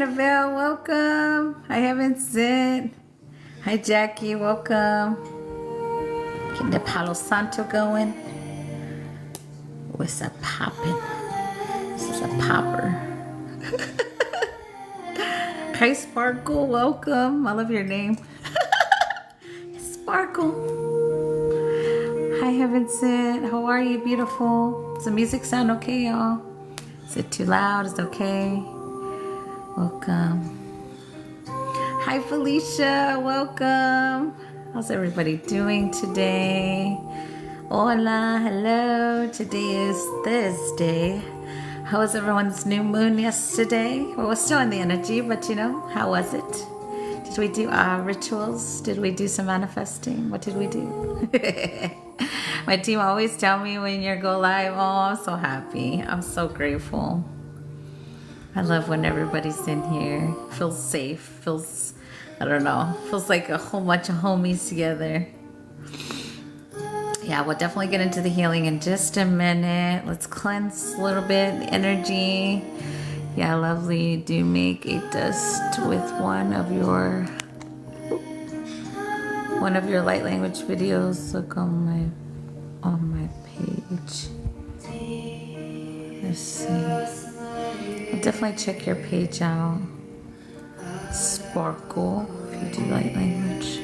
Annabelle, welcome. Hi, Vincent. Hi, Jackie, welcome. Getting the Palo Santo going. What's a poppin'? This is a popper. Hi, Sparkle, welcome. I love your name. Sparkle. Hi, Vincent. How are you, beautiful? Does the music sound okay, y'all? Is it too loud? Is it okay? Welcome. Hi, Felicia. Welcome. How's everybody doing today? Hola. Hello. Today is Thursday. How was everyone's new moon yesterday? Well, we're still in the energy, but you know, how was it? Did we do our rituals? Did we do some manifesting? What did we do? My team always tell me when you go live, oh, I'm so happy. I'm so grateful. I love when everybody's in here. Feels safe. Feels, I don't know, feels like a whole bunch of homies together. Yeah, we'll definitely get into the healing in just a minute. Let's cleanse a little bit, the energy. Yeah, lovely. Do make a dust with one of your light language videos. Look on my page. Let's see. I'll definitely check your page out. Sparkle, if you do light language.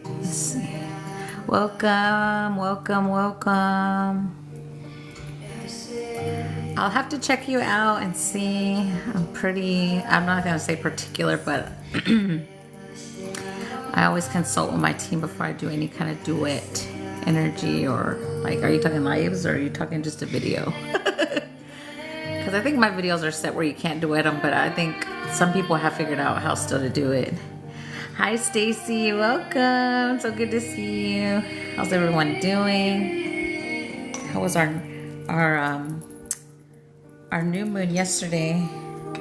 Let's see. Welcome, welcome, welcome. I'll have to check you out and see. I'm not gonna say particular, but I always consult with my team before I do any kind of duet energy, or like, are you talking lives or are you talking just a video? Because I think my videos are set where you can't duet them, but I think some people have figured out how still to do it. Hi, Stacy. Welcome. So good to see you. How's everyone doing? How was our new moon yesterday?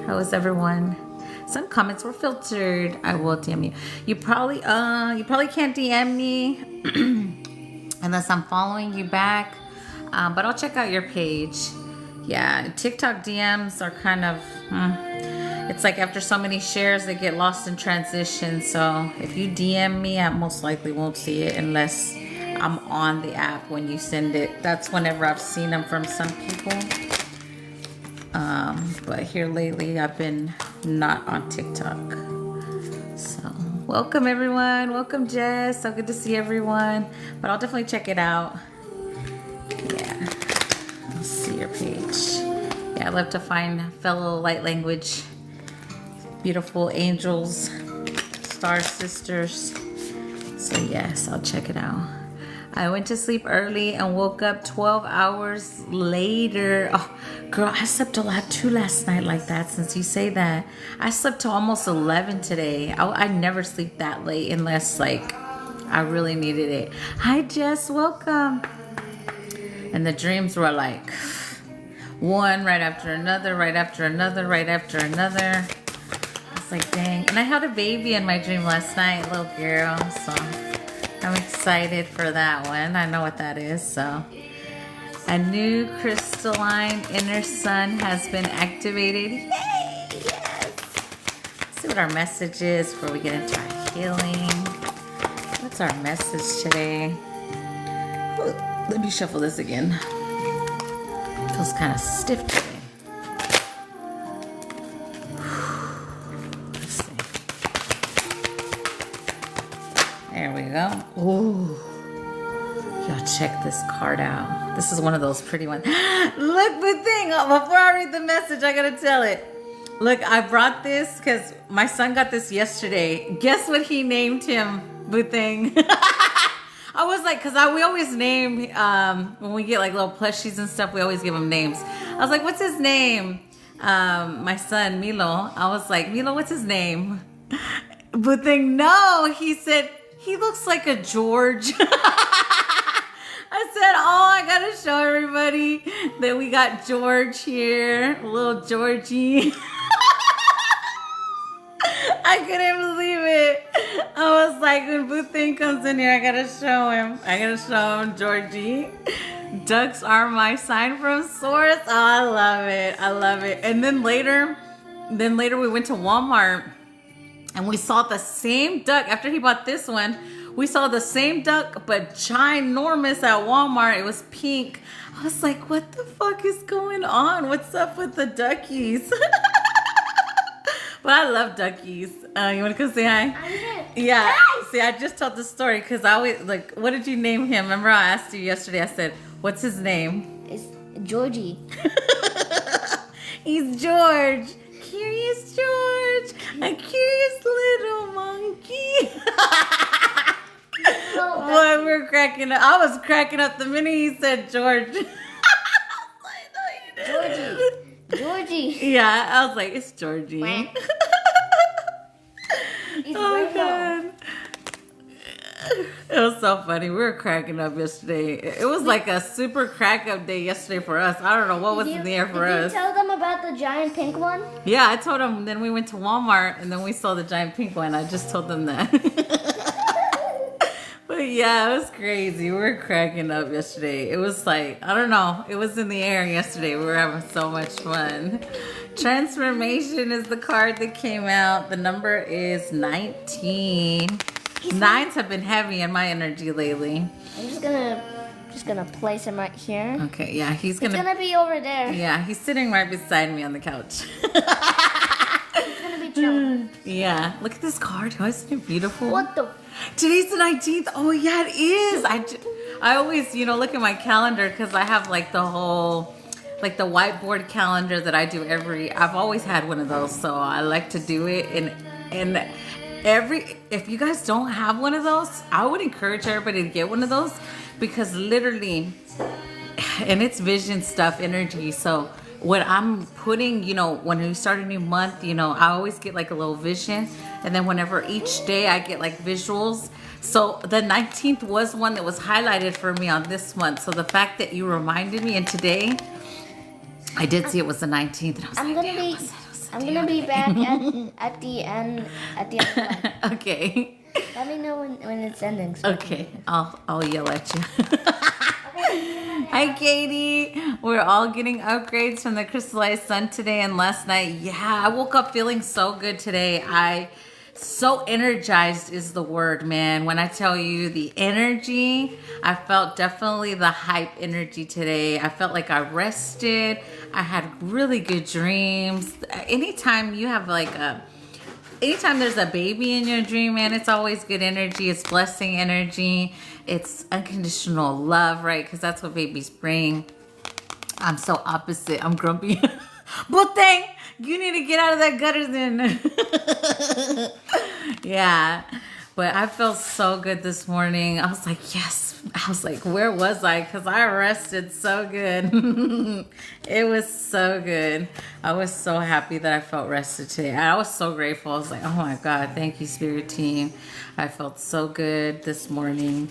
How was everyone? Some comments were filtered. I will DM you. You probably can't DM me unless I'm following you back. But I'll check out your page. Yeah, TikTok DMs are kind of, it's like after so many shares, they get lost in transition. So if you DM me, I most likely won't see it unless I'm on the app when you send it. That's whenever I've seen them from some people. But here lately, I've been not on TikTok. So welcome everyone. Welcome Jess. So good to see everyone. But I'll definitely check it out. Yeah. I'll see your page. Yeah, I love to find fellow light language, beautiful angels, star sisters. So yes, I'll check it out. I went to sleep early and woke up 12 hours later. Oh, girl, I slept a lot too last night like that, since you say that. I slept till almost 11 today. I never sleep that late unless like I really needed it. Hi Jess, welcome. And the dreams were like one right after another, right after another, right after another. It's like, dang. And I had a baby in my dream last night, little girl. So I'm excited for that one. I know what that is. So a new crystalline inner sun has been activated. Yay! Yes! Let's see what our message is before we get into our healing. What's our message today? Ooh, let me shuffle this again. Feels kind of stiff today. Let's see. There we go. Ooh. Y'all check this card out. This is one of those pretty ones. Look, the thing. Before I read the message, I gotta tell it. Look, I brought this because my son got this yesterday. Guess what he named him, Buthing? I was like, because we always name, when we get like little plushies and stuff, we always give them names. I was like, what's his name? My son, Milo. I was like, Milo, what's his name? Buthing, no. He said, he looks like a George. I said, oh, I gotta show everybody that we got George here, little Georgie. I couldn't believe it. I was like, when Buthing comes in here, I gotta show him. I gotta show him Georgie. Ducks are my sign from source. Oh, I love it. I love it. And then later, then later we went to Walmart and we saw the same duck. After he bought this one, we saw the same duck, but ginormous at Walmart. It was pink. I was like, what the fuck is going on? What's up with the duckies? But I love duckies. You want to come say hi? Yeah. See, I just told the story because I always, like, what did you name him? Remember I asked you yesterday, I said, what's his name? It's Georgie. He's George. Curious George. A curious little monkey. Boy, we're cracking up. I was cracking up the minute he said George. Georgie. Yeah, I was like, it's Georgie. Oh, God. It was so funny. We were cracking up yesterday. It was like a super crack up day yesterday for us. I don't know what was in the air for us. Did you tell them about the giant pink one? Yeah, I told them. Then we went to Walmart and then we saw the giant pink one. I just told them that. But yeah, it was crazy. We were cracking up yesterday. It was like, I don't know. It was in the air yesterday. We were having so much fun. Transformation is the card that came out. The number is 19. Nines have been heavy in my energy lately. I'm just gonna place him right here. Okay, yeah, It's gonna be over there. Yeah, he's sitting right beside me on the couch. It's gonna be chilling. Yeah, look at this card. Oh, isn't it beautiful? What the? Today's the 19th. Oh, yeah, it is. I always, look at my calendar because I have like the whole, like the whiteboard calendar that I do I've always had one of those, so I like to do it. And if you guys don't have one of those, I would encourage everybody to get one of those because literally, and it's vision stuff, energy. So what I'm putting, when we start a new month, I always get like a little vision. And then whenever each day I get like visuals. So the 19th was one that was highlighted for me on this month. So the fact that you reminded me, and today I did see it was the 19th. And I was I'm gonna be back at the end of the month. Okay. Let me know when it's ending. So Okay, I'll yell at you. Hi, Katie. We're all getting upgrades from the crystallized sun today and last night. Yeah, I woke up feeling so good today. So energized is the word, man. When I tell you the energy, I felt definitely the hype energy today. I felt like I rested. I had really good dreams. Anytime there's a baby in your dream, man, it's always good energy. It's blessing energy. It's unconditional love, right? Because that's what babies bring. I'm so opposite. I'm grumpy. Buteng, you need to get out of that gutter then. Yeah. But I felt so good this morning. I was like, yes. I was like, where was I? Because I rested so good. It was so good. I was so happy that I felt rested today. I was so grateful. I was like, oh my God, thank you, Spirit Team. I felt so good this morning.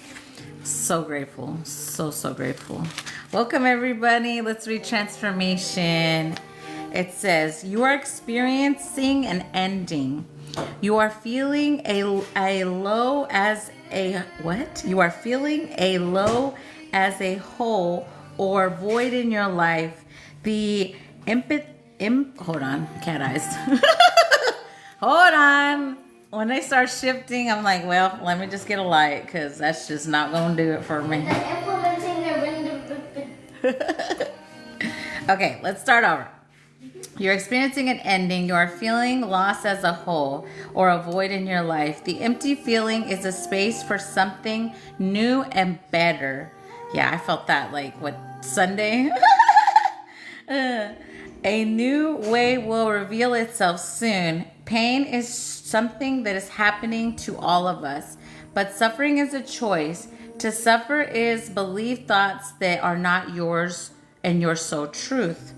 So grateful. So grateful. Welcome, everybody. Let's read transformation. It says, you are experiencing an ending. You are feeling a low as a what? You are feeling a low as a hole or void in your life. Hold on, cat eyes. Hold on. When they start shifting, I'm like, well, let me just get a light because that's just not going to do it for me. Okay, let's start over. You're experiencing an ending. You are feeling lost as a whole or a void in your life. The empty feeling is a space for something new and better. Yeah, I felt that like, Sunday? A new way will reveal itself soon. Pain is something that is happening to all of us, but suffering is a choice. To suffer is believe thoughts that are not yours and your sole truth.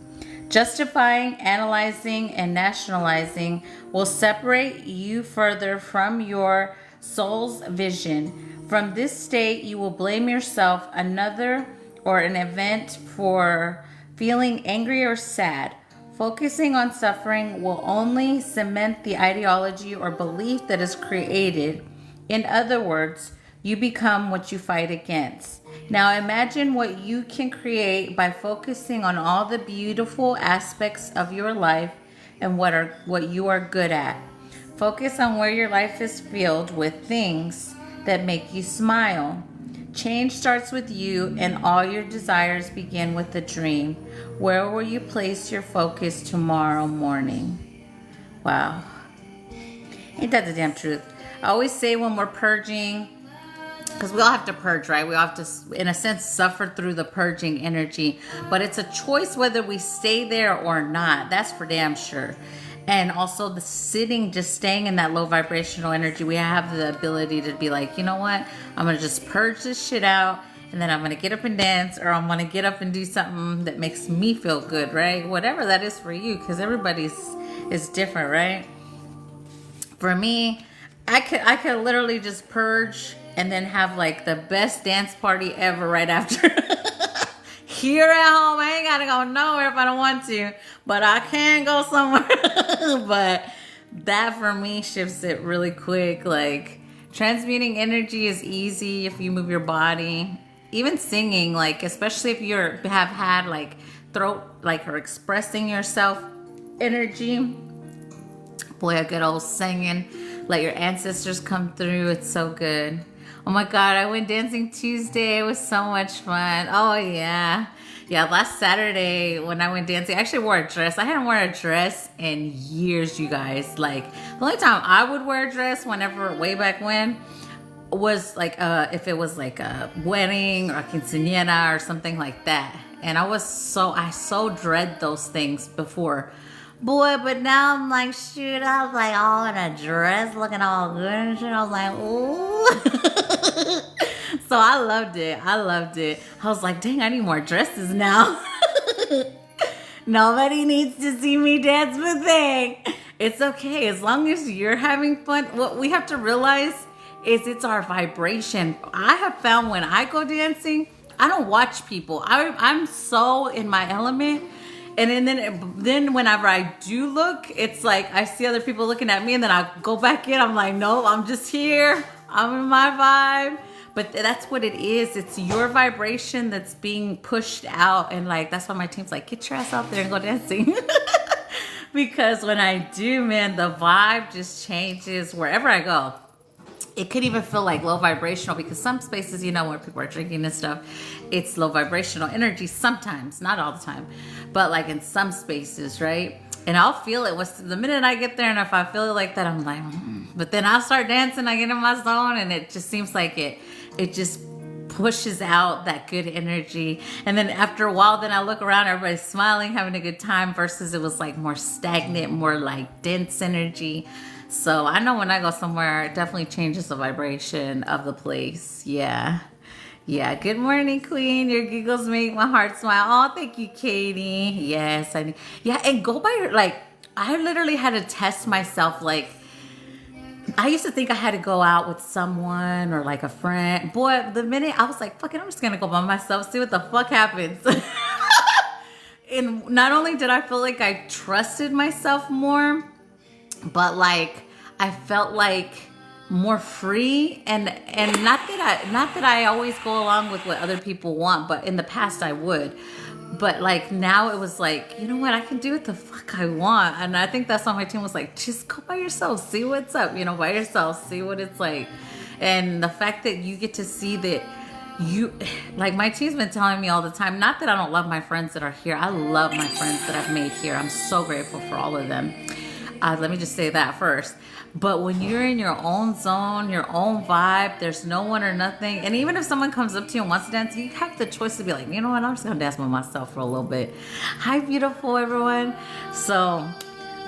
Justifying, analyzing, and nationalizing will separate you further from your soul's vision. From this state, you will blame yourself, another, or an event for feeling angry or sad. Focusing on suffering will only cement the ideology or belief that is created. In other words, you become what you fight against. Now imagine what you can create by focusing on all the beautiful aspects of your life. and what you are good at. Focus on where your life is filled with things that make you smile. Change starts with you, and all your desires begin with a dream. Where will you place your focus tomorrow morning? Wow. Ain't that the damn truth? I always say when we're purging, because we all have to purge, right? We all have to, in a sense, suffer through the purging energy. But it's a choice whether we stay there or not. That's for damn sure. And also the sitting, just staying in that low vibrational energy, we have the ability to be like, you know what? I'm going to just purge this shit out. And then I'm going to get up and dance, or I'm going to get up and do something that makes me feel good, right? Whatever that is for you, because everybody's is different, right? For me, I could literally just purge and then have like the best dance party ever right after. Here at home, I ain't gotta go nowhere if I don't want to, but I can go somewhere. But that for me shifts it really quick. Like transmuting energy is easy if you move your body. Even singing, like especially if have had like throat, like or expressing yourself energy. Boy, a good old singing, let your ancestors come through. It's so good. Oh my God, I went dancing Tuesday. It was so much fun. Oh yeah. Yeah, last Saturday when I went dancing, I actually wore a dress. I hadn't worn a dress in years, you guys. Like the only time I would wear a dress whenever, way back when, was like if it was like a wedding or a quinceañera or something like that. And I so dread those things before. Boy, but now I'm like, shoot, I was like all in a dress, looking all good and shit. I was like, ooh. So I loved it. I was like, dang, I need more dresses now. Nobody needs to see me dance with thing. It's okay. As long as you're having fun. What we have to realize is it's our vibration. I have found when I go dancing, I don't watch people. I'm so in my element. And then whenever I do look, it's like I see other people looking at me, and then I go back in. I'm like, no, I'm just here. I'm in my vibe. But that's what it is. It's your vibration that's being pushed out. And like, that's why my team's like, get your ass out there and go dancing. Because when I do, man, the vibe just changes wherever I go. It could even feel like low vibrational, because some spaces, you know, where people are drinking and stuff, it's low vibrational energy sometimes, not all the time, but like in some spaces, right? And I'll feel it the minute I get there, and if I feel it like that, I'm like, But then I'll start dancing, I get in my zone, and it just seems like it just pushes out that good energy. And then after a while, then I look around, everybody's smiling, having a good time, versus it was like more stagnant, more like dense energy. So I know when I go somewhere, it definitely changes the vibration of the place. Yeah. Yeah. Good morning, Queen. Your giggles make my heart smile. Oh, thank you, Katie. Yes. Yeah. And go by your, like, I literally had to test myself. Like, I used to think I had to go out with someone or like a friend. Boy, the minute I was like, fuck it, I'm just going to go by myself, see what the fuck happens. And not only did I feel like I trusted myself more, but like I felt like more free, and not that I always go along with what other people want, but in the past I would. But like now it was like, you know what, I can do what the fuck I want. And I think that's why my team was like, just go by yourself, see what's up, you know, by yourself, see what it's like. And the fact that you get to see that you, like my team's been telling me all the time, not that I don't love my friends that are here. I love my friends that I've made here. I'm so grateful for all of them. Let me just say that first. But when you're in your own zone, your own vibe, there's no one or nothing. And even if someone comes up to you and wants to dance, you have the choice to be like, you know what, I'm just going to dance with myself for a little bit. Hi, beautiful everyone. So,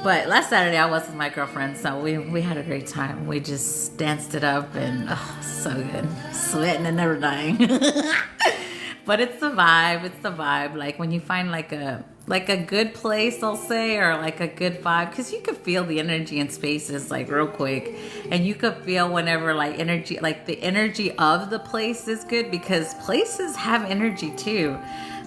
but last Saturday I was with my girlfriend, so we had a great time. We just danced it up, and so good. Sweating and never dying. But it's the vibe. It's the vibe. Like when you find like a good place, I'll say, or like a good vibe, because you could feel the energy in spaces like real quick, and you could feel whenever like energy, like the energy of the place is good, because places have energy too.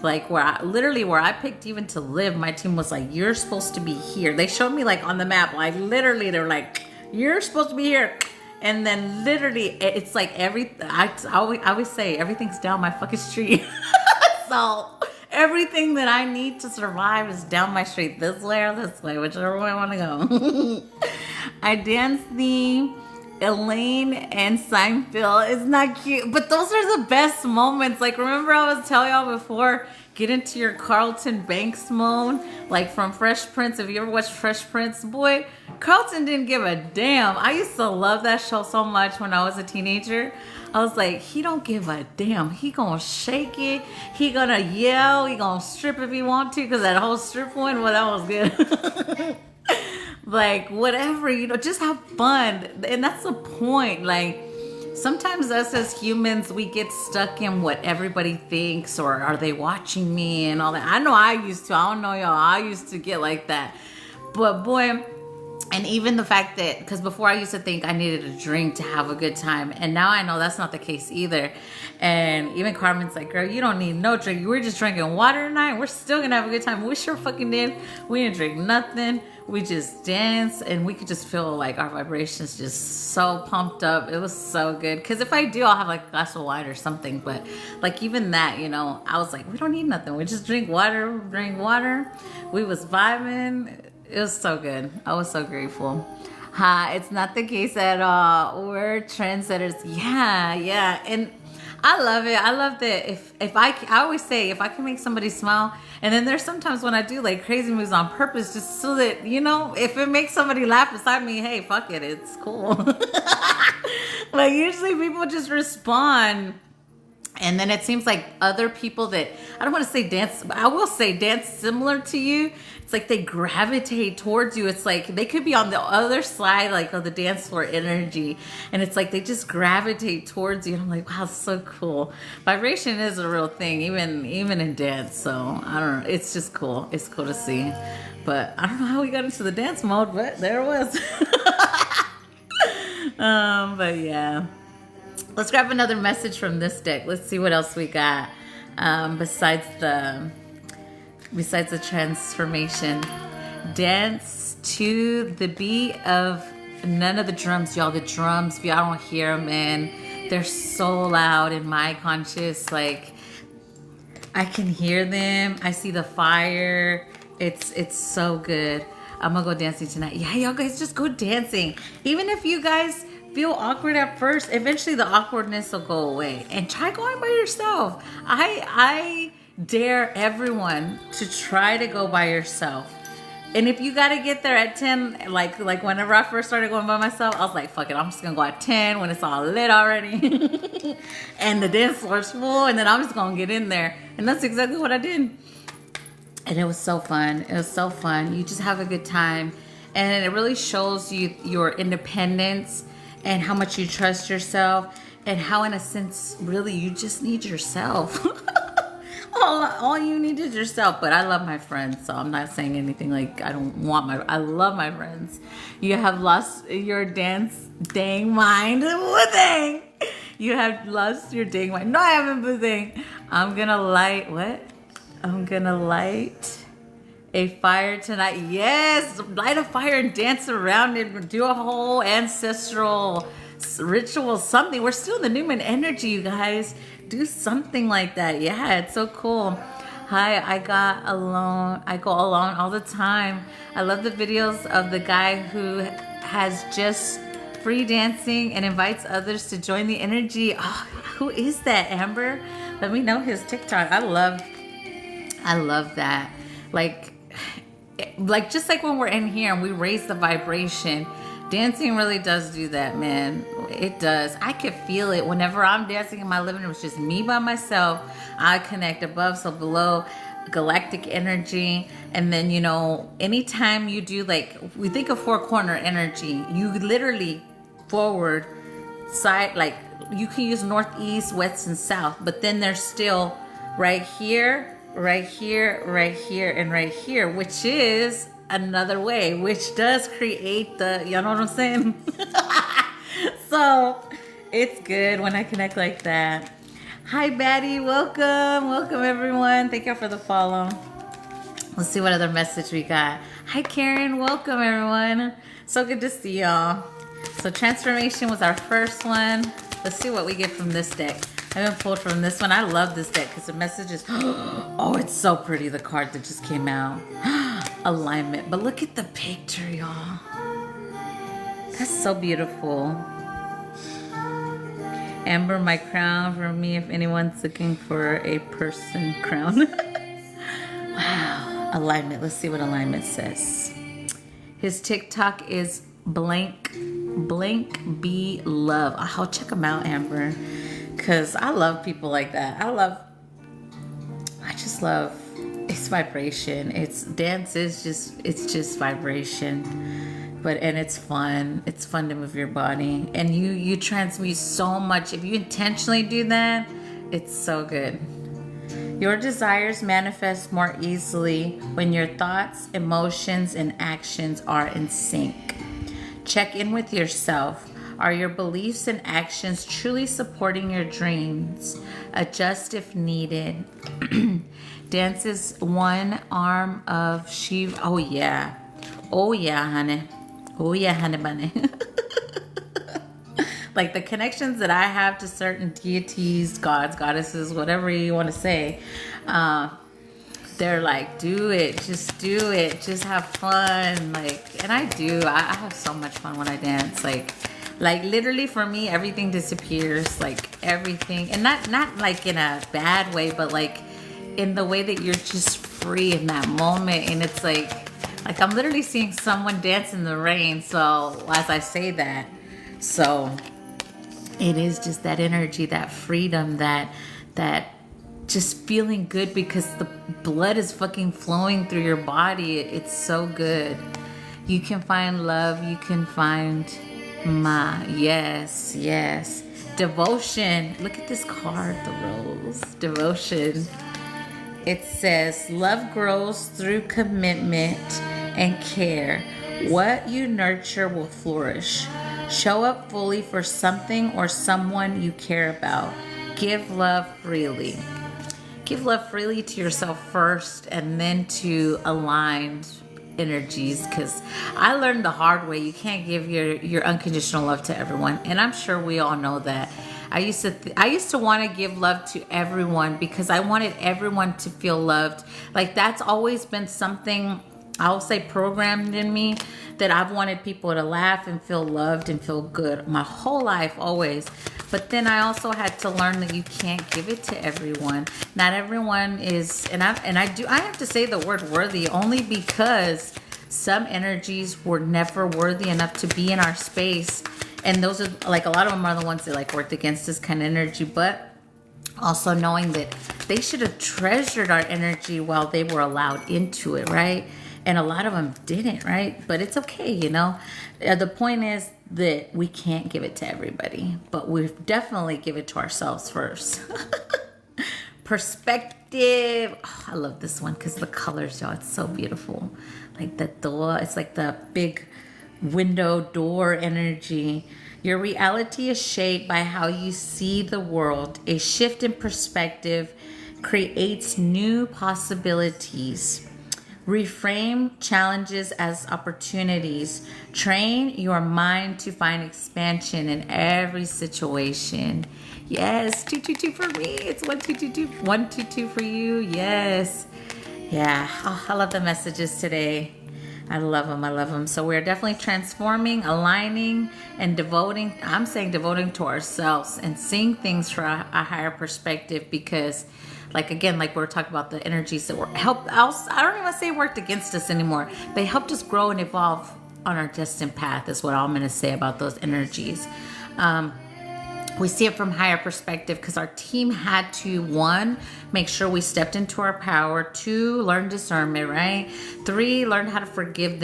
Like where I picked even to live, my team was like, you're supposed to be here. They showed me like on the map, like literally they're like, you're supposed to be here. And then literally it's like I always say everything's down my fucking street. So Everything that I need to survive is down my street, this way or this way, whichever way I want to go. I danced the Elaine and Seinfeld. It's not cute, but those are the best moments. Like, remember I was telling y'all before, get into your Carlton Banks mode, like from Fresh Prince. If you ever watched Fresh Prince, boy, Carlton didn't give a damn. I used to love that show so much when I was a teenager. I was like, he don't give a damn. He gonna shake it. He gonna yell. He gonna strip if he want to, because that whole strip one, well, that was good. Like, whatever, you know, just have fun. And that's the point. Like, sometimes us as humans, we get stuck in what everybody thinks, or are they watching me and all that. I know I used to. I don't know y'all. I used to get like that. But boy, and even the fact that, because before I used to think I needed a drink to have a good time. And now I know that's not the case either. And even Carmen's like, girl, you don't need no drink. We're just drinking water tonight. We're still going to have a good time. We sure fucking did. We didn't drink nothing. We just danced, and we could just feel like our vibrations just so pumped up. It was so good. Because if I do, I'll have like a glass of wine or something. But like even that, you know, I was like, we don't need nothing. We just drink water. We was vibing. It was so good. I was so grateful. It's not the case at all. We're trendsetters. Yeah. And I love it. I love that I always say, if I can make somebody smile, and then there's sometimes when I do like crazy moves on purpose, just so that, you know, if it makes somebody laugh beside me, hey, fuck it, it's cool. Like, usually people just respond. And then it seems like other people that, I don't want to say dance, but I will say dance similar to you. It's like they gravitate towards you. It's like they could be on the other side, like of the dance floor energy. And it's like they just gravitate towards you. And I'm like, wow, so cool. Vibration is a real thing, even in dance. So I don't know. It's just cool. It's cool to see. But I don't know how we got into the dance mode, but there it was. But yeah. Let's grab another message from this deck. Let's see what else we got besides the transformation. Dance to the beat of none of the drums, y'all. The drums, if y'all don't hear them, and they're so loud in my conscious. Like, I can hear them. I see the fire. It's so good. I'm gonna go dancing tonight. Yeah, y'all guys, just go dancing. Even if you guys feel awkward at first, eventually the awkwardness will go away. And try going by yourself. I dare everyone to try to go by yourself. And if you gotta get there at 10, like whenever I first started going by myself, I was like, fuck it, I'm just gonna go at 10 when it's all lit already. And the dance floor's full, and then I'm just gonna get in there. And that's exactly what I did. And it was so fun. It was so fun. You just have a good time. And it really shows you your independence, and how much you trust yourself, and how, in a sense, really, you just need yourself. all you need is yourself. But I love my friends, so I'm not saying anything like I love my friends. You have lost your dang mind. What dang? You have lost your dang mind. No, I haven't, but dang. I'm gonna light a fire tonight. Yes, light a fire and dance around it. Do a whole ancestral ritual, something. We're still in the Newman energy, you guys. Do something like that. Yeah, it's so cool. Hi, I go along all the time. I love the videos of the guy who has just free dancing and invites others to join the energy. Oh, who is that, Amber? Let me know his TikTok. I love that. Like just like when we're in here and we raise the vibration, dancing really does do that, man. It does. I can feel it whenever I'm dancing in my living room. It's just me by myself. I connect above, so below, galactic energy. And then, you know, anytime you do, like, we think of four corner energy, you literally forward, side, like you can use northeast, west, and south, but then there's still right here, right here, right here, and right here, which is another way, which does create the, you know what I'm saying? So it's good when I connect like that. Hi, Batty. Welcome everyone. Thank you for the follow. Let's see what other message we got. Hi, Karen. Welcome, everyone. So good to see y'all. So transformation was our first one. Let's see what we get from this deck. I haven't pulled from this one. I love this deck because the message is, oh, it's so pretty. The card that just came out. Alignment. But look at the picture, y'all. That's so beautiful. Amber, my crown for me if anyone's looking for a person crown. Wow. Alignment. Let's see what alignment says. His TikTok is blank B love. I'll check him out, Amber, because I love people like that. I just love it's vibration. It's just vibration, and it's fun. It's fun to move your body, and you transmute so much if you intentionally do that. It's so good. Your desires manifest more easily when your thoughts, emotions, and actions are in sync. Check in with yourself. Are your beliefs and actions truly supporting your dreams? Adjust if needed. Dance is one arm of Shiva. Oh yeah. Oh yeah, honey. Oh yeah, honey bunny. Like the connections that I have to certain deities, gods, goddesses, whatever you want to say, they're like, do it, just have fun. Like, and I do. I have so much fun when I dance. Like literally for me, everything disappears. Like everything, and not like in a bad way, but like in the way that you're just free in that moment. And it's like I'm literally seeing someone dance in the rain. So as I say that, so it is just that energy, that freedom, that just feeling good because the blood is fucking flowing through your body. It's so good. You can find love. You can find yes. Devotion. Look at this card, the rose. Devotion. It says, love grows through commitment and care. What you nurture will flourish. Show up fully for something or someone you care about. Give love freely. Give love freely to yourself first and then to aligned energies, because I learned the hard way. You can't give your unconditional love to everyone, and I'm sure we all know that. I used to want to give love to everyone because I wanted everyone to feel loved. Like that's always been something, I'll say, programmed in me, that I've wanted people to laugh and feel loved and feel good my whole life, always. But then I also had to learn that you can't give it to everyone. Not everyone is, and I have to say the word worthy only because some energies were never worthy enough to be in our space. And those are like, a lot of them are the ones that like worked against this kind of energy, but also knowing that they should have treasured our energy while they were allowed into it, right? And a lot of them didn't, right? But it's okay, you know? The point is that we can't give it to everybody, but we definitely give it to ourselves first. Perspective. Oh, I love this one because the colors, y'all, it's so beautiful. Like the door, it's like the big window door energy. Your reality is shaped by how you see the world. A shift in perspective creates new possibilities. Reframe challenges as opportunities. Train your mind to find expansion in every situation. Yes, 222 for me. It's 1222. 122 for you. Yes. Yeah. Oh, I love the messages today. I love them. So we're definitely transforming, aligning, and devoting. I'm saying devoting to ourselves and seeing things from a higher perspective, because like, again, like we were talking about the energies that were I don't even want to say worked against us anymore. They helped us grow and evolve on our destined path, is what I'm going to say about those energies. We see it from higher perspective because our team had to, 1, make sure we stepped into our power. 2, learn discernment, right? 3, learn how to forgive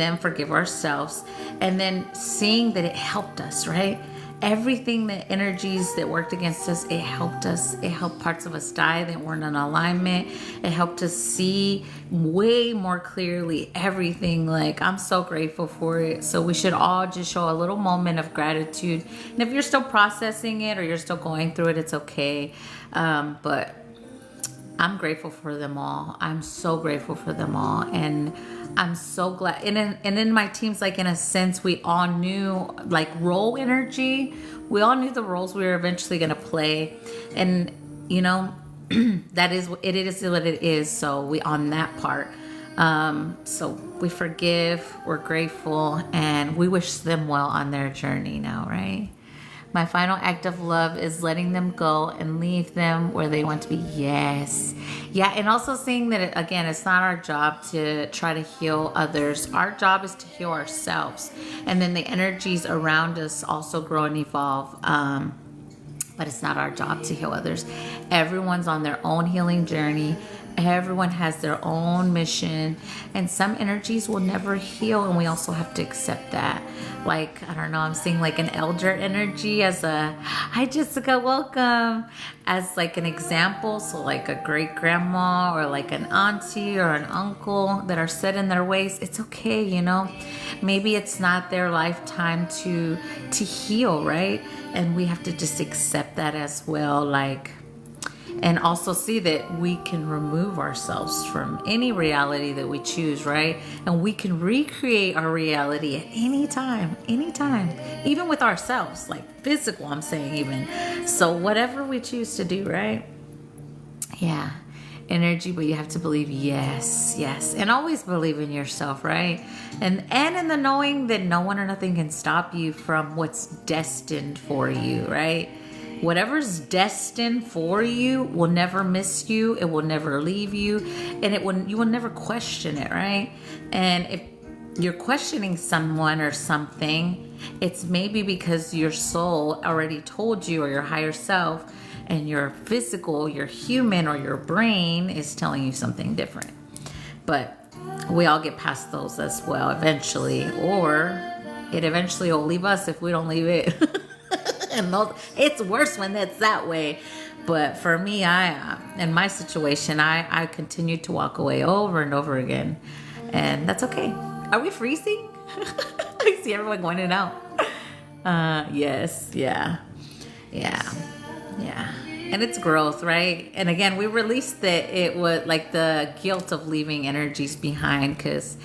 ourselves. And then seeing that it helped us, right? Everything, the energies that worked against us, it helped us. It helped parts of us die that weren't in alignment. It helped us see way more clearly everything. Like, I'm so grateful for it. So we should all just show a little moment of gratitude. And if you're still processing it or you're still going through it, it's okay. But I'm grateful for them all. I'm so grateful for them all. And I'm so glad. And in my teams, like in a sense, we all knew like role energy. We all knew the roles we were eventually going to play. And, you know, it is what it is. So we on that part. So we forgive, we're grateful, and we wish them well on their journey now, right? My final act of love is letting them go and leave them where they want to be. Yes. Yeah. And also saying that, again, it's not our job to try to heal others. Our job is to heal ourselves. And then the energies around us also grow and evolve. But it's not our job to heal others. Everyone's on their own healing journey. Everyone has their own mission, and some energies will never heal, and we also have to accept that. Like, I don't know, I'm seeing like an elder energy as a, hi Jessica, welcome, as like an example. So like a great grandma or like an auntie or an uncle that are set in their ways. It's okay, you know, maybe it's not their lifetime to heal, right? And we have to just accept that as well. Like, and also see that we can remove ourselves from any reality that we choose, right? And we can recreate our reality at any time, even with ourselves, like physical, I'm saying even. So whatever we choose to do, right? Yeah. Energy, but you have to believe, yes. And always believe in yourself, right? And in the knowing that no one or nothing can stop you from what's destined for you, right? Whatever's destined for you will never miss you. It will never leave you. And you will never question it, right? And if you're questioning someone or something, it's maybe because your soul already told you, or your higher self, and your physical, your human, or your brain is telling you something different. But we all get past those as well eventually, or it eventually will leave us if we don't leave it. And it's worse when that's that way. But for me, in my situation, I continue to walk away over and over again. And that's okay. Are we freezing? I see everyone going in and out. Yes. Yeah. And it's growth, right? And again, we released it was like the guilt of leaving energies behind, because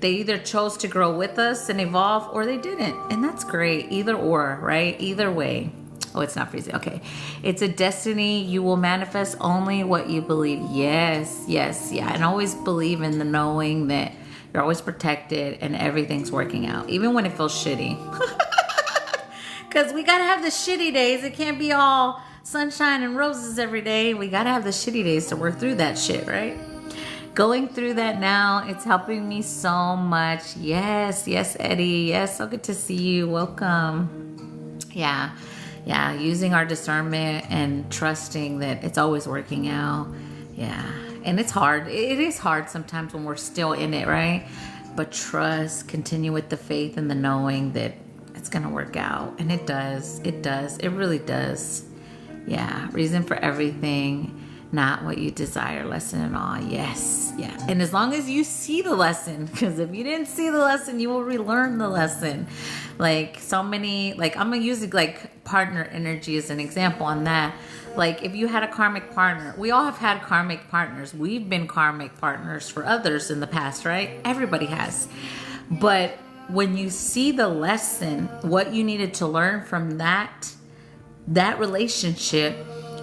they either chose to grow with us and evolve, or they didn't. And that's great. Either or, right? Either way. Oh, it's not freezing. Okay. It's a destiny. You will manifest only what you believe. Yes. Yeah. And always believe in the knowing that you're always protected and everything's working out, even when it feels shitty. Because we got to have the shitty days. It can't be all sunshine and roses every day. We got to have the shitty days to work through that shit, right? Going through that now, it's helping me so much. Yes, Eddie. Yes, so good to see you. Welcome. Yeah, using our discernment and trusting that it's always working out. Yeah, and it's hard. It is hard sometimes when we're still in it, right? But trust, continue with the faith and the knowing that it's going to work out. And it does. It really does. Yeah, reason for everything. Not what you desire, lesson and all. Yes. And as long as you see the lesson, because if you didn't see the lesson, you will relearn the lesson. Like so many, like I'm using like partner energy as an example on that. Like if you had a karmic partner, we all have had karmic partners. We've been karmic partners for others in the past, right? Everybody has. But when you see the lesson, what you needed to learn from that relationship,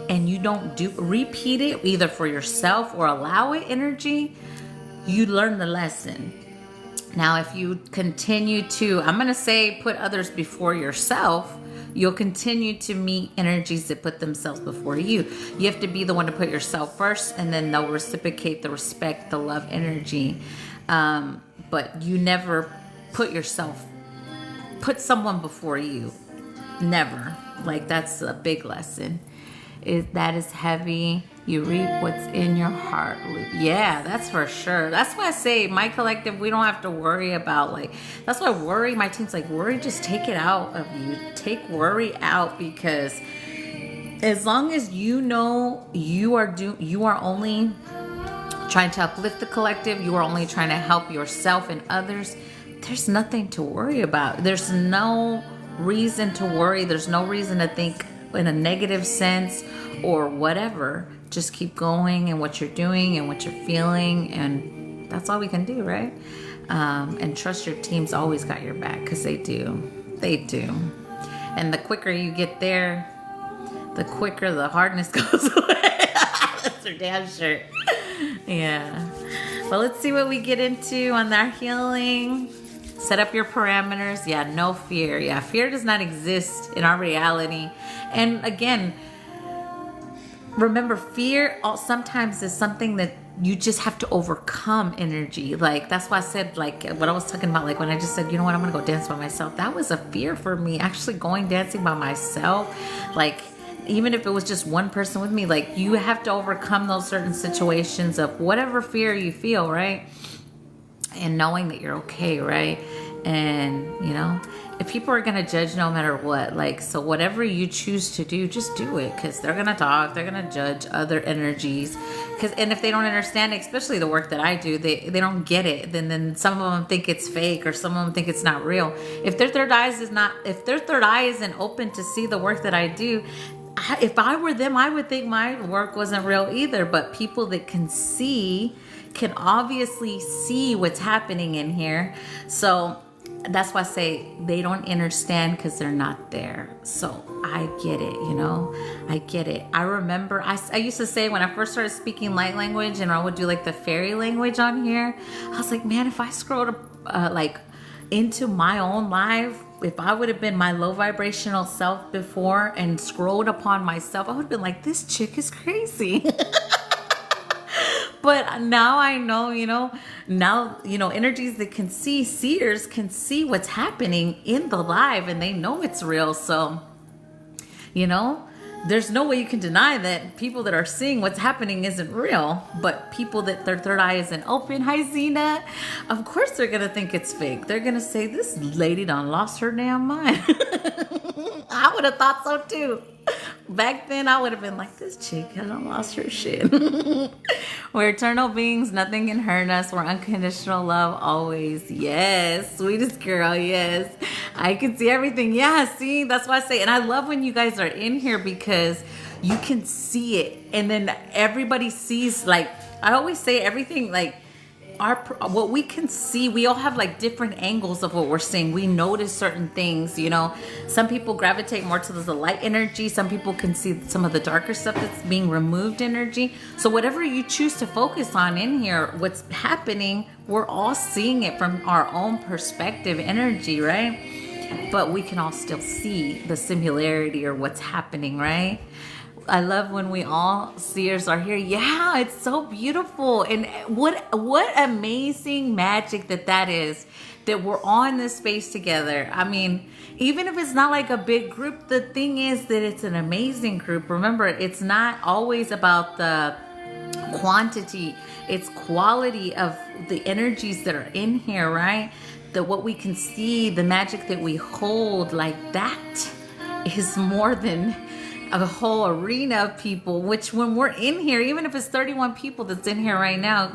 and you don't repeat it either for yourself or allow it energy, you learn the lesson. Now, if you continue to, I'm going to say, put others before yourself, you'll continue to meet energies that put themselves before you. You have to be the one to put yourself first, and then they'll reciprocate the respect, the love energy. But you never put someone before you. Never. Like, that's a big lesson. That is heavy. You reap what's in your heart. Yeah, that's for sure. That's why I say my collective, we don't have to worry about that's why worry, my team's like, worry, just take it out of you. Take worry out, because as long as you know you are only trying to uplift the collective, you are only trying to help yourself and others, there's nothing to worry about. There's no reason to worry. There's no reason to think in a negative sense or whatever. just keep going and what you're doing and what you're feeling, and that's all we can do, right? And trust your team's always got your back, because they do. They do. And the quicker you get there, the quicker the hardness goes away. That's for damn sure. Yeah. Well, let's see what we get into on our healing. Set up your parameters. Yeah, no fear. Yeah, fear does not exist in our reality. And again, remember, fear sometimes is something that you just have to overcome energy. Like, that's why I said, like, what I was talking about, like, when I just said, you know what, I'm gonna go dance by myself. That was a fear for me, actually going dancing by myself. Like, even if it was just one person with me, like, you have to overcome those certain situations of whatever fear you feel, right? And knowing that you're okay, right? And, you know, if people are going to judge no matter what, like, so whatever you choose to do, just do it, because they're going to talk, they're going to judge other energies. And if they don't understand, especially the work that I do, they don't get it. Then some of them think it's fake, or some of them think it's not real. If their third eye isn't open to see the work that I do, if I were them, I would think my work wasn't real either. But people that can see can obviously see what's happening in here. So that's why I say they don't understand, because they're not there. So I get it, you know, I get it. I remember I used to say, when I first started speaking light language and I would do like the fairy language on here, I was like, man, if I scrolled like into my own life, if I would have been my low vibrational self before and scrolled upon myself, I would have been like, this chick is crazy. But now I know, energies that can see, seers can see what's happening in the live, and they know it's real. So, there's no way you can deny that people that are seeing what's happening isn't real. But people that their third eye isn't open, hi Zena, of course they're going to think it's fake. They're going to say, this lady done lost her damn mind. I would have thought so too. Back then, I would have been like, this chick hasn't lost her shit. We're eternal beings. Nothing can hurt us. We're unconditional love always. Yes. Sweetest girl. Yes. I can see everything. Yeah. See, that's why I say, and I love when you guys are in here, because you can see it. And then everybody sees, like, I always say everything, like, what we can see, we all have like different angles of what we're seeing. We notice certain things, some people gravitate more to the light energy. Some people can see some of the darker stuff that's being removed energy. So whatever you choose to focus on in here, what's happening, we're all seeing it from our own perspective energy, right? But we can all still see the similarity or what's happening, right? I love when we all seers are here. Yeah, it's so beautiful. And what amazing magic that is, that we're all in this space together. I mean, even if it's not like a big group, the thing is that it's an amazing group. Remember, it's not always about the quantity, it's quality of the energies that are in here, right? What we can see, the magic that we hold, like that is more than a whole arena of people, which when we're in here, even if it's 31 people that's in here right now,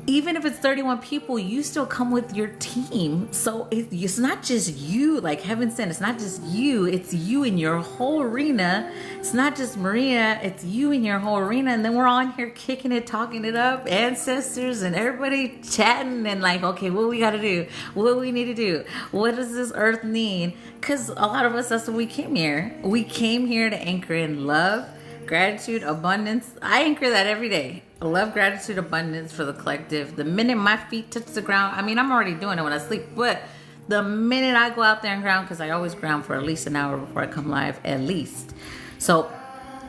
even if it's 31 people, you still come with your team. So it's not just you, like Heaven said, it's not just you, it's you in your whole arena. It's not just Maria, it's you in your whole arena. And then we're all in here kicking it, talking it up, ancestors and everybody chatting and like, okay, what we got to do? What we need to do? What does this earth need? Because a lot of us, that's what we came here. We came here to anchor in love, gratitude, abundance. I anchor that every day. Love, gratitude, abundance for the collective. The minute my feet touch the ground, I mean, I'm already doing it when I sleep, but the minute I go out there and ground, because I always ground for at least an hour before I come live, at least. So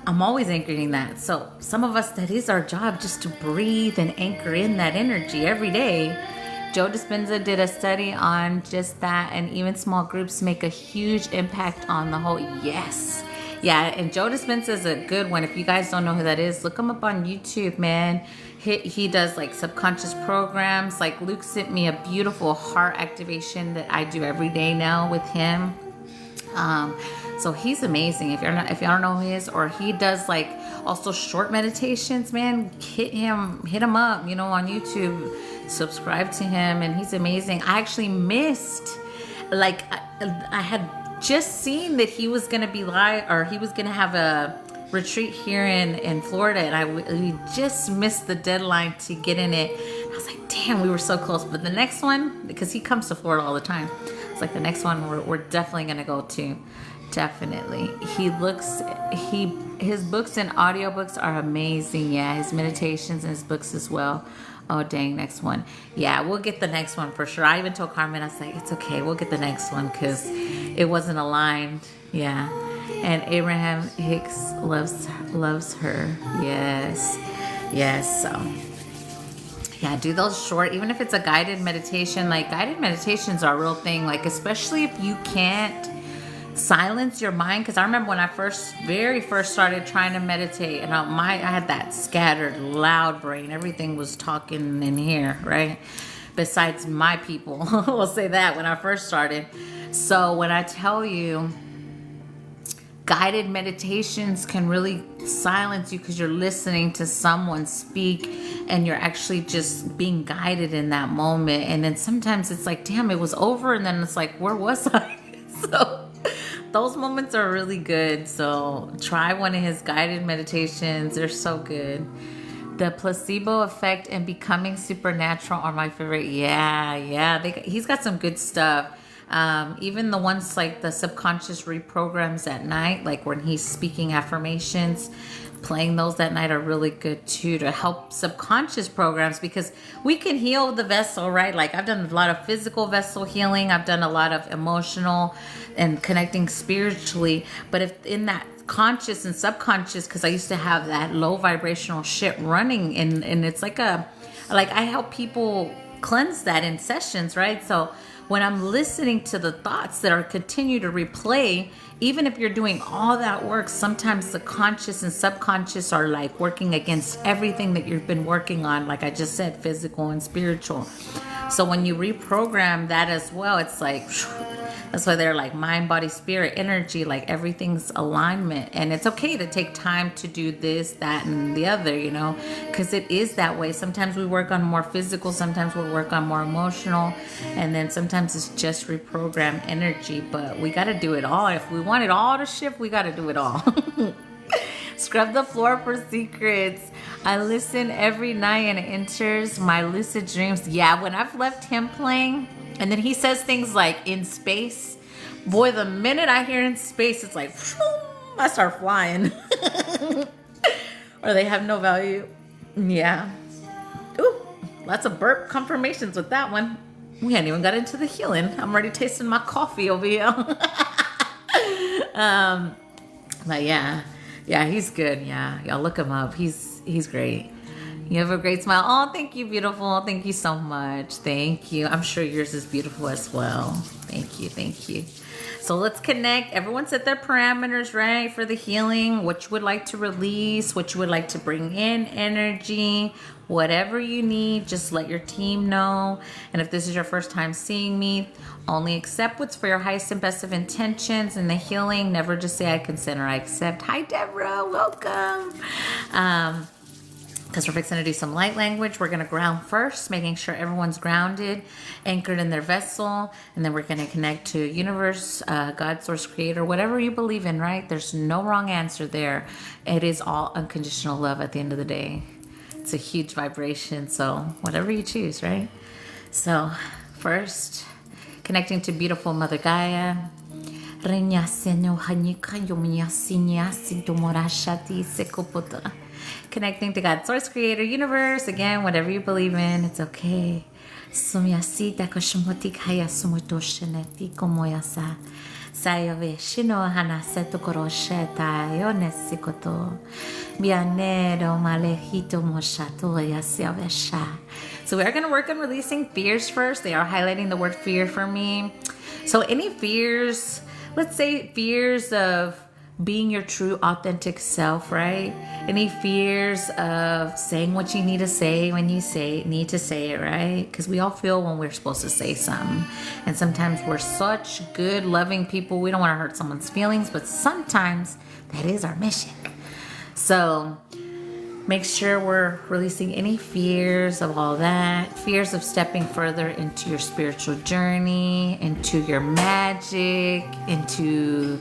I'm always anchoring that. So some of us, that is our job, just to breathe and anchor in that energy every day. Joe Dispenza did a study on just that, and even small groups make a huge impact on the whole. Yes. Yeah, and Joe Dispenza is a good one. If you guys don't know who that is, look him up on YouTube, man. He does like subconscious programs. Like Luke sent me a beautiful heart activation that I do every day now with him. So he's amazing. If y'all don't know who he is, or he does like also short meditations, man, hit him up, on YouTube. Subscribe to him, and he's amazing. I actually missed, like, I had just seen that he was gonna be live, or he was gonna have retreat here in Florida, and we just missed the deadline to get in it. I was like, damn, we were so close. But the next one, because he comes to Florida all the time, it's like the next one we're definitely gonna go to. Definitely. His books and audiobooks are amazing. Yeah, his meditations and his books as well. Oh dang, next one. Yeah, we'll get the next one for sure. I even told Carmen, I was like, it's okay, we'll get the next one because it wasn't aligned. Yeah. And Abraham Hicks loves her. Yes. So yeah, do those short, even if it's a guided meditation. Like, guided meditations are a real thing, like especially if you can't silence your mind. Because I remember when I very first started trying to meditate, and I had that scattered loud brain. Everything was talking in here, right? Besides my people. We'll say that, when I first started. So when I tell you, guided meditations can really silence you because you're listening to someone speak and you're actually just being guided in that moment. And then sometimes it's like, damn, it was over, and then it's like, where was I? So those moments are really good. So try one of his guided meditations. They're so good. The Placebo Effect and Becoming Supernatural are my favorite. Yeah. He's got some good stuff. Even the ones like the subconscious reprograms at night, like when he's speaking affirmations, playing those that night are really good too, to help subconscious programs, because we can heal the vessel, right? Like, I've done a lot of physical vessel healing. I've done a lot of emotional and connecting spiritually. But if in that conscious and subconscious, because I used to have that low vibrational shit running, and it's like I help people cleanse that in sessions, right? So when I'm listening to the thoughts that are continue to replay, even if you're doing all that work, sometimes the conscious and subconscious are like working against everything that you've been working on, like I just said, physical and spiritual. So when you reprogram that as well, it's like, that's why they're like mind, body, spirit, energy, like everything's alignment. And it's okay to take time to do this, that, and the other, you know, because it is that way. Sometimes we work on more physical, sometimes we'll work on more emotional, and then sometimes it's just reprogram energy. But we got to do it all. If we want it all to shift, we got to do it all. Scrub the floor for secrets. I listen every night and it enters my lucid dreams. Yeah, when I've left him playing, and then he says things like in space, boy, the minute I hear in space, it's like, I start flying. Or they have no value. Yeah. Ooh, lots of burp confirmations with that one. We hadn't even got into the healing. I'm already tasting my coffee over here. But yeah, he's good. Yeah, y'all look him up. He's great. You have a great smile. Oh, thank you, beautiful. Thank you so much. Thank you. I'm sure yours is beautiful as well. Thank you. So let's connect. Everyone set their parameters, right, for the healing. What you would like to release, what you would like to bring in energy, whatever you need, just let your team know. And if this is your first time seeing me, only accept what's for your highest and best of intentions in the healing. Never just say I consent or I accept. Hi, Deborah. Welcome. Because we're fixing to do some light language. We're going to ground first, making sure everyone's grounded, anchored in their vessel. And then we're going to connect to universe, God, source, creator, whatever you believe in, right? There's no wrong answer there. It is all unconditional love at the end of the day. It's a huge vibration. So whatever you choose, right? So first, connecting to beautiful Mother Gaia. Connecting to God, source, creator, universe. Again, whatever you believe in, it's okay. Sumyasita koshmotik haya sumutosheneti komoyasa. Sayove shino hanaseto korosheta yonesikoto. Bianero malejito moshato yasiavesha. So we are going to work on releasing fears first. They are highlighting the word fear for me. So any fears, let's say fears of being your true authentic self, right? Any fears of saying what you need to say when you need to say it, right? Because we all feel when we're supposed to say something. And sometimes we're such good, loving people. We don't want to hurt someone's feelings, but sometimes that is our mission. So make sure we're releasing any fears of all that. Fears of stepping further into your spiritual journey, into your magic, into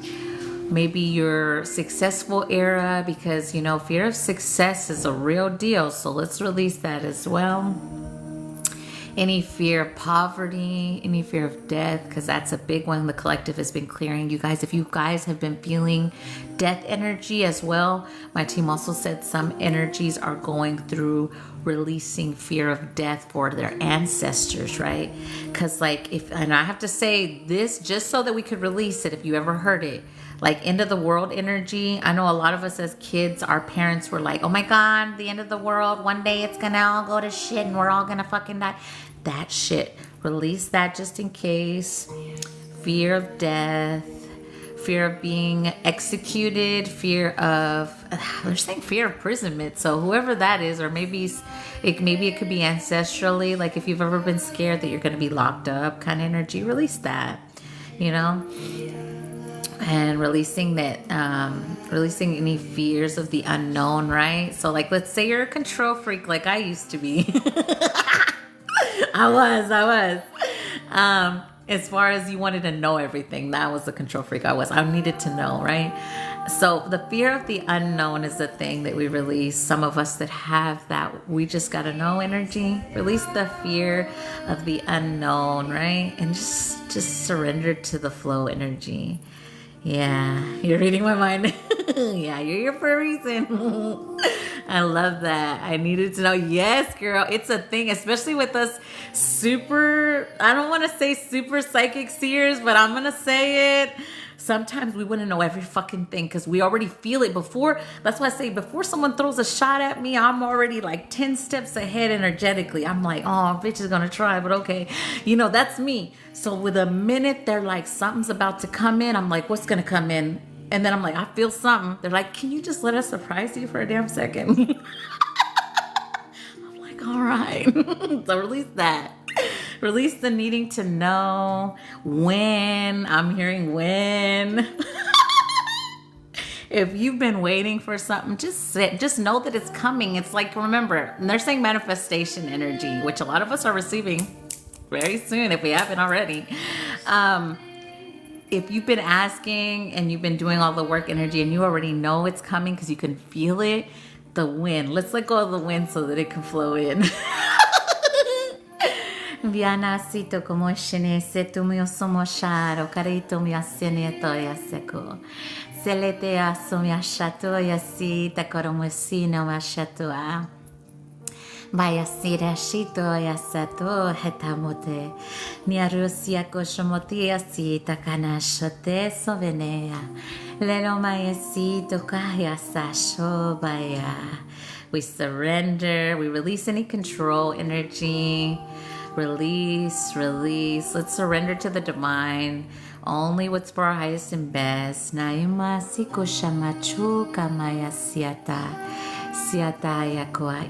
maybe your successful era, because you know fear of success is a real deal. So let's release that as well. Any fear of poverty, any fear of death, because that's a big one the collective has been clearing. You guys, if you guys have been feeling death energy as well, my team also said some energies are going through releasing fear of death for their ancestors, right? Because like, and I have to say this just so that we could release it if you ever heard it. Like end of the world energy. I know a lot of us as kids, our parents were like, oh my God, the end of the world. One day it's gonna all go to shit and we're all gonna fucking die. That shit. Release that just in case. Fear of death. Fear of being executed. Fear of, they're saying fear of imprisonment. So whoever that is, or maybe it could be ancestrally. Like if you've ever been scared that you're gonna be locked up kind of energy, release that, you know? And releasing that, releasing any fears of the unknown, right? So like, let's say you're a control freak like I used to be. I was. As far as you wanted to know everything, that was the control freak I was. I needed to know, right? So the fear of the unknown is the thing that we release. Some of us that have that, we just gotta know energy. Release the fear of the unknown, right? And just surrender to the flow energy. Yeah, you're reading my mind. Yeah, you're here for a reason. I love that. I needed to know. Yes, girl, it's a thing, especially with us super, I don't want to say super psychic seers, but I'm going to say it. Sometimes we wouldn't know every fucking thing because we already feel it before. That's why I say before someone throws a shot at me, I'm already like 10 steps ahead energetically. I'm like, oh, bitch is going to try, but okay. You know, that's me. So with a minute, they're like, something's about to come in. I'm like, what's going to come in? And then I'm like, I feel something. They're like, can you just let us surprise you for a damn second? I'm like, all right. So release that. Release the needing to know when. I'm hearing when. If you've been waiting for something, just know that it's coming. It's like, remember, they're saying manifestation energy, which a lot of us are receiving very soon if we haven't already. If you've been asking and you've been doing all the work energy and you already know it's coming because you can feel it, the wind. Let's let go of the wind so that it can flow in. Vianacito como shene se tu mio somo sharo carito mi asene to yaseko. Selete aso mi ashato yasi takoromo sino mashatua. Vaya sira shito yasato hetamote. Niarusia koshomoti yasi takana shote sovenea. Lelo mayasito kaya sasho baya. We surrender. We release any control energy. Release. Let's surrender to the divine. Only what's for our highest and best. Naima siko shamachu kamaya siata.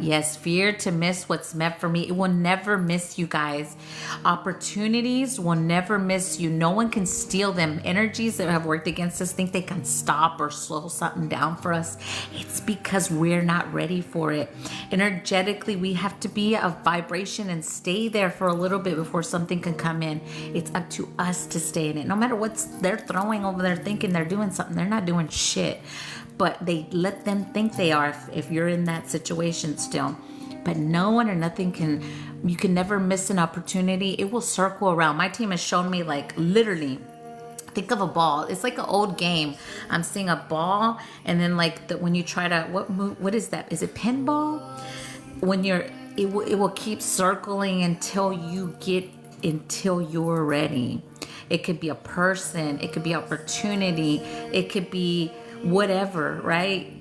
Yes, fear to miss what's meant for me. It will never miss you guys. Opportunities will never miss you. No one can steal them. Energies that have worked against us think they can stop or slow something down for us. It's because we're not ready for it. Energetically, we have to be a vibration and stay there for a little bit before something can come in. It's up to us to stay in it. No matter what they're throwing over there thinking they're doing something, they're not doing shit. But they let them think they are if you're in that situation still. But no one or nothing you can never miss an opportunity. It will circle around. My team has shown me, like, literally, think of a ball. It's like an old game. I'm seeing a ball, and then like when you try to, what is that? Is it pinball? When it will keep circling until you're ready. It could be a person. It could be opportunity. It could be whatever, right?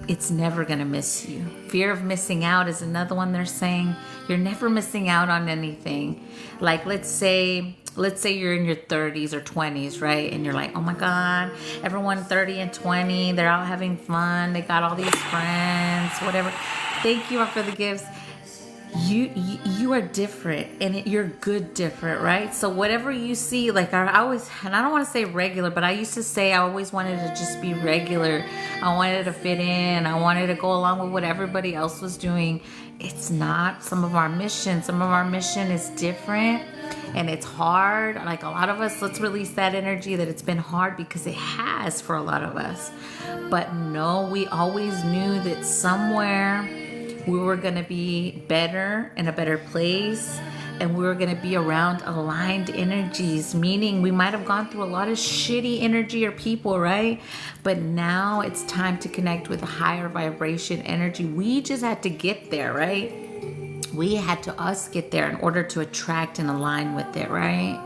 It's never gonna miss you. Fear of missing out is another one they're saying. You're never missing out on anything. Like let's say you're in your 30s or 20s, right? And you're like, oh my God, everyone 30 and 20, they're out having fun. They got all these friends, whatever. Thank you for the gifts. You are different, and you're good different, right? So whatever you see, like I always, and I don't want to say regular, but I used to say I always wanted to just be regular. I wanted to fit in. I wanted to go along with what everybody else was doing. It's not some of our mission is different. And it's hard. Like a lot of us, let's release that energy that it's been hard, because it has for a lot of us. But no, we always knew that somewhere we were going to be better, in a better place, and we were going to be around aligned energies, meaning we might have gone through a lot of shitty energy or people, right? But now it's time to connect with a higher vibration energy. We just had to get there, right? We had to get there in order to attract and align with it, right?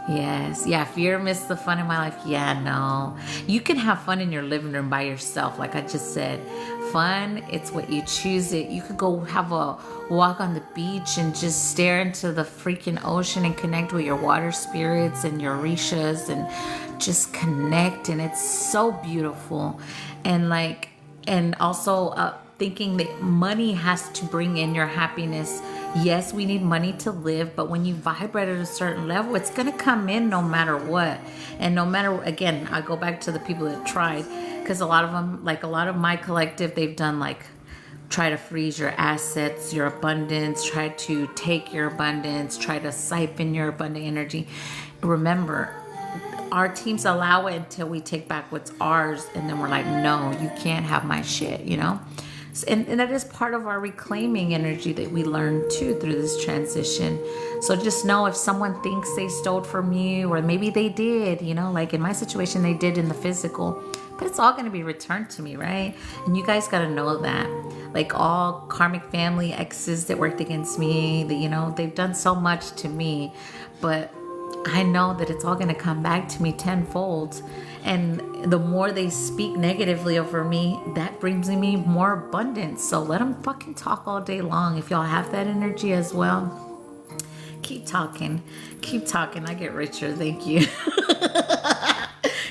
Yes. Yeah, fear missed the fun in my life. Yeah, no. You can have fun in your living room by yourself, like I just said. Fun, it's what you choose it. You could go have a walk on the beach and just stare into the freaking ocean and connect with your water spirits and your rishas and just connect. And it's so beautiful. And also thinking that money has to bring in your happiness. Yes, we need money to live, but when you vibrate at a certain level, it's going to come in no matter what. And no matter, again, I go back to the people that tried, because a lot of them, like a lot of my collective, they've done like try to freeze your assets, your abundance, try to take your abundance, try to siphon your abundant energy. Remember, our teams allow it until we take back what's ours, and then we're like, no, you can't have my shit, you know? And that is part of our reclaiming energy that we learned too through this transition. So just know, if someone thinks they stole from you, or maybe they did, you know, like in my situation, they did in the physical, but it's all going to be returned to me, right? And you guys got to know that. Like all karmic family exes that worked against me, that, you know, they've done so much to me, but I know that it's all going to come back to me tenfold. And the more they speak negatively over me, that brings me more abundance. So let them fucking talk all day long. If y'all have that energy as well, keep talking. Keep talking. I get richer. Thank you.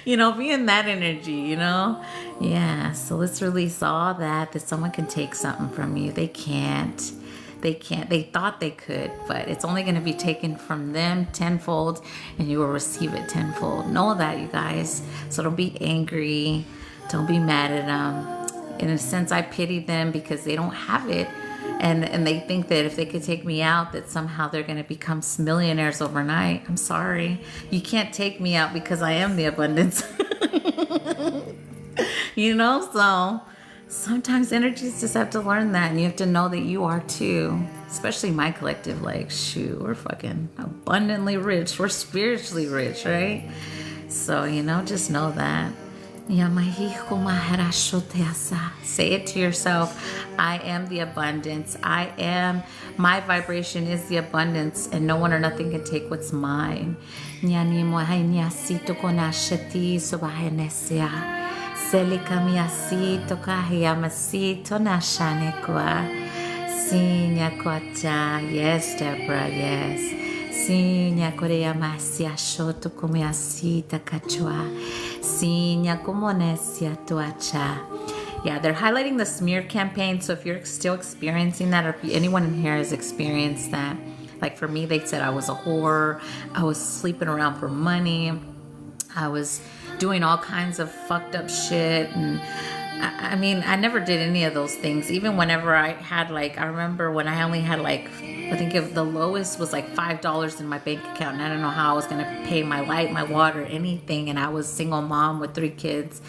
You know, be in that energy, you know? Yeah, so let's release all that someone can take something from you. They can't. They can't. They thought they could, but it's only going to be taken from them tenfold, and you will receive it tenfold. Know that, you guys. So don't be angry. Don't be mad at them. In a sense, I pity them because they don't have it, and they think that if they could take me out, that somehow they're going to become millionaires overnight. I'm sorry. You can't take me out, because I am the abundance. You know, so sometimes energies just have to learn that, and you have to know that you are too. Especially my collective, like, shoot, we're fucking abundantly rich. We're spiritually rich, right? So, you know, just know that. Say it to yourself. I am the abundance. My vibration is the abundance, and no one or nothing can take what's mine. Selikamiasito kahiamasito nashanekwa. Sinya kwata. Yes, Deborah, yes. Sinya koreyamasia shoto kumiasita kachwa. Sinya kumonesia tuacha. Yeah, they're highlighting the smear campaign. So if you're still experiencing that, or if anyone in here has experienced that, like for me, they said I was a whore. I was sleeping around for money. I was doing all kinds of fucked up shit. And I mean, I never did any of those things. Even whenever I had, like, I remember when I only had, like, I think if the lowest was like $5 in my bank account, and I don't know how I was going to pay my light, my water, anything. And I was a single mom with 3 kids.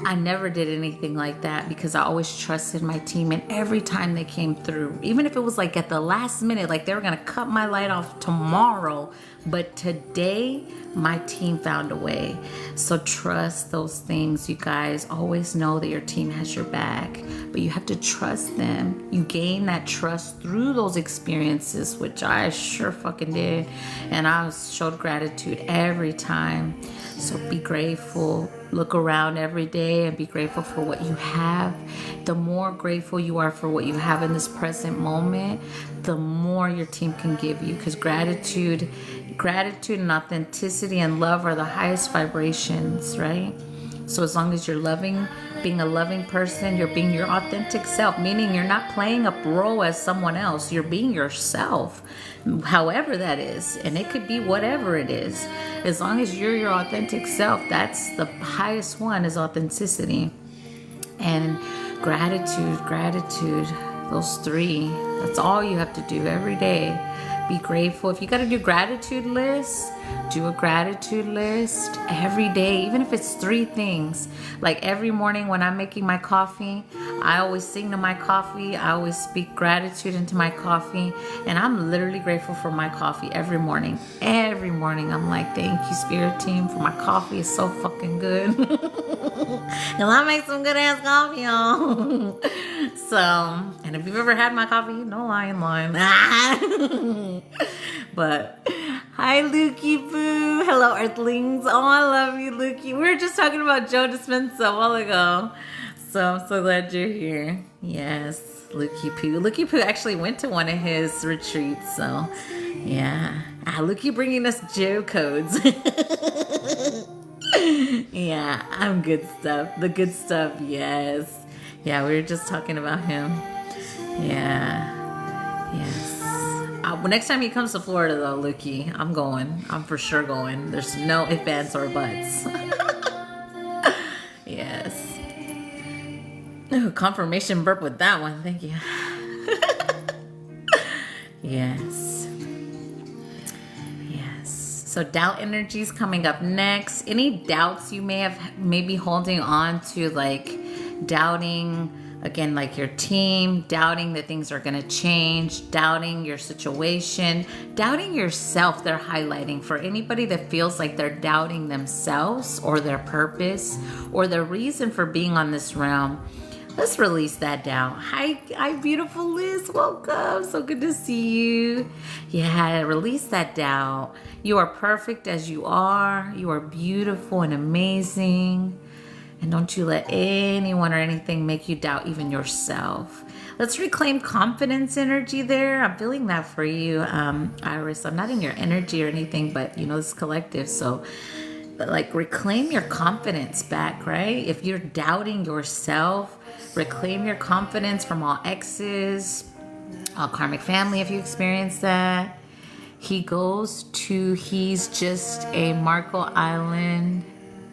I never did anything like that, because I always trusted my team, and every time they came through, even if it was like at the last minute, like they were going to cut my light off tomorrow, but today my team found a way. So trust those things, you guys. Always know that your team has your back, but you have to trust them. You gain that trust through those experiences, which I sure fucking did, and I showed gratitude every time. So be grateful. Look around every day and be grateful for what you have. The more grateful you are for what you have in this present moment, the more your team can give you, because gratitude and authenticity and love are the highest vibrations, right? So as long as you're loving, being a loving person, you're being your authentic self, meaning you're not playing a role as someone else. You're being yourself, however that is. And it could be whatever it is. As long as you're your authentic self, that's the highest one, is authenticity. And gratitude, those 3. That's all you have to do every day. Be grateful. If you got to do gratitude lists, do a gratitude list every day, even if it's 3 things. Like every morning when I'm making my coffee, I always sing to my coffee. I always speak gratitude into my coffee. And I'm literally grateful for my coffee every morning. Every morning I'm like, thank you, Spirit Team, for my coffee. It's so fucking good. Because I make some good ass coffee, y'all. So, and if you've ever had my coffee, no lying. But hi, Lukey Boo. Hello, Earthlings. Oh, I love you, Lukey. We were just talking about Joe Dispenza a while ago. So I'm so glad you're here. Yes, Lukey Poo. Lukey Poo actually went to one of his retreats. So, yeah. Lukey bringing us Joe codes. Yeah, I'm good stuff. The good stuff, yes. Yeah, we were just talking about him. Yeah. Yes. Next time he comes to Florida, though, Lukey, I'm going. I'm for sure going. There's no ifs, ands, or buts. Yes. Ooh, confirmation burp with that one. Thank you. Yes. Yes. So doubt energy is coming up next. Any doubts you may be holding on to, like doubting, again, like your team, doubting that things are going to change, doubting your situation, doubting yourself, they're highlighting for anybody that feels like they're doubting themselves or their purpose or their reason for being on this realm. Let's release that doubt. Hi, beautiful Liz. Welcome. So good to see you. Yeah, release that doubt. You are perfect as you are. You are beautiful and amazing. And don't you let anyone or anything make you doubt even yourself. Let's reclaim confidence energy there. I'm feeling that for you, Iris. I'm not in your energy or anything, but you know, it's collective. So like reclaim your confidence back, right? If you're doubting yourself, reclaim your confidence from all exes, all karmic family if you experience that. He's just a Marco Island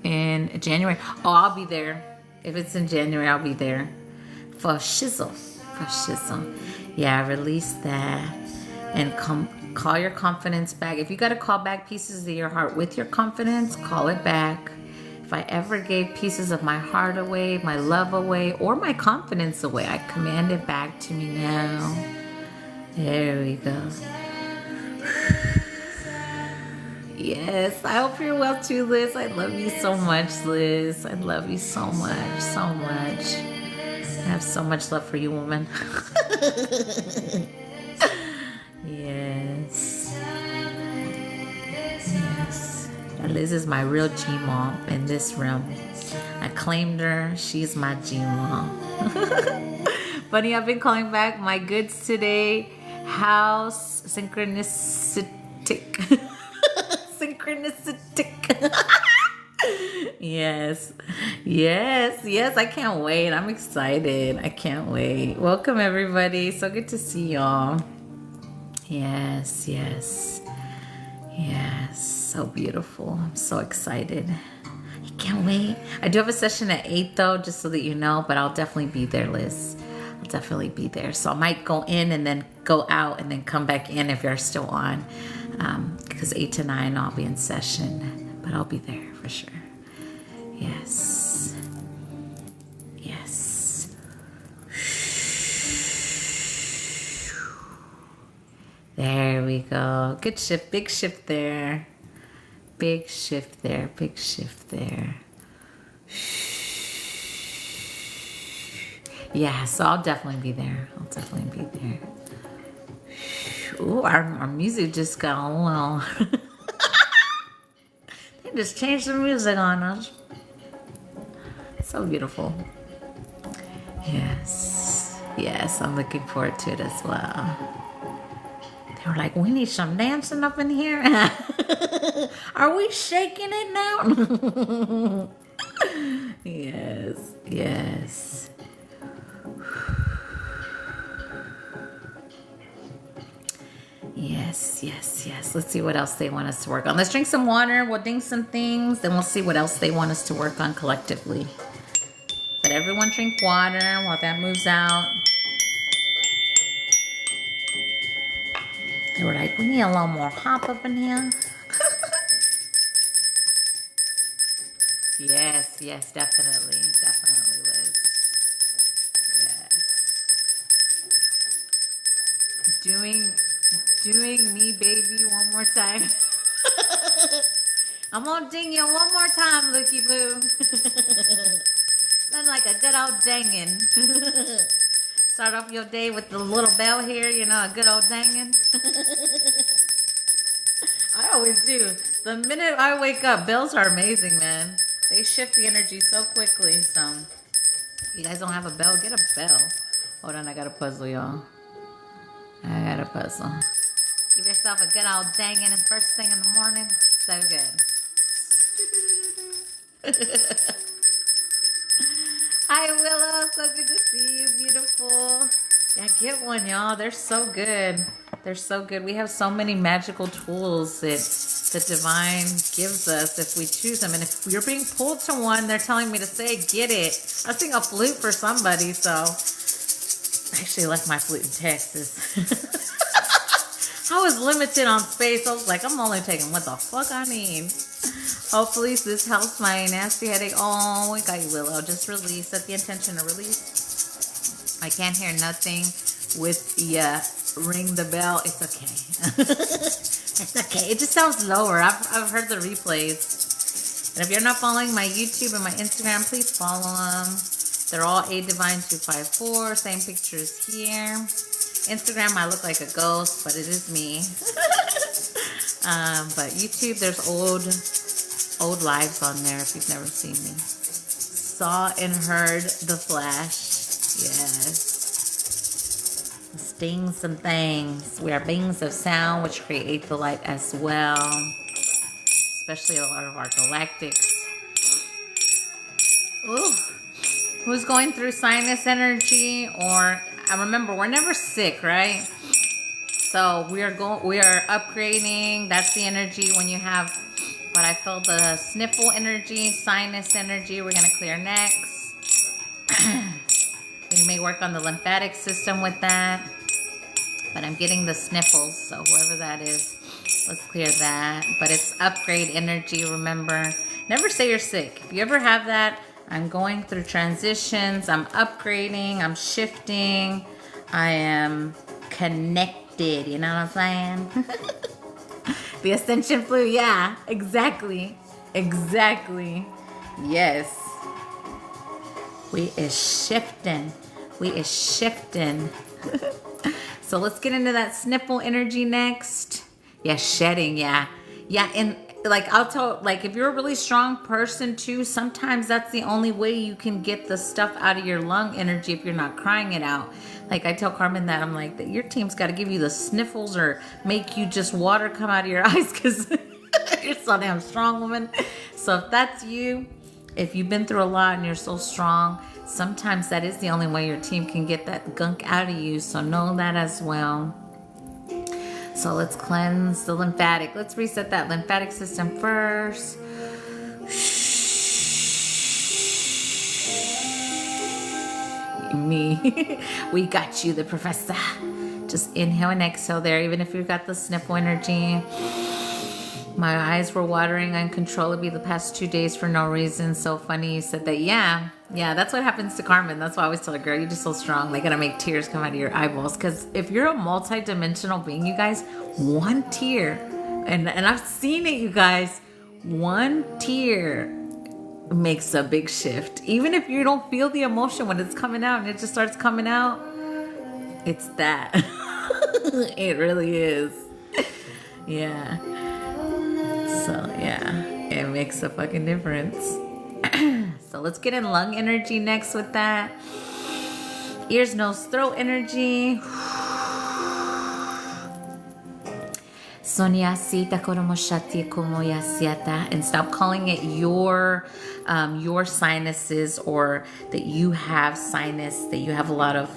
in January. Oh, I'll be there. If it's in January, I'll be there. For shizzle. Yeah, release that. And call your confidence back. If you got to call back pieces of your heart with your confidence, call it back. If I ever gave pieces of my heart away, my love away, or my confidence away, I command it back to me now. There we go. Yes, I hope you're well too, Liz. I love you so much, Liz. I love you so much, so much. I have so much love for you, woman. Yes. Yes. Liz is my real G-mom in this realm. I claimed her. She's my G-mom. Funny, I've been calling back my goods today. House synchronistic. Synchronistic. Yes. I can't wait. I'm excited. I can't wait. Welcome, everybody. So good to see y'all. Yes. So beautiful. I'm so excited. I can't wait. I do have a session at 8 though, just so that you know, but I'll definitely be there, Liz. I'll definitely be there. So I might go in and then go out and then come back in if you're still on. Because 8 to 9 I'll be in session. But I'll be there for sure. Yes. There we go. Good shift. Big shift there. Big shift there. Yeah, so I'll definitely be there. Ooh, our music just got a little... They just changed the music on us. So beautiful. Yes, I'm looking forward to it as well. They were like, we need some dancing up in here. Are we shaking it now? Yes. Yes. Let's see what else they want us to work on. Let's drink some water. We'll ding some things. Then we'll see what else they want us to work on collectively. But everyone drink water while that moves out. They were like, we need a little more hop up in here. Yes, yes, definitely. Definitely, Liz. Yes. Doing me, baby, one more time. I'm gonna ding you one more time, Looky Boo. Sound like a good old dangin'. Start off your day with the little bell here, you know, a good old dangin'. I always do. The minute I wake up, bells are amazing, man. They shift the energy so quickly. So, if you guys don't have a bell, get a bell. Hold on, I got a puzzle, y'all. I got a puzzle. Give yourself a good old dangin' first thing in the morning. So good. Hi, Willow. So good to see you, beautiful. Yeah, get one, y'all. They're so good. They're so good. We have so many magical tools that the divine gives us if we choose them. And if you're being pulled to one, they're telling me to say, get it. I sing a flute for somebody, so I actually left my flute in Texas. I was limited on space. I was like, I'm only taking what the fuck I need. Hopefully this helps my nasty headache. Oh, we got you, Willow. Just release. Set the intention to release. I can't hear nothing with ring the bell. It's okay. It's okay. It just sounds lower. I've heard the replays. And if you're not following my YouTube and my Instagram, please follow them. They're all adivine254. Same pictures here. Instagram, I look like a ghost, but it is me. But YouTube, there's old lives on there if you've never seen me. Saw and heard the flash. Yes. Stings and things. We are beings of sound which create the light as well. Especially a lot of our galactics. Ooh. Who's going through sinus energy? Or I remember we're never sick, right? So we are upgrading. That's the energy when you have what I feel the sniffle energy, sinus energy. We're gonna clear next. We may work on the lymphatic system with that. But I'm getting the sniffles, so whoever that is, let's clear that. But it's upgrade energy, remember. Never say you're sick. If you ever have that, I'm going through transitions, I'm upgrading, I'm shifting, I am connected, you know what I'm saying? The ascension flu, yeah, exactly. Exactly. Yes. We is shifting. We is shifting. So let's get into that sniffle energy next. Yeah, shedding, yeah. Yeah, and like I'll tell, like if you're a really strong person too, sometimes that's the only way you can get the stuff out of your lung energy if you're not crying it out. Like I tell Carmen that, I'm like, that your team's got to give you the sniffles or make you just water come out of your eyes because you're so damn strong, woman. So if that's you, if you've been through a lot and you're so strong, sometimes that is the only way your team can get that gunk out of you. So know that as well. So let's cleanse the lymphatic. Let's reset that lymphatic system first. Me. We got you, the professor. Just inhale and exhale there, even if you've got the sniffle energy. My eyes were watering uncontrollably the past 2 days for no reason. So funny you said that. Yeah, that's what happens to Carmen. That's why I always tell her, girl, you're just so strong. They gotta make tears come out of your eyeballs. Because if you're a multi-dimensional being, you guys, one tear, and I've seen it, you guys, one tear makes a big shift. Even if you don't feel the emotion when it's coming out and it just starts coming out, it's that. It really is. Yeah. So yeah, it makes a fucking difference. So let's get in lung energy next with that. Ears, nose, throat energy. And stop calling it your sinuses, or that you have sinus, that you have a lot of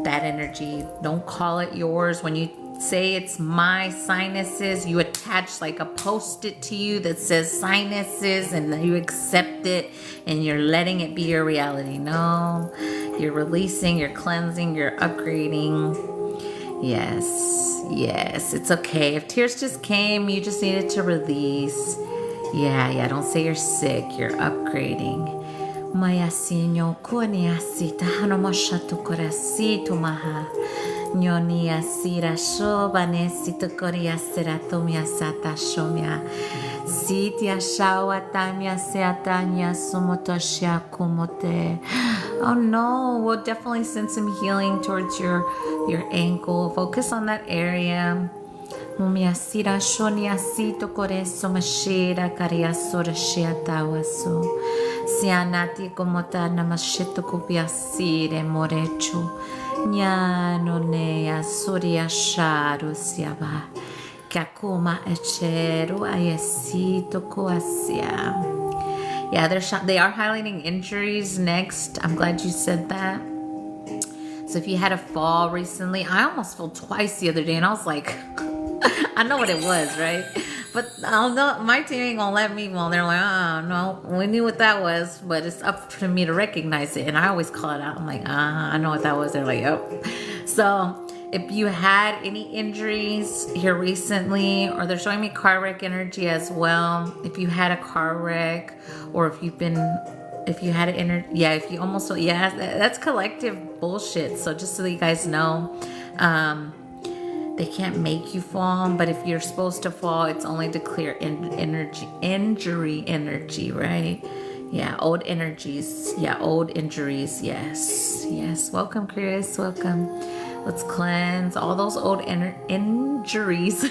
bad energy. Don't call it yours. When you say it's my sinuses, you attach like a post-it to you that says sinuses, and you accept it and you're letting it be your reality. No, you're releasing, you're cleansing, you're upgrading. Yes. Yes, it's okay. If tears just came, you just needed to release. Yeah, don't say you're sick. You're upgrading. Maya sinyo koniasi tahanomoshatu korasitu maha. Nyonia sira shobanesi to koriasera tomia sata shomia. Sitia shawa tamia seatanya sumotoshia kumote. Oh no, we'll definitely send some healing towards your ankle. Focus on that area. Mumiasira shoniasito koreso mashira kariasora shiatawasu. Sianati komota namashito kupiasire morecho. Nyano nea suria sharu siaba. Kakuma echeru ayesito koasia. Yeah, they are highlighting injuries next. I'm glad you said that. So if you had a fall recently, I almost fell twice the other day, and I was like, I know what it was, right? But I'll know my team ain't gonna let me. Well, they're like, oh no, we knew what that was, but it's up to me to recognize it. And I always call it out. I'm like, I know what that was. They're like, yep. So if you had any injuries here recently, or they're showing me car wreck energy as well. If you had a car wreck, or if you had an that's collective bullshit. So just so that you guys know, they can't make you fall, but if you're supposed to fall, it's only to clear injury energy, right? Yeah, old energies. Yeah, old injuries. Yes. Welcome, Chris. Welcome. Let's cleanse all those old injuries.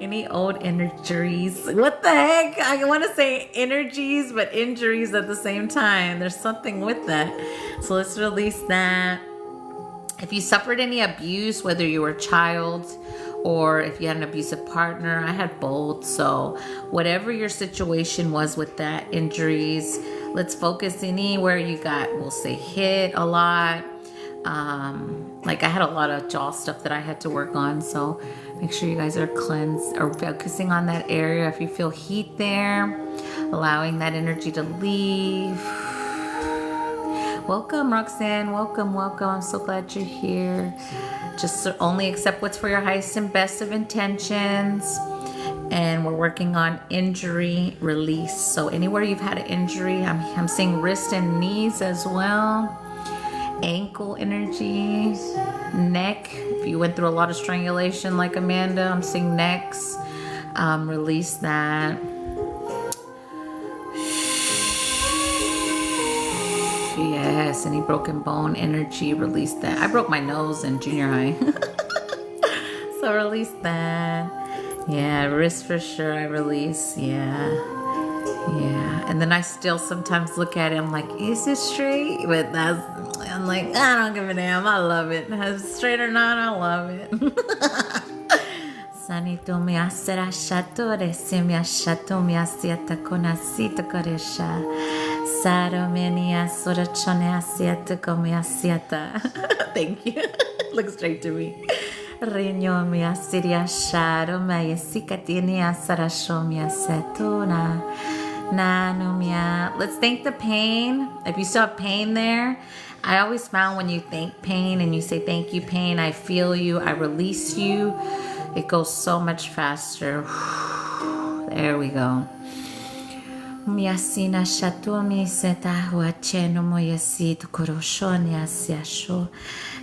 Any old injuries? What the heck? I want to say energies, but injuries at the same time. There's something with that. So let's release that. If you suffered any abuse, whether you were a child or if you had an abusive partner, I had both. So whatever your situation was with that injuries, let's focus anywhere you got, we'll say hit a lot. Like I had a lot of jaw stuff that I had to work on. So make sure you guys are cleansed or focusing on that area. If you feel heat there, allowing that energy to leave. Welcome, Roxanne. Welcome. I'm so glad you're here. Just only accept what's for your highest and best of intentions. And we're working on injury release. So anywhere you've had an injury, I'm seeing wrist and knees as well. Ankle energy, neck. If you went through a lot of strangulation like Amanda, I'm seeing necks. Release that. Yes, any broken bone energy, release that. I broke my nose in junior high. So release that. Yeah, wrist for sure I release. Yeah. And then I still sometimes look at it, I'm like, is it straight? But I'm like, I don't give a damn. I love it. Straight or not, I love it. Sanito mi asera shatore, se mi ashato mi asiata konasito koresha. Saro menia sorachone asiata komi asiata. Thank you. Look straight to me. Reño mi asiria sharo, me yesika tiene asarasho mi asetona. Let's thank the pain. If you still have pain there, I always smile when you thank pain and you say thank you, pain. I feel you. I release you. It goes so much faster. There we go. Miasina shatomi seta huacheno moyasito koroshoni asiasho.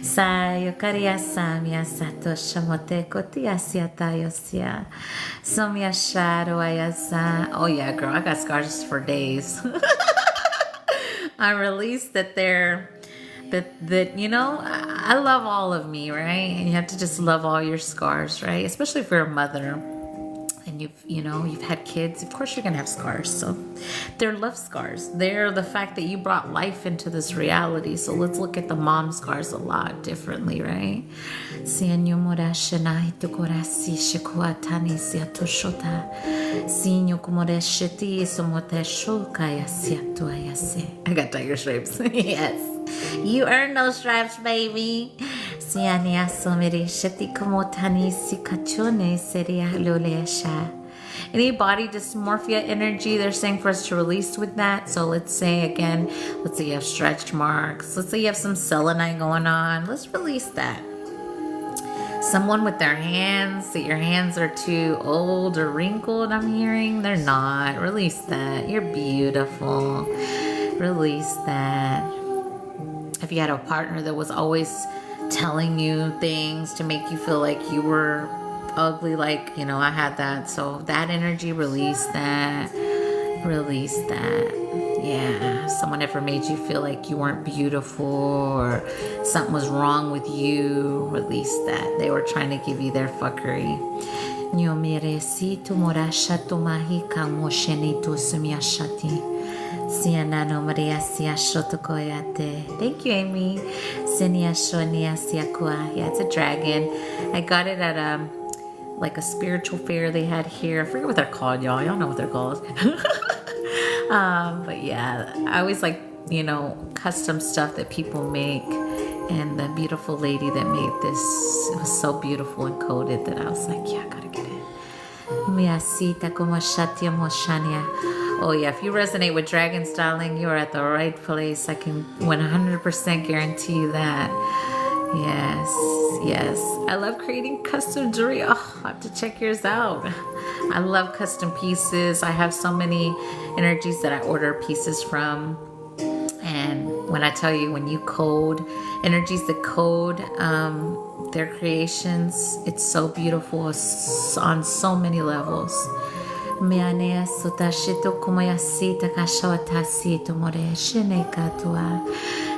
Sayo kariasa miasato shamote kotiasiata yosia. So miasharo ayasa. Oh yeah, girl, I got scars for days. I released that that you know, I love all of me, right? And you have to just love all your scars, right? Especially if you're a mother and you've had kids. Of course you're gonna have scars. So they're love scars. They're the fact that you brought life into this reality. So let's look at the mom scars a lot differently, right? Sinyo morashana itokorasi shikuatani siatoshota. Sinyo kumoreshiti somoteshokaya siatoyase. I got tiger stripes. Yes. You earned those stripes, baby. Siania someri sheti komotani sikachone seria lolesha. Any body dysmorphia energy, they're saying for us to release with that. So let's say you have stretch marks. Let's say you have some selenite going on. Let's release that. someone with their hands, that your hands are too old or wrinkled, I'm hearing. They're not. Release that. You're beautiful. Release that. If you had a partner that was always telling you things to make you feel like you were ugly, like, you know, I had that. So that energy, release that. Release that. Yeah. If someone ever made you feel like you weren't beautiful or something was wrong with you, release that. They were trying to give you their fuckery. Thank you, Amy. Yeah, it's a dragon. I got it at like a spiritual fair they had here. I forget what they're called, y'all. Y'all know what they're called. But yeah, I always like, you know, custom stuff that people make. And the beautiful lady that made this, it was so beautiful and coded that I was like, yeah, I gotta get it. Oh yeah, if you resonate with dragons, darling, you're at the right place. I can 100% guarantee you that. Yes, yes. I love creating custom jewelry. Oh, I have to check yours out. I love custom pieces. I have so many energies that I order pieces from. And when I tell you, when you code, energies that code their creations, it's so beautiful on so many levels. Meanea sutashito komoyasita kashotasito more shinekatua.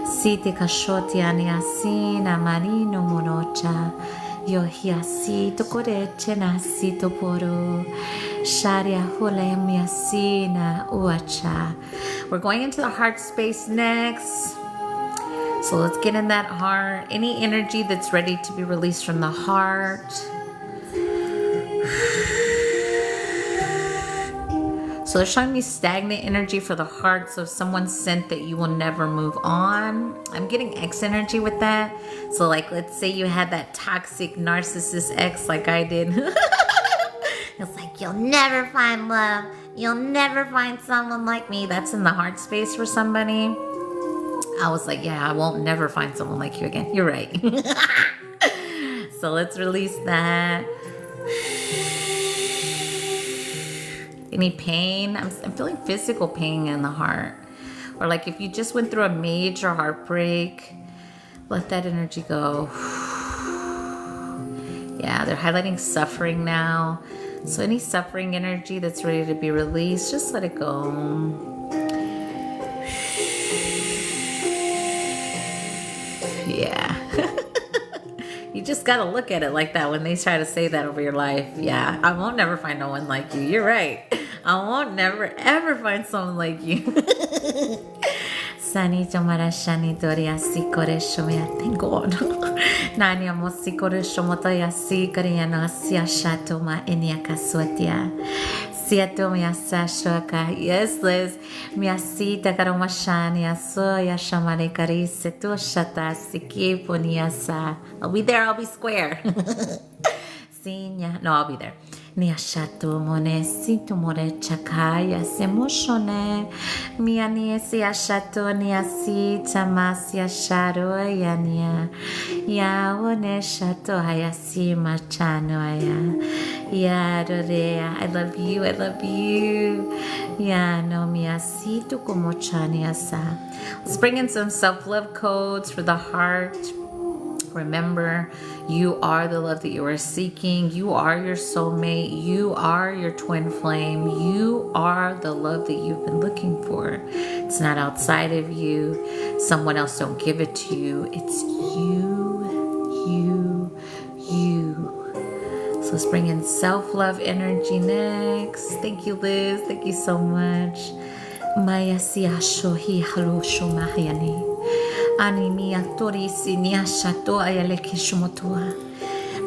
Siti kashoti aniasina marino monocha. Yohiasito koreche nasito poro. Sharia hule miasina uacha. We're going into the heart space next. So let's get in that heart. Any energy that's ready to be released from the heart. So they're showing me stagnant energy for the heart. So if someone sent that you will never move on, I'm getting X energy with that. So like, let's say you had that toxic narcissist ex like I did. It's like, you'll never find love. You'll never find someone like me. That's in the heart space for somebody. I was like, yeah, I won't never find someone like you again. You're right. So let's release that. Any pain? I'm feeling physical pain in the heart. Or like if you just went through a major heartbreak, let that energy go. Yeah, they're highlighting suffering now. So any suffering energy that's ready to be released, just let it go. Yeah. You just gotta look at it like that when they try to say that over your life. Yeah, I won't never find no one like you. You're right. I won't never ever find someone like you. Thank God. Nani amosi koresho moto yasi kariano asia shato ma enia kasuatia. Siato miasa shoka. Yes, Liz. Miasita karomashani asoya shamare karise tu shata siki poniasa. I'll be there, I'll be square. Sinya. No, I'll be there. Niashato mone sinto more chakaya semoshone. Miani siashato niasi tamasia sharo yania. Yaone shato hayasi machano aya. Yadorea. I love you, I love you. Ya no miasito como chaniasa. Let's bring in some self-love codes for the heart. Remember, you are the love that you are seeking. You are your soulmate. You are your twin flame. You are the love that you've been looking for. It's not outside of you. Someone else don't give it to you. It's you. So let's bring in self-love energy next. Thank you, Liz. Thank you so much. Maya siashohi halosho mahayani.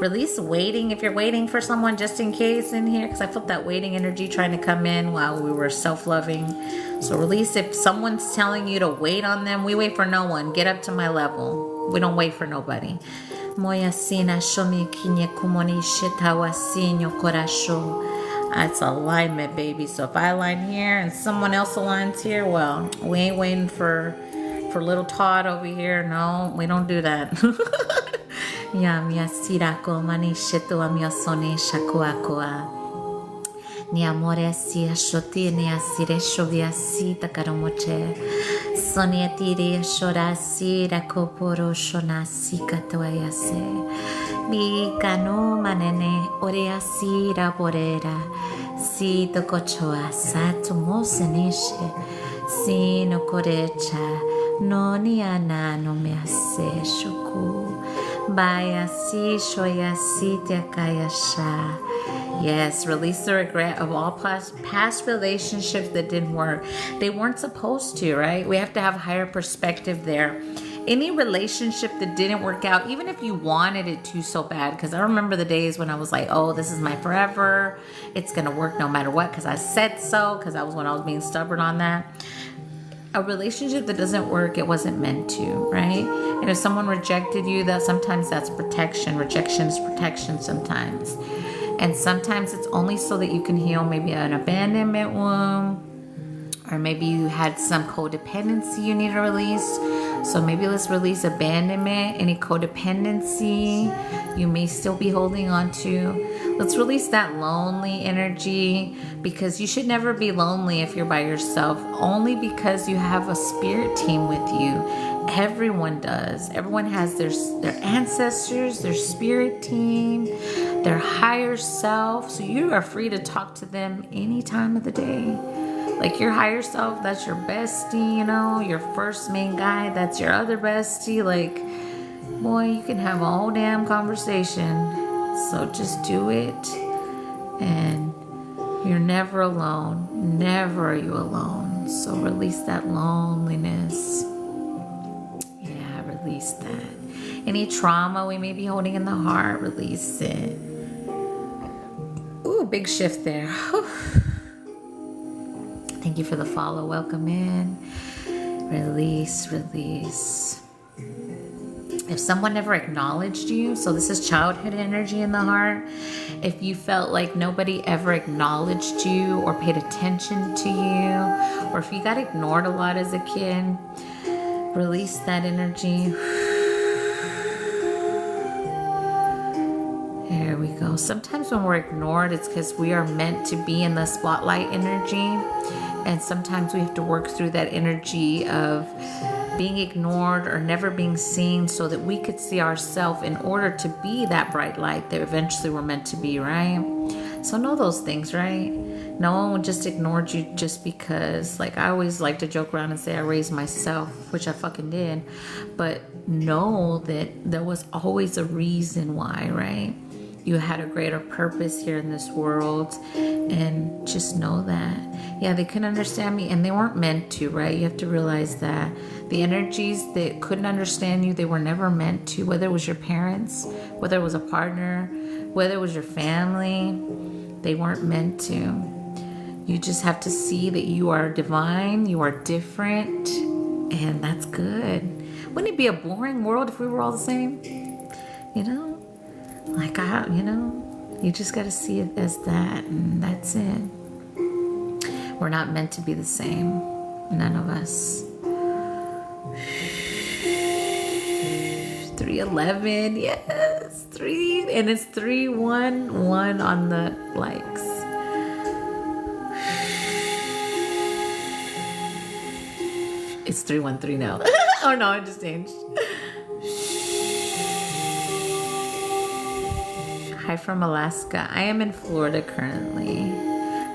Release waiting if you're waiting for someone just in case in here, because I felt that waiting energy trying to come in while we were self-loving. So release if someone's telling you to wait on them. We wait for no one. Get up to my level. We don't wait for nobody. It's alignment, baby. So if I align here and someone else aligns here, well, we ain't waiting for little Todd over here. No, we don't do that. Ya mia sirako mani shetu amia sone shakuakoa. Ni amore si ashoti ni asire shovia si takaromoche. Sonia tiri shorasi rakoporo shonasi katoyase. Mi kano manene oreasi raborera. Si tokochoa satumo seneshe. Si no korecha. No ni ana no me ase shuku. Baya si shoya si tekayasha. Yes, release the regret of all past relationships that didn't work. They weren't supposed to, right? We have to have higher perspective there. Any relationship that didn't work out, even if you wanted it to so bad, because I remember the days when I was like, oh, this is my forever. It's going to work no matter what, because I said so, because I was being stubborn on that. A relationship that doesn't work, it wasn't meant to, right? And if someone rejected you, that sometimes that's protection. Rejection is protection sometimes. And sometimes it's only so that you can heal maybe an abandonment wound, or maybe you had some codependency you need to release. So maybe let's release abandonment, any codependency you may still be holding on to. Let's release that lonely energy, because you should never be lonely if you're by yourself, only because you have a spirit team with you. Everyone does. Everyone has their ancestors, their spirit team, their higher self. So you are free to talk to them any time of the day. Like your higher self, that's your bestie, you know, your first main guy, that's your other bestie. Like, boy, you can have a whole damn conversation. So just do it. And you're never alone. Never are you alone. So release that loneliness. Yeah, release that. Any trauma we may be holding in the heart, release it. Ooh, big shift there. Whew. Thank you for the follow. Welcome in. Release, release. If someone never acknowledged you, so this is childhood energy in the heart. If you felt like nobody ever acknowledged you or paid attention to you, or if you got ignored a lot as a kid, release that energy. There we go. Sometimes when we're ignored, it's because we are meant to be in the spotlight energy. And sometimes we have to work through that energy of being ignored or never being seen so that we could see ourselves in order to be that bright light that eventually we're meant to be, right? So know those things, right? No one just ignored you just because. Like, I always like to joke around and say I raised myself, which I fucking did. But know that there was always a reason why, right? You had a greater purpose here in this world, and just know that. Yeah, they couldn't understand me, and they weren't meant to, right? You have to realize that the energies that couldn't understand you, they were never meant to, whether it was your parents, whether it was a partner, whether it was your family, they weren't meant to. You just have to see that you are divine, you are different, and that's good. Wouldn't it be a boring world if we were all the same? You know? Like, you just got to see it as that, and that's it. We're not meant to be the same. None of us. 311, yes, 3, and it's 311 on the likes. It's 313 now. Oh no, I just changed. Hi from Alaska. I am in Florida currently.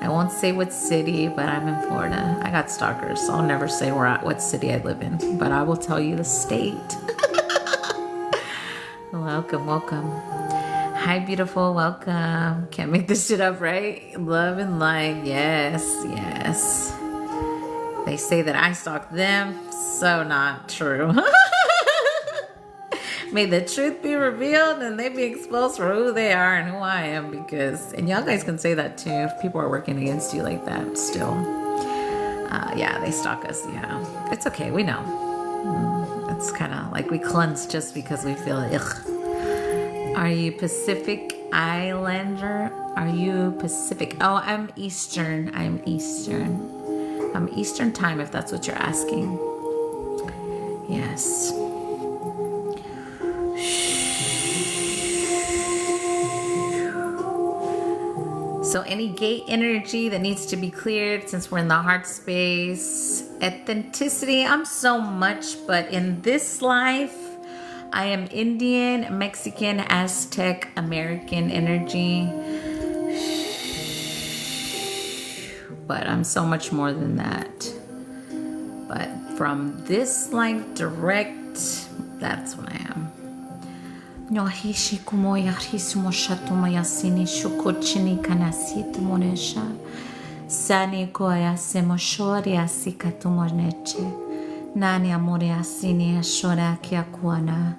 I won't say what city, but I'm in Florida. I got stalkers, so I'll never say what city I live in, but I will tell you the state. Welcome, welcome. Hi, beautiful, welcome. Can't make this shit up, right? Love and light, yes, yes. They say that I stalk them, so not true. May the truth be revealed and they be exposed for who they are and who I am, because, and y'all guys can say that too if people are working against you like that still. Yeah, they stalk us, yeah. It's okay, we know. It's kind of like we cleanse just because we feel ugh. Are you Pacific Islander? Are you Pacific? Oh, I'm Eastern. I'm Eastern. I'm Eastern time if that's what you're asking. Yes. So any gate energy that needs to be cleared since we're in the heart space. Authenticity, I'm so much, but in this life, I am Indian, Mexican, Aztec, American energy. But I'm so much more than that. But from this life direct, that's what I am. Nyohishi kumoya hisumoshatumaya sini shukochini kanasitu monesha. Sani koya semoshori asikatumoneche. Nani amore asini ashora kia kuana.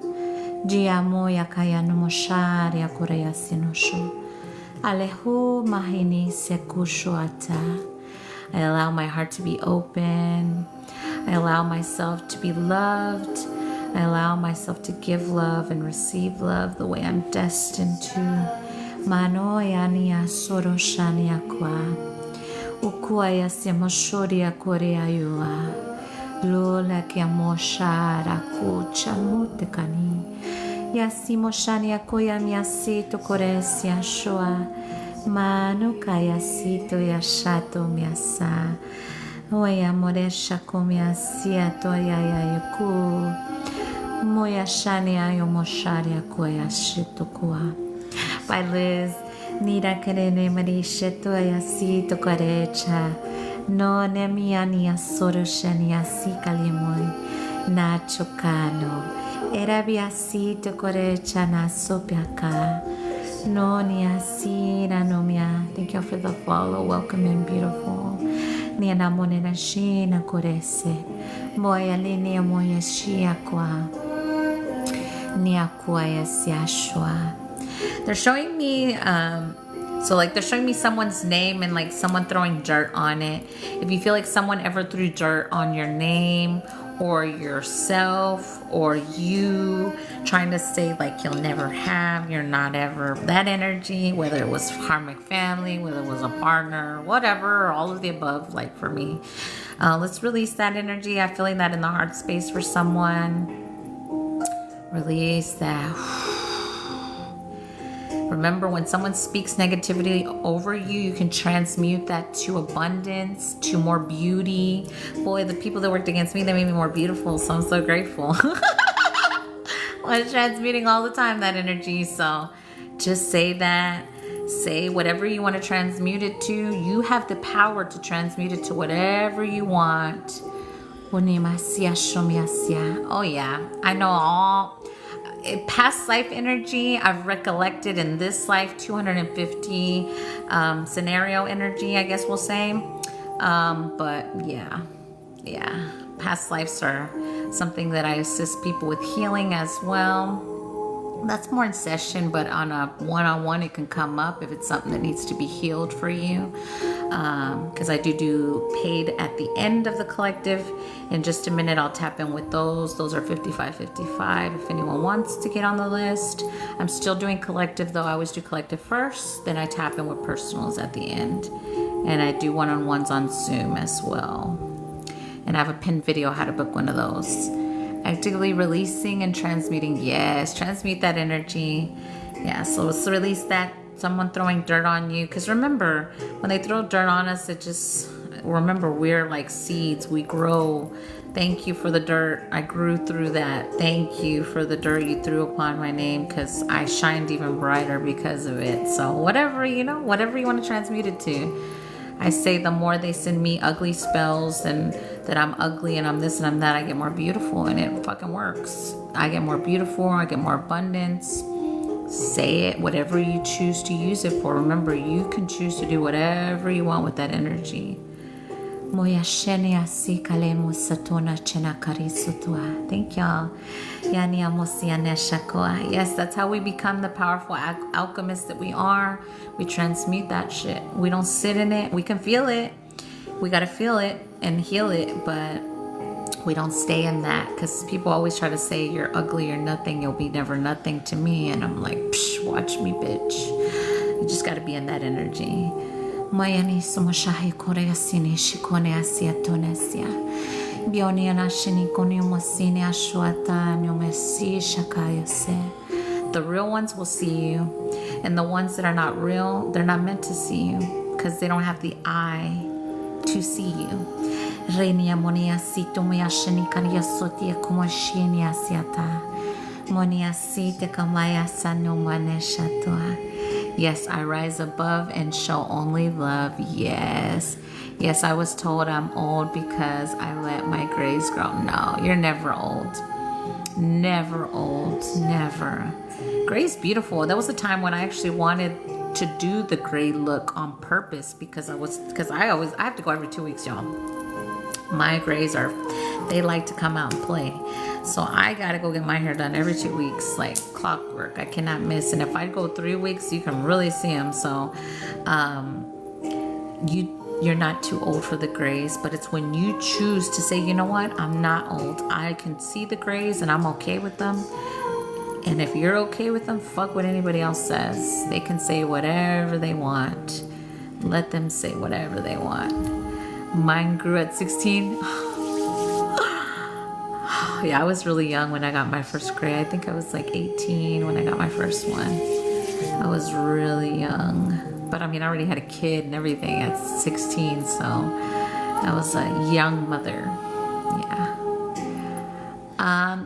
Dia moya kaya numoshari akorea sinosho. Alehu mahini sekushuata. I allow my heart to be open. I allow myself to be loved. I allow myself to give love and receive love the way I'm destined to. Manoyania soroshania kwa. Ukuaya semoshoria korea yua. Lola kia moshara kucha mutekani. Yasimoshania koya miasito koresia shoa. Manu kaya sito yashato miasa. Oya moresha komia siato ya yuku. Moya shania yo mosharia koya shitukua. By Liz. Nira kerene marisha toya sito korecha. No nemiania soroshania sikalimoi. Na chocano. Era biasito korecha na sopiaka. No niasira no mia. Thank you for the follow. Welcome in, beautiful. Niana monena shina korese. Moya linea moya shia kwa. Nia kwa yasiashwa. They're showing me, so like they're showing me someone's name and like someone throwing dirt on it. If you feel like someone ever threw dirt on your name or yourself or you trying to say like you'll never have, you're not ever, that energy, whether it was karmic family, whether it was a partner, whatever, all of the above, like for me, let's release that energy. I'm feeling that in the heart space for someone. Release that. Remember, when someone speaks negativity over you, you can transmute that to abundance, to more beauty. Boy, the people that worked against me, they made me more beautiful, so I'm so grateful. I'm transmuting all the time, that energy, so just say that. Say whatever you want to transmute it to. You have the power to transmute it to whatever you want. Oh yeah, I know all. Past life energy, I've recollected in this life 250 scenario energy, I guess we'll say. But yeah, past lives are something that I assist people with healing as well. That's more in session, but on a one-on-one it can come up if it's something that needs to be healed for you. Because I do paid at the end of the collective. In just a minute I'll tap in with those. Those are 55.55 if anyone wants to get on the list. I'm still doing collective though. I always do collective first, then I tap in with personals at the end. And I do one-on-ones on Zoom as well. And I have a pinned video how to book one of those. Actively releasing and transmuting. Yes, transmute that energy. Yeah, so let's release that. Someone throwing dirt on you. Because remember, when they throw dirt on us, it just, remember, we're like seeds. We grow. Thank you for the dirt. I grew through that. Thank you for the dirt you threw upon my name, because I shined even brighter because of it. So whatever, whatever you want to transmute it to. I say the more they send me ugly spells and that I'm ugly and I'm this and I'm that, I get more beautiful, and it fucking works. I get more beautiful, I get more abundance. Say it, whatever you choose to use it for. Remember, you can choose to do whatever you want with that energy. Thank y'all. Yes, that's how we become the powerful alchemists that we are. We transmute that shit. We don't sit in it. We can feel it. We got to feel it and heal it, but we don't stay in that, because people always try to say you're ugly or nothing. You'll be never nothing to me. And I'm like, psh, watch me, bitch. You just got to be in that energy. Mayani somoshahi korea sini shikone asia tonesia. Bioniana shini koniumosine ashuata nyomesi shakayase. The real ones will see you. And the ones that are not real, they're not meant to see you because they don't have the eye to see you. Yes, I rise above and show only love. Yes. Yes, I was told I'm old because I let my grays grow. No, you're never old. Never old. Never. Gray's beautiful. That was a time when I actually wanted to do the gray look on purpose because I have to go every 2 weeks, y'all. My grays they like to come out and play. So I gotta go get my hair done every 2 weeks, like clockwork. I cannot miss. And if I go 3 weeks, you can really see them. So you're not too old for the grays, but it's when you choose to say, you know what, I'm not old. I can see the grays and I'm okay with them. And if you're okay with them, fuck what anybody else says. They can say whatever they want. Let them say whatever they want. Mine grew at 16. Yeah, I was really young when I got my first gray. I think I was like 18 when I got my first one. I was really young. But I mean, I already had a kid and everything at 16, so I was a young mother. Yeah.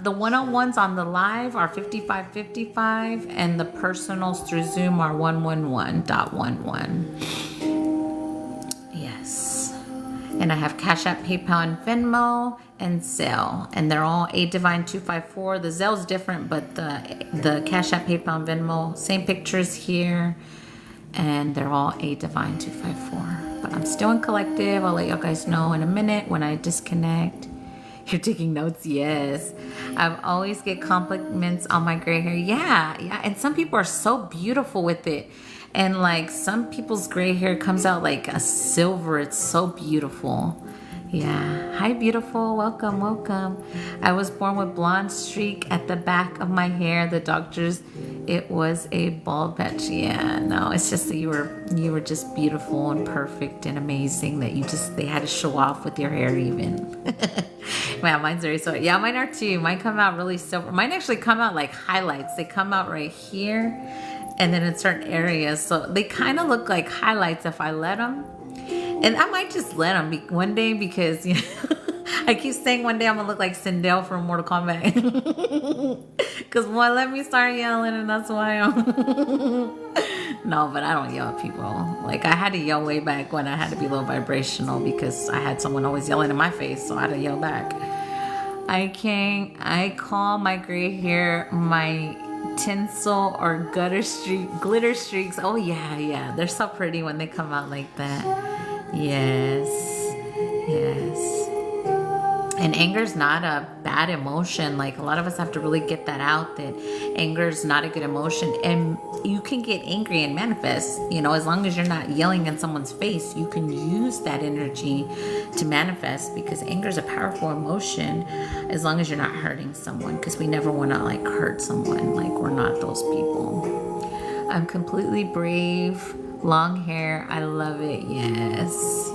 The one-on-ones on the live are 5555, and the personals through Zoom are 111.11. Yes. And I have Cash App, PayPal, and Venmo, and Zelle, and they're all A Divine 254. The Zelle's different, but the Cash App, PayPal, and Venmo, same pictures here, and they're all A Divine 254. But I'm still in collective. I'll let y'all guys know in a minute when I disconnect. You're taking notes? Yes. I've always get compliments on my gray hair. Yeah, and some people are so beautiful with it. And like some people's gray hair comes out like a silver. It's so beautiful. Yeah. Hi, beautiful. Welcome, welcome. I was born with blonde streak at the back of my hair. The doctors, it was a bald patch. Yeah, no, it's just that you were just beautiful and perfect and amazing that they had to show off with your hair even. Man, mine's very so. Yeah, mine are too. Mine come out really silver. Mine actually come out like highlights. They come out right here and then in certain areas. So they kind of look like highlights if I let them. And I might just let them be one day because, you know, I keep saying one day I'm going to look like Sindel from Mortal Kombat. Because boy, let me start yelling and that's why I'm... No, but I don't yell at people. Like I had to yell way back when I had to be low vibrational because I had someone always yelling in my face, so I had to yell back. I call my gray hair my tinsel or glitter streaks. Oh yeah. They're so pretty when they come out like that. Yes. And anger is not a bad emotion. Like a lot of us have to really get that out, that anger is not a good emotion. And you can get angry and manifest, you know, as long as you're not yelling in someone's face, you can use that energy to manifest because anger is a powerful emotion as long as you're not hurting someone, because we never want to like hurt someone. Like we're not those people. I'm completely brave. Long hair. I love it. Yes.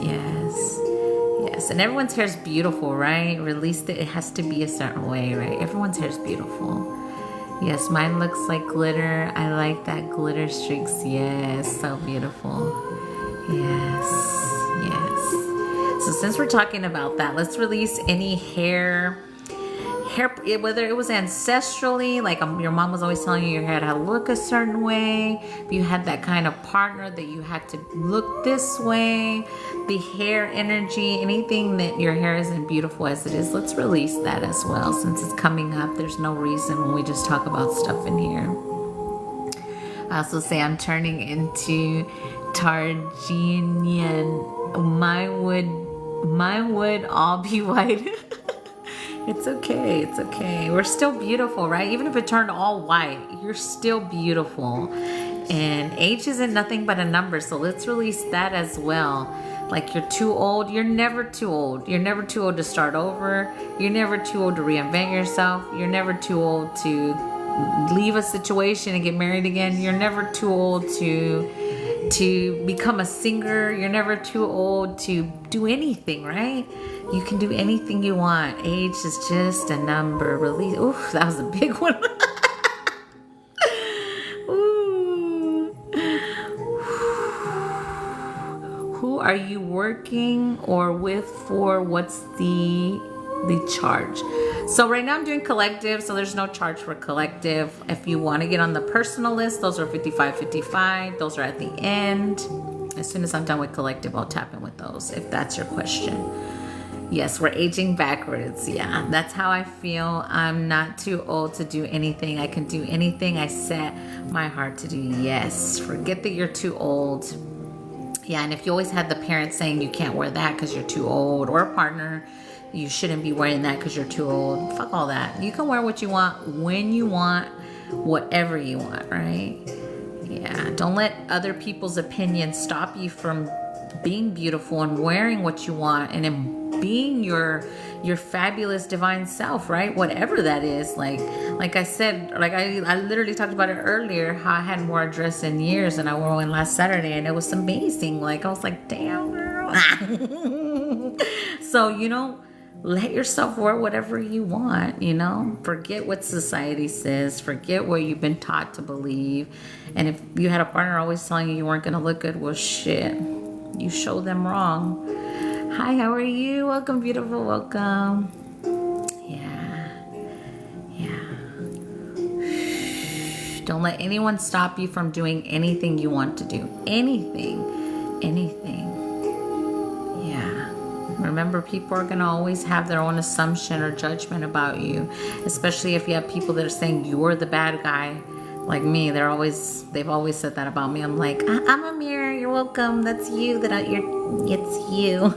And everyone's hair is beautiful, right? Released it has to be a certain way, right? Everyone's hair is beautiful. Yes, mine looks like glitter. I like that glitter streaks. Yes, so beautiful. Yes. So since we're talking about that, let's release any hair, whether it was ancestrally, like your mom was always telling you your hair had to look a certain way, if you had that kind of partner that you had to look this way, the hair energy, anything that your hair isn't beautiful as it is, let's release that as well. Since it's coming up, there's no reason when we just talk about stuff in here. I also say I'm turning into Targinian. Mine would all be white. It's okay. We're still beautiful, right? Even if it turned all white, you're still beautiful. And age isn't nothing but a number, so let's release that as well. Like you're too old, you're never too old. You're never too old to start over. You're never too old to reinvent yourself. You're never too old to leave a situation and get married again. You're never too old to become a singer. You're never too old to do anything, right? You can do anything you want. Age is just a number. Release. Ooh, that was a big one. Ooh. are you working or with for? What's the charge? So right now I'm doing collective, so there's no charge for collective. If you want to get on the personal list, those are $55.55. Those are at the end. As soon as I'm done with collective, I'll tap in with those, if that's your question. Yes, we're aging backwards. Yeah, that's how I feel. I'm not too old to do anything. I can do anything I set my heart to do. Yes, forget that you're too old. Yeah, and if you always had the parents saying you can't wear that because you're too old, or a partner, you shouldn't be wearing that because you're too old. Fuck all that. You can wear what you want, when you want, whatever you want, right? Yeah, don't let other people's opinions stop you from being beautiful and wearing what you want and being your fabulous divine self, right? Whatever that is. Like I said, like I literally talked about it earlier, how I hadn't worn a dress in years and I wore one last Saturday and it was amazing. Like I was like, damn girl. So, you know, let yourself wear whatever you want, you know? Forget what society says. Forget what you've been taught to believe. And if you had a partner always telling you weren't going to look good, well, shit. You showed them wrong. Hi, how are you? Welcome, beautiful. Welcome. Yeah. Don't let anyone stop you from doing anything you want to do. Anything. Yeah. Remember, people are going to always have their own assumption or judgment about you, especially if you have people that are saying you're the bad guy. Like me, they've always said that about me. I'm like, I'm a mirror. You're welcome. That's you. It's you.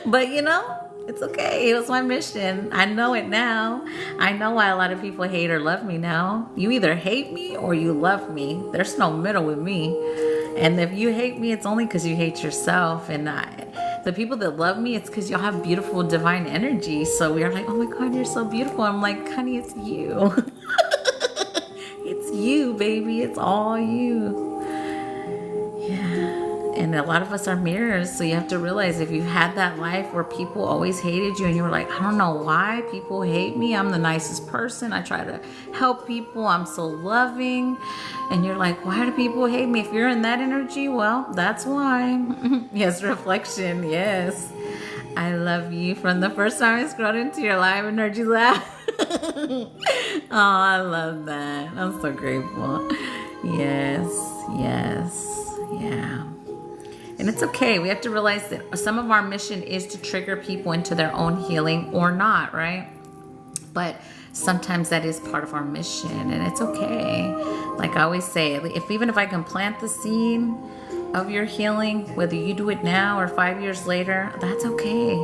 But you know, it's okay. It was my mission. I know it now. I know why a lot of people hate or love me now. You either hate me or you love me. There's no middle with me. And if you hate me, it's only because you hate yourself. And the people that love me, it's because y'all have beautiful divine energy. So we're like, oh my God, you're so beautiful. I'm like, honey, it's you. It's you, baby. It's all you. Yeah. And a lot of us are mirrors. So you have to realize if you've had that life where people always hated you and you were like, I don't know why people hate me. I'm the nicest person. I try to help people. I'm so loving. And you're like, why do people hate me? If you're in that energy, well, that's why. Yes, reflection. Yes. I love you from the first time I scrolled into your live energy lab. Oh, I love that. I'm so grateful. Yes. Yeah. And it's okay. We have to realize that some of our mission is to trigger people into their own healing or not, right? But sometimes that is part of our mission and it's okay. Like I always say, even if I can plant the seed of your healing, whether you do it now or 5 years later, that's okay.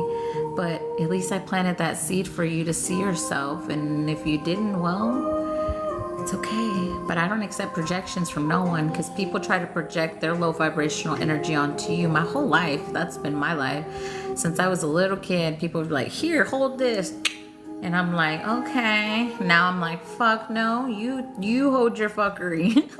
But at least I planted that seed for you to see yourself. And if you didn't, well, it's okay. But I don't accept projections from no one because people try to project their low vibrational energy onto you. My whole life, that's been my life. Since I was a little kid, people would be like, here, hold this. And I'm like, okay. Now I'm like, fuck no, you hold your fuckery.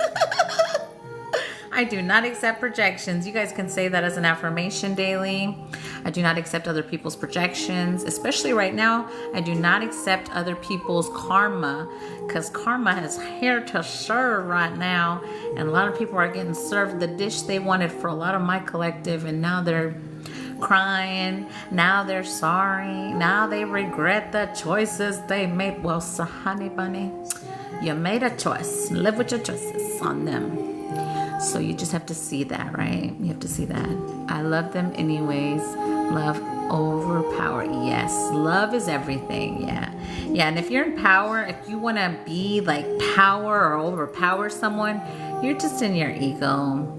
I do not accept projections. You guys can say that as an affirmation daily. I do not accept other people's projections, especially right now. I do not accept other people's karma because karma is here to serve right now. And a lot of people are getting served the dish they wanted for a lot of my collective, and now they're crying. Now they're sorry. Now they regret the choices they made. Well, so honey bunny, you made a choice. Live with your choices on them. So you just have to see that, right? You have to see that. I love them anyways. Love overpower. Yes, love is everything. Yeah. And if you're in power, if you want to be like power or overpower someone, you're just in your ego.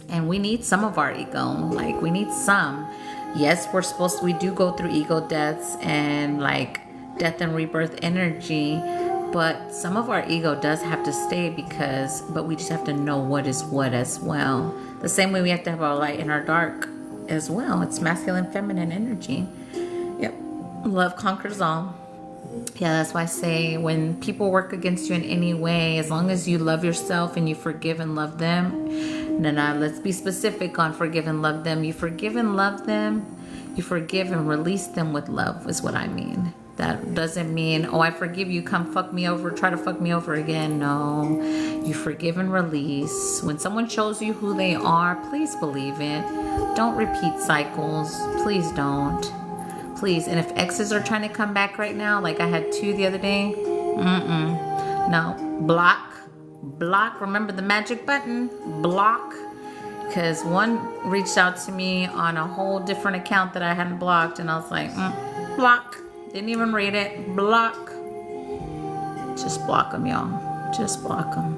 And we need some of our ego. Like we need some. Yes, we do go through ego deaths and like death and rebirth energy. But some of our ego does have to stay but we just have to know what is what as well. The same way we have to have our light and our dark as well. It's masculine, feminine energy. Yep. Love conquers all. Yeah, that's why I say when people work against you in any way, as long as you love yourself and you forgive and love them. No, let's be specific on forgive and love them. You forgive and love them. You forgive and release them with love is what I mean. That doesn't mean, oh, I forgive you, come fuck me over, try to fuck me over again. No, you forgive and release. When someone shows you who they are, please believe it. Don't repeat cycles. Please don't. Please. And if exes are trying to come back right now, like I had 2 the other day, no. Block. Remember the magic button? Block. Because one reached out to me on a whole different account that I hadn't blocked, and I was like, block. Didn't even read it. Block. Just block them, y'all. Just block them.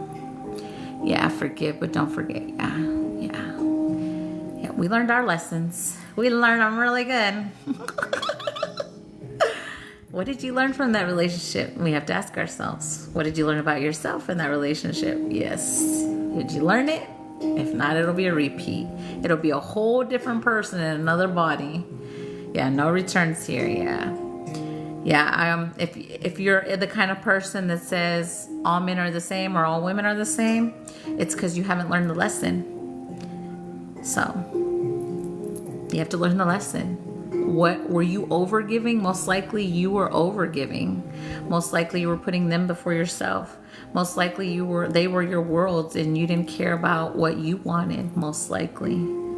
Yeah, forgive, but don't forget. Yeah. We learned our lessons. We learned them really good. What did you learn from that relationship? We have to ask ourselves, what did you learn about yourself in that relationship? Yes. Did you learn it? If not, it'll be a repeat. It'll be a whole different person in another body. Yeah, no returns here. Yeah. If you're the kind of person that says all men are the same or all women are the same, it's because you haven't learned the lesson. So you have to learn the lesson. What were you overgiving? Most likely you were overgiving. Most likely you were putting them before yourself. Most likely they were your worlds and you didn't care about what you wanted, most likely.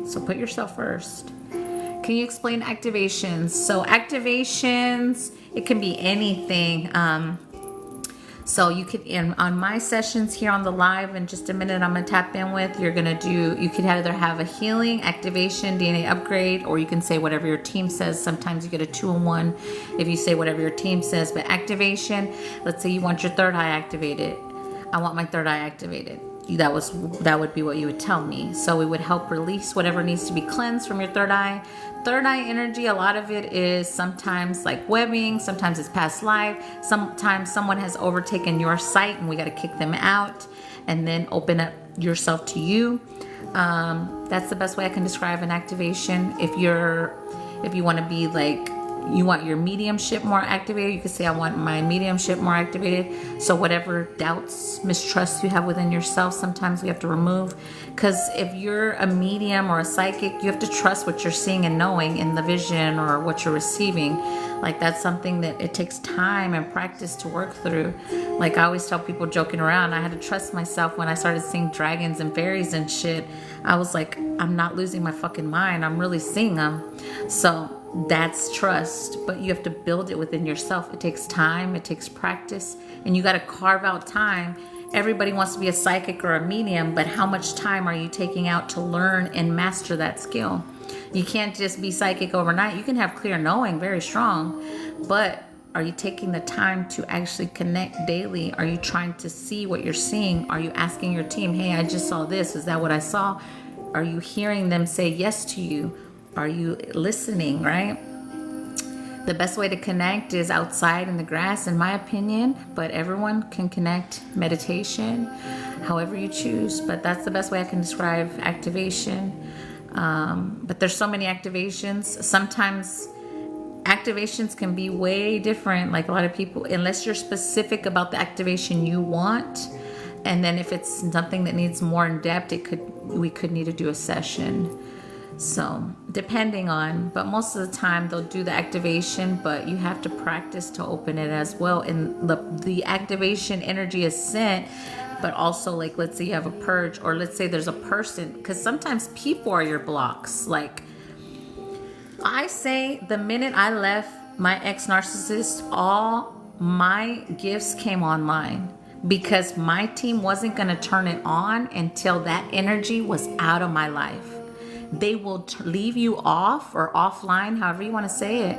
So put yourself first. Can you explain activations? So activations, it can be anything. So you could, on my sessions here on the live in just a minute, I'm gonna tap in with, you could either have a healing, activation, DNA upgrade, or you can say whatever your team says. Sometimes you get a 2-in-1 if you say whatever your team says. But activation, let's say you want your third eye activated. I want my third eye activated. That would be what you would tell me. So it would help release whatever needs to be cleansed from your third eye. Third eye energy, a lot of it is sometimes like webbing, sometimes it's past life, sometimes someone has overtaken your sight and we got to kick them out and then open up yourself to you. That's the best way I can describe an activation. If you want to be like, you want your mediumship more activated, you could say I want my mediumship more activated. So whatever doubts, mistrusts you have within yourself, sometimes we have to remove. Because if you're a medium or a psychic, you have to trust what you're seeing and knowing in the vision or what you're receiving. Like that's something that it takes time and practice to work through. Like I always tell people joking around, I had to trust myself when I started seeing dragons and fairies and shit. I was like, I'm not losing my fucking mind. I'm really seeing them. So that's trust, but you have to build it within yourself. It takes time, it takes practice, and you got to carve out time. Everybody wants to be a psychic or a medium, but how much time are you taking out to learn and master that skill? You can't just be psychic overnight. You can have clear knowing, very strong, but are you taking the time to actually connect daily? Are you trying to see what you're seeing? Are you asking your team, hey, I just saw this. Is that what I saw? Are you hearing them say yes to you? Are you listening, right? The best way to connect is outside in the grass, in my opinion, but everyone can connect meditation, however you choose. But that's the best way I can describe activation. But there's so many activations. Sometimes activations can be way different. Like a lot of people, unless you're specific about the activation you want, and then if it's something that needs more in depth, we could need to do a session. So depending on, but most of the time they'll do the activation, but you have to practice to open it as well. And the activation energy is sent, but also like, let's say you have a purge, or let's say there's a person, because sometimes people are your blocks. Like I say, the minute I left my ex-narcissist, all my gifts came online because my team wasn't going to turn it on until that energy was out of my life. They will leave you off or offline, however you want to say it,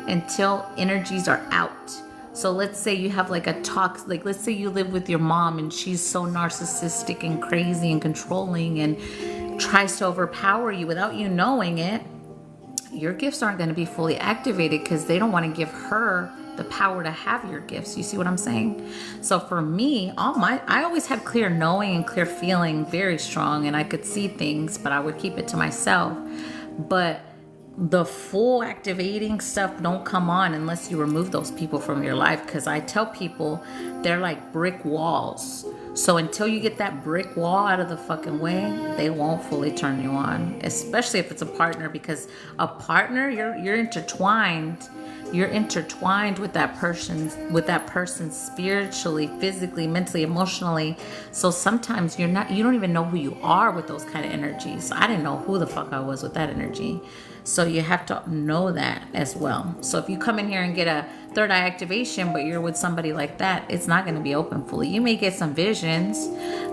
until energies are out. So let's say you have like a talk, like let's say you live with your mom and she's so narcissistic and crazy and controlling and tries to overpower you without you knowing it. Your gifts aren't going to be fully activated because they don't want to give her the power to have your gifts. You see what I'm saying? So for me, I always had clear knowing and clear feeling, very strong, and I could see things, but I would keep it to myself. But the full activating stuff don't come on unless you remove those people from your life, because I tell people they're like brick walls. So until you get that brick wall out of the fucking way, they won't fully turn you on, especially if it's a partner, because a partner, you're intertwined. you're intertwined with that person spiritually, physically, mentally, emotionally. So sometimes you don't even know who you are with those kind of energies. I didn't know who the fuck I was with that energy. So you have to know that as well. So if you come in here and get a third eye activation, but you're with somebody like that, it's not going to be open fully. You may get some visions,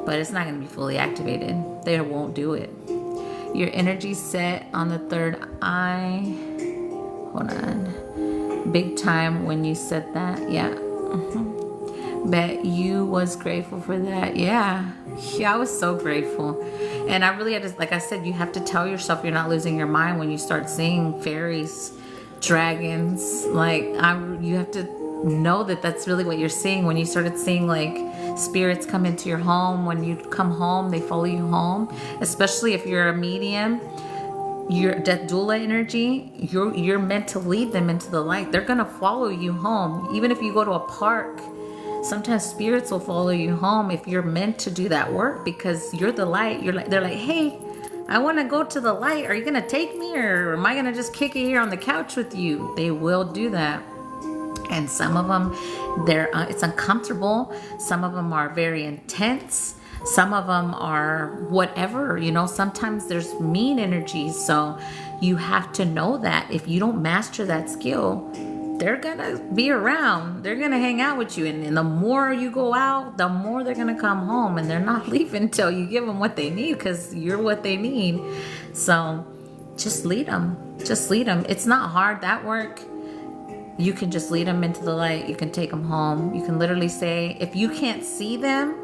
but it's not going to be fully activated. They won't do it. Your energy set on the third eye. Hold on. Big time when you said that. Yeah. Bet you was grateful for that. Yeah, I was so grateful. And I really had to, like I said, you have to tell yourself you're not losing your mind when you start seeing fairies, dragons. Like, you have to know that that's really what you're seeing. When you started seeing like spirits come into your home, when you come home, they follow you home. Especially if you're a medium, your death doula energy, you're meant to lead them into the light. They're gonna follow you home. Even if you go to a park, sometimes spirits will follow you home if you're meant to do that work, because you're the light. They're like, hey, I want to go to the light. Are you gonna take me, or am I gonna just kick it here on the couch with you? They will do that. And some of them, it's uncomfortable. Some of them are very intense. Some of them are whatever, sometimes there's mean energies. So you have to know that if you don't master that skill, they're gonna be around. They're gonna hang out with you. And the more you go out, the more they're gonna come home. And they're not leaving until you give them what they need, because you're what they need. So just lead them. Just lead them. It's not hard, that work. You can just lead them into the light. You can take them home. You can literally say, if you can't see them,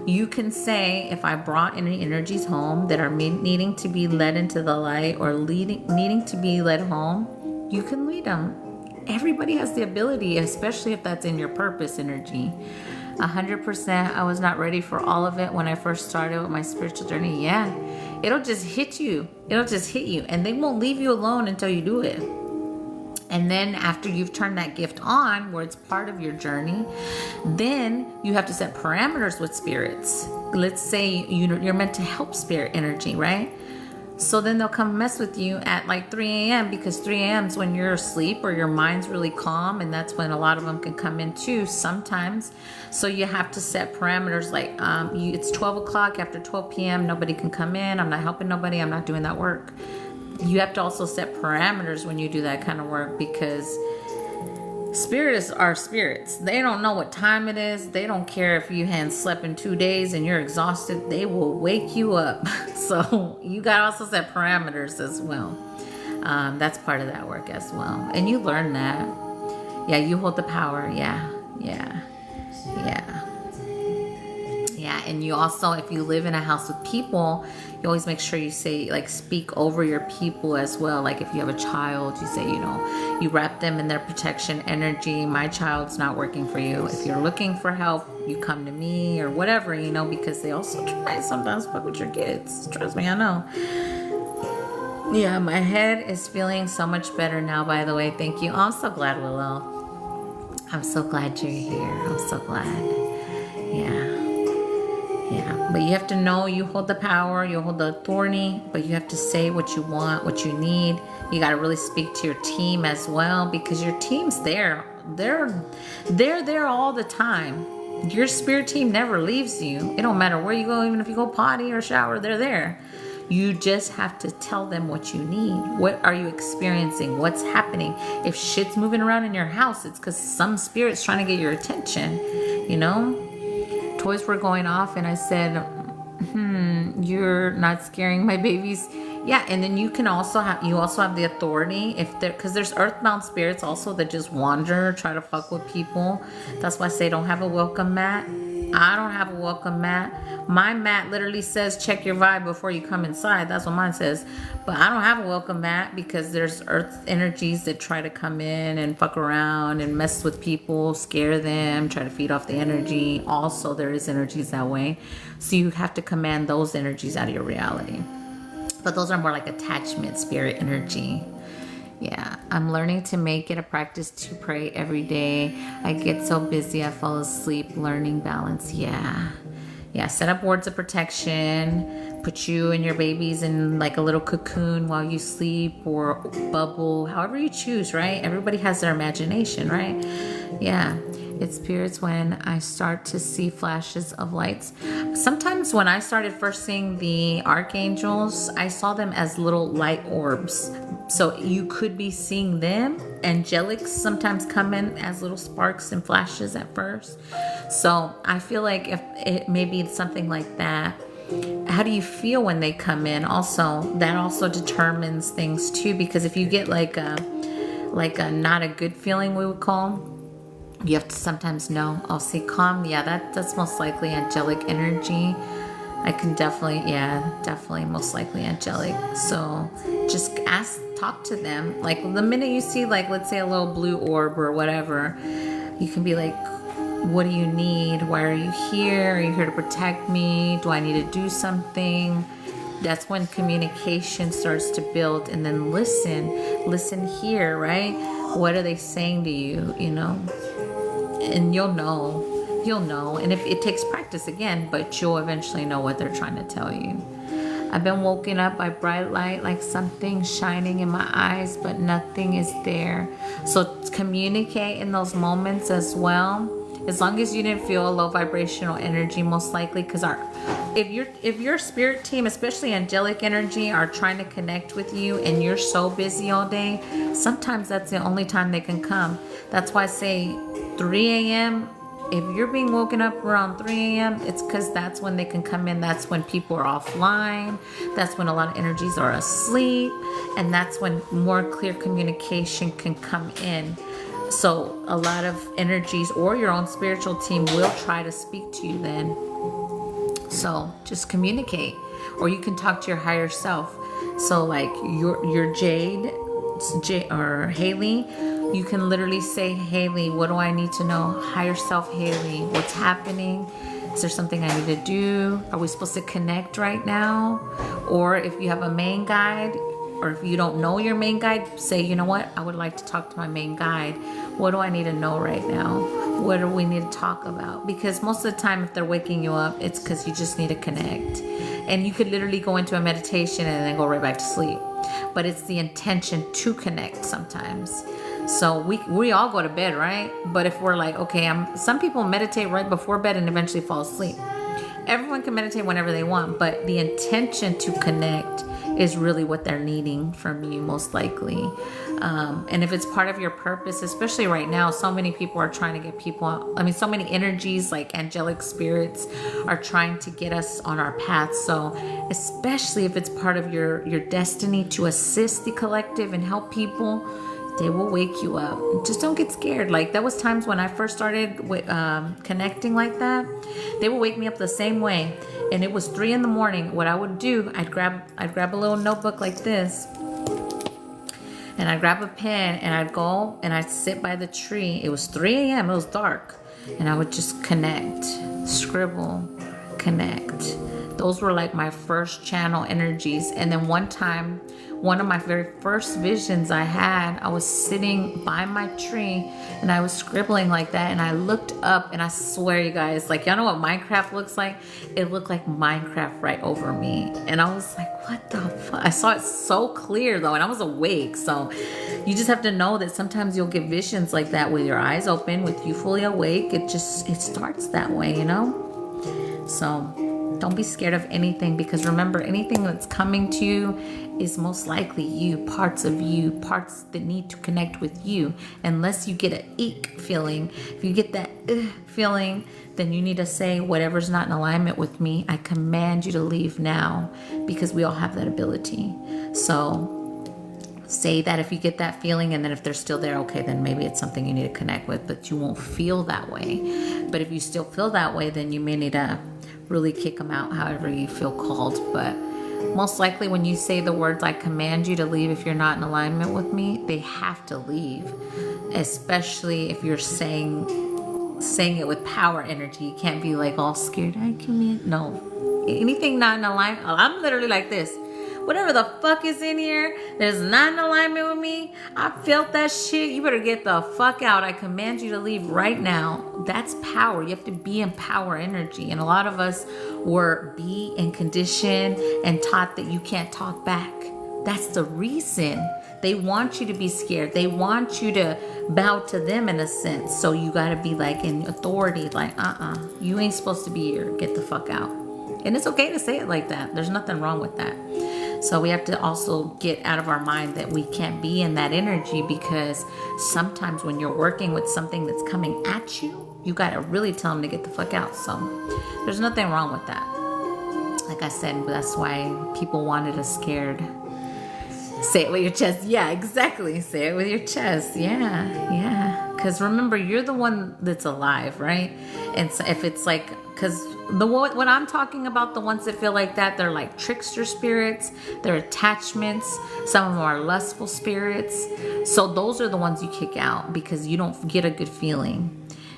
you can say, if I brought any energies home that are needing to be led into the light, or needing to be led home, you can lead them. Everybody has the ability, especially if that's in your purpose energy. 100%. I was not ready for all of it when I first started with my spiritual journey. Yeah, it'll just hit you. It'll just hit you, and they won't leave you alone until you do it. And then after you've turned that gift on, where it's part of your journey, then you have to set parameters with spirits. Let's say you're meant to help spirit energy, right? So then they'll come mess with you at like 3 a.m. because 3 a.m. is when you're asleep or your mind's really calm, and that's when a lot of them can come in too sometimes. So you have to set parameters like it's 12 o'clock, after 12 p.m. nobody can come in. I'm not helping nobody. I'm not doing that work. You have to also set parameters when you do that kind of work, because spirits are spirits. They don't know what time it is. They don't care if you hadn't slept in 2 days and you're exhausted. They will wake you up. So you got to also set parameters as well. That's part of that work as well. And you learn that. Yeah, you hold the power. Yeah. And you also, if you live in a house with people, you always make sure you say, like, speak over your people as well. Like if you have a child, you say, you wrap them in their protection energy. My child's not working for you. If you're looking for help, you come to me, or whatever, because they also try sometimes fuck with your kids. Trust me, I know. Yeah, my head is feeling so much better now, by the way. Thank you. Oh, I'm so glad, Willow. I'm so glad you're here. I'm so glad. Yeah, but you have to know you hold the power, you hold the authority, but you have to say what you want, what you need. You got to really speak to your team as well, because your team's there. They're there all the time. Your spirit team never leaves you. It don't matter where you go, even if you go potty or shower, they're there. You just have to tell them what you need. What are you experiencing? What's happening? If shit's moving around in your house, it's because some spirit's trying to get your attention, Toys were going off, and I said, you're not scaring my babies. Yeah, and then you also have the authority, because there's earthbound spirits also that just wander, try to fuck with people. That's why I say don't have a welcome mat. I don't have a welcome mat. My mat literally says check your vibe before you come inside. That's what mine says. But I don't have a welcome mat, because there's earth energies that try to come in and fuck around and mess with people, scare them, try to feed off the energy. Also, there is energies that way. So you have to command those energies out of your reality. But those are more like attachment spirit energy. Yeah, I'm learning to make it a practice to pray every day. I get so busy, I fall asleep. Learning balance. Yeah, set up words of protection. put you and your babies in like a little cocoon while you sleep, or bubble, however you choose, right? Everybody has their imagination, right? Yeah, it spirits when I start to see flashes of lights. Sometimes when I started first seeing the archangels, I saw them as little light orbs. So you could be seeing them. Angelics sometimes come in as little sparks and flashes at first. So I feel like if it may be something like that. How do you feel when they come in? Also, that also determines things too, because if you get like a not a good feeling, we would call, you have to sometimes know. I'll see calm. Yeah, that's most likely angelic energy. I can definitely most likely angelic. So just talk to them. Like the minute you see, like, let's say a little blue orb or whatever, you can be like, what do you need? Why are you here? Are you here to protect me? Do I need to do something? That's when communication starts to build. And then listen here, right? What are they saying to you, you know? And you'll know. And if it takes practice again, but you'll eventually know what they're trying to tell you. I've been woken up by bright light, like something shining in my eyes, but nothing is there. So communicate in those moments as well. As long as you didn't feel a low vibrational energy, most likely, because if your spirit team, especially angelic energy, are trying to connect with you and you're so busy all day, sometimes that's the only time they can come. That's why I say 3 a.m. If you're being woken up around 3 a.m., it's because that's when they can come in. That's when people are offline. That's when a lot of energies are asleep. And that's when more clear communication can come in. So a lot of energies or your own spiritual team will try to speak to you then. So just communicate, or you can talk to your higher self. So like your Jade or Haley, you can literally say, Haley, what do I need to know? Higher self, Haley, what's happening? Is there something I need to do? Are we supposed to connect right now? Or if you have a main guide, or if you don't know your main guide, say, you know what? I would like to talk to my main guide. What do I need to know right now? What do we need to talk about? Because most of the time, if they're waking you up, it's because you just need to connect. And you could literally go into a meditation and then go right back to sleep. But it's the intention to connect sometimes. So we all go to bed, right? But if we're like, okay, some people meditate right before bed and eventually fall asleep. Everyone can meditate whenever they want, but the intention to connect is really what they're needing from you, most likely. And if it's part of your purpose, especially right now, so many people are trying to get people, so many energies like angelic spirits are trying to get us on our path. So especially if it's part of your destiny to assist the collective and help people, they will wake you up. Just don't get scared. Like, there was times when I first started connecting like that, they would wake me up the same way. And it was 3 a.m. What I would do, I'd grab a little notebook like this, and I'd grab a pen, and I'd go and I'd sit by the tree. It was 3 a.m. It was dark, and I would just connect, scribble, connect. Those were like my first channel energies. And then one time, one of my very first visions I had, I was sitting by my tree and I was scribbling like that, and I looked up, and I swear, you guys, like, y'all know what Minecraft looks like? It looked like Minecraft right over me. And I was like, what the fuck? I saw it so clear though, and I was awake. So you just have to know that sometimes you'll get visions like that with your eyes open, with you fully awake. It starts that way, you know? So don't be scared of anything, because remember, anything that's coming to you is most likely you, parts of you, parts that need to connect with you. Unless you get an eek feeling, if you get that feeling, then you need to say, whatever's not in alignment with me, I command you to leave now, because we all have that ability. So say that if you get that feeling, and then if they're still there, okay, then maybe it's something you need to connect with, but you won't feel that way. But if you still feel that way, then you may need to really kick them out however you feel called. But most likely when you say the words, I command you to leave if you're not in alignment with me, they have to leave. Especially if you're saying it with power energy. You can't be like all scared. I command. No. Anything not in alignment. I'm literally like this. whatever the fuck is in here that's not in alignment with me, I felt that shit. You better get the fuck out. I command you to leave right now. That's power. You have to be in power energy. And a lot of us were beat and conditioned and taught that you can't talk back. That's the reason. They want you to be scared. They want you to bow to them in a sense. So you got to be like in authority, like, you ain't supposed to be here. Get the fuck out. And it's okay to say it like that. There's nothing wrong with that. So we have to also get out of our mind that we can't be in that energy, because sometimes when you're working with something that's coming at you, you got to really tell them to get the fuck out. So there's nothing wrong with that. Like I said, that's why people wanted us scared. Say it with your chest. Yeah, exactly. Say it with your chest. Yeah. Because remember, you're the one that's alive, right? And so if it's like, because what I'm talking about, the ones that feel like that, they're like trickster spirits, they're attachments. Some of them are lustful spirits. So those are the ones you kick out because you don't get a good feeling.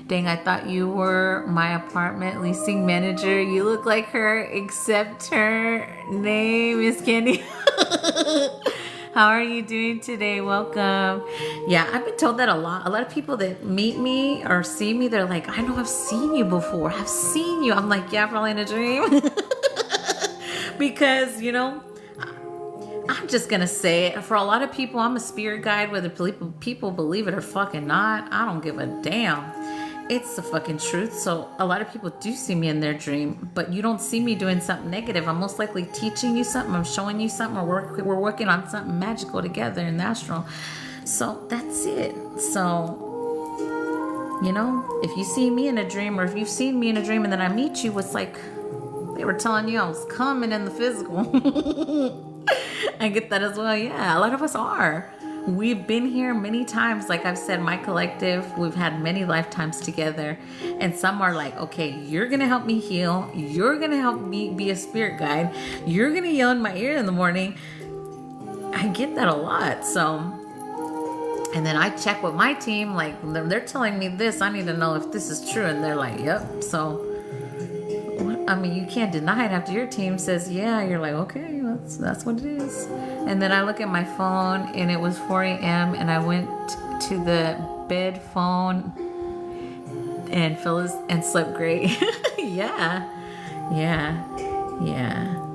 Dang, I thought you were my apartment leasing manager. You look like her, except her name is Candy. How are you doing today? Welcome. Yeah, I've been told that a lot. A lot of people that meet me or see me, they're like, I know I've seen you before. I've seen you. I'm like, yeah, probably in a dream. Because, I'm just going to say it. For a lot of people, I'm a spirit guide, whether people believe it or fucking not. I don't give a damn. It's the fucking truth. So a lot of people do see me in their dream, but you don't see me doing something negative. I'm most likely teaching you something. I'm showing you something, or we're working on something magical together in the astral. So that's it. So, if you see me in a dream, or if you've seen me in a dream and then I meet you, it's like they were telling you I was coming in the physical. I get that as well. Yeah, a lot of us are. We've been here many times. Like I've said, my collective, we've had many lifetimes together. And some are like, okay, you're going to help me heal. You're going to help me be a spirit guide. You're going to yell in my ear in the morning. I get that a lot. So, and then I check with my team. Like, they're telling me this. I need to know if this is true. And they're like, yep. So, you can't deny it after your team says, yeah. You're like, okay, that's what it is. And then I look at my phone and it was 4 a.m. and I went to the bed phone and slept great. Yeah.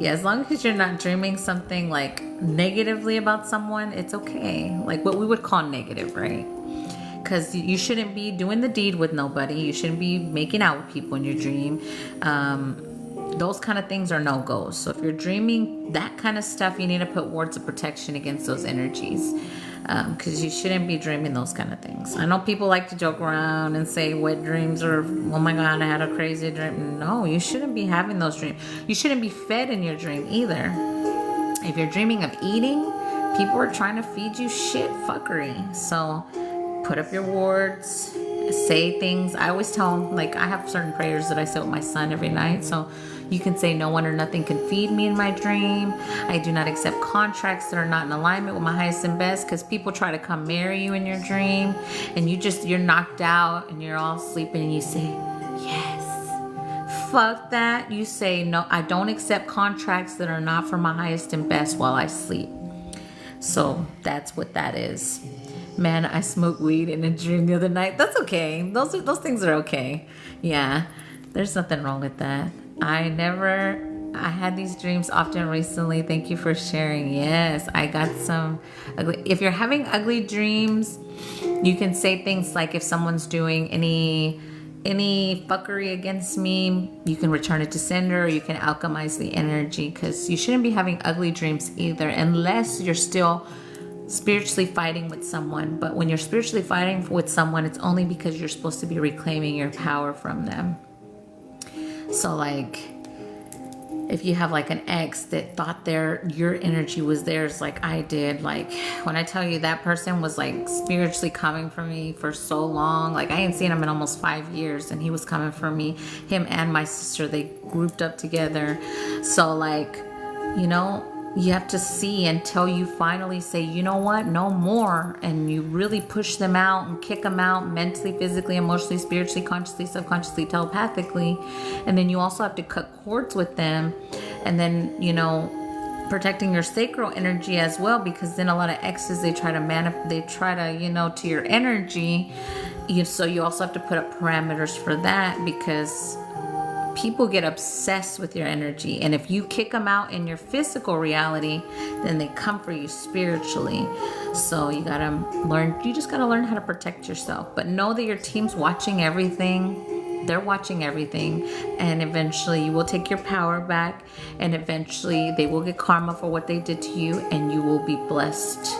As long as you're not dreaming something like negatively about someone, it's okay. Like what we would call negative, right? Because you shouldn't be doing the deed with nobody. You shouldn't be making out with people in your dream. Those kind of things are no-goes. So if you're dreaming that kind of stuff, you need to put words of protection against those energies, because you shouldn't be dreaming those kind of things. I know people like to joke around and say wet dreams, or oh my god, I had a crazy dream. No, you shouldn't be having those dreams. You shouldn't be fed in your dream either. If you're dreaming of eating, people are trying to feed you shit fuckery. So put up your wards, say things. I always tell them, like, I have certain prayers that I say with my son every night. So you can say, no one or nothing can feed me in my dream. I do not accept contracts that are not in alignment with my highest and best, because people try to come marry you in your dream and you're knocked out and you're all sleeping and you say, yes, fuck that. You say, no, I don't accept contracts that are not for my highest and best while I sleep. So that's what that is. Man, I smoked weed in a dream the other night. That's okay. Those things are okay. Yeah, there's nothing wrong with that. I had these dreams often recently. Thank you for sharing. Yes, I got some ugly. If you're having ugly dreams, you can say things like, if someone's doing any fuckery against me, you can return it to sender, or you can alchemize the energy, because you shouldn't be having ugly dreams either, unless you're still spiritually fighting with someone. But when you're spiritually fighting with someone, it's only because you're supposed to be reclaiming your power from them. So like, if you have like an ex that thought your energy was theirs, like I did, like when I tell you that person was like spiritually coming for me for so long, like I ain't seen him in almost 5 years, and he was coming for me, him and my sister, they grouped up together. So like, you have to see until you finally say, you know what, no more. And you really push them out and kick them out mentally, physically, emotionally, spiritually, consciously, subconsciously, telepathically. And then you also have to cut cords with them. And then, protecting your sacral energy as well, because then a lot of exes, they try to you know, to your energy. So you also have to put up parameters for that, because people get obsessed with your energy, and if you kick them out in your physical reality, then they come for you spiritually. So you just gotta learn how to protect yourself, but know that your team's watching everything. They're watching everything, and eventually you will take your power back, and eventually they will get karma for what they did to you, and you will be blessed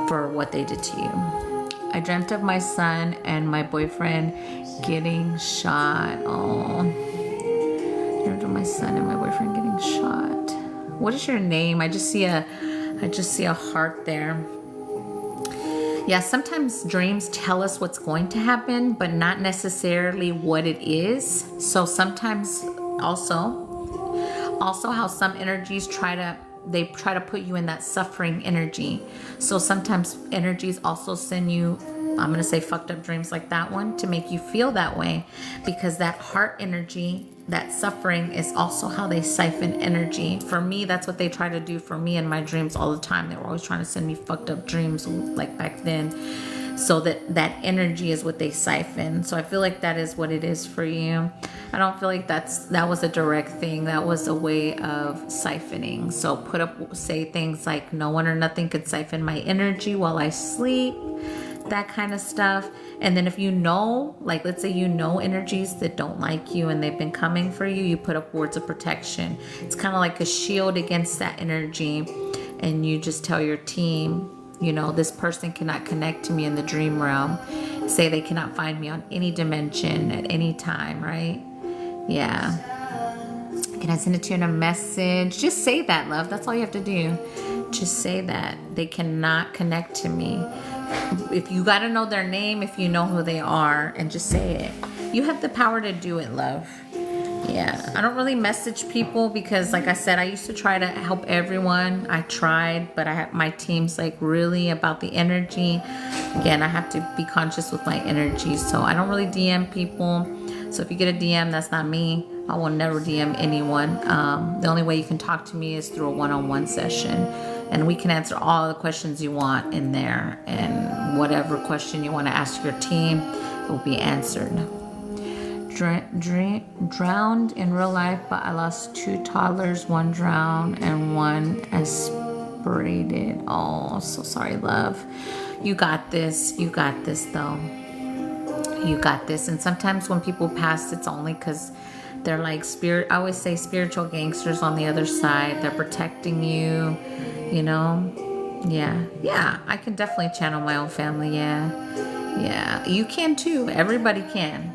for what they did to you. I dreamt of my son and my boyfriend getting shot. Oh, I dreamt of my son and my boyfriend getting shot. What is your name? I just see a heart there. Yeah, sometimes dreams tell us what's going to happen, but not necessarily what it is. So sometimes also how some energies try to put you in that suffering energy. So sometimes energies also send you, I'm going to say, fucked up dreams like that one, to make you feel that way, because that heart energy, that suffering, is also how they siphon energy. For me, that's what they try to do for me in my dreams all the time. They were always trying to send me fucked up dreams like back then, so that energy is what they siphon. So I feel like that is what it is for you. I don't feel like that was a direct thing. That was a way of siphoning. So say things like, no one or nothing could siphon my energy while I sleep, that kind of stuff. And then if you know, like, let's say you know energies that don't like you and they've been coming for you, you put up words of protection. It's kind of like a shield against that energy, and you just tell your team, you know, this person cannot connect to me in the dream realm. Say they cannot find me on any dimension at any time, right? Yeah. Can I send it to you in a message? Just say that, love. That's all you have to do. Just say that. They cannot connect to me. If you got to know their name, if you know who they are, and just say it. You have the power to do it, love. Yeah, I don't really message people because, like I said, I used to try to help everyone. I tried, but my team's like really about the energy. Again, I have to be conscious with my energy, so I don't really DM people. So if you get a DM, that's not me. I will never DM anyone. The only way you can talk to me is through a one-on-one session, and we can answer all the questions you want in there, and whatever question you want to ask your team, it will be answered. Drowned in real life, but I lost 2 toddlers, 1 drowned and 1 aspirated. Oh, so sorry, love. You got this. You got this, though. You got this. And sometimes when people pass, it's only because they're like I always say spiritual gangsters on the other side. They're protecting you, you know? Yeah, I can definitely channel my own family. Yeah, you can too. Everybody can.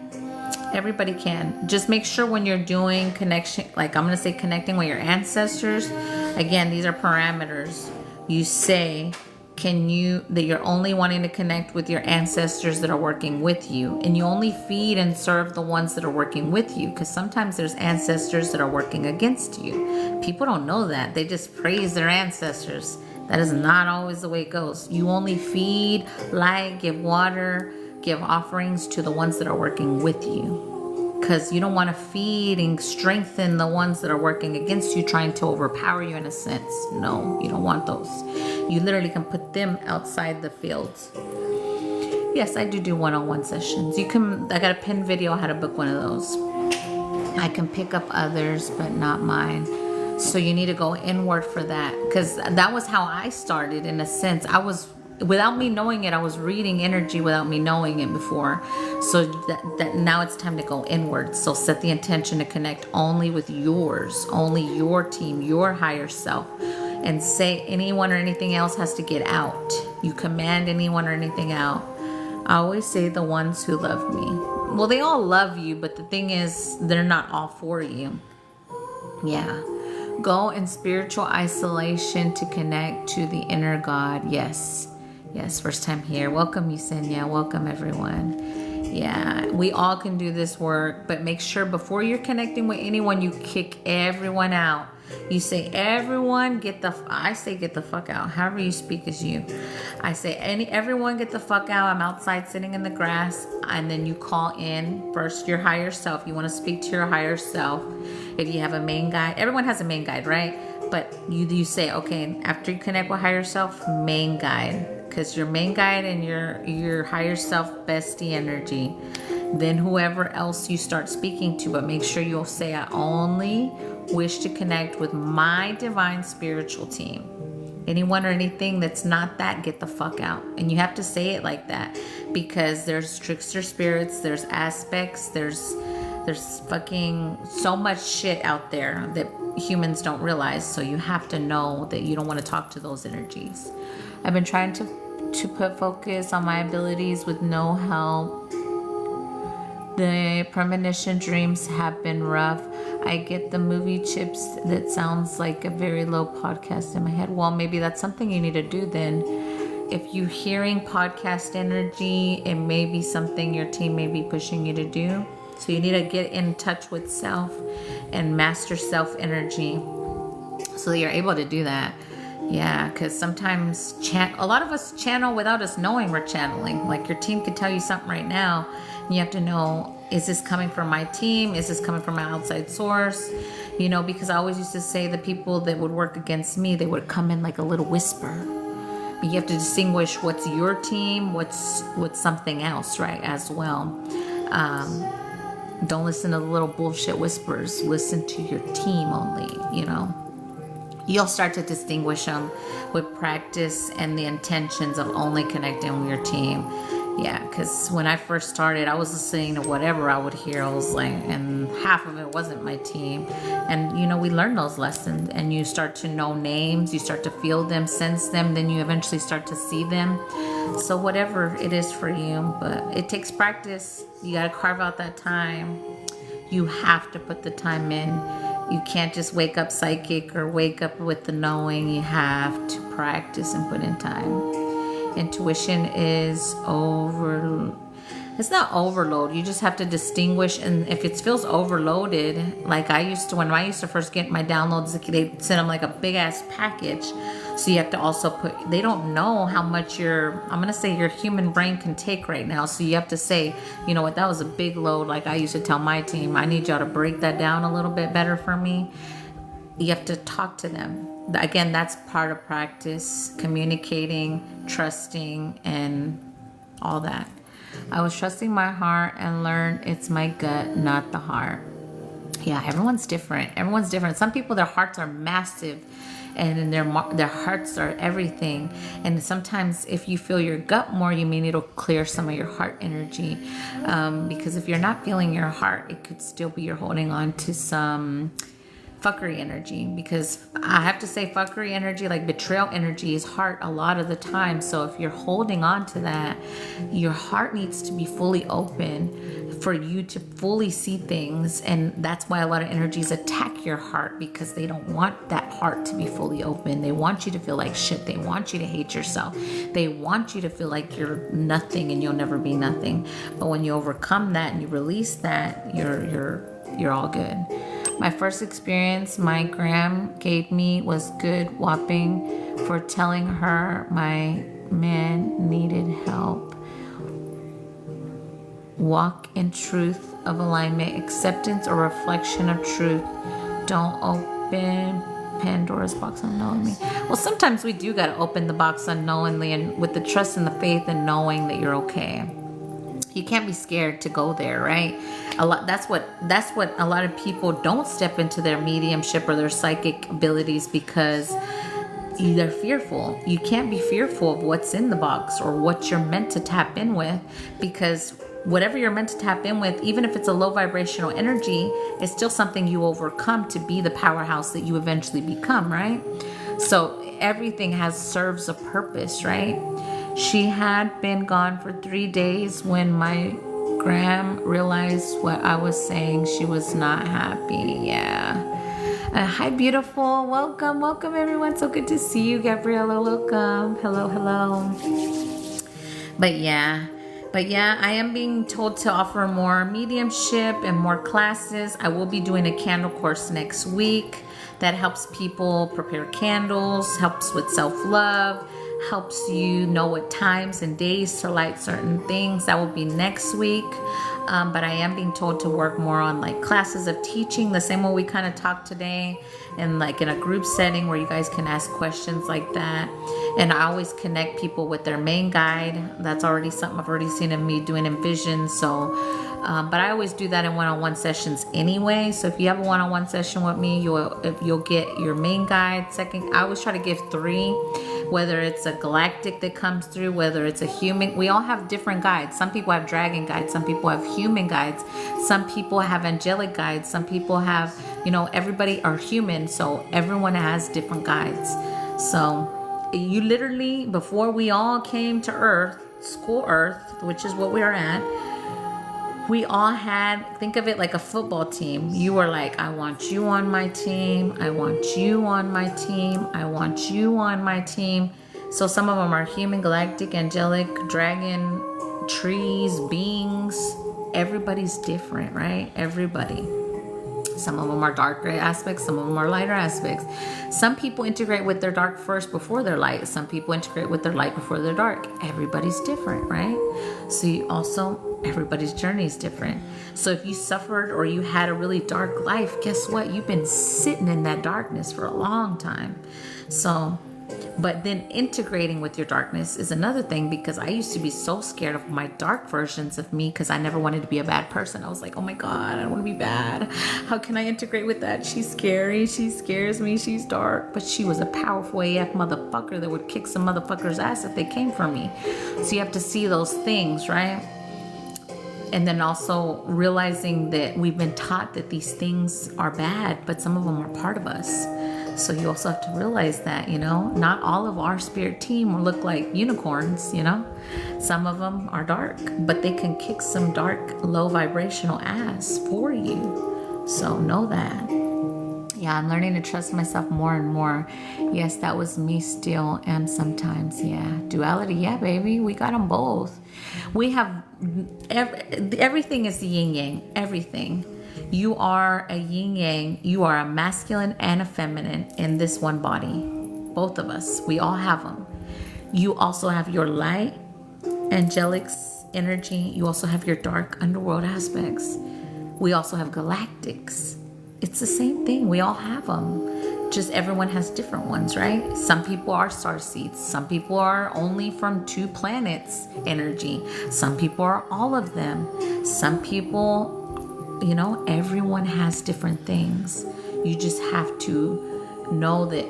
Everybody can. Just make sure when you're doing connection, like I'm going to say connecting with your ancestors, again, these are parameters. You say, that you're only wanting to connect with your ancestors that are working with you, and you only feed and serve the ones that are working with you, because sometimes there's ancestors that are working against you. People don't know that. They just praise their ancestors. That is not always the way it goes. You only feed, light, give water, give offerings to the ones that are working with you, because you don't want to feed and strengthen the ones that are working against you, trying to overpower you in a sense. No, you don't want those. You literally can put them outside the fields. Yes, I do one-on-one sessions. I got a pinned video how to book one of those. I can pick up others, but not mine. So you need to go inward for that, because that was how I started in a sense. Without me knowing it, I was reading energy without me knowing it before. So that now it's time to go inward. So set the intention to connect only with only your team, your higher self. And say anyone or anything else has to get out. You command anyone or anything out. I always say the ones who love me. Well, they all love you, but the thing is, they're not all for you. Yeah. Go in spiritual isolation to connect to the inner God. Yes, first time here. Welcome, Yesenia. Welcome, everyone. Yeah, we all can do this work, but make sure before you're connecting with anyone, you kick everyone out. You say, everyone I say get the fuck out. However you speak is you. I say, everyone get the fuck out. I'm outside sitting in the grass. And then you call in first your higher self. You want to speak to your higher self. If you have a main guide, everyone has a main guide, right? But you say, okay, after you connect with higher self, main guide, because your main guide and your higher self bestie energy. Then whoever else you start speaking to, but make sure you'll say, I only wish to connect with my divine spiritual team. Anyone or anything that's not that, get the fuck out. And you have to say it like that, because there's trickster spirits, there's aspects, there's fucking so much shit out there that humans don't realize. So you have to know that you don't want to talk to those energies. I've been trying to put focus on my abilities with no help. The premonition dreams have been rough. I get the movie chips that sounds like a very low podcast in my head. Well, maybe that's something you need to do then. If you're hearing podcast energy, it may be something your team may be pushing you to do. So you need to get in touch with self and master self energy so that you're able to do that. Yeah, because sometimes a lot of us channel without us knowing we're channeling. Like your team could tell you something right now, and you have to know, is this coming from my team? Is this coming from an outside source? You know, because I always used to say the people that would work against me, they would come in like a little whisper. But you have to distinguish what's your team, what's something else, right, as well. Don't listen to the little bullshit whispers. Listen to your team only, you know. You'll start to distinguish them with practice and the intentions of only connecting with your team. Yeah, because when I first started, I was listening to whatever I would hear. I was like, and half of it wasn't my team. And, you know, we learn those lessons, and you start to know names, you start to feel them, sense them, then you eventually start to see them. So whatever it is for you, but it takes practice. You got to carve out that time. You have to put the time in. You can't just wake up psychic or wake up with the knowing. You have to practice and put in time. Intuition is it's not overload. You just have to distinguish. And if it feels overloaded, like when I used to first get my downloads, they send them like a big ass package. So you have to also they don't know how much your human brain can take right now. So you have to say, you know what, that was a big load. Like I used to tell my team, I need y'all to break that down a little bit better for me. You have to talk to them. Again, that's part of practice, communicating, trusting, and all that. I was trusting my heart and learned it's my gut, not the heart. Yeah, everyone's different. Some people, their hearts are massive, and their hearts are everything. And sometimes if you feel your gut more, you may need to clear some of your heart energy. Because if you're not feeling your heart, it could still be you're holding on to some fuckery energy, because I have to say fuckery energy, like betrayal energy, is heart a lot of the time. So if you're holding on to that, your heart needs to be fully open for you to fully see things. And that's why a lot of energies attack your heart, because they don't want that heart to be fully open. They want you to feel like shit. They want you to hate yourself. They want you to feel like you're nothing and you'll never be nothing. But when you overcome that and you release that, you're all good. My first experience my gram gave me was good whopping for telling her my man needed help. Walk in truth of alignment, acceptance or reflection of truth. Don't open Pandora's box unknowingly. Well, sometimes we do got to open the box unknowingly, and with the trust and the faith and knowing that you're okay. You can't be scared to go there, right? That's what a lot of people don't step into their mediumship or their psychic abilities, because they're fearful. You can't be fearful of what's in the box or what you're meant to tap in with, because whatever you're meant to tap in with, even if it's a low vibrational energy, it's still something you overcome to be the powerhouse that you eventually become, right? So everything serves a purpose, right? She had been gone for 3 days when my gram realized what I was saying. She was not happy. Yeah. Hi, beautiful. Welcome everyone. So good to see you, Gabriella. Welcome. Hello. But yeah, I am being told to offer more mediumship and more classes. I will be doing a candle course next week that helps people prepare candles, helps with self-love, helps you know what times and days to light certain things. That will be next week. But I am being told to work more on like classes of teaching, the same way we kind of talked today, and like in a group setting where you guys can ask questions like that. And I always connect people with their main guide. That's already something I've already seen in me doing in vision. So, but I always do that in one-on-one sessions anyway. So if you have a one-on-one session with me, you'll get your main guide. Second, I always try to give 3, whether it's a galactic that comes through, whether it's a human. We all have different guides. Some people have dragon guides. Some people have human guides. Some people have angelic guides. Some people have, everybody are human. So everyone has different guides. So you literally, before we all came to Earth, school Earth, which is what we are at, we all had, think of it like a football team. You were like, I want you on my team. I want you on my team. I want you on my team. So some of them are human, galactic, angelic, dragon, trees, beings. Everybody's different, right? Everybody. Some of them are darker aspects. Some of them are lighter aspects. Some people integrate with their dark first before their light. Some people integrate with their light before their dark. Everybody's different, right? So you also, everybody's journey is different. So if you suffered or you had a really dark life, guess what? You've been sitting in that darkness for a long time. So, but then integrating with your darkness is another thing, because I used to be so scared of my dark versions of me because I never wanted to be a bad person. I was like, oh my God, I don't want to be bad. How can I integrate with that? She's scary. She scares me. She's dark. But she was a powerful AF motherfucker that would kick some motherfucker's ass if they came for me. So you have to see those things, right? And then also realizing that we've been taught that these things are bad, but some of them are part of us. So you also have to realize that, not all of our spirit team will look like unicorns, Some of them are dark, but they can kick some dark, low vibrational ass for you. So know that. Yeah, I'm learning to trust myself more and more. Yes, that was me still, and sometimes, yeah. Duality, yeah, baby. We got them both. We have, everything is the yin yang, everything. You are a yin yang. You are a masculine and a feminine in this one body. Both of us. We all have them. You also have your light, angelic energy. You also have your dark underworld aspects. We also have galactics. It's the same thing. We all have them. Just everyone has different ones, right? Some people are star seeds. Some people are only from 2 planets energy. Some people are all of them. Some people, everyone has different things. You just have to know that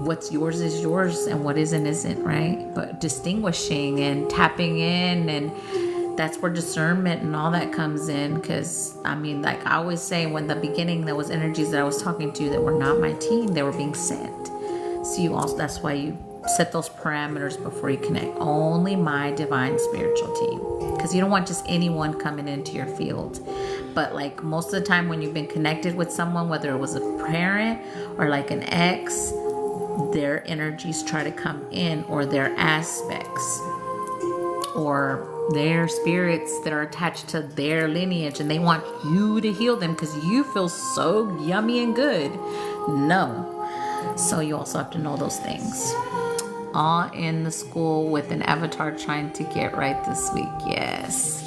what's yours is yours and what isn't, right? But distinguishing and tapping in, and that's where discernment and all that comes in. Because like I always say, when the beginning there was energies that I was talking to that were not my team, they were being sent. So that's why you set those parameters before you connect. Only my divine spiritual team, because you don't want just anyone coming into your field. But like most of the time when you've been connected with someone, whether it was a parent or like an ex, their energies try to come in, or their aspects, or their spirits that are attached to their lineage, and they want you to heal them because you feel so yummy and good. No. So you also have to know those things. All in the school with an avatar trying to get right this week. Yes.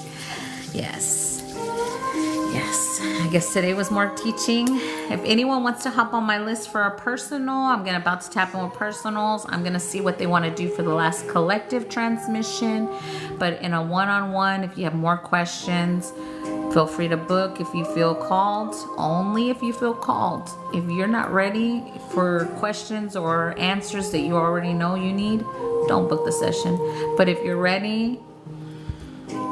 I guess today was more teaching. If anyone wants to hop on my list for a personal, I'm about to tap in with personals. I'm going to see what they want to do for the last collective transmission. But in a one-on-one, if you have more questions, feel free to book if you feel called. Only if you feel called. If you're not ready for questions or answers that you already know you need, don't book the session. But if you're ready,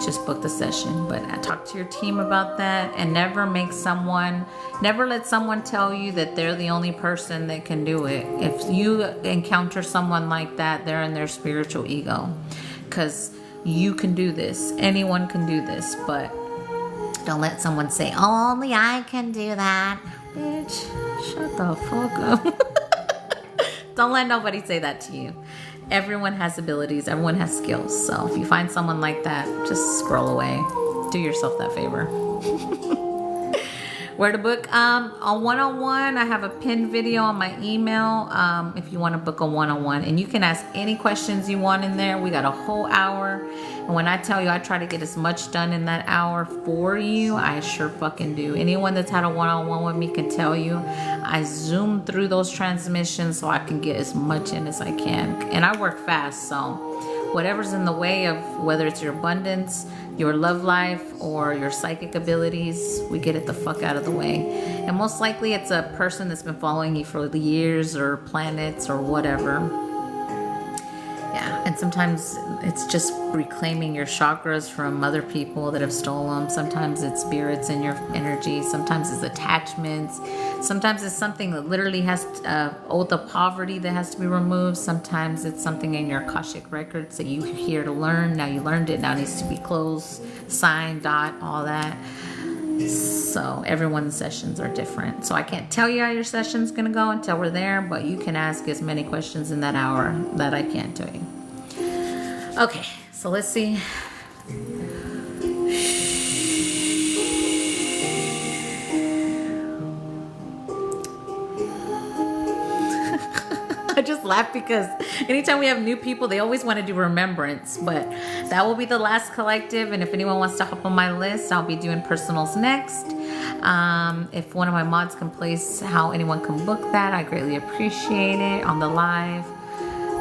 just book the session. But talk to your team about that, and never let someone tell you that they're the only person that can do it. If you encounter someone like that, they're in their spiritual ego, because you can do this. Anyone can do this, but don't let someone say, oh, only I can do that. Bitch, shut the fuck up. Don't let nobody say that to you. Everyone has abilities. Everyone has skills. So if you find someone like that, just scroll away. Do yourself that favor. Where to book? On one-on-one, I have a pinned video on my email. If you want to book a one-on-one, and you can ask any questions you want in there. We got a whole hour, and when I tell you I try to get as much done in that hour for you, I sure fucking do. Anyone that's had a one-on-one with me can tell you I zoom through those transmissions so I can get as much in as I can, and I work fast, so whatever's in the way of whether it's your abundance, your love life, or your psychic abilities, we get it the fuck out of the way. And most likely it's a person that's been following you for years, or planets, or whatever. Yeah, and sometimes it's just reclaiming your chakras from other people that have stolen them. Sometimes it's spirits in your energy. Sometimes it's attachments. Sometimes it's something that literally has oath of poverty that has to be removed. Sometimes it's something in your Akashic records that you're here to learn. Now you learned it. Now it needs to be closed, signed, all that. So everyone's sessions are different. So I can't tell you how your session's gonna go until we're there, but you can ask as many questions in that hour that I can tell you. Okay, so let's see. I just laugh because anytime we have new people, they always want to do remembrance, but that will be the last collective. And if anyone wants to hop on my list, I'll be doing personals next. If one of my mods can place how anyone can book that, I greatly appreciate it on the live.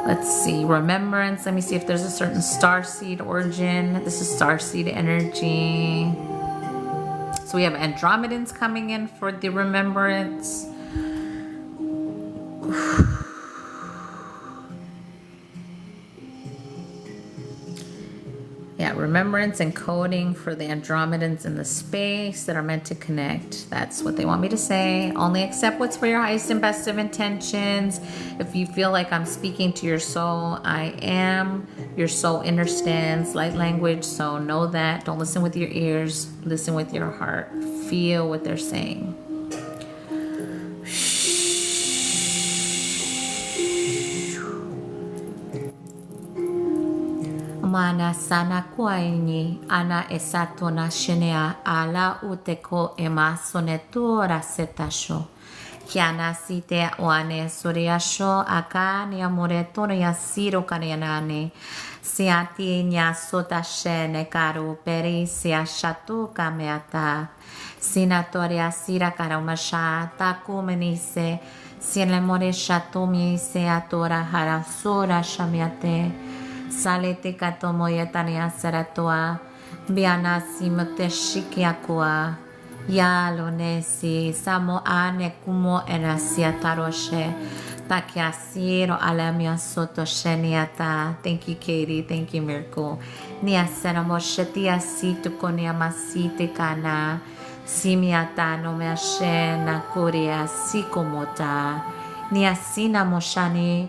Let's see, remembrance. Let me see if there's a certain starseed origin. This is starseed energy. So we have Andromedans coming in for the remembrance. Yeah, remembrance and coding for the Andromedans in the space that are meant to connect. That's what they want me to say. Only accept what's for your highest and best of intentions. If you feel like I'm speaking to your soul, I am. Your soul understands light language, so know that. Don't listen with your ears. Listen with your heart. Feel what they're saying. Mana sana kwaini ana esato na shinea ala uteko ema sonetura setasho. Kiana site oane suriasho aka ni amore tono ya siro karianane. Siati nya sota shene karu peri sia shatu kameata. Sinatoria sira karamasha takumenise. Siele more shatomi se atora harasura shamiate. Salete katomo yetania saratua, biana simote shikiakua, yalonesi samo ane kumo enasia taroshe, takiasiro alamia soto sheniata. Thank you, Katie. Thank you, Miracle. Nia senamoshetia situ konia masite kana, simiata no me ashena kuria sikomota, nia sina moshani.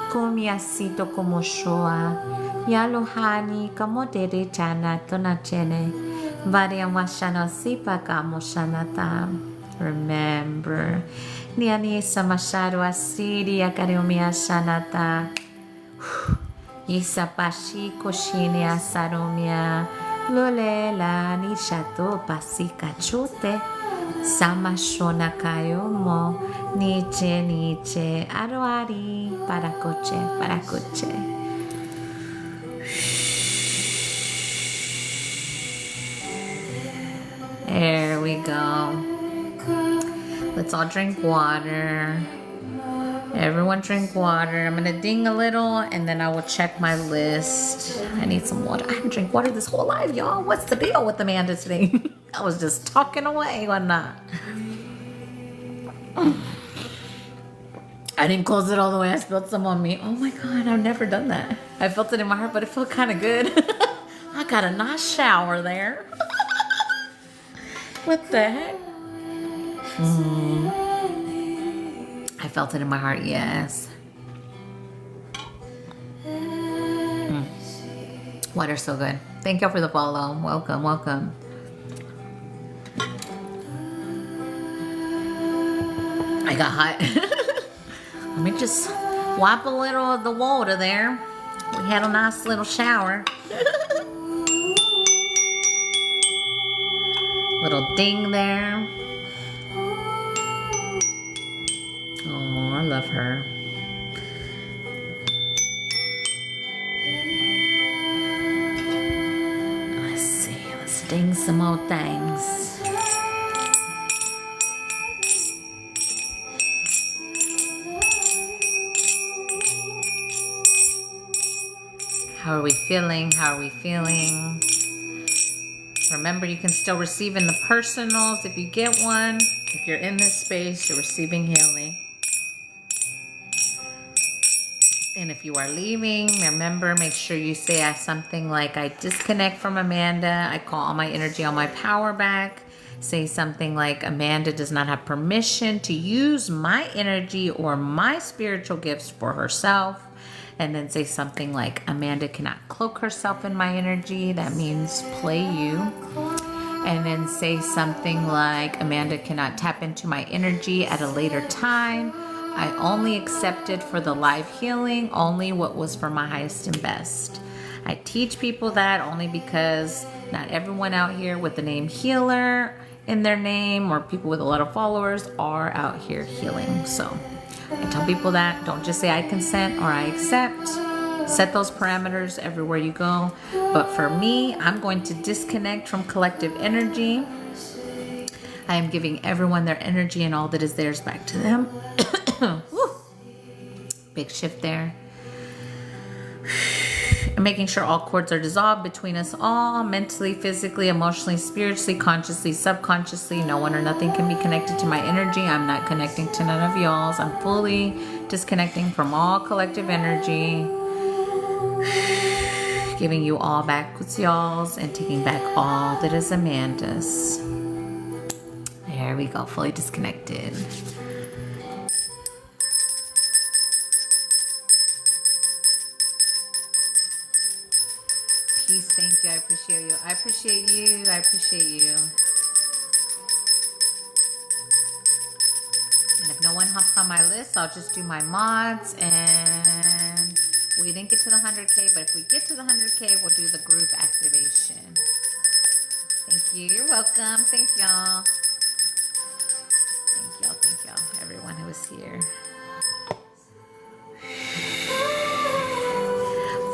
Komiasito como shoa, yalohani kamodere chana tonachene, varia washano sipa kamo shanata. Remember, niani samasharo asiri akariomia shanata. Isapashi koshini asaromia, lolela ni shato pasika chote. Samashona kayomo, niche, aroari, paracoche. There we go. Let's all drink water. Everyone drink water. I'm gonna ding a little and then I will check my list. I need some water. I haven't drank water this whole life, y'all. What's the deal with Amanda today? I was just talking away, wasn't I? I didn't close it all the way. I spilled some on me. Oh my God, I've never done that. I felt it in my heart, but it felt kind of good. I got a nice shower there. What the heck? I felt it in my heart, yes. Water's so good. Thank y'all for the follow. Welcome. I got hot. Let me just wipe a little of the water there. We had a nice little shower. Little ding there. her. Let's see. Let's ding some more things. How are we feeling? How are we feeling? Remember, you can still receive in the personals if you get one. If you're in this space, you're receiving healing. And if you are leaving, remember, make sure you say something like, I disconnect from Amanda. I call all my energy, all my power back. Say something like, Amanda does not have permission to use my energy or my spiritual gifts for herself. And then say something like, Amanda cannot cloak herself in my energy. That means play you. And then say something like, Amanda cannot tap into my energy at a later time. I only accepted for the live healing only what was for my highest and best. I teach people that only because not everyone out here with the name healer in their name or people with a lot of followers are out here healing. So I tell people that. Don't just say I consent or I accept. Set those parameters everywhere you go. But for me, I'm going to disconnect from collective energy. I am giving everyone their energy and all that is theirs back to them. Big shift there. And making sure all cords are dissolved between us all, mentally, physically, emotionally, spiritually, consciously, subconsciously. No one or nothing can be connected to my energy. I'm not connecting to none of y'all's. I'm fully disconnecting from all collective energy. Giving you all back what's y'all's and taking back all that is Amanda's. There we go, fully disconnected. Peace, thank you, I appreciate you. I appreciate you, I appreciate you. And if no one hops on my list, I'll just do my mods. And we didn't get to the 100K, but if we get to the 100K, we'll do the group activation. Thank you, you're welcome, thank y'all. Thank y'all, everyone who was here.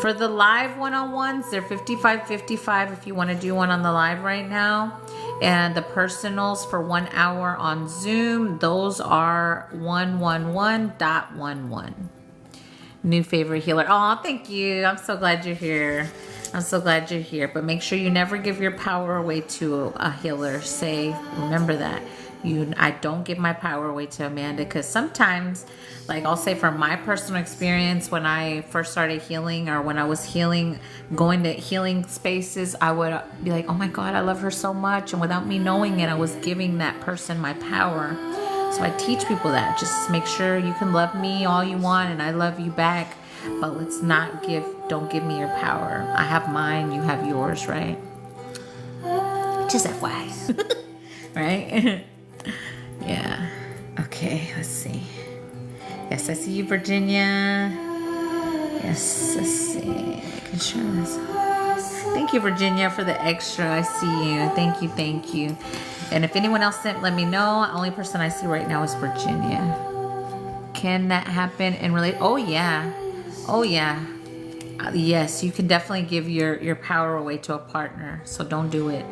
For the live one-on-ones, they're $55.55 if you want to do one on the live right now. And the personals for 1 hour on Zoom, those are 111.11. New favorite healer. Oh, thank you. I'm so glad you're here. I'm so glad you're here. But make sure you never give your power away to a healer. Remember that. I don't give my power away to Amanda, because sometimes, like I'll say from my personal experience, when I first started healing or when I was healing, going to healing spaces, I would be like, oh my God, I love her so much. And without me knowing it, I was giving that person my power. So I teach people that. Just make sure you can love me all you want and I love you back. But don't give me your power. I have mine, you have yours, right? Just FYI. Right? Yeah. Okay, let's see. Yes, I see you, Virginia. Yes, let's see. Making sure this. Thank you, Virginia, for the extra. I see you. Thank you, thank you. And if anyone else sent, let me know. The only person I see right now is Virginia. Can that happen in relate? Oh yeah. Oh yeah. Yes, you can definitely give your power away to a partner. So don't do it.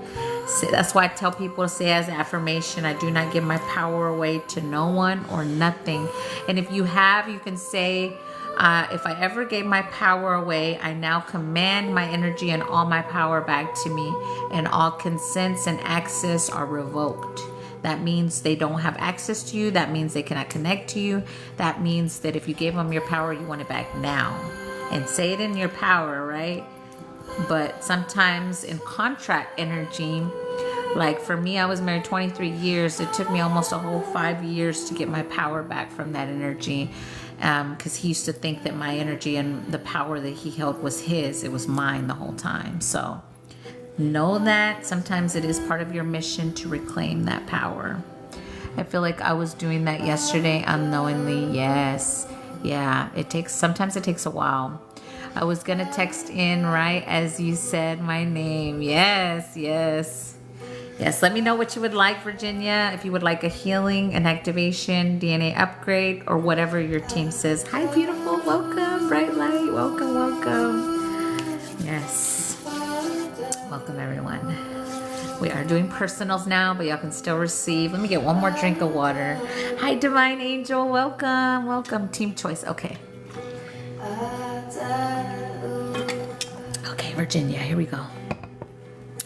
That's why I tell people to say as affirmation, I do not give my power away to no one or nothing. And if you have, you can say, if I ever gave my power away, I now command my energy and all my power back to me, and all consents and access are revoked. That means they don't have access to you. That means they cannot connect to you. That means that if you gave them your power, you want it back now. And say it in your power, right? But sometimes in contract energy, like for me, I was married 23 years. It took me almost a whole 5 years to get my power back from that energy, because he used to think that my energy and the power that he held was his. It was mine the whole time. So know that sometimes it is part of your mission to reclaim that power. I feel like I was doing that yesterday unknowingly. Yes. Yeah, sometimes it takes a while. I was gonna text in right as you said my name. Yes, yes. Yes, let me know what you would like, Virginia. If you would like a healing, an activation, DNA upgrade, or whatever your team says. Hi, beautiful. Welcome, bright light. Welcome, welcome. Yes. Welcome, everyone. We are doing personals now, but y'all can still receive. Let me get one more drink of water. Hi, Divine Angel. Welcome, welcome. Team choice. Okay. Okay, Virginia. Here we go.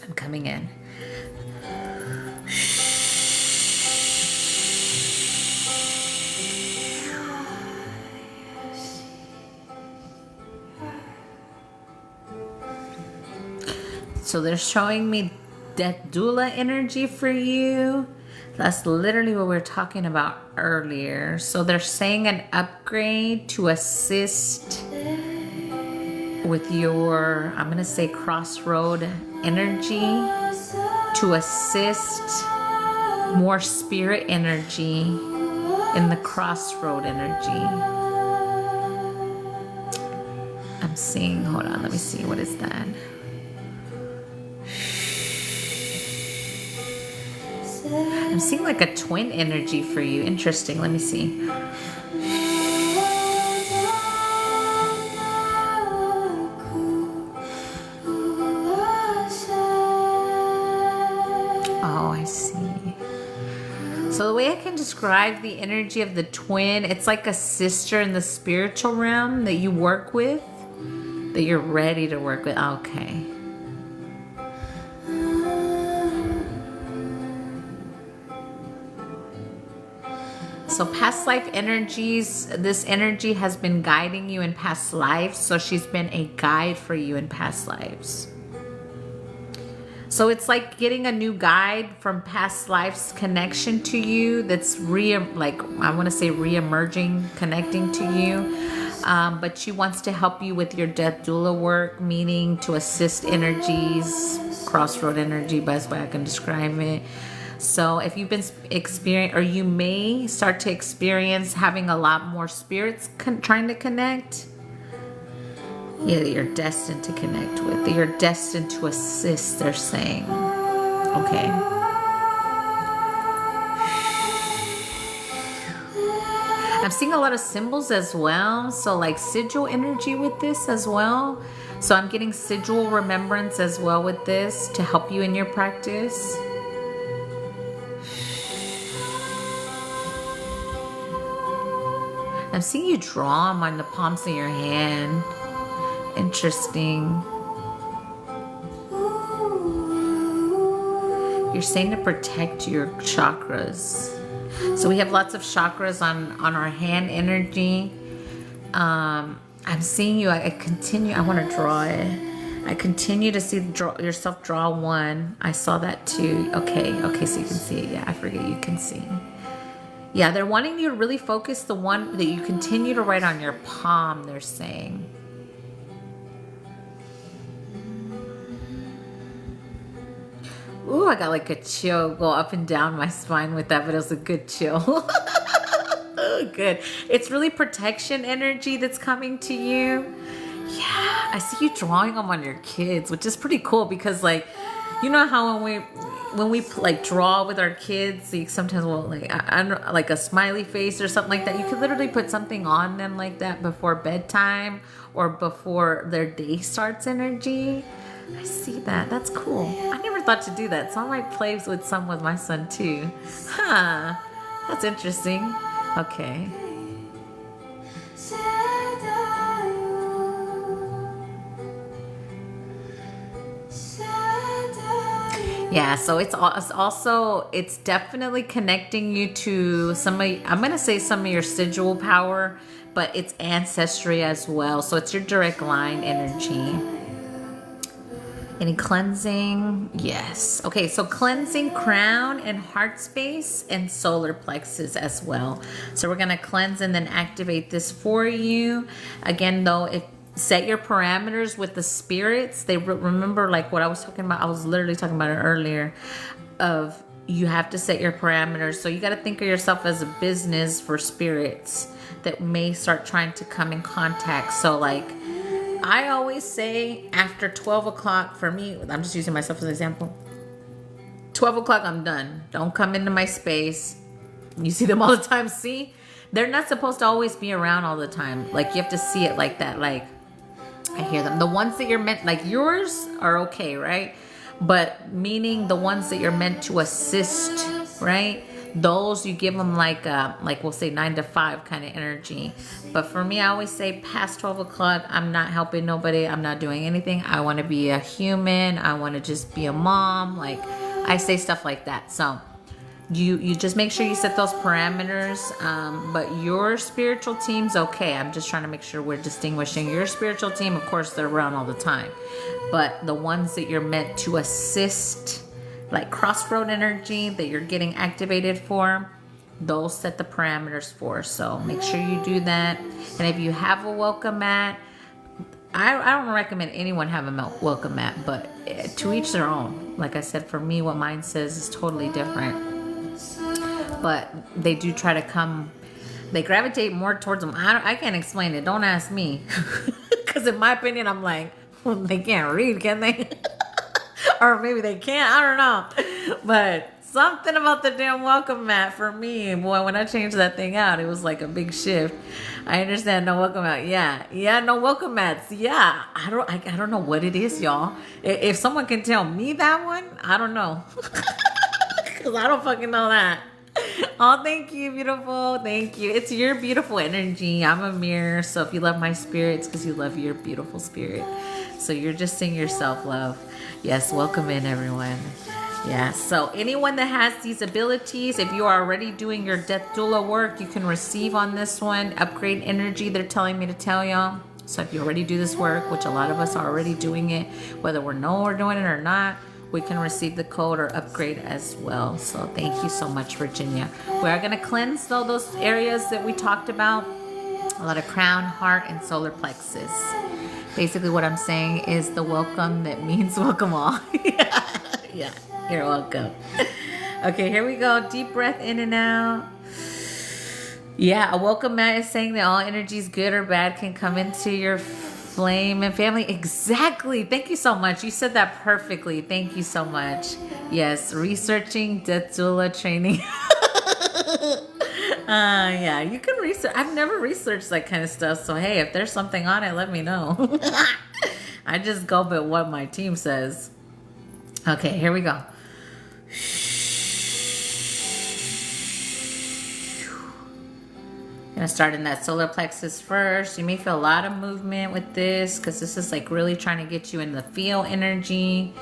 I'm coming in. So they're showing me death doula energy for you. That's literally what we were talking about earlier. So they're saying an upgrade to assist with your, I'm going to say crossroad energy, to assist more spirit energy in the crossroad energy. I'm seeing, hold on, let me see, what is that? I'm seeing like a twin energy for you. Interesting. Let me see. Oh, I see. So the way I can describe the energy of the twin, it's like a sister in the spiritual realm that you work with, that you're ready to work with. Okay. So past life energies, this energy has been guiding you in past lives. So she's been a guide for you in past lives. So it's like getting a new guide from past lives connection to you that's re-emerging, connecting to you. But she wants to help you with your death doula work, meaning to assist energies, crossroad energy, best way I can describe it. So if you've been experiencing, or you may start to experience having a lot more spirits trying to connect. Yeah, that you're destined to connect with, that you're destined to assist, they're saying. Okay. I'm seeing a lot of symbols as well. So like sigil energy with this as well. So I'm getting sigil remembrance as well with this to help you in your practice. I'm seeing you draw them on the palms of your hand. Interesting. You're saying to protect your chakras. So we have lots of chakras on our hand energy. I'm seeing you. I want to draw it. I continue to see yourself draw one. I saw that too. Okay, so you can see it. Yeah, I forget you can see. Yeah, they're wanting you to really focus the one that you continue to write on your palm, they're saying. Ooh, I got like a chill go up and down my spine with that, but it was a good chill. Oh, good. It's really protection energy that's coming to you. Yeah, I see you drawing them on your kids, which is pretty cool because like, you know how when we like draw with our kids, sometimes we'll like a smiley face or something like that. You could literally put something on them like that before bedtime or before their day starts energy. I see that. That's cool. I never thought to do that. So I might play with some with my son too. Huh. That's interesting. Okay. Yeah, so it's definitely connecting you to some of your sigil power, but it's ancestry as well. So it's your direct line energy. Any cleansing? Yes. Okay, so cleansing crown and heart space and solar plexus as well. So we're going to cleanse and then activate this for you. Again, though, set your parameters with the spirits. They remember like what I was talking about. I was literally talking about it earlier of you have to set your parameters. So you got to think of yourself as a business for spirits that may start trying to come in contact. So like I always say after 12 o'clock for me, I'm just using myself as an example. 12 o'clock, I'm done. Don't come into my space. You see them all the time. See, they're not supposed to always be around all the time. Like, you have to see it like that. Like, I hear them. The ones that you're meant, like yours are okay, right? But meaning the ones that you're meant to assist, right? Those you give them like we'll say 9 to 5 kind of energy. But for me, I always say past 12 o'clock, I'm not helping nobody. I'm not doing anything. I want to be a human. I want to just be a mom. Like, I say stuff like that. So you just make sure you set those parameters. But your spiritual team's okay. I'm just trying to make sure we're distinguishing your spiritual team. Of course, they're around all the time. But the ones that you're meant to assist, like crossroad energy that you're getting activated for, those set the parameters for. So make sure you do that. And if you have a welcome mat, I don't recommend anyone have a welcome mat, but to each their own. Like I said, for me, what mine says is totally different. But they do try to come, they gravitate more towards them. I can't explain it. Don't ask me. Because in my opinion, I'm like, well, they can't read, can they? Or maybe they can't. I don't know. But something about the damn welcome mat for me, boy, when I changed that thing out, it was like a big shift. I understand no welcome mat. Yeah, no welcome mats. Yeah, I don't know what it is, y'all. If someone can tell me that one, I don't know. Because I don't fucking know that. Oh, thank you, beautiful. Thank you. It's your beautiful energy. I'm a mirror. So if you love my spirit, it's because you love your beautiful spirit. So you're just seeing yourself, love. Yes, welcome in, everyone. Yeah, so anyone that has these abilities, if you are already doing your death doula work, you can receive on this one. Upgrade energy, they're telling me to tell y'all. So if you already do this work, which a lot of us are already doing it, whether we're doing it or not, we can receive the code or upgrade as well. So thank you so much, Virginia. We are going to cleanse though those areas that we talked about. A lot of crown, heart, and solar plexus. Basically what I'm saying is the welcome that means welcome all. Yeah, you're welcome. Okay, here we go. Deep breath in and out. Yeah, a welcome mat is saying that all energies, good or bad, can come into your flame and family. Exactly. Thank you so much. You said that perfectly. Thank you so much. Yes, researching death doula training. Yeah, you can research. I've never researched that kind of stuff. So, hey, if there's something on it, let me know. I just go by what my team says. Okay, here we go. Gonna start in that solar plexus first. You may feel a lot of movement with this because this is like really trying to get you in the feel energy.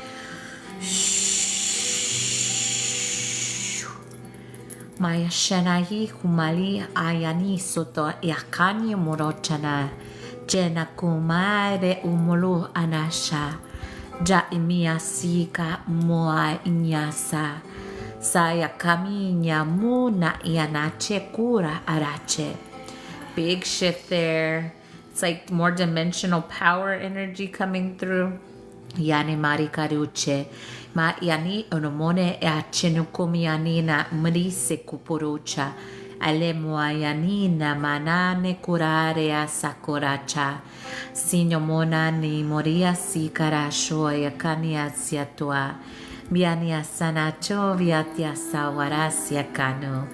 Maya Shanahi Humali Ayani Soto Yakani Morochana Jena Kumare Umulu Anasha Jaimia Sika Moa Inyasa Saya Kaminya Muna Ianache Kura Arache. Big shift there. It's like more dimensional power energy coming through. Yani Mari Karuche. Ma yani onomone e achenukomianina mrise kuporocha. Ale muayanina manane curare a sakoracha. Sinomona ni moria si karasho yakania siatua. Biania sanacho viatia sawarasia kano.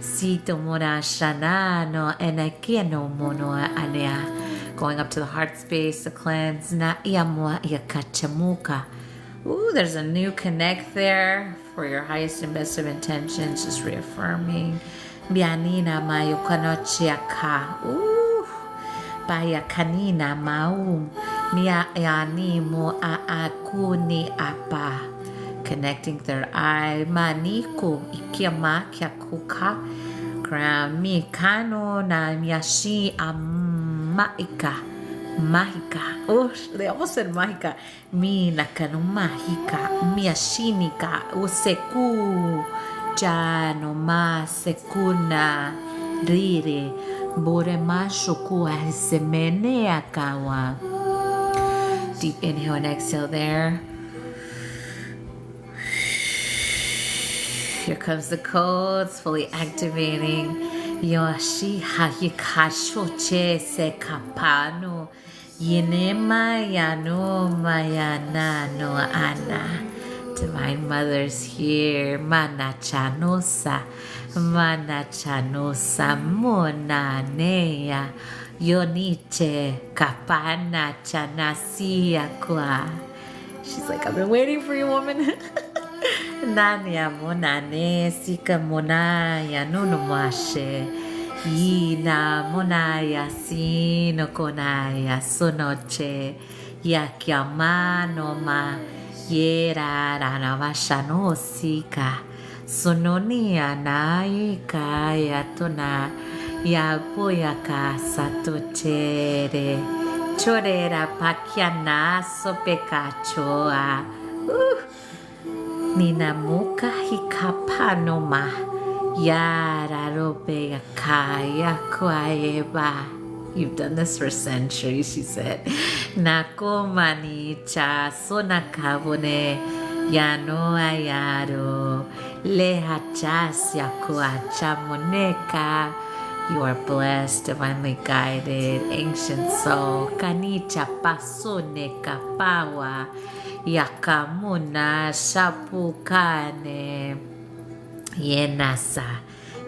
Sito mora shanano enakiano mono alea. Going up to the heart space, the cleanse. Na iamua yakachamuka. Ooh, there's a new connect there for your highest and best of intentions. Just reaffirming. Bianina mayukanochiaka. Ooh. Baya kanina maum. Mia yanimo aakuni apa. Connecting third eye. Maniku ikiama kyakuka. Crown mikano na miyashi amaika. Mahika. Oh, they almost said Mahika. Mi nakano Mahika. Miashinika. Useku. Jano ma sekuna. Rire. Bore mashoku semene akawa. Deep inhale and exhale there. Here comes the codes, fully activating. Yoshi hayikashoche se kapano. Yinema yano mayana no ana. Divine Mother's here. Mana chanosa. Mana chanosa. Mona nea. Yoniche kapana chanasia kwa. She's like, I've been waiting for you, woman. Nanya monane sika monaya nunumashe. Ina monaya sino konaya sonoche. Yakyama ma yera ranavashano sika. Sononia naika yatona. Yapoyaka satochere. Chorera pakiana sopekachoa. Ninamuka hikapanoma. Yara robe kaya kwaeba. You've done this for centuries, she said. Nakomani cha sonakabone. Yano ayaro. Lehachas yakuacha moneka. You are blessed, divinely guided, ancient soul. Kanicha pasone kapawa. Yakamuna shapukane.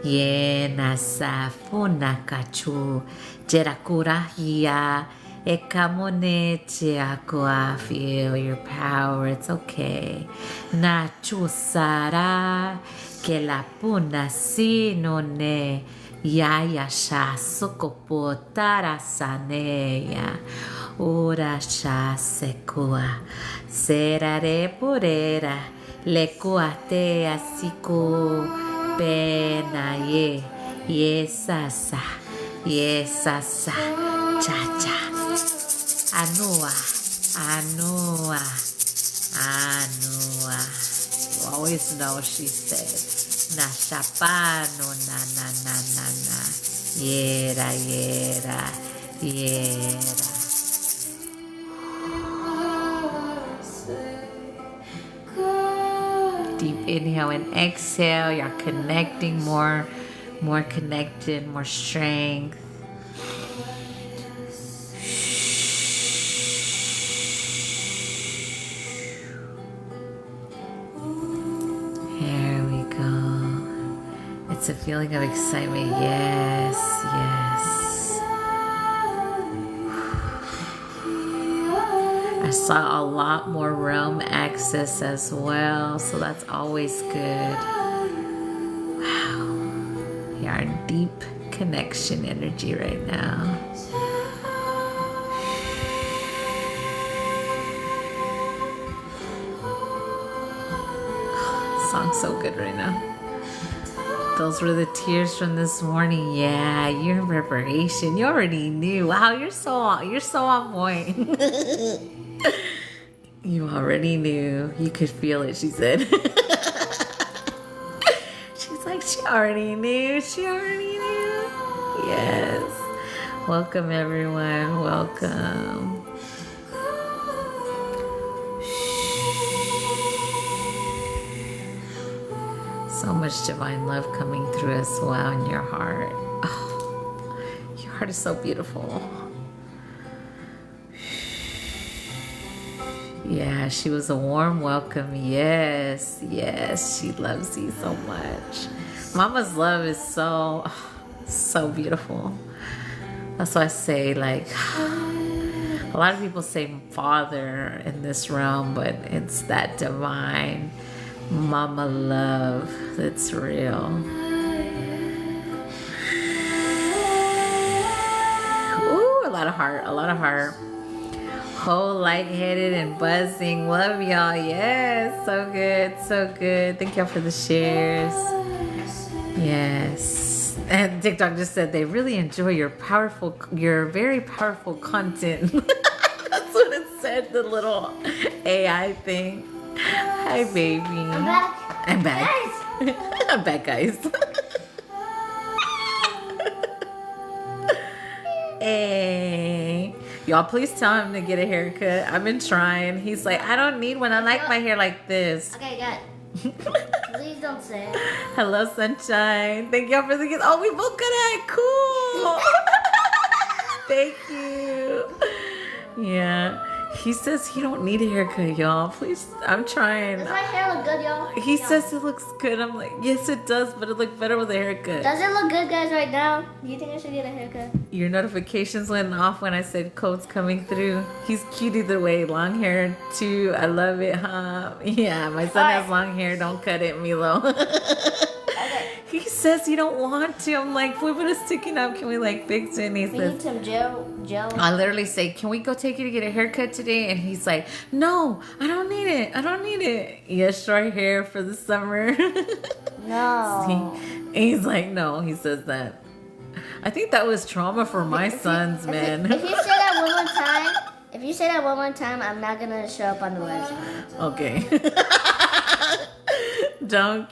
Yenasa funakachu. Jerakurahia. Ekamone chiakua. Feel your power, it's okay. Nachusara. Que la puna sinone. Yaya sha sokopo tarasaneya. Ora sha sekua. Serare porera. Lekuate asiku. Pena ye. Yesasa. Yesasa. Cha cha. Anua. Anua. Anua. You always know she said. Na shapano na. Yera. Deep inhale and exhale. You're connecting more connected, more strength. It's a feeling of excitement. Yes. I saw a lot more realm access as well, so that's always good. Wow. We are in deep connection energy right now. This song's so good right now. Those were the tears from this morning. Yeah, you're in preparation. You already knew. Wow, you're so on point. You already knew. You could feel it, she said. She's like, she already knew. Yes. Welcome, everyone. Welcome. So much divine love coming through as well in your heart. Oh, your heart is so beautiful. Yeah, she was a warm welcome. Yes, she loves you so much. Mama's love is so beautiful. That's why I say, like, a lot of people say father in this realm, but it's that divine mama love that's real. Ooh, a lot of heart. Whole lightheaded and buzzing. Love y'all. Yes, so good. Thank y'all for the shares. Yes. And TikTok just said they really enjoy your very powerful content. That's what it said, the little AI thing. Hi, baby. I'm back. I'm back, guys. Hey. Y'all, please tell him to get a haircut. I've been trying. He's like, I don't need one. I like my hair like this. Okay, good. Please don't say it. Hello, sunshine. Thank y'all for the gift. Oh, we both got it. Cool. Thank you. Yeah. He says he don't need a haircut, y'all. Please, I'm trying. Does my hair look good, y'all? He No. says it looks good. I'm like, yes, it does, but it looked better with a haircut. Does it look good, guys, right now? Do you think I should get a haircut? Your notifications went off when I said code's coming through. He's cute either way. Long hair, too. I love it, huh? Yeah, my son has long hair. Don't cut it, Milo. Okay. He says he don't want to. I'm like, boy, but it's sticking up. Can we, like, fix it? And he We says, need some gel. I literally say, can we go take you to get a haircut today? And he's like, no, I don't need it. I don't need it. Yes, short hair for the summer. No. He's like, no, he says that. I think that was trauma for my sons, man. If you say that one more time, I'm not gonna show up on the website. Okay. Don't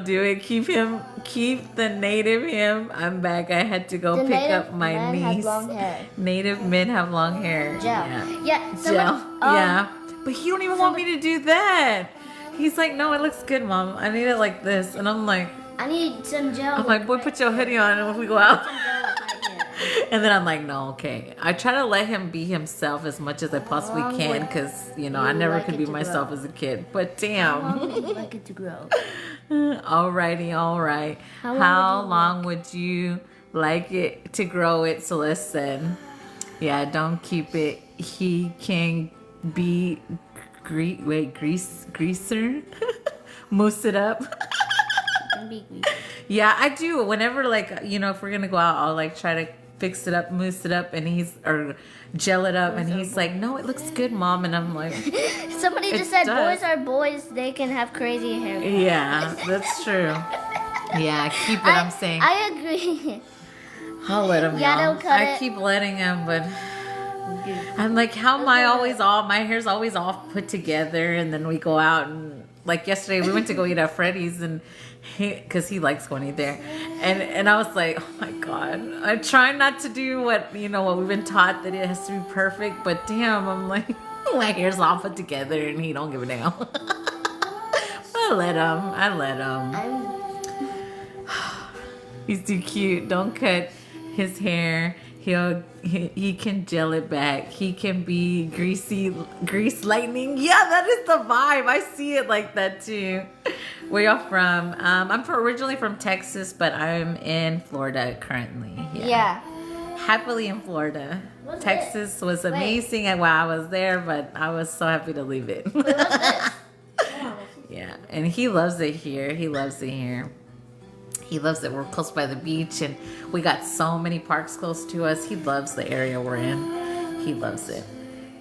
do it. Keep the native him. I'm back. I had to go The pick native up my men niece. have long hair. Native men have long hair. Gel. Yeah. Gel. Yeah. But he don't even want me to do that. He's like, no, it looks good, Mom. I need it like this. And I'm like, I need some gel. I'm like, boy, put your hoodie on and if we go out. And then I'm like, no, okay. I try to let him be himself as much as I possibly can because, you know, I never could be myself as a kid. But damn. How long would you like it to grow? Alrighty, all right. How long would you like it to grow it? So listen. Yeah, don't keep it. He can be greaser. Mousse it up. Yeah, I do. Whenever, like, you know, if we're gonna go out, I'll like try to fix it up, mousse it up, and or gel it up, and he's like, no, it looks good, Mom. And I'm like, Somebody just said boys are boys, they can have crazy hair. Yeah, that's true. Yeah, keep it, I'm saying. I agree. I'll let him Yeah, go. I keep letting him, but I'm like, how am I always my hair's always all put together, and then we go out, and like yesterday we went to go eat at Freddy's, and because he likes going eat there, and I was like, oh my God, I try not to do what we've been taught, that it has to be perfect, but damn, I'm like, my hair's all put together and he don't give a damn. I let him. He's too cute. Don't cut his hair. He can gel it back. He can be grease lightning. Yeah, that is the vibe. I see it like that too. Where y'all from? I'm originally from Texas, but I'm in Florida currently. Yeah. Happily in Florida. Texas was amazing while I was there, but I was so happy to leave it. Wait, what's this? Yeah, and he loves it here. He loves it here. He loves it. We're close by the beach, and we got so many parks close to us. He loves the area we're in. He loves it.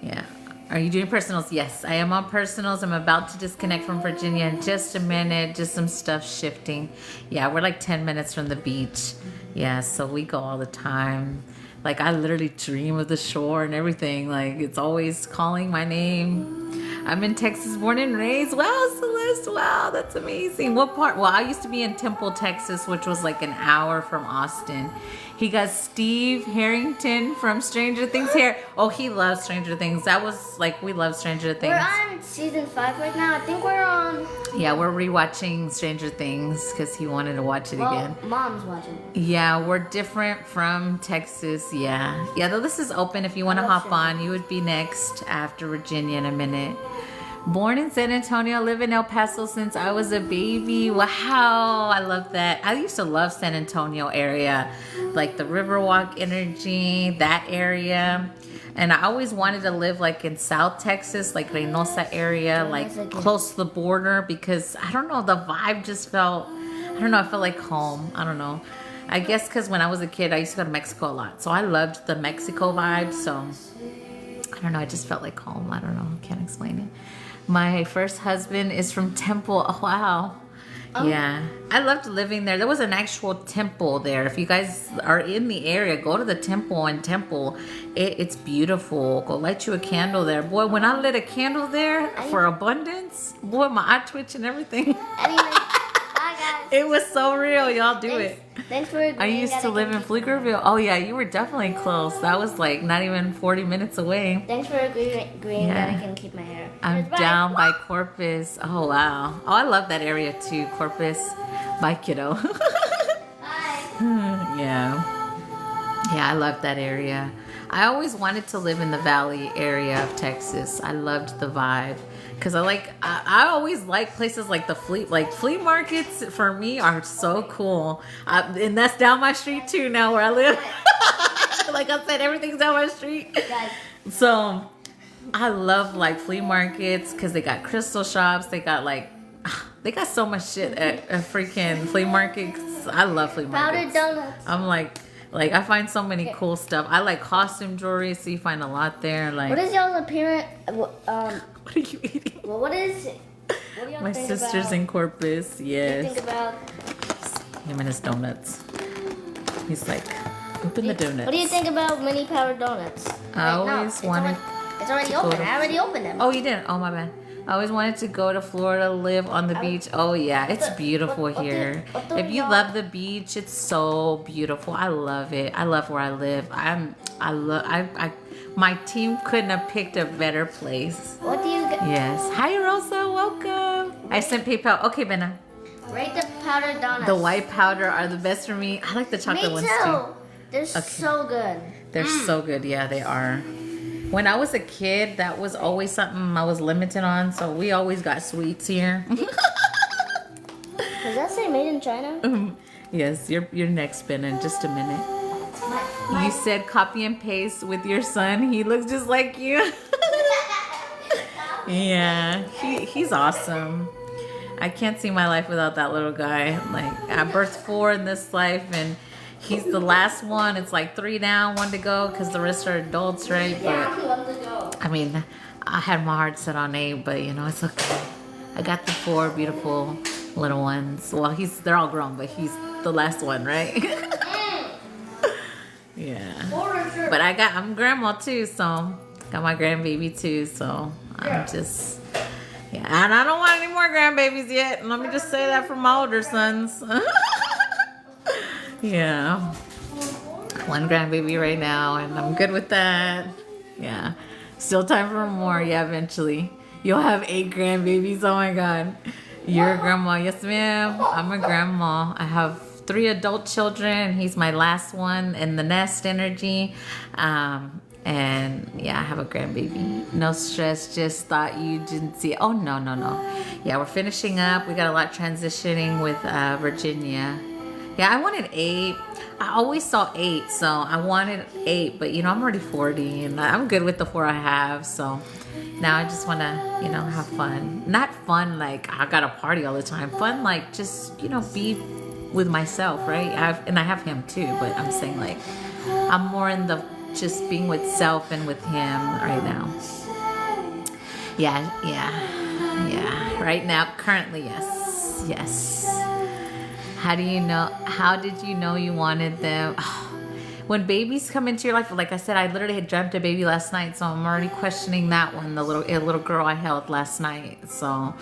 Yeah. Are you doing personals? Yes, I am on personals. I'm about to disconnect from Virginia in just a minute. Just some stuff shifting. Yeah, we're like 10 minutes from the beach. Yeah, so we go all the time. Like, I literally dream of the shore and everything. Like, it's always calling my name. I'm in Texas, born and raised. Wow, Celeste, wow, that's amazing. What part? Well, I used to be in Temple, Texas, which was like an hour from Austin. He got Steve Harrington from Stranger Things here. Oh, he loves Stranger Things. That was like, we love Stranger Things. We're on season 5 right now. I think we're on... Yeah, we're rewatching Stranger Things because he wanted to watch it again. Mom's watching it. Yeah, we're different from Texas. Yeah, though this is open. If you want to hop on, you would be next after Virginia in a minute. Born in San Antonio, live in El Paso since I was a baby. Wow, I love that. I used to love San Antonio area, like the Riverwalk energy, that area. And I always wanted to live like in South Texas, like Reynosa area, like close to the border, because I don't know, the vibe just felt, I felt like home. I don't know. I guess because when I was a kid, I used to go to Mexico a lot. So I loved the Mexico vibe. So I don't know, I just felt like home. I don't know, can't explain it. My first husband is from Temple. Oh, wow. Yeah. I loved living there. There was an actual temple there. If you guys are in the area, go to the temple in Temple. It's beautiful. Go light you a candle there. Boy, when I lit a candle there for abundance, boy, my eye twitch and everything. Anyway, bye guys. It was so real. Y'all do it. Thanks for agreeing. I used to live in Pflugerville. Oh, yeah, you were definitely close. That was like not even 40 minutes away. Thanks for agreeing that I can keep my hair. I'm down by Corpus. Oh, wow. Oh, I love that area too. Corpus. Bye, kiddo. Bye. Yeah, I love that area. I always wanted to live in the Valley area of Texas. I loved the vibe. Cause I always like places like flea markets for me are so cool. And that's down my street too now where I live. Like I said, everything's down my street. Guys. So I love like flea markets because they got crystal shops. They got so much shit at freaking flea markets. I love flea markets. Powdered donuts. I'm like I find so many cool stuff. I like costume jewelry, so you find a lot there. Like, What is y'all's appearance? what are you eating? Well, what is it? What do y'all My think sister's about? in Corpus. What do you Yes. think about? Him and his donuts. He's like, open the donuts. What do you think about mini powdered donuts? I always wanted. It's already to go open. to- I already opened them. Oh, you didn't? Oh, my bad. I always wanted to go to Florida, live on the beach. Oh yeah, it's beautiful here. If you love the beach, it's so beautiful. I love it. I love where I live. My team couldn't have picked a better place. What do you Yes. Hi Rosa, welcome. I sent PayPal. Okay, Benna. rate the powdered donuts? The white powder are the best for me. I like the chocolate Me ones too. too. They're so good. They're so good. Yeah, they are. When I was a kid, that was always something I was limited on, so we always got sweets here. Does that say made in China? Yes, your next spin in just a minute. You said copy and paste with your son. He looks just like you. Yeah, he's awesome. I can't see my life without that little guy. Like, I birthed 4 in this life, and he's the last one. It's like 3 down, 1 to go, because the rest are adults, right? But I mean, I had my heart set on 8, but you know, it's okay. I got the 4 beautiful little ones. Well, they're all grown, but he's the last one, right? Yeah. But I'm grandma too, so got my grandbaby too, so I'm just, yeah. And I don't want any more grandbabies yet. Let me just say that for my older sons. Yeah. 1 grandbaby right now, and I'm good with that. Yeah. Still time for more. Yeah, eventually. You'll have 8 grandbabies. Oh my God. You're a grandma. Yes, ma'am. I'm a grandma. I have 3 adult children. He's my last one in the nest energy. And yeah, I have a grandbaby. No stress. Just thought you didn't see it. Oh, no. Yeah, we're finishing up. We got a lot transitioning with Virginia. Yeah, I wanted 8. I always saw 8, so I wanted 8, but you know, I'm already 40 and I'm good with the 4 I have, so now I just want to, you know, have fun. Not fun like I got to party all the time. Fun like just, you know, be with myself, right? I have him too, but I'm saying like I'm more in the just being with self and with him right now. Yeah. Right now, currently, yes. How did you know you wanted them? When babies come into your life, like I said, I literally had dreamt a baby last night, so I'm already questioning that one, a little girl I held last night. So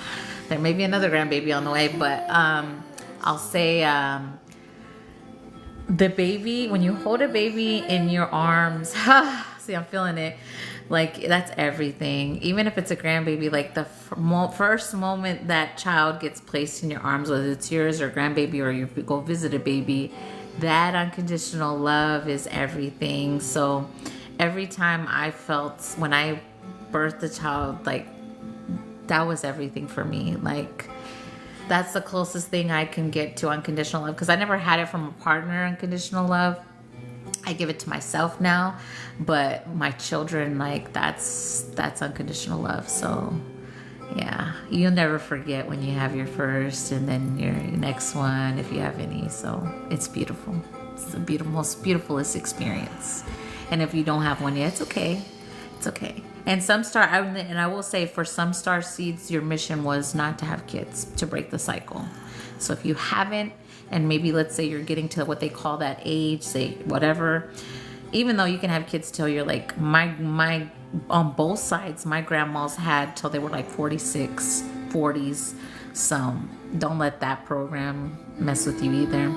there may be another grandbaby on the way, but I'll say the baby, when you hold a baby in your arms, see, I'm feeling it. Like, that's everything. Even if it's a grandbaby, like the first moment that child gets placed in your arms, whether it's yours or grandbaby or you go visit a baby, that unconditional love is everything. So every time I felt when I birthed a child, like that was everything for me. Like, that's the closest thing I can get to unconditional love, because I never had it from a partner, unconditional love. I give it to myself now, but my children, like that's unconditional love. So yeah, you'll never forget when you have your first and then your next one, if you have any. So it's beautiful. It's the most beautifulest experience. And if you don't have one yet, it's okay. It's okay. And I will say, for some star seeds, your mission was not to have kids, to break the cycle. So if you haven't, and maybe let's say you're getting to what they call that age, say whatever, even though you can have kids till you're like, my on both sides, my grandmas had till they were like 46, 40s. So don't let that program mess with you either.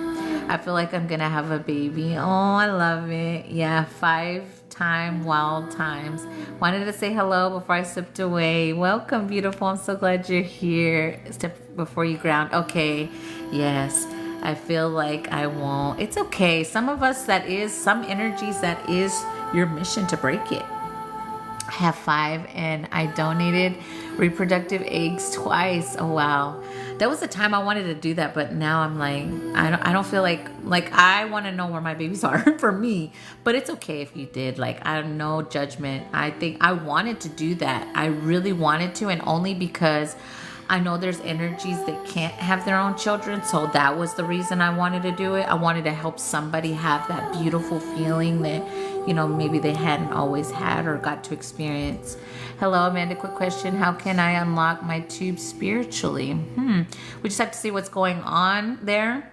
I feel like I'm gonna have a baby. Oh, I love it. Yeah, 5-time wild times. Wanted to say hello before I slipped away. Welcome, beautiful. I'm so glad you're here. Step before you ground. Okay, yes. I feel like I won't. It's okay. Some of us, some energies that is your mission to break it. I have 5 and I donated reproductive eggs twice. Oh wow. That was the time I wanted to do that, but now I'm like, I don't feel like I want to know where my babies are for me, but it's okay if you did. Like, I have no judgment. I think I wanted to do that. I really wanted to, and only because I know there's energies that can't have their own children, so that was the reason I wanted to do it. I wanted to help somebody have that beautiful feeling that, you know, maybe they hadn't always had or got to experience. Hello, Amanda, quick question. How can I unlock my tube spiritually? We just have to see what's going on there.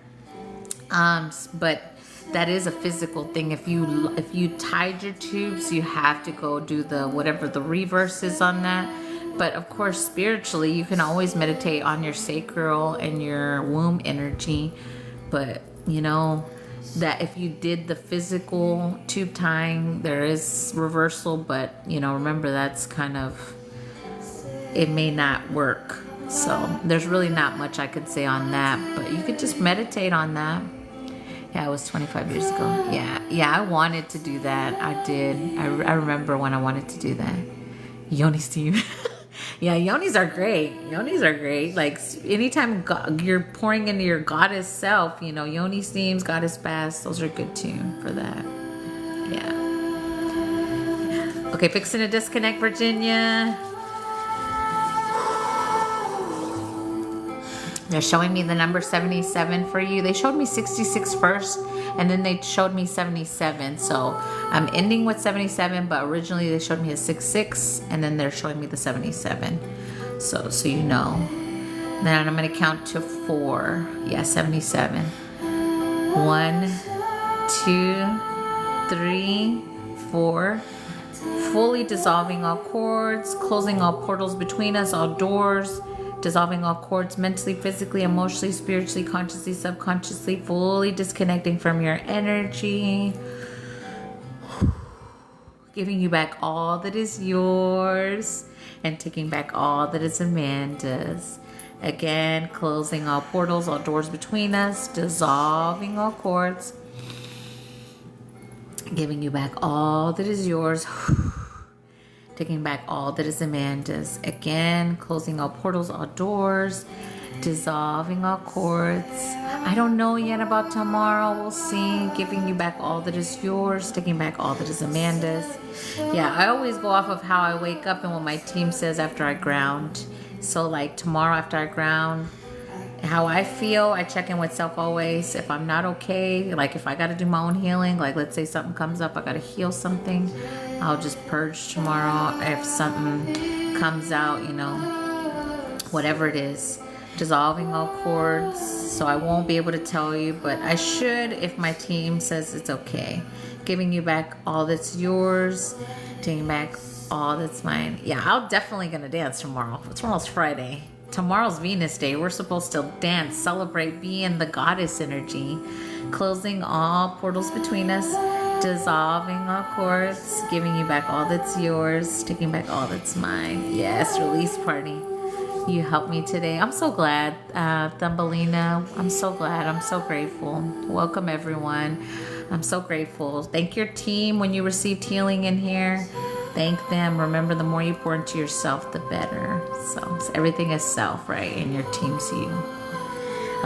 But that is a physical thing. If you tied your tubes, you have to go do the whatever the reverse is on that. But of course, spiritually, you can always meditate on your sacral and your womb energy. But you know that if you did the physical tube tying, there is reversal. But you know, remember that's kind of, it may not work. So there's really not much I could say on that. But you could just meditate on that. Yeah, it was 25 years ago. Yeah, I wanted to do that. I did. I remember when I wanted to do that. Yoni Steve. Yeah, yonis are great. Yonis are great. Like, anytime you're pouring into your goddess self, you know, yoni steams, goddess baths, those are good too for that. Yeah. Okay, fixing to disconnect, Virginia. They're showing me the number 77 for you. They showed me 66 first, and then they showed me 77. So I'm ending with 77, but originally they showed me a 66, and then they're showing me the 77. So you know. Then I'm going to count to 4. Yeah, 77. 1, 2, 3, 4. Fully dissolving all cords, closing all portals between us, all doors. Dissolving all cords mentally, physically, emotionally, spiritually, consciously, subconsciously, fully disconnecting from your energy. Giving you back all that is yours and taking back all that is Amanda's. Again, closing all portals, all doors between us, dissolving all cords. Giving you back all that is yours. Taking back all that is Amanda's. Again, closing all portals, all doors, dissolving all cords. I don't know yet about tomorrow. We'll see. Giving you back all that is yours, taking back all that is Amanda's. Yeah, I always go off of how I wake up and what my team says after I ground. So like tomorrow after I ground, how I feel, I check in with self always. If I'm not okay, like if I got to do my own healing, like let's say something comes up, I got to heal something, I'll just purge tomorrow. If something comes out, you know, whatever it is, dissolving all cords. So I won't be able to tell you, but I should if my team says it's okay. Giving you back all that's yours, taking back all that's mine. Yeah, I'm definitely going to dance tomorrow. Tomorrow's Friday. Tomorrow's Venus Day. We're supposed to dance, celebrate, be in the goddess energy. Closing all portals between us, dissolving all cords, giving you back all that's yours, taking back all that's mine. Yes, release party. You helped me today. I'm so glad, Thumbelina. I'm so glad. I'm so grateful. Welcome, everyone. I'm so grateful. Thank your team when you received healing in here. Thank them. Remember, the more you pour into yourself, the better. So everything is self, right? And your team's you.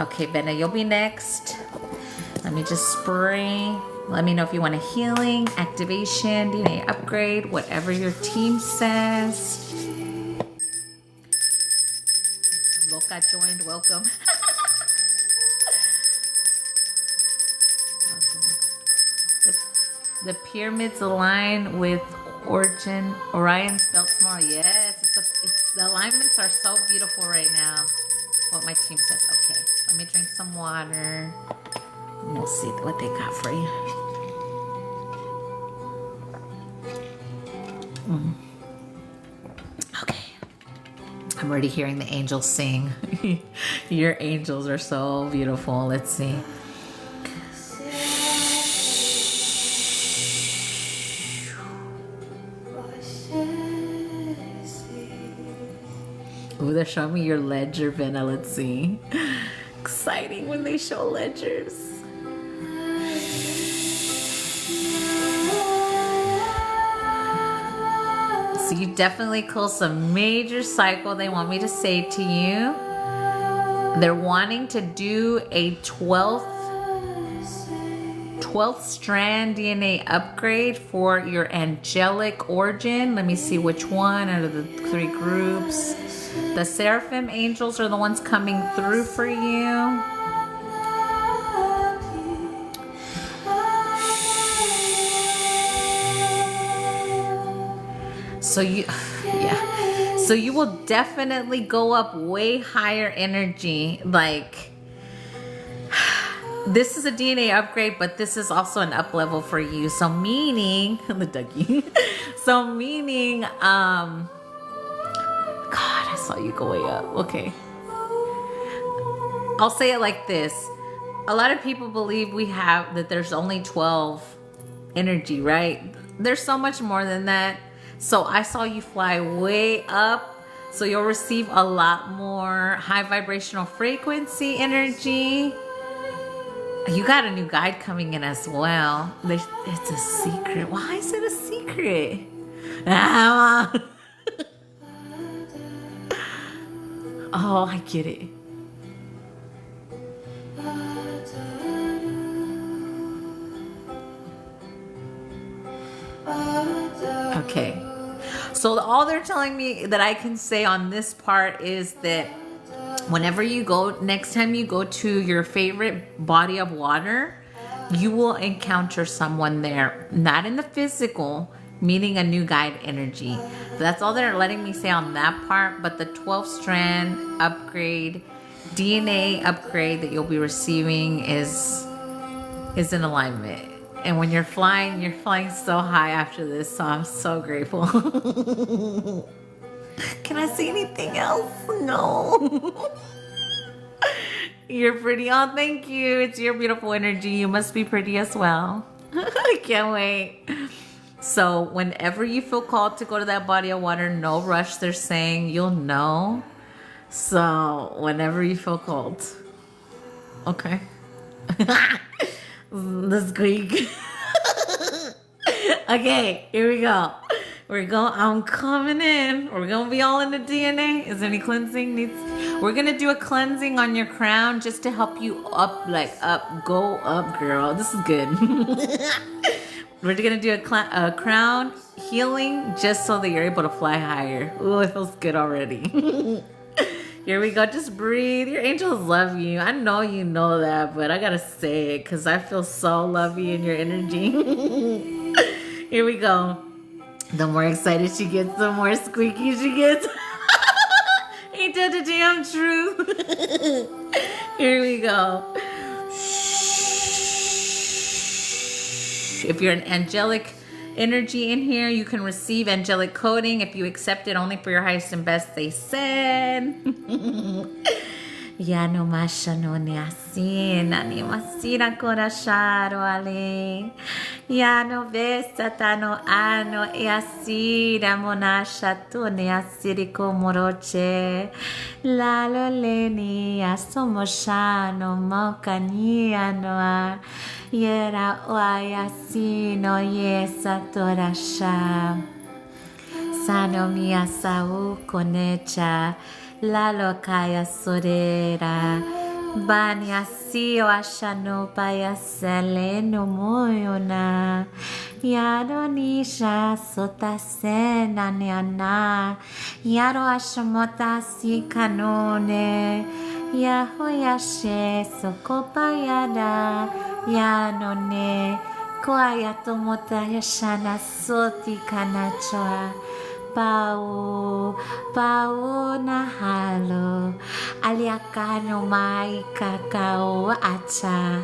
Okay, Benna, you'll be next. Let me just spray. Let me know if you want a healing, activation, DNA upgrade, whatever your team says. Loka joined. Welcome. The pyramids align with Orion spelled tomorrow. Yes, the alignments are so beautiful right now. What my team says. Okay, let me drink some water. And we'll see what they got for you. Okay. I'm already hearing the angels sing. Your angels are so beautiful. Let's see. Ooh, they're showing me your ledger, Benna. Let's see. Exciting when they show ledgers. So you definitely closed a major cycle. They want me to say to you, they're wanting to do a 12th strand DNA upgrade for your angelic origin. Let me see which one out of the 3 groups. The seraphim angels are the ones coming through for you. So so you will definitely go up way higher energy. Like, this is a DNA upgrade, but this is also an up level for you. So meaning, the ducky. So meaning, God, I saw you go way up. Okay. I'll say it like this. A lot of people believe that there's only 12 energy, right? There's so much more than that. So I saw you fly way up. So you'll receive a lot more high vibrational frequency energy. You got a new guide coming in as well. It's a secret. Why is it a secret? Oh, I get it. Okay. So all they're telling me that I can say on this part is that whenever you go, next time you go to your favorite body of water, you will encounter someone there. Not in the physical, meaning a new guide energy. That's all they're letting me say on that part. But the 12 strand upgrade, DNA upgrade that you'll be receiving is in alignment. And when you're flying so high after this, so I'm so grateful. Can I say anything else? No. You're pretty. Oh, thank you. It's your beautiful energy. You must be pretty as well. I can't wait. So whenever you feel called to go to that body of water, no rush, they're saying, you'll know. So whenever you feel called. Okay. The squeak. Okay, here we go. I'm coming in. We're gonna be all in the DNA. Is there any cleansing needs? We're gonna do a cleansing on your crown just to help you up, go up, girl. This is good. We're gonna do a crown healing just so that you're able to fly higher. Ooh, it feels good already. Here we go. Just breathe. Your angels love you. I know you know that, but I gotta say it because I feel so lovey in your energy. Here we go. The more excited she gets, the more squeaky she gets. Ain't that the damn truth? Here we go. If you're an angelic energy in here, you can receive angelic coding if you accept it only for your highest and best, they said. Ya no masha no ni asina ni masira korasharo ale. Ya no vesata no ano e asira monasha tu ne asiri komoroche. Lalo leni asomoshano mokania noa. Yera oayasino yesa torasha. Sano mia sau konecha. La lokaya sorera. Banya sio ashano paya seleno moyona. Yaro nisha sota sena neana. Yaro ashamota si kanone. Yaho yashe sokopa yada. Yanone. Koayatomota yashana soti kanachoa. Pau nahalo aliakano mai kakao acha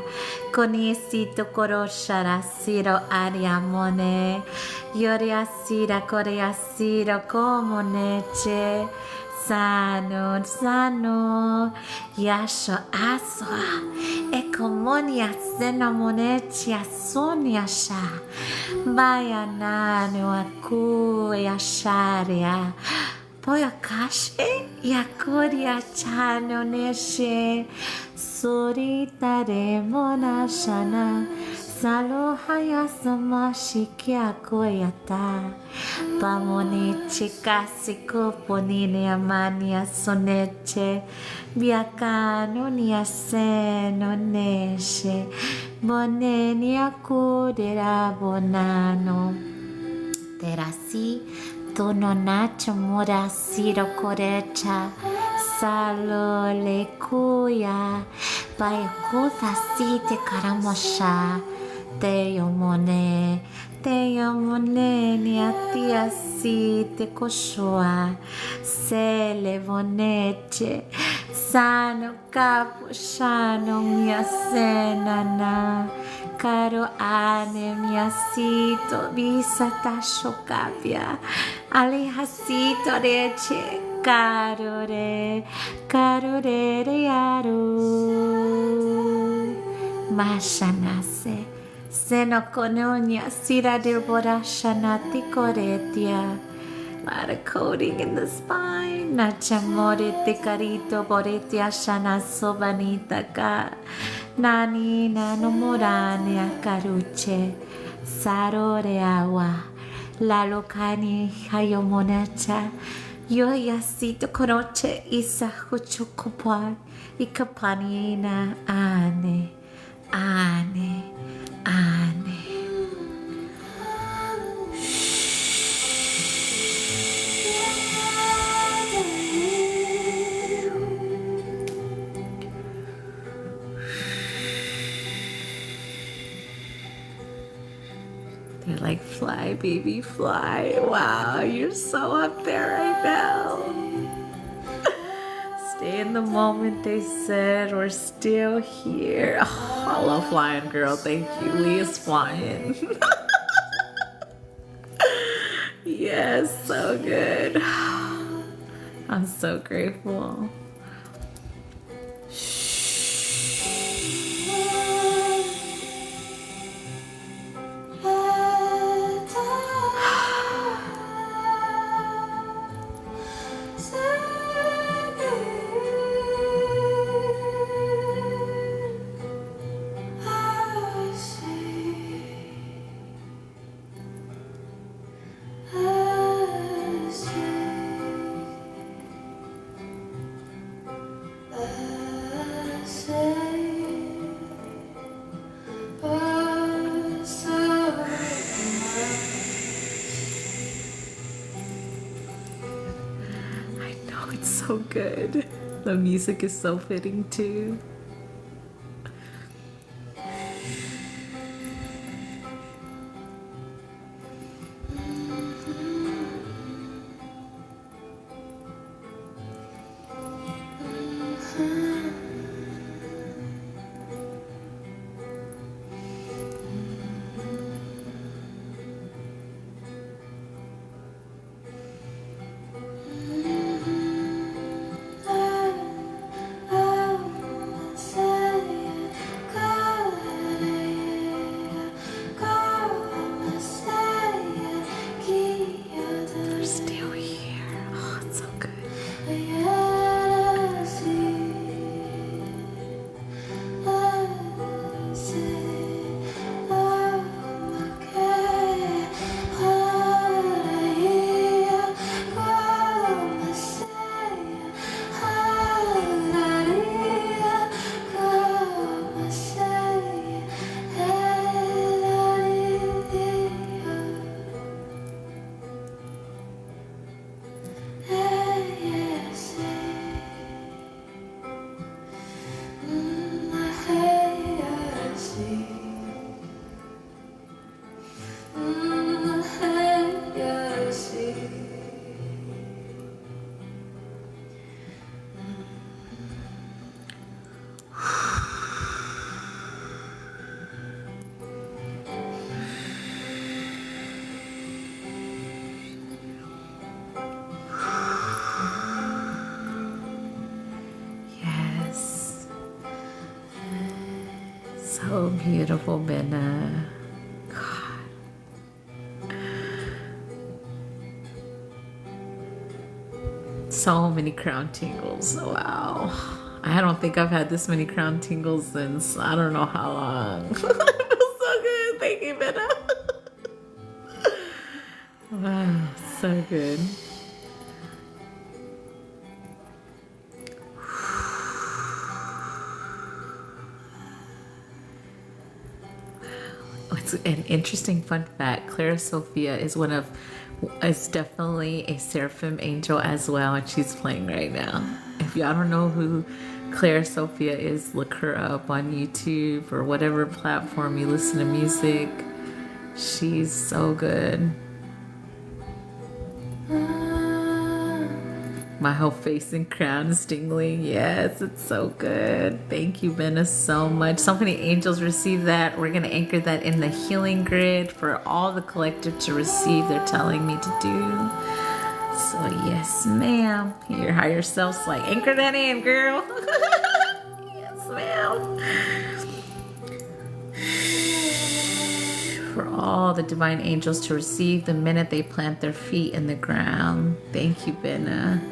konisito koroshara siro ariamone yoriasira koreasiro komoneche sano yasho aswa ekomonia senomonetia sonia sha bayanano aku yasharia poyakashi yakoria chano neshe soritare monashana Salohaya samashikia koyata Pamoniche Kasiko Ponine Amania Soneche Biacano Niaseno Neshe Bonenia Kudera Bonano Terasi Tononacha Murasiro Korecha Salole Kuya Bayakuta Site Karamosha Te yomone niatia site koshua se levoneche sano capo shano mia senana caro ane mia sito visata shokapia alihasito reche caro re yaru mashanase Senokononia Sira Dirbora Shanati Koretia. A lot of coding in the spine. Nachamore Tekarito Boretia Shana Sobanita Ka. Nani Nanomorania Karuche. Sarore Awa. La Locani Hayomonacha. Yoyasito Koroche Isa Huchukopa. Ikapanina Ane. Ane. They're like, fly, baby, fly. Wow, you're so up there right now. Stay in the moment, they said. We're still here. Oh, I love flying, girl. Thank you. Leah's flying. Yes, so good. I'm so grateful. It's so good. The music is so fitting too. So beautiful, Benna. God. So many crown tingles. Wow. I don't think I've had this many crown tingles since I don't know how long. It feels so good. Thank you, Benna. Wow. So good. It's an interesting fun fact. Clara Sophia is definitely a seraphim angel as well, and she's playing right now. If y'all don't know who Clara Sophia is, look her up on YouTube or whatever platform you listen to music. She's so good. My whole face and crown is tingling. Yes, it's so good. Thank you, Benna, so much. So many angels receive that. We're going to anchor that in the healing grid for all the collective to receive. They're telling me to do. So, yes, ma'am. Your higher self's like, anchor that in, girl. Yes, ma'am. For all the divine angels to receive the minute they plant their feet in the ground. Thank you, Benna.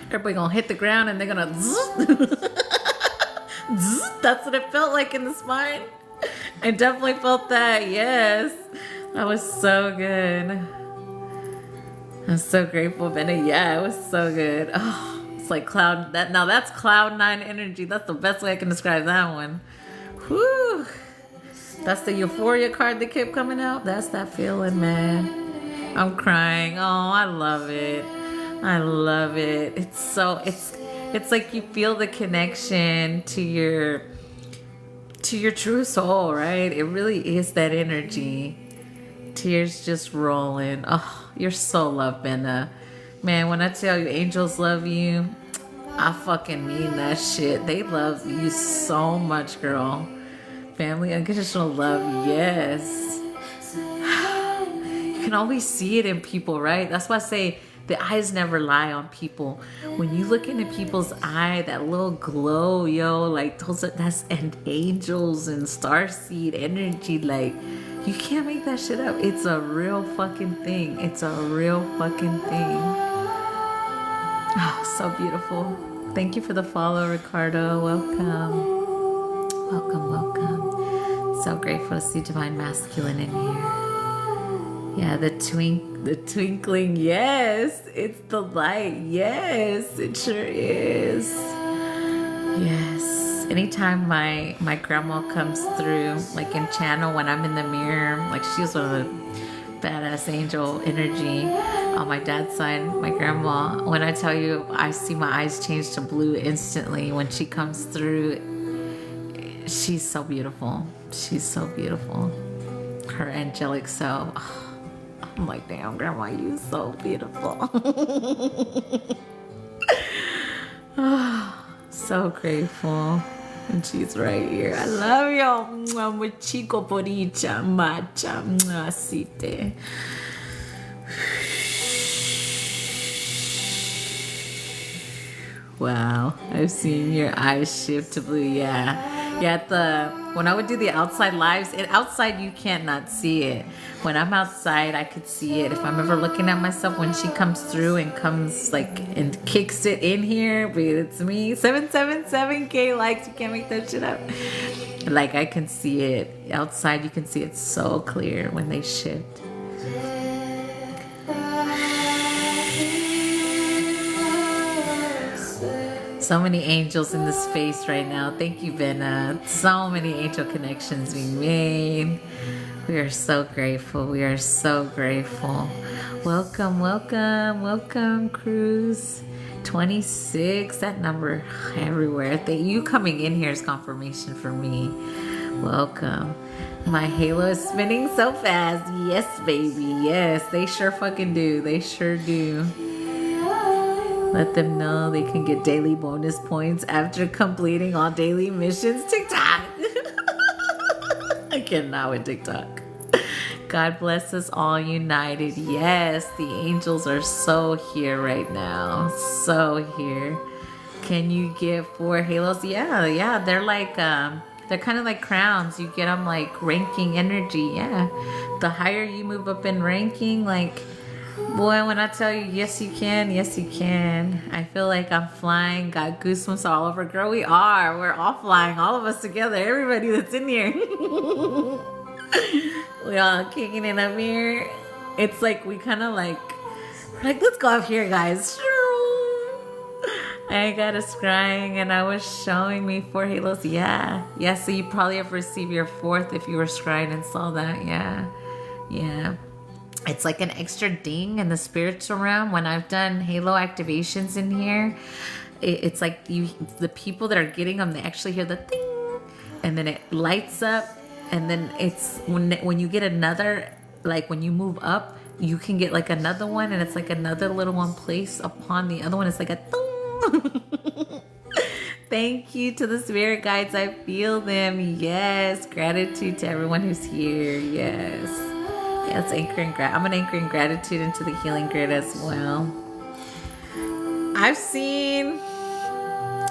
Everybody gonna hit the ground and they're gonna that's what it felt like in the spine. I definitely felt that. Yes, that was so good. I'm so grateful, Benny. Yeah, it was so good. Oh, it's like that's cloud 9 energy. That's the best way I can describe that one. Whew. That's the euphoria card that kept coming out. That's that feeling, man. I'm crying. Oh, I love it. I love it. It's like you feel the connection to your true soul, right? It really is that energy. Tears just rolling. Oh, you're so loved, Benna. Man, when I tell you angels love you, I fucking mean that shit. They love you so much, girl. Family unconditional love, yes. You can always see it in people, right? That's why I say the eyes never lie on people. When you look into people's eye, that little glow, yo, like that's and angels and starseed energy, like you can't make that shit up. It's a real fucking thing. It's a real fucking thing. Oh, so beautiful. Thank you for the follow, Ricardo. Welcome. Welcome, welcome. So grateful to see Divine Masculine in here. Yeah, the twinkling, yes. It's the light, yes. It sure is. Yes. Anytime my grandma comes through, like in channel when I'm in the mirror, like she's one of the badass angel energy on my dad's side, my grandma. When I tell you, I see my eyes change to blue instantly when she comes through. She's so beautiful. She's so beautiful. Her angelic self. I'm like, damn, grandma, you so beautiful. So grateful. And she's right here. I love you. I'm a chico poricha, macha, asite. Wow, I've seen your eyes shift to blue. Yeah. Yeah, when I would do the outside lives, outside you can't not see it. When I'm outside, I could see it. If I'm ever looking at myself, when she comes through and comes like and kicks it in here, but it's me. 777K likes. You can't make that shit up. Like I can see it outside. You can see it so clear when they shift. So many angels in this space right now. Thank you, Benna. So many angel connections being made. We are so grateful. We are so grateful. Welcome, welcome, welcome, Cruz. 26, that number everywhere. You coming in here is confirmation for me. Welcome. My halo is spinning so fast. Yes, baby. Yes, they sure fucking do. They sure do. Let them know they can get daily bonus points after completing all daily missions. TikTok. I cannot with TikTok. God bless us all united. Yes, the angels are so here right now. So here. Can you get 4 halos? Yeah. They're like, they're kind of like crowns. You get them like ranking energy. Yeah. The higher you move up in ranking, like, boy, when I tell you, yes, you can. Yes, you can. I feel like I'm flying. Got goosebumps all over. Girl, we are. We're all flying. All of us together. Everybody that's in here. We all kicking it up here. It's like we kind of like let's go up here, guys. I got us crying and I was showing me 4 halos. Yeah. Yeah, so you probably have received your 4th if you were scrying and saw that. Yeah. Yeah. It's like an extra ding in the spiritual realm. When I've done halo activations in here, it's like the people that are getting them, they actually hear the ding and then it lights up. And then it's when you get another, like when you move up, you can get like another one and it's like another little one placed upon the other one. It's like a ding. Thank you to the spirit guides. I feel them. Yes. Gratitude to everyone who's here. Yes. Yes, I'm gonna anchor in gratitude into the healing grid as well. I've seen.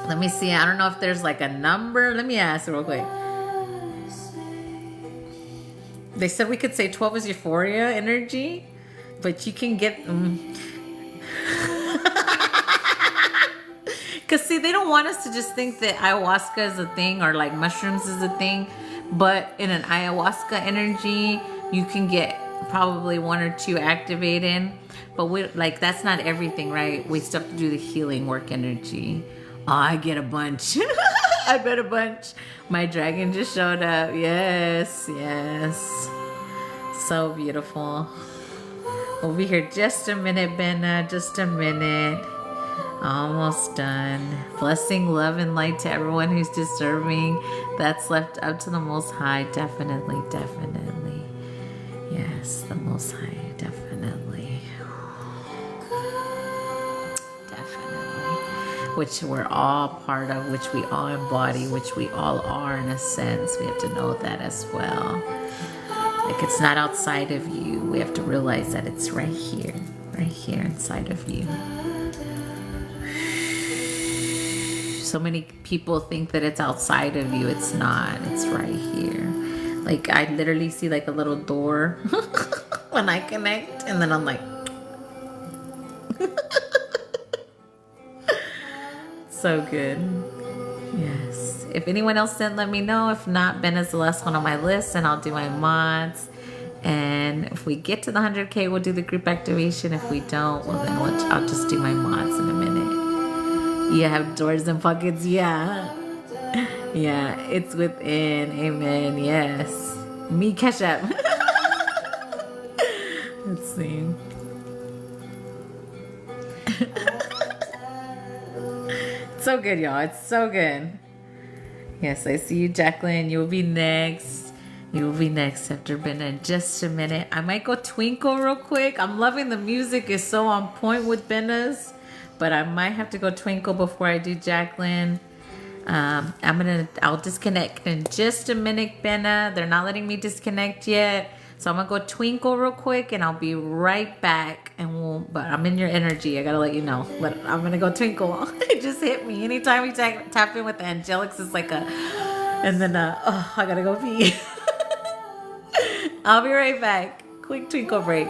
Let me see. I don't know if there's like a number. Let me ask real quick. They said we could say 12 is euphoria energy, but you can get. Because see, they don't want us to just think that ayahuasca is a thing or like mushrooms is a thing. But in an ayahuasca energy, you can get probably 1 or 2 activated. But that's not everything, right? We still have to do the healing work energy. Oh, I get a bunch. I bet a bunch. My dragon just showed up. Yes, yes. So beautiful. We'll be here just a minute, Benna. Just a minute. Almost done. Blessing, love, and light to everyone who's deserving. That's left up to the Most High. Definitely, definitely. Yes, the Most High. Definitely. Definitely. Which we're all part of, which we all embody, which we all are in a sense. We have to know that as well. Like it's not outside of you. We have to realize that it's right here inside of you. So many people think that it's outside of you. It's not. It's right here. Like I literally see like a little door when I connect, and then I'm like, so good. Yes. If anyone else didn't, let me know. If not, Ben is the last one on my list, and I'll do my mods. And if we get to the 100K, we'll do the group activation. If we don't, well then I'll just do my mods in a minute. You have doors and pockets, yeah. Yeah, it's within. Amen. Yes. Me catch up. Let's see. It's so good, y'all. It's so good. Yes, I see you, Jacqueline. You'll be next. You will be next after Ben in just a minute. I might go Twinkle real quick. I'm loving the music. It's so on point with Benna's. But I might have to go Twinkle before I do Jacqueline. I'll disconnect in just a minute, Benna. They're not letting me disconnect yet. So I'm gonna go Twinkle real quick and I'll be right back. But I'm in your energy. I gotta let you know. But I'm gonna go Twinkle. It just hit me. Anytime we tap in with the angelics, it's like and then I gotta go pee. I'll be right back. Quick Twinkle break.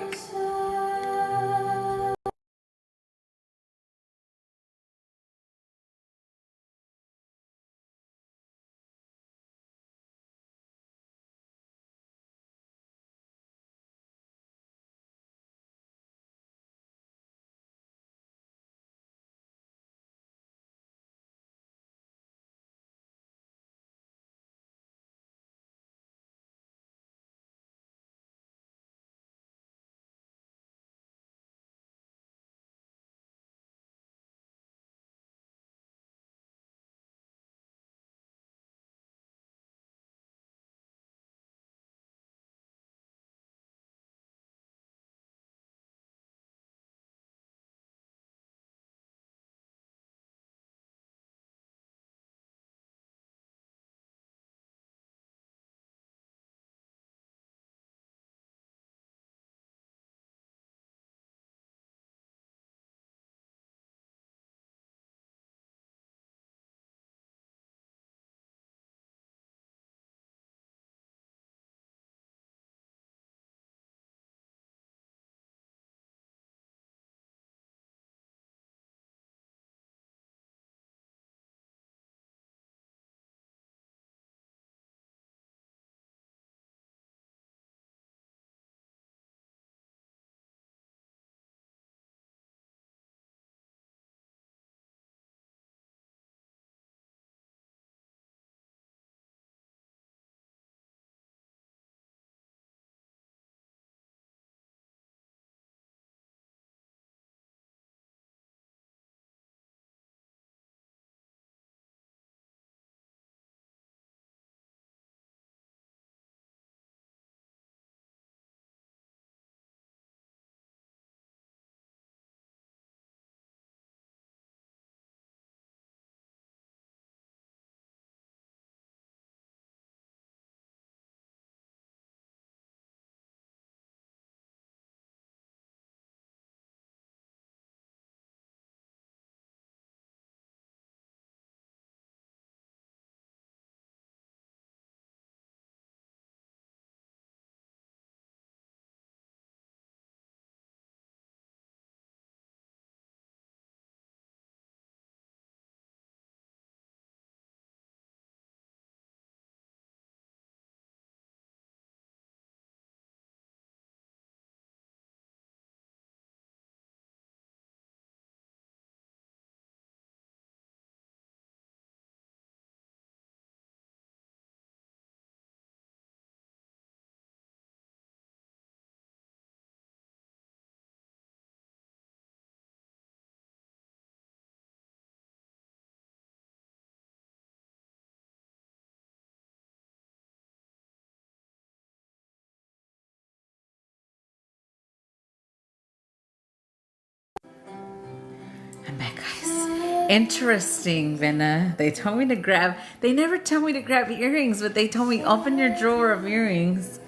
Interesting, Venna. They told me to grab, they never tell me to grab earrings, but they told me open your drawer of earrings.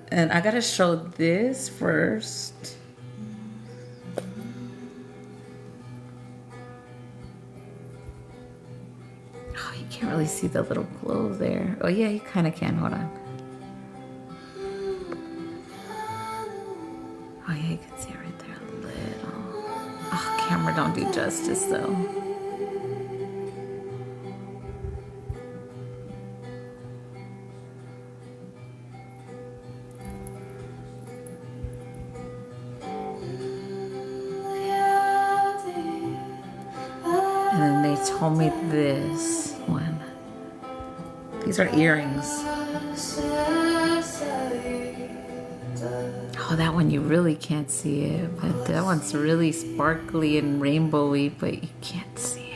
And I gotta show this first. Oh, you can't really see the little glow there. Oh yeah, you kind of can. Hold on. Oh yeah, you can see it right there a little. Oh, camera don't do justice though. And then they told me this one. These are earrings. Oh, that one you really can't see it, but that one's really sparkly and rainbowy, but you can't see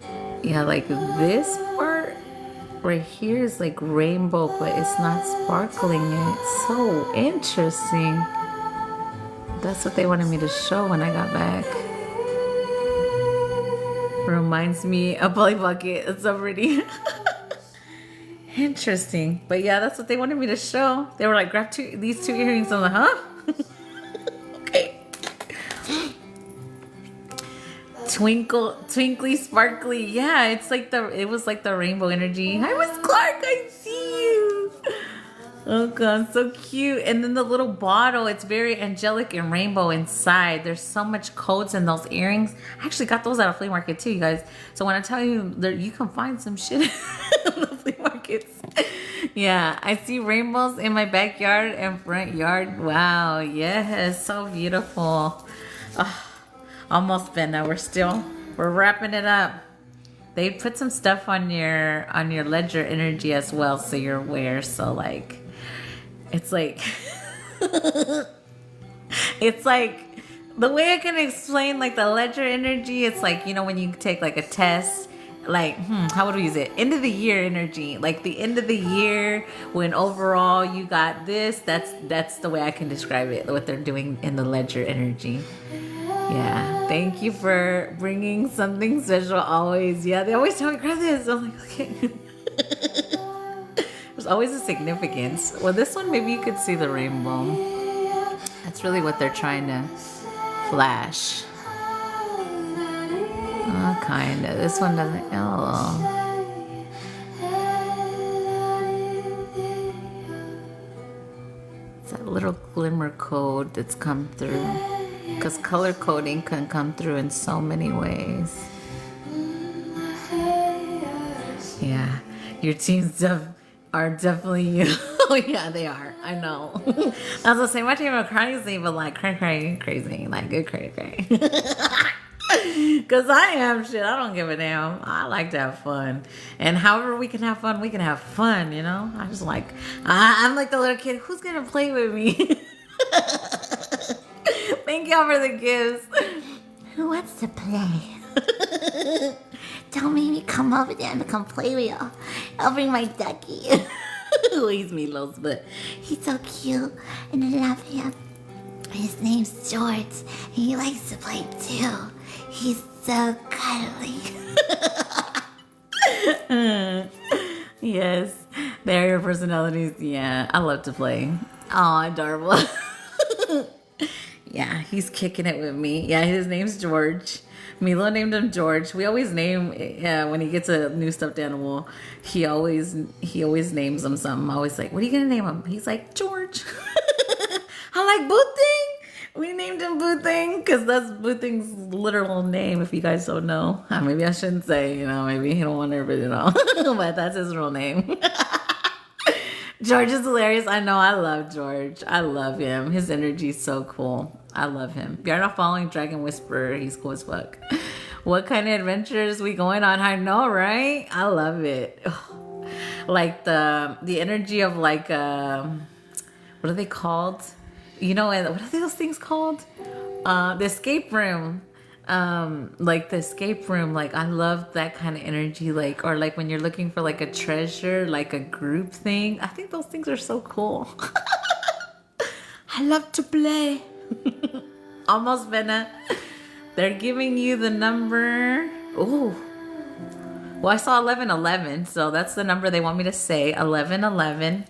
it. Yeah, like this part right here is like rainbow, but it's not sparkling. It's so interesting. That's what they wanted me to show when I got back. Reminds me of Polly Bucket. It's so pretty. Interesting. But yeah, that's what they wanted me to show. They were like, grab these two earrings. I'm like, huh? Okay. Twinkly, sparkly. Yeah, it was like the rainbow energy. Hi, Miss Clark. I see you. Oh god, so cute. And then the little bottle, it's very angelic and rainbow inside. There's so much codes in those earrings. I actually got those at a flea market too, you guys. So when I tell you, you can find some shit in the flea markets. Yeah, I see rainbows in my backyard and front yard. Wow, yes, so beautiful. Oh, almost been now. We're wrapping it up. They put some stuff on your ledger energy as well, so you're aware. So like, it's like it's like the way I can explain like the ledger energy. It's like, you know, when you take like a test, like how would we use it? End of the year energy, like the end of the year when overall you got this. That's the way I can describe it. What they're doing in the ledger energy. Yeah, thank you for bringing something special always. Yeah, they always tell me, grab this. I'm like, okay. There's always a significance. Well, this one, maybe you could see the rainbow. That's really what they're trying to flash. Oh, kind of. This one doesn't. Oh. It's that little glimmer code that's come through. Because color coding can come through in so many ways. Yeah, your teams are definitely you. Oh yeah, they are. I know. I was gonna say my team are crazy, but like crazy, like good crazy. Because I am shit. I don't give a damn. I like to have fun, and however we can have fun, we can have fun. You know, I just like I'm like the little kid. Who's gonna play with me? Thank y'all for the gifts. Who wants to play? Don't make me come over there and come play with y'all. I'll bring my ducky. He's Milos, but he's so cute and I love him. His name's George. He likes to play too. He's so cuddly. Yes, they're your personalities. Yeah, I love to play. Oh, adorable. Yeah, he's kicking it with me. Yeah, his name's George. Milo named him George. We always name when he gets a new stuffed animal. He always names him something. I always like, what are you gonna name him? He's like, George. I like Boo Thing. We named him Boo Thing because that's Boo Thing's literal name. If you guys don't know, maybe I shouldn't say. You know, maybe he don't want everybody to know, but that's his real name. George is hilarious. I know. I love George. I love him. His energy is so cool. I love him. If you're not following Dragon Whisperer, he's cool as fuck. What kind of adventures we going on? I know, right? I love it. Like the energy of like what are they called? You know, what are those things called? The escape room. Like the escape room, like I love that kind of energy, like, or like when you're looking for like a treasure, like a group thing. I think those things are so cool. I love to play. Almost Venna. They're giving you the number. Ooh. Well, I saw 1111, so that's the number they want me to say. 1111.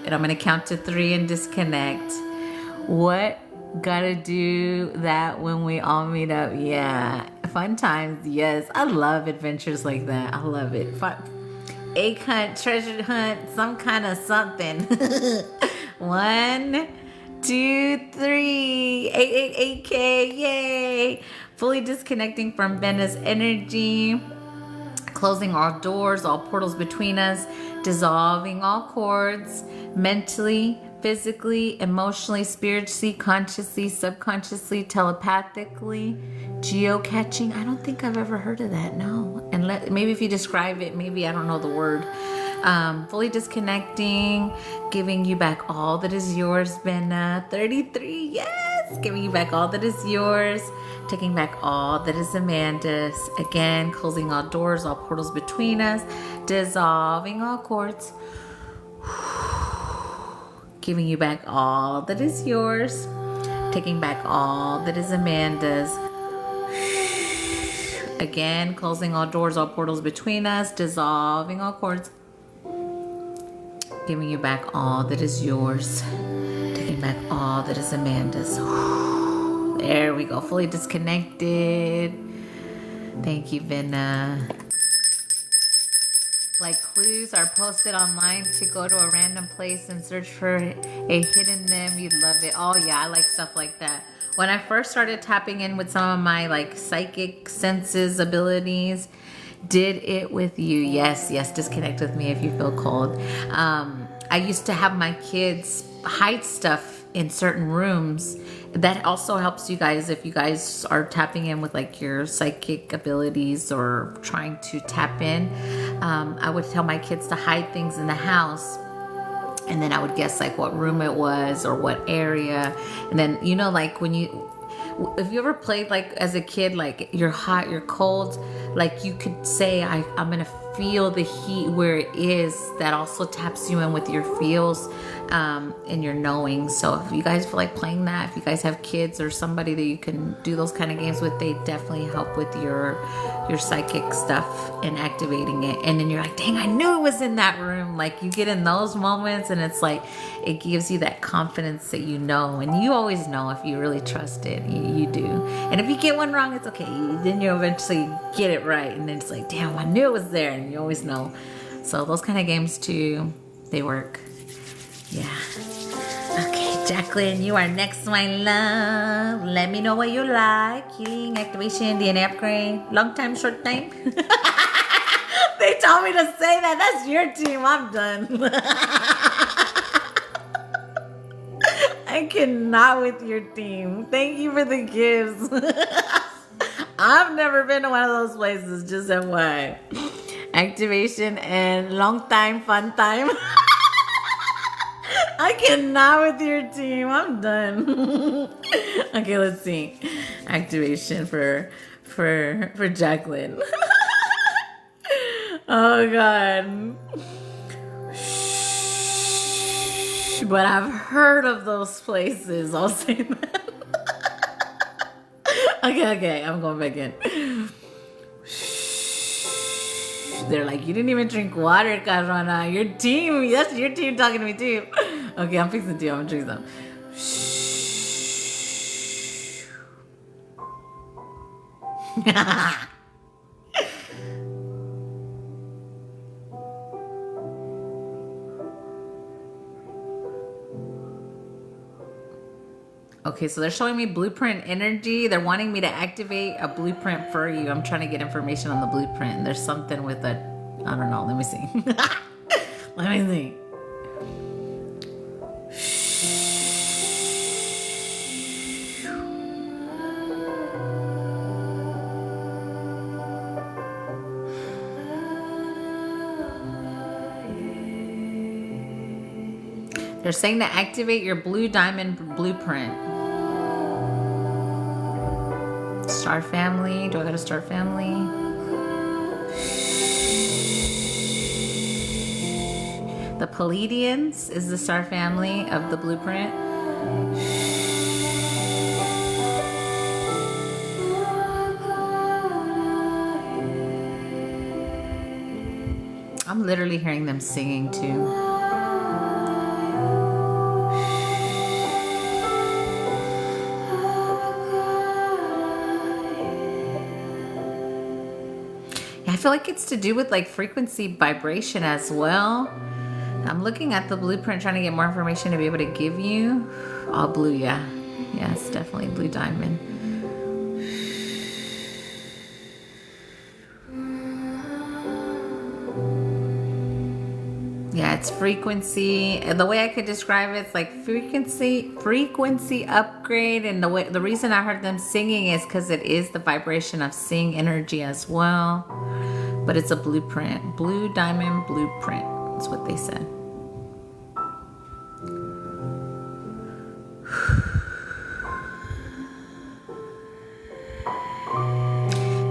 And I'm gonna count to 3 and disconnect. What? Gotta do that when we all meet up. Yeah. Fun times. Yes. I love adventures like that. I love it. Fun. Egg hunt, treasure hunt, some kind of something. 1, 2, 3. 888K. Yay. Fully disconnecting from Benna's energy. Closing all doors, all portals between us. Dissolving all cords. Mentally, physically, emotionally, spiritually, consciously, subconsciously, telepathically, geocaching. I don't think I've ever heard of that. No. And maybe if you describe it, maybe I don't know the word. Fully disconnecting, giving you back all that is yours, Benna. 33, yes! Giving you back all that is yours. Taking back all that is Amanda's. Again, closing all doors, all portals between us. Dissolving all cords. Giving you back all that is yours. Taking back all that is Amanda's. Again, closing all doors, all portals between us. Dissolving all cords. Giving you back all that is yours. Taking back all that is Amanda's. There we go. Fully disconnected. Thank you, Benna. Like clues are posted online to go to a random place and search for a hidden them. You'd love it. Oh yeah, I like stuff like that. When I first started tapping in with some of my like psychic senses abilities, did it with you. Yes, disconnect with me if you feel cold. I used to have my kids hide stuff in certain rooms. That also helps you guys if you guys are tapping in with like your psychic abilities or trying to tap in. I would tell my kids to hide things in the house, and then I would guess like what room it was or what area. And then, you know, like if you ever played like as a kid, like you're hot, you're cold, like you could say, I'm gonna feel the heat where it is. That also taps you in with your feels and your knowing. So if you guys feel like playing that, if you guys have kids or somebody that you can do those kind of games with, they definitely help with your psychic stuff and activating it. And then you're like, dang, I knew it was in that room. Like you get in those moments and it's like it gives you that confidence that you know, and you always know if you really trust it. You do. And if you get one wrong, it's okay. Then you eventually get it right, and then it's like, damn, I knew it was there. And you always know. So those kind of games too, they work. Yeah. Okay, Jacqueline, you are next, my love. Let me know what you like. Healing, activation, DNA upgrade. Long time, short time. They told me to say that. That's your team. I'm done. I cannot with your team. Thank you for the gifts. I've never been to one of those places, just FYI. Activation and long time, fun time. I cannot with your team. I'm done. Okay, let's see. Activation for Jacqueline. Oh God. But I've heard of those places. I'll say that. Okay, I'm going back in. They're like, you didn't even drink water, Carona. Your team, that's your team talking to me too. Okay, I'm fixing tea. I'm gonna drink some. Okay, so they're showing me blueprint energy. They're wanting me to activate a blueprint for you. I'm trying to get information on the blueprint. There's something with a, I don't know. Let me see. Let me see. They're saying to activate your blue diamond blueprint. Star family. Do I got a star family? The Pleiadians is the star family of the blueprint. I'm literally hearing them singing too. Yeah, I feel like it's to do with like frequency vibration as well. I'm looking at the blueprint, trying to get more information to be able to give you. All blue, yeah. Yeah, it's definitely blue diamond. Yeah, it's frequency. The way I could describe it's like frequency upgrade. And the reason I heard them singing is because it is the vibration of seeing energy as well. But it's a blueprint, blue diamond blueprint. That's what they said.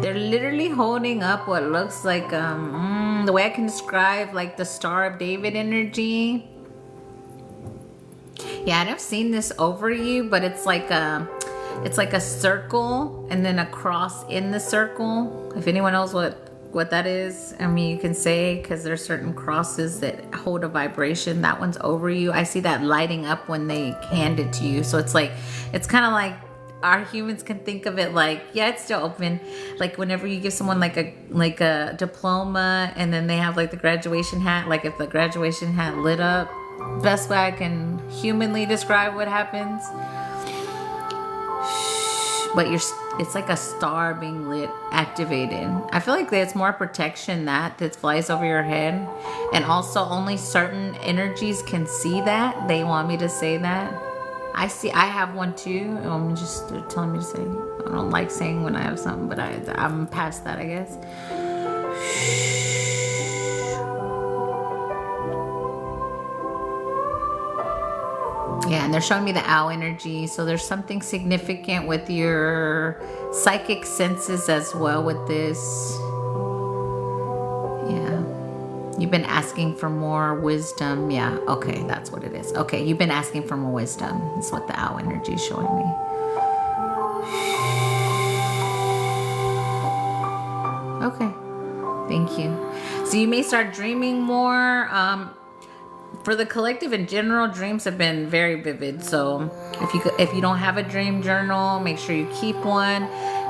They're literally holding up what looks like the way I can describe like the Star of David energy. Yeah, and I've seen this over you, but it's like a circle and then a cross in the circle. If anyone knows what that is, I mean, you can say, because there's certain crosses that hold a vibration. That one's over you. I see that lighting up when they hand it to you. So it's like, it's kind of like our humans can think of it like, yeah, it's still open. Like whenever you give someone like a diploma and then they have like the graduation hat, like if the graduation hat lit up, best way I can humanly describe what happens. But it's like a star being lit, activated. I feel like it's more protection that flies over your head. And also only certain energies can see that. They want me to say that. I have one too. I'm just telling me to say. I don't like saying when I have something, but I'm past that, I guess. Yeah, and they're showing me the owl energy. So there's something significant with your psychic senses as well with this. Yeah. You've been asking for more wisdom. Yeah, okay, that's what it is. Okay, you've been asking for more wisdom. That's what the owl energy is showing me. Okay, thank you. So you may start dreaming more. For the collective in general, dreams have been very vivid. So if you don't have a dream journal, make sure you keep one.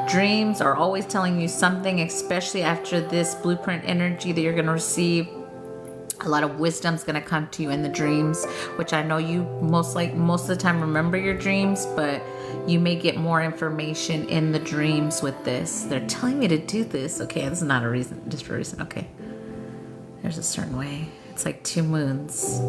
Dreams are always telling you something, especially after this blueprint energy that you're going to receive. A lot of wisdom's going to come to you in the dreams, which I know you most of the time remember your dreams, but you may get more information in the dreams with this. They're telling me to do this. Okay, this is not a reason, just a reason. Okay, there's a certain way. It's like 2 moons.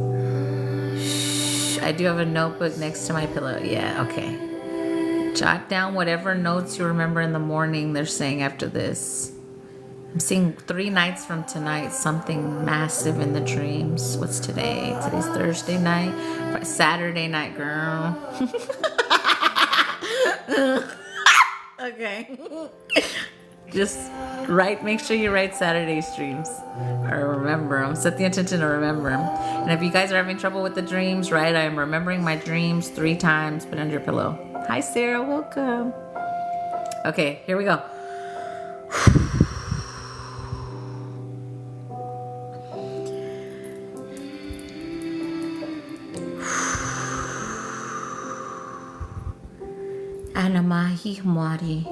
Shh, I do have a notebook next to my pillow. Yeah, okay. Jot down whatever notes you remember in the morning, they're saying after this. I'm seeing 3 nights from tonight, something massive in the dreams. What's today? Today's Thursday night. Saturday night, girl. Okay. Just make sure you write Saturday's dreams. Or remember them. Set the intention to remember them. And if you guys are having trouble with the dreams, write, I am remembering my dreams 3 times. Put it under your pillow. Hi, Sarah. Welcome. Okay, here we go. Anamahi Mwari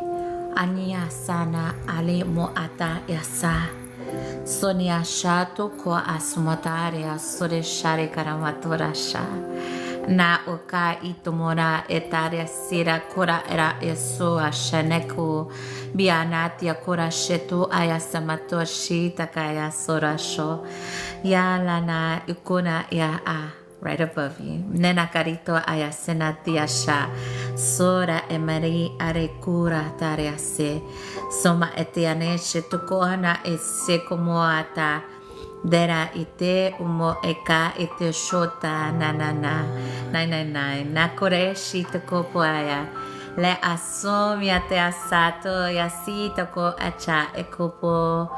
Ania Sana Ale Moata Yasa Sonia Shato Ko Asumataria Sore Share Karamatorasha Na Oka Itomora Etaria Sira Kora Era Esua Shaneku Bianatia Kora Shetu Ayasamatoshi Takaya Sorasho Yalana Ukuna Ya A. Right above you. Nena carito ayasena tiasha. Sora emari arekura tariase. Soma etianeshe tukohana ese komoata. Dera ite umo eka ite shota nanana. Nai. Nakore shitoko poaya. Le asomia te asato yasitoko acha ekopo.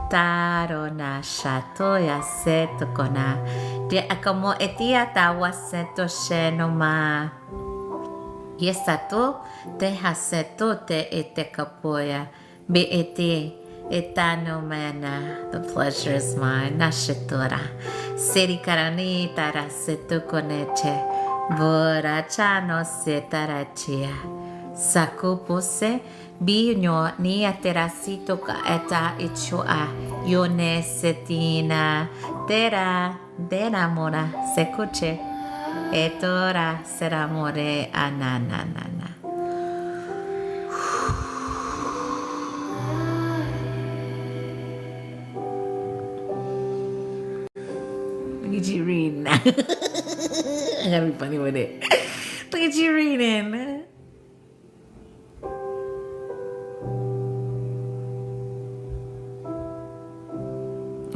Tarona shato yaseto kona. De akamo etia tawa seto shenoma. Yesato te haseto te ete kapoya. Be ete Etano mana, the pleasure is mine. Nashitura. Seri karani tara setukoneche. Boracha no setarachia. Sakupose binyo ni aterasito ka eta ichua. Yone setina. Dera mora sekuche. Etora seramore ananana. Look at you reading. I gotta be funny with it. Look at you reading.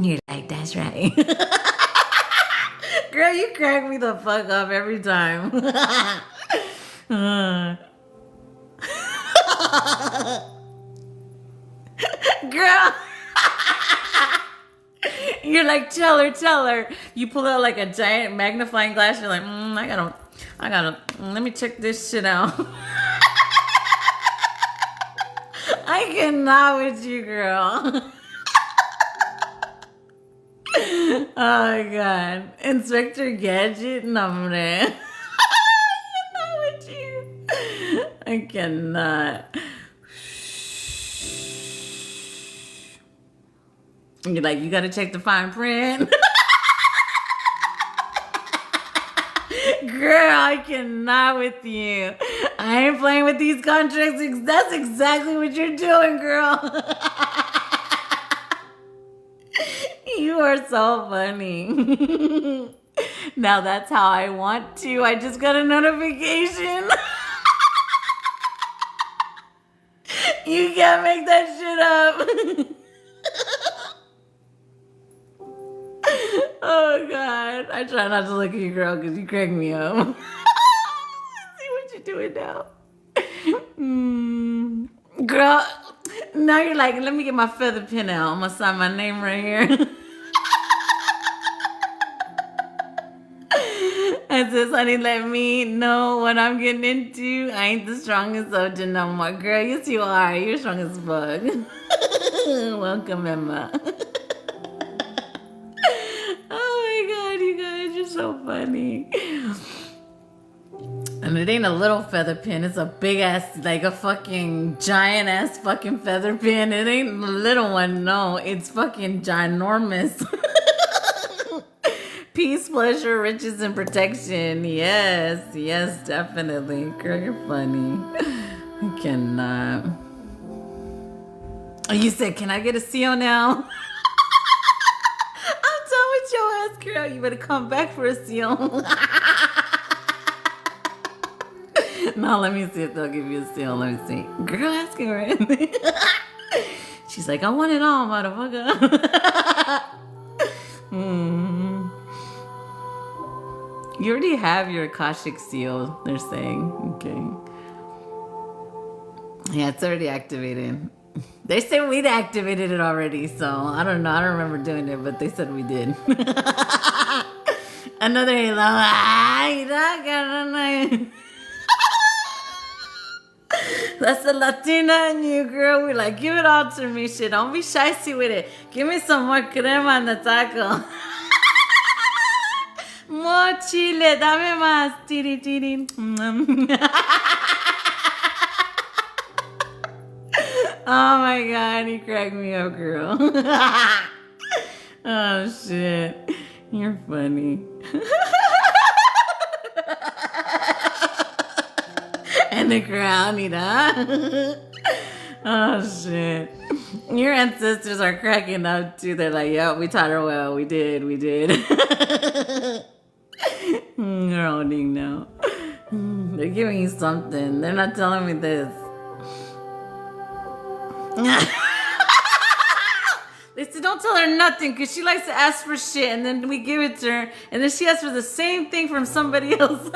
You're like, that's right. Girl, you crack me the fuck up every time. Girl. You're like, tell her. You pull out like a giant magnifying glass. You're like, I gotta, let me check this shit out. I cannot with you, girl. Oh my god. Inspector Gadget? No, man. I cannot with you. I cannot. You're like, you gotta check the fine print. Girl, I cannot with you. I ain't playing with these contracts. That's exactly what you're doing, girl. You are so funny. Now that's how I want to. I just got a notification. You can't make that shit up. Oh God. I try not to look at you, girl, because you crack me up. Let's see what you're doing now. Girl, now you're like, let me get my feather pen out. I'm going to sign my name right here. It says, honey, let me know what I'm getting into. I ain't the strongest soldier no more. Girl, yes you are. You're strong as fuck. Welcome, Emma. Oh my God, you guys, you're so funny. And it ain't a little feather pen. It's a big ass, like a fucking giant ass fucking feather pen. It ain't a little one, no. It's fucking ginormous. Peace, pleasure, riches, and protection. Yes, definitely. Girl, you're funny. I cannot. Oh, you said, can I get a seal now? I'm done with your ass, girl. You better come back for a seal. Now, let me see if they'll give you a seal. Let me see. Girl, ask her anything. She's like, I want it all, motherfucker. You already have your Akashic seal, they're saying. Okay. Yeah, it's already activated. They said we'd activated it already, so I don't know. I don't remember doing it, but they said we did. Another halo. That's the Latina in you, girl. We're like, give it all to me, shit. Don't be shicey with it. Give me some more crema on the taco. More chile, dame más. Tiri, tiri. Oh my God, you cracked me up, girl. Oh shit, you're funny. And the crown, huh? Oh shit. Your ancestors are cracking up too. They're like, yeah, we taught her well. We did. You're owning now. They're giving you something. They're not telling me this. They said don't tell her nothing because she likes to ask for shit and then we give it to her and then she asks for the same thing from somebody else.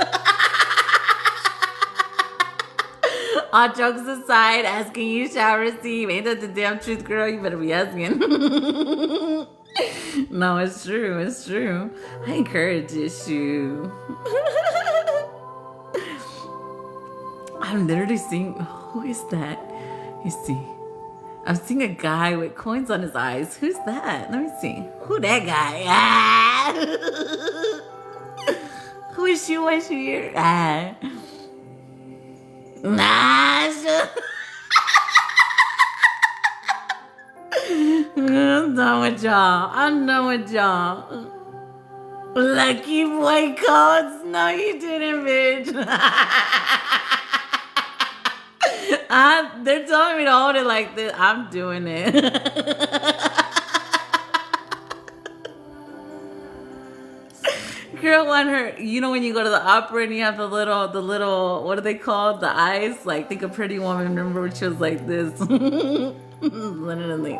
All jokes aside, asking you shall receive. Ain't that the damn truth, girl? You better be asking. No, it's true. I encourage this shoe. I'm literally seeing, who is that? You see. I'm seeing a guy with coins on his eyes. Who's that? Let me see. Who that guy? Ah! Who is she? Why is she here? Ah. Nah. I'm done with y'all. I'm done with y'all. Lucky boy codes. No, you didn't, bitch. They're telling me to hold it like this. I'm doing it. Girl want her, you know when you go to the opera and you have the little, what are they called? The eyes? Like, think of Pretty Woman. Remember when she was like this? Literally.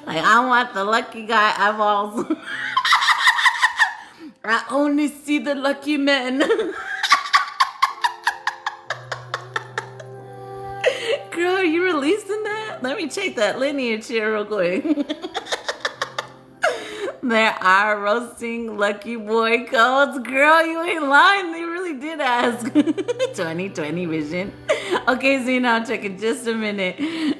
Like, I want the lucky guy eyeballs. I only see the lucky men. Girl, are you releasing that? Let me check that lineage here real quick. There are roasting lucky boy codes. Girl, you ain't lying. They really did ask. 2020 vision. Okay, see now check in just a minute.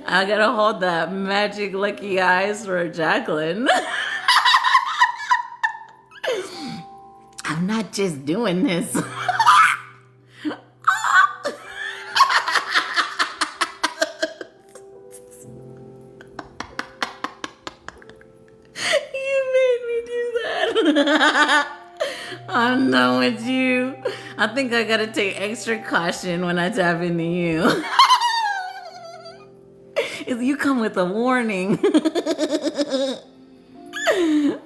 I gotta hold that magic lucky eyes for Jacqueline. I'm not just doing this. I'm done with you. I think I gotta take extra caution when I tap into you. You come with a warning.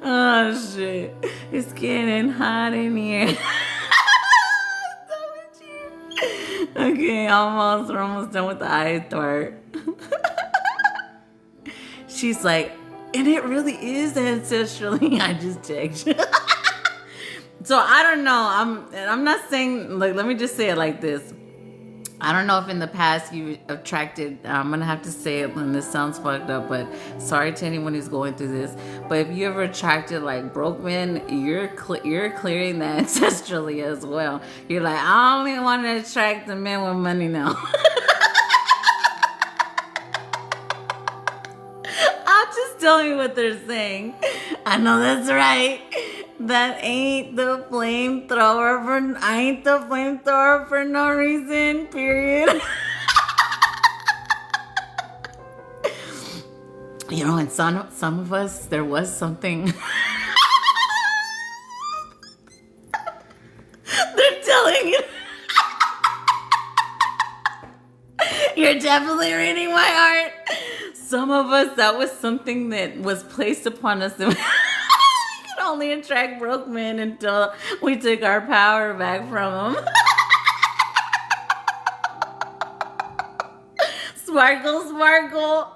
Oh shit. It's getting hot in here. I'm done with you. Okay, we're almost done with the eye part. She's like, and it really is ancestrally. I just checked. So I don't know. I'm not saying, like, let me just say it like this. I don't know if in the past you attracted, I'm going to have to say it when this sounds fucked up, but sorry to anyone who's going through this. But if you ever attracted like broke men, you're clearing that ancestrally as well. You're like, I only want to attract the men with money now. I'll just tell you what they're saying. I know that's right. That ain't the flamethrower for no reason, period. You know, in some of us, there was something. They're telling you. You're definitely reading my heart. Some of us, that was something that was placed upon us. Only attract broke men until we took our power back from them. Sparkle, sparkle.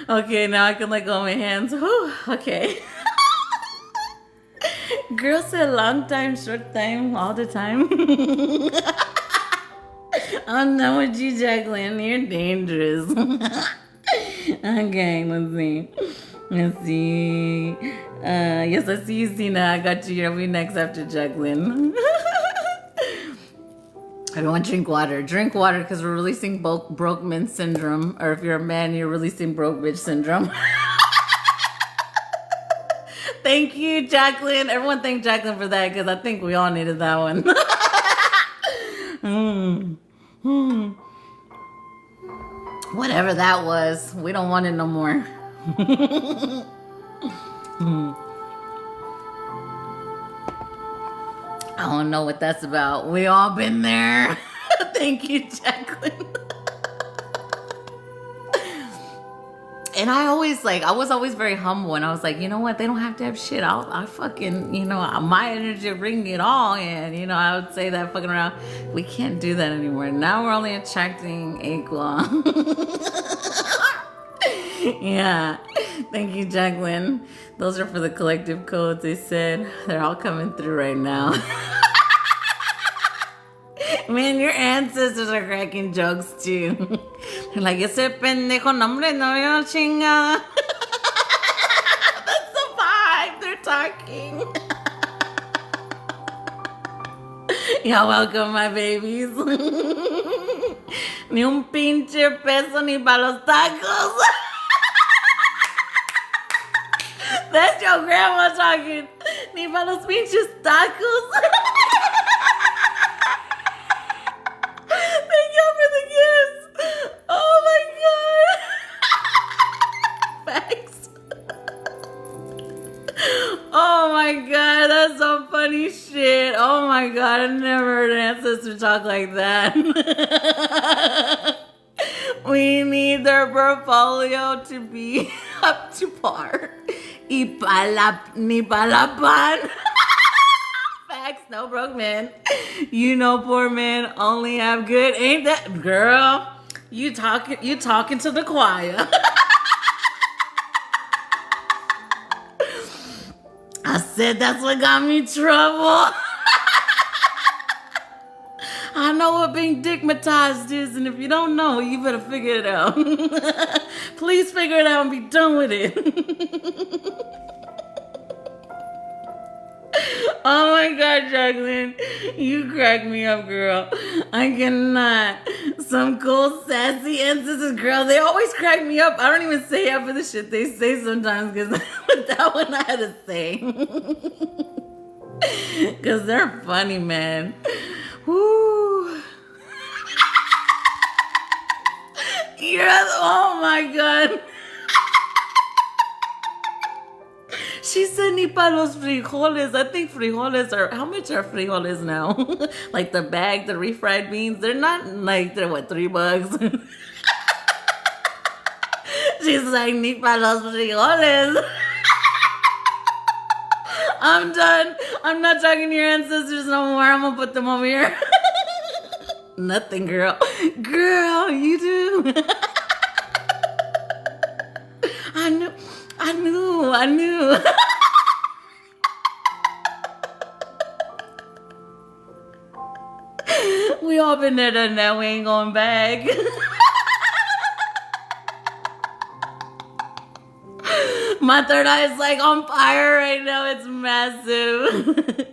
Okay, now I can let go of my hands. Whew, okay. Girl said long time, short time, all the time. I'm done with you, Jacqueline. You're dangerous. Okay, let's see. Let's see. Yes, I see you, Zena. I got you. You'll be next after Jacqueline. Everyone drink water. Drink water because we're releasing broke men syndrome. Or if you're a man, you're releasing broke bitch syndrome. Thank you, Jacqueline. Everyone thank Jacqueline for that because I think we all needed that one. Whatever that was, we don't want it no more. I don't know what that's about. We all been there. Thank you, Jacqueline. And I was always very humble, and I was like, you know what? They don't have to have shit. I fucking, my energy bring it all in. I would say that fucking around. We can't do that anymore. Now we're only attracting equal. Yeah. Thank you, Jacqueline. Those are for the collective codes. They said they're all coming through right now. Man, your ancestors are cracking jokes too. They're like, ese pendejo nombre no yo chinga. That's the vibe they're talking. You're welcome, my babies. Ni un pinche peso ni para los tacos. That's your grandma talking. Ni para los pinches tacos. Thank you for the gifts. Oh my god. Facts. Oh my god, that's some funny shit. Oh my god, I never heard an ancestor talk like that. We need their portfolio to be up to par. Y ni pa la pan. Facts, no broke men. You know poor men only have good, ain't that girl? You talking to the choir. I said that's what got me in trouble. I know what being digmatized is, and if you don't know, you better figure it out. Please figure it out and be done with it. Oh my god, Jacqueline. You crack me up, girl. I cannot. Some cool, sassy ancestors, girl. They always crack me up. I don't even say half of the shit they say sometimes because with that one I had to say. Because they're funny, man. Woo. Oh my god. She said ni pa los frijoles. I think frijoles are, how much are frijoles now? Like the bag, the refried beans. They're not like, they're what, $3? She's like, ni pa los frijoles. I'm done. I'm not talking to your ancestors no more. I'm gonna put them over here. Nothing, girl. Girl, you do. I knew. We all been there, done that. We ain't going back. My third eye is like on fire right now. It's massive.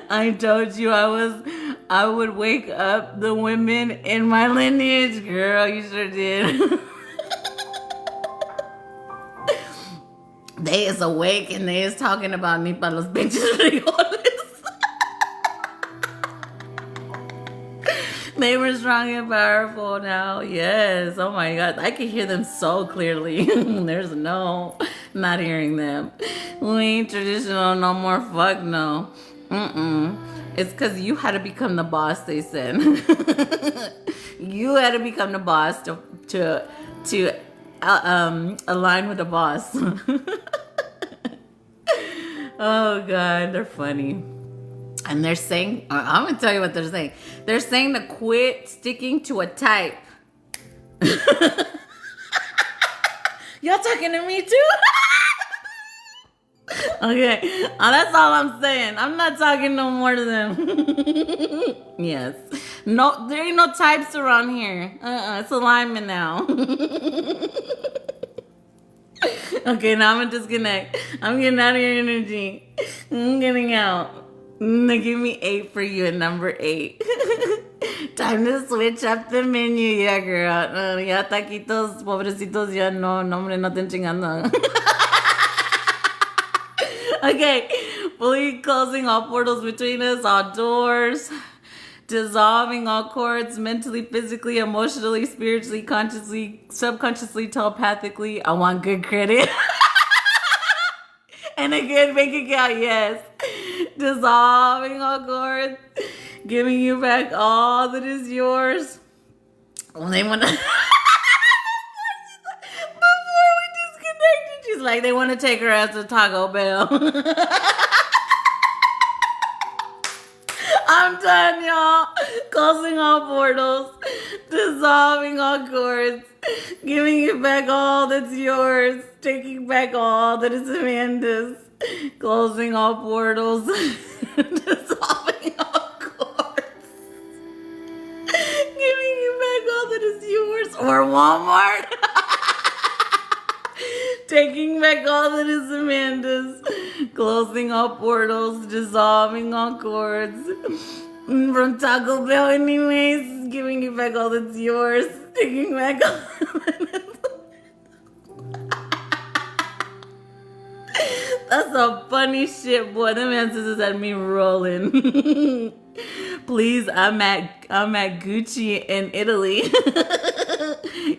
I told you I would wake up the women in my lineage, girl. You sure did. They is awake and they is talking about me para los pinches frijoles. They were strong and powerful now. Yes. Oh my god. I can hear them so clearly. There's no not hearing them. We ain't traditional no more. Fuck no. It's because you had to become the boss, they said. You had to become the boss to align with the boss. Oh god, they're funny. And they're saying, I'm gonna tell you what they're saying. They're saying to quit sticking to a type. Y'all talking to me too? Okay, that's all I'm saying. I'm not talking no more to them. Yes. No, there ain't no types around here. It's alignment now. Okay, now I'm gonna disconnect. I'm getting out of your energy. I'm getting out. Now give me 8 for you at number 8. Time to switch up the menu, yeah, girl. Ya taquitos, pobrecitos, ya no, hombre, no te chingando. Okay, fully closing all portals between us, all doors, dissolving all cords, mentally, physically, emotionally, spiritually, consciously, subconsciously, telepathically. I want good credit. And a good bank account, yes. Dissolving all cords, giving you back all that is yours. Well, they want to... Before we disconnected, she's like, they want to take her ass to Taco Bell. I'm done, y'all. Closing all portals, dissolving all cords, giving you back all that's yours, taking back all that is Amanda's, closing all portals, dissolving all cords, giving you back all that is yours, or Walmart. Taking back all that is Amanda's, closing all portals, dissolving all cords. From Taco Bell anyways, giving you back all that's yours. Taking back all. That's some funny shit, boy. Them ancestors had me rolling. Please, I'm at Gucci in Italy.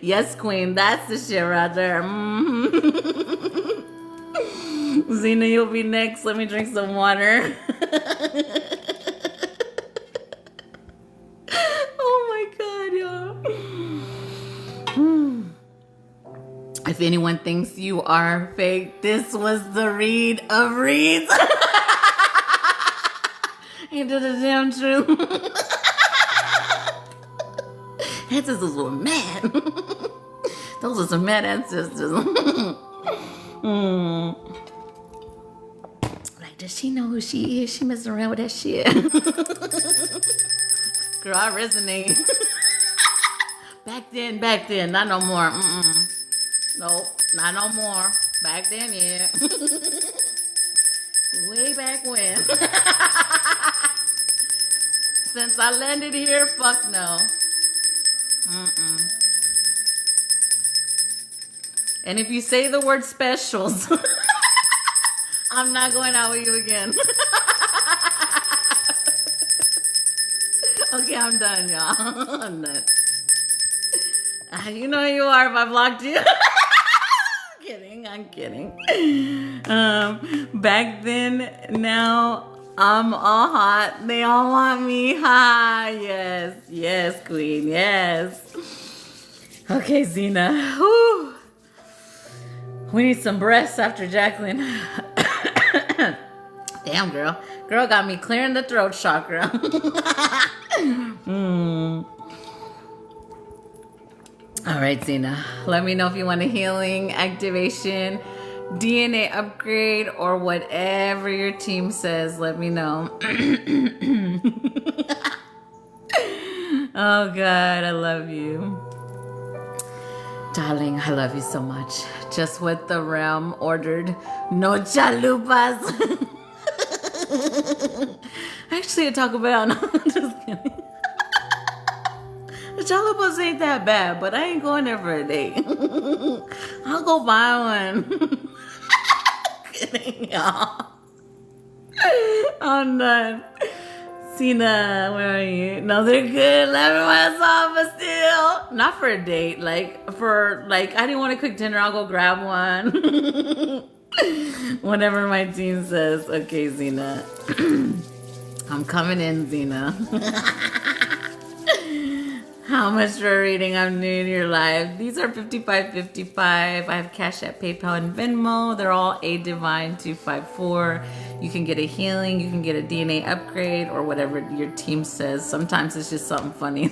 Yes, queen. That's the shit right there. Zena, you'll be next. Let me drink some water. Oh my god, y'all. If anyone thinks you are fake, this was the read of reads. Ain't that the damn truth? Ancestors were mad. Those are some mad ancestors. Like, does she know who she is? She messing around with that shit. Girl, I resonate. Back then, not no more. Nope, not no more. Back then, yeah. Way back when. Since I landed here, fuck no. And if you say the word specials, I'm not going out with you again. Okay, I'm done, y'all. I'm done. You know who you are if I blocked you. I'm kidding. Back then, now, I'm all hot. They all want me. Ha, yes, queen, yes. Okay, Zena. Whew. We need some breaths after Jacqueline. Damn, girl. Girl got me clearing the throat chakra. All right, Zena. Let me know if you want a healing, activation, DNA upgrade, or whatever your team says. Let me know. Oh, God, I love you. Darling, I love you so much. Just what the realm ordered. No chalupas. Actually, I talk about. No, just kidding. The chalupas ain't that bad, but I ain't going there for a date. I'll go buy one. Kidding, y'all. I'm done. Cena, where are you? No, they're good. 11 months off, but still. Not for a date. I didn't want to cook dinner. I'll go grab one. Whatever my team says. Okay, Zena. I'm coming in, Zena. How much for a reading? I'm new to your life. These are $55.55. I have Cash App, PayPal, and Venmo. They're all A Divine 254. You can get a healing, you can get a DNA upgrade, or whatever your team says. Sometimes it's just something funny.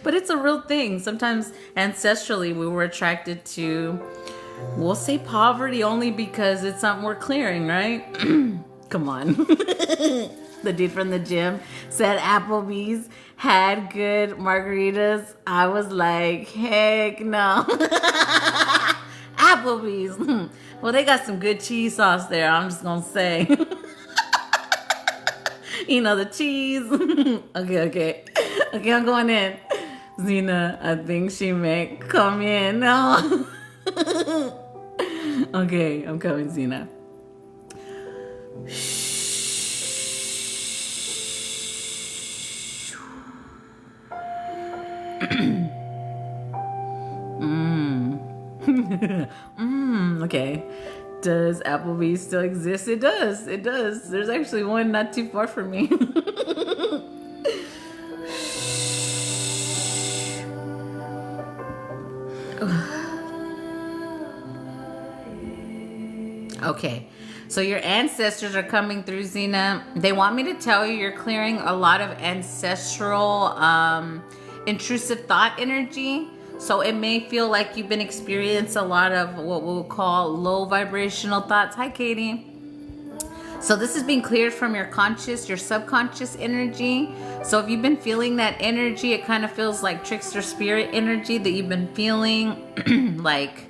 But it's a real thing. Sometimes ancestrally we were attracted to, we'll say poverty only because it's something we're clearing, right? Come on. The dude from the gym said Applebee's had good margaritas. I was like, heck no. Applebee's. Well, they got some good cheese sauce there, I'm just gonna say. You know, the cheese. Okay, I'm going in. Zena, I think she may come in. No. Okay, I'm coming, Zena. Okay. Does Applebee's still exist? It does. There's actually one not too far from me. Okay. So your ancestors are coming through, Zena. They want me to tell you you're clearing a lot of ancestral intrusive thought energy. So it may feel like you've been experiencing a lot of what we'll call low vibrational thoughts. Hi, Katie. So this is being cleared from your conscious, your subconscious energy. So if you've been feeling that energy, it kind of feels like trickster spirit energy that you've been feeling, like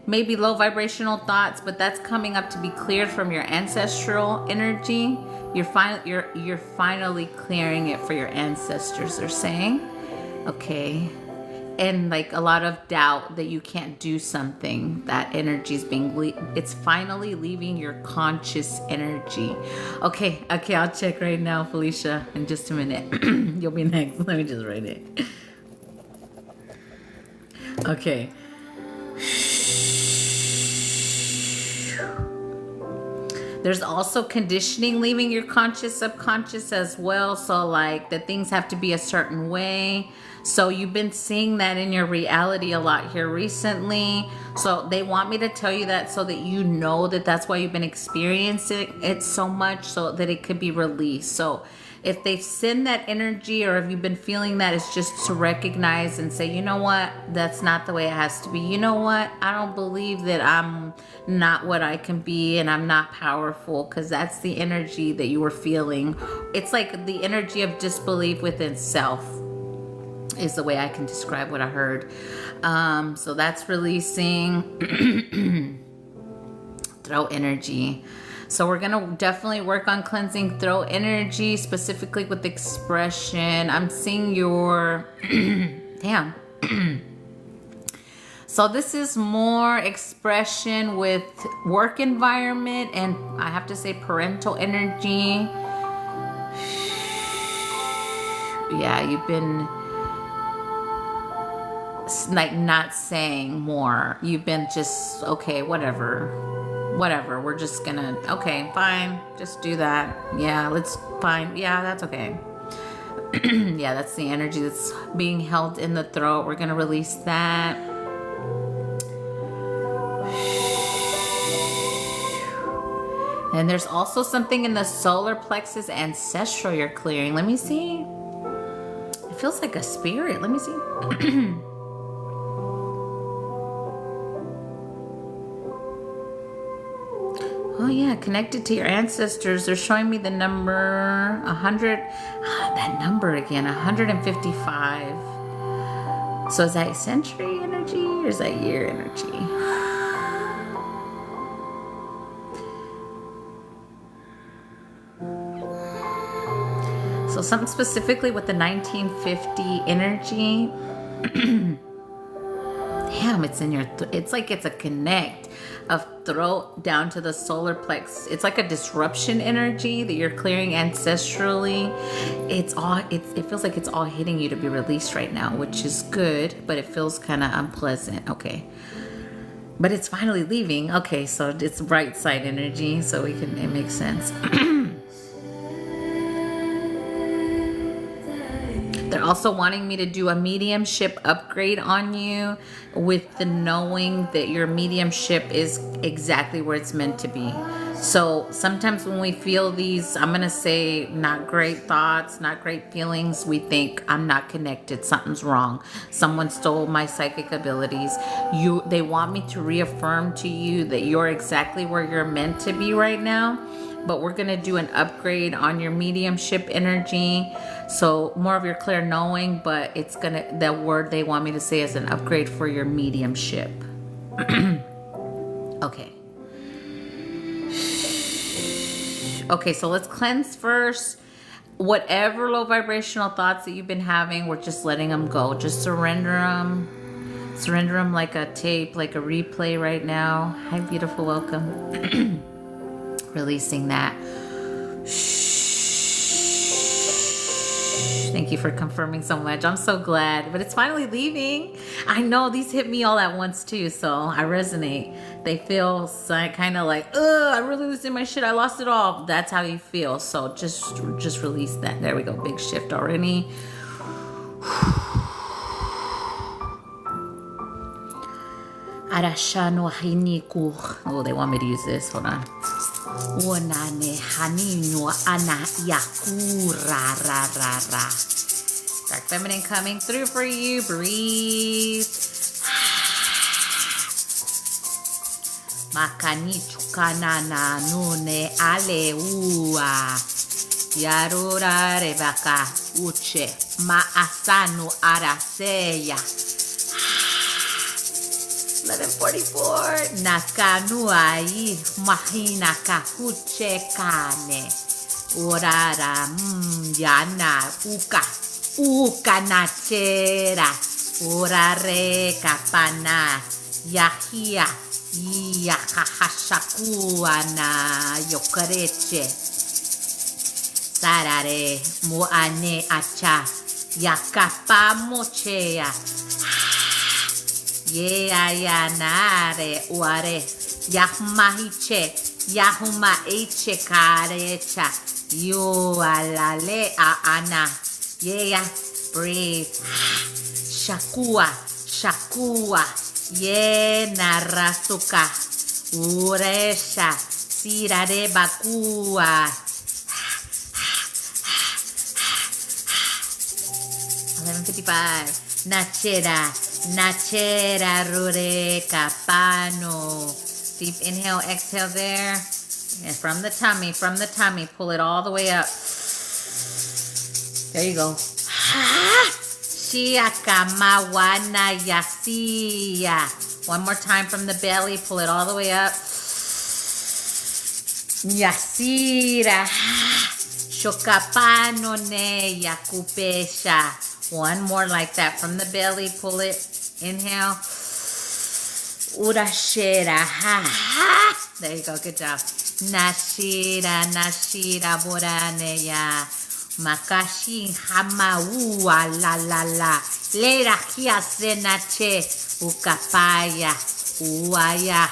maybe low vibrational thoughts, but that's coming up to be cleared from your ancestral energy you're finally clearing it for your ancestors, they're saying. Okay. And like a lot of doubt that you can't do something, that energy is it's finally leaving your conscious energy. Okay, I'll check right now, Felicia, in just a minute. You'll be next. Let me just write it. Okay. There's also conditioning leaving your conscious, subconscious as well. So like that things have to be a certain way. So you've been seeing that in your reality a lot here recently. So they want me to tell you that so that you know that that's why you've been experiencing it so much, so that it could be released. So if they send that energy, or if you've been feeling that, it's just to recognize and say, you know what, that's not the way it has to be. You know what, I don't believe that I'm not what I can be and I'm not powerful, because that's the energy that you were feeling. It's like the energy of disbelief within self is the way I can describe what I heard. So that's releasing throat energy. So we're gonna definitely work on cleansing throat energy, specifically with expression. I'm seeing your damn. So this is more expression with work environment, and I have to say parental energy. Yeah, you've been like not saying more. You've been just, okay, whatever, we're just gonna, okay, fine, just do that. Yeah, let's, fine, yeah, that's okay. Yeah, that's the energy that's being held in the throat. We're gonna release that. And there's also something in the solar plexus ancestral you're clearing. Let me see. It feels like a spirit. Let me see. Oh yeah, connected to your ancestors. They're showing me the number 100. That number again, 155. So is that century energy or is that year energy? So something specifically with the 1950 energy. Damn, it's in your, it's like it's a connect of throat down to the solar plex. It's like a disruption energy that you're clearing ancestrally. It feels like it's all hitting you to be released right now, which is good, but it feels kind of unpleasant. Okay. But it's finally leaving. Okay, so it's bright side energy, so it makes sense. They're also wanting me to do a mediumship upgrade on you, with the knowing that your mediumship is exactly where it's meant to be. So sometimes when we feel these, I'm going to say, not great thoughts, not great feelings, we think, I'm not connected, something's wrong, someone stole my psychic abilities. They want me to reaffirm to you that you're exactly where you're meant to be right now. But we're going to do an upgrade on your mediumship energy. So more of your clear knowing, but it's going to, the word they want me to say is an upgrade for your mediumship. Okay. Okay, so let's cleanse first. Whatever low vibrational thoughts that you've been having, we're just letting them go. Just surrender them. Surrender them like a tape, like a replay right now. Hi, beautiful, welcome. Releasing that. Thank you for confirming so much. I'm so glad, but it's finally leaving. I know these hit me all at once too, so I resonate. They feel kind of like, ugh, I'm really losing my shit. I lost it all. That's how you feel. So just release that. There we go. Big shift already. Oh, they want me to use this. Hold on. Dark feminine coming through for you. Breathe. Makanichu kanana nune ale ua. Yarura rebaka uche. Maasanu araseya. 11:44. Nakanuai mahina kahuche kane. Orara, yana, uka nachera, orare kapana, yahia, yakahashakuana, yokareche, sarare, moane acha, yakapa mochea, yanare, uare, yahmahiche, yahuma eche karecha. You alale ana. Yeah, breathe. Shakua. Ye narasuka. Uresha. Sirare bakua. 11:55. Nachera rure kapano. Deep inhale, exhale there. And from the tummy, pull it all the way up. There you go. Shiakamawana yasiya. One more time from the belly, pull it all the way up. Yasira. Shokapano ne yakupesha. One more like that from the belly, pull it. Inhale. Urashera. There you go, good job. Nashira boraneya. Makashi hama la Lera kia senache. Ukapaya. Uaya.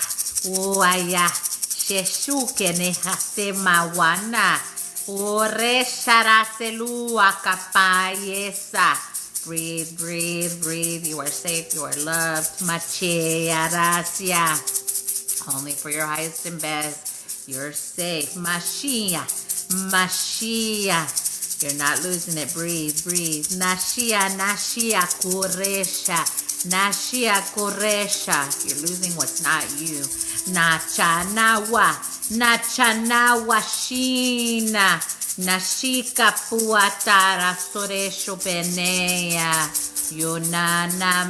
Sheshuke nehase mawana. Ore sharaselu akapayesa. Breathe. You are safe. You are loved. Mache arasia. Only for your highest and best. You're safe. Mashia. You're not losing it. Breathe. Nashia kuresha. You're losing what's not you. Nachanawa shina. Nashika puatara soresho penea. Yunana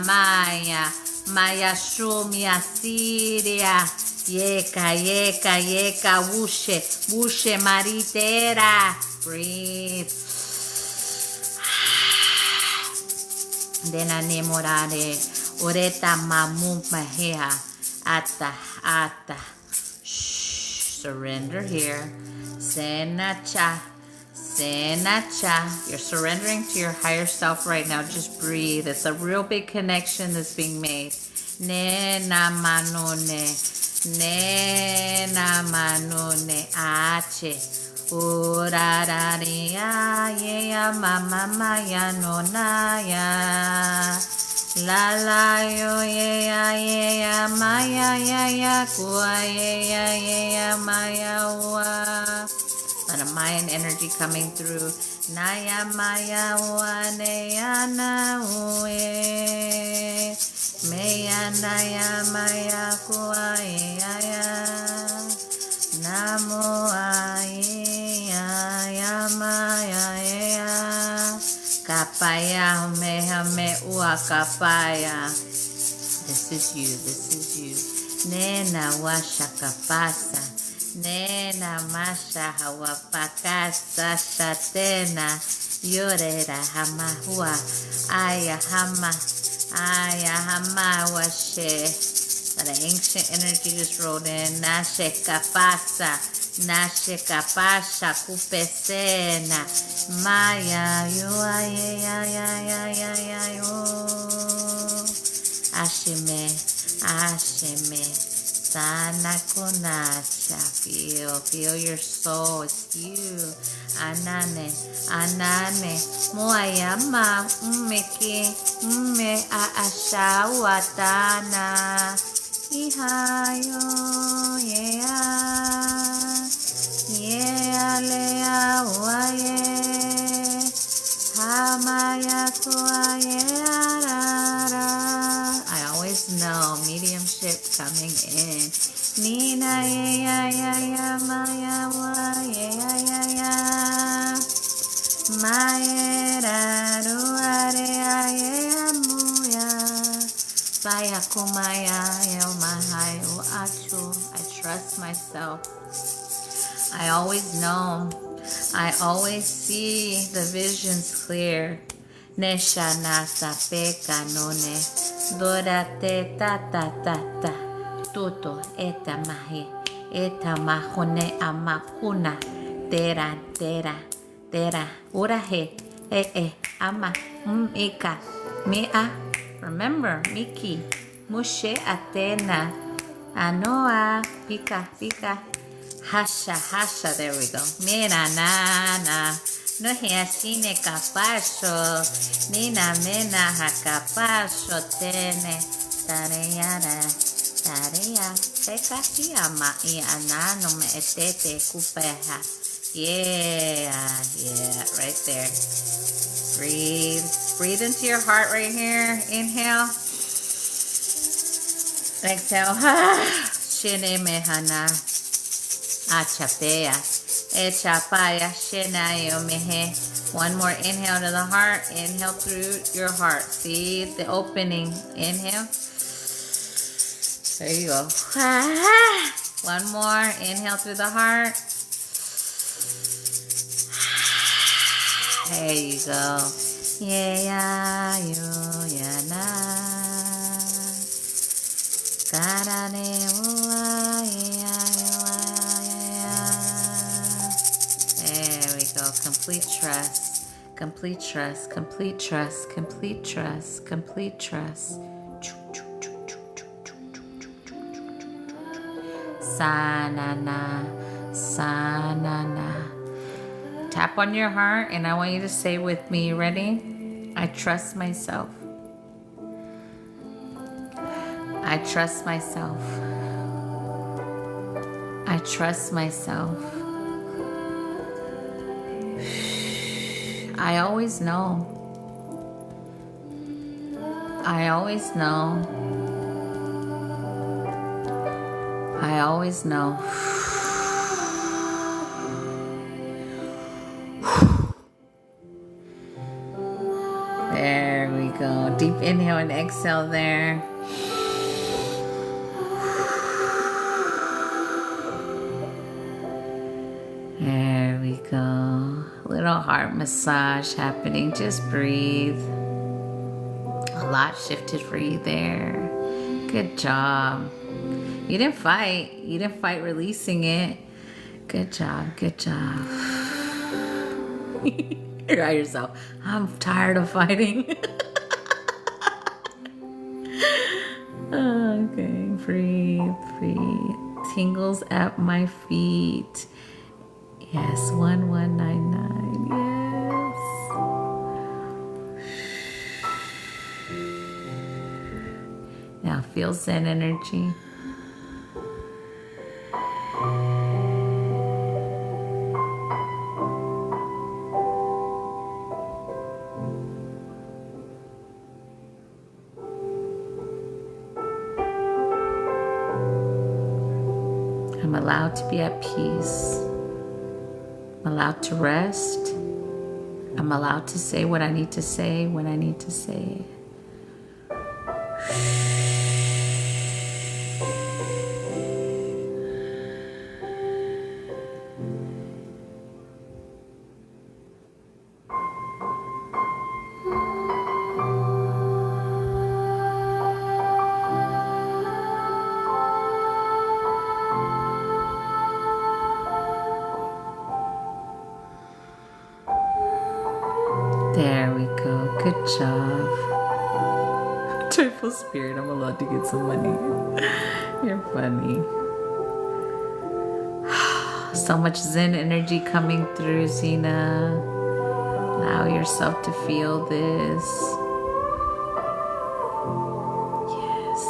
maya shumia siria. Yeka, wushe maritera. Breathe. Dena nemorare, oreta mahea, ata. Surrender here. Senacha. You're surrendering to your higher self right now. Just breathe. It's a real big connection that's being made. Nena manone ache. Urararia ya mama ya nonaya. La yo ya maya ya kua ya maya wa. A Mayan energy coming through. Naya maya wa neyana ue. Meya naya maya kua ya. Namo ya maya ya. Kapaya hame ua kapaya. This is you. Nena washa kapasa. Nena masha hawapakasa shatena. Yorera hamahua. Aya hama washe. That ancient energy just rolled in. Nashe kapasa kupesena. Maya yo Ashime. Sana konasha. Feel your soul. It's you. Anane. Moayama. Me aasha watana. Ihayo. Lea waye. Hamaya kuaye arara. I always know mediumship coming in. Nina ya maya wa ya. Maera ruare amuya. Saya kumaya el mahayo achu. I trust myself. I always know I always see the visions clear. Nesha nasa peka none. Dora te ta ta ta ta. Tuto eta mahi. Eta mahone amakuna. Tera tera tera. Urahe. Ama. Ika. Mia. Remember, Miki. Mushe Athena. Anoa. Pika pika. Hasha, hasha, there we go. Mira, nana, no hiashine capacho, nina mena hacapacho, tene, tareara, tarea, peka ama y anano me etete cupeja. Yeah, right there. Breathe, breathe into your heart right here. Inhale, exhale, shine mehana. Achapea, echapaya, shenayo mehe. One more inhale to the heart. Inhale through your heart. See the opening. Inhale. There you go. One more. Inhale through the heart. There you go. Yeah, yo, ya, na. Karane, ua, yeah. There we go. Complete trust. Complete trust. Complete trust. Complete trust. Complete trust. Sa-na-na. Sa-na-na. Tap on your heart and I want you to say with me, you ready? I trust myself. I trust myself. I trust myself. I always know. I always know. I always know. There we go. Deep inhale and exhale there. There we go. Little heart massage happening. Just breathe. A lot shifted for you there. Good job. You didn't fight. You didn't fight releasing it. Good job. Good job. You're at yourself. I'm tired of fighting. Okay. Breathe. Breathe. Tingles at my feet. Yes, 1199. Yes. Now feel Zen energy. I'm allowed to be at peace. I'm allowed to rest. I'm allowed to say what I need to say when I need to say it. There we go. Good job. Joyful spirit, I'm allowed to get some money. You're funny. So much Zen energy coming through, Zena. Allow yourself to feel this. Yes.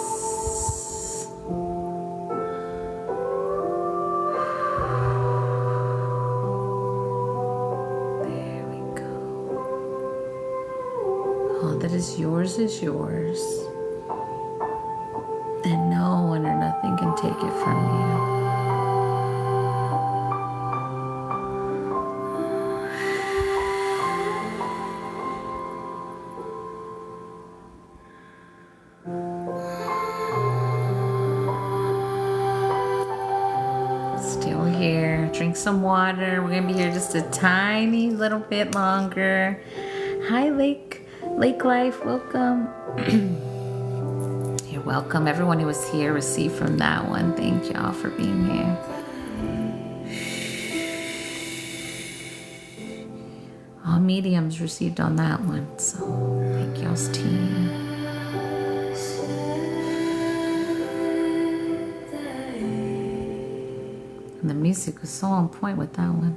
There we go. All that is yours is yours. And no one or nothing can take it from you. Still here, drink some water. We're gonna be here just a tiny little bit longer. Hi, Lake Life, welcome. You're welcome. Everyone who was here received from that one. Thank y'all for being here. All mediums received on that one, so thank y'all's team. And the music was so on point with that one.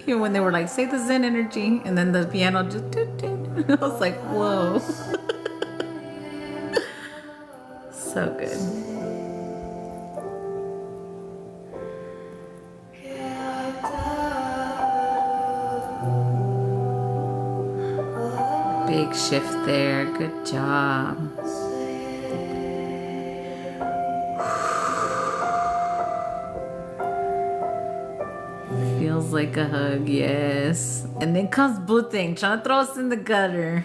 Even when they were like, say the Zen energy, and then the piano just I was like, whoa. So good. Big shift there. Good job. Feels like a hug, yes. And then comes Blue Thing trying to throw us in the gutter.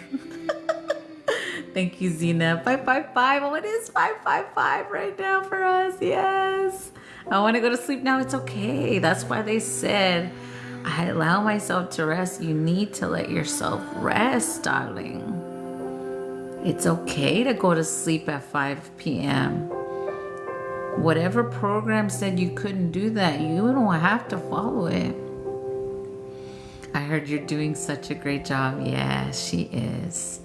Thank you, Zena. 555. Oh, it is 555 right now for us. Yes. I want to go to sleep now. It's okay. That's why they said, I allow myself to rest. You need to let yourself rest, darling. It's okay to go to sleep at 5 p.m. Whatever program said you couldn't do that, you don't have to follow it. I heard you're doing such a great job. Yeah, she is.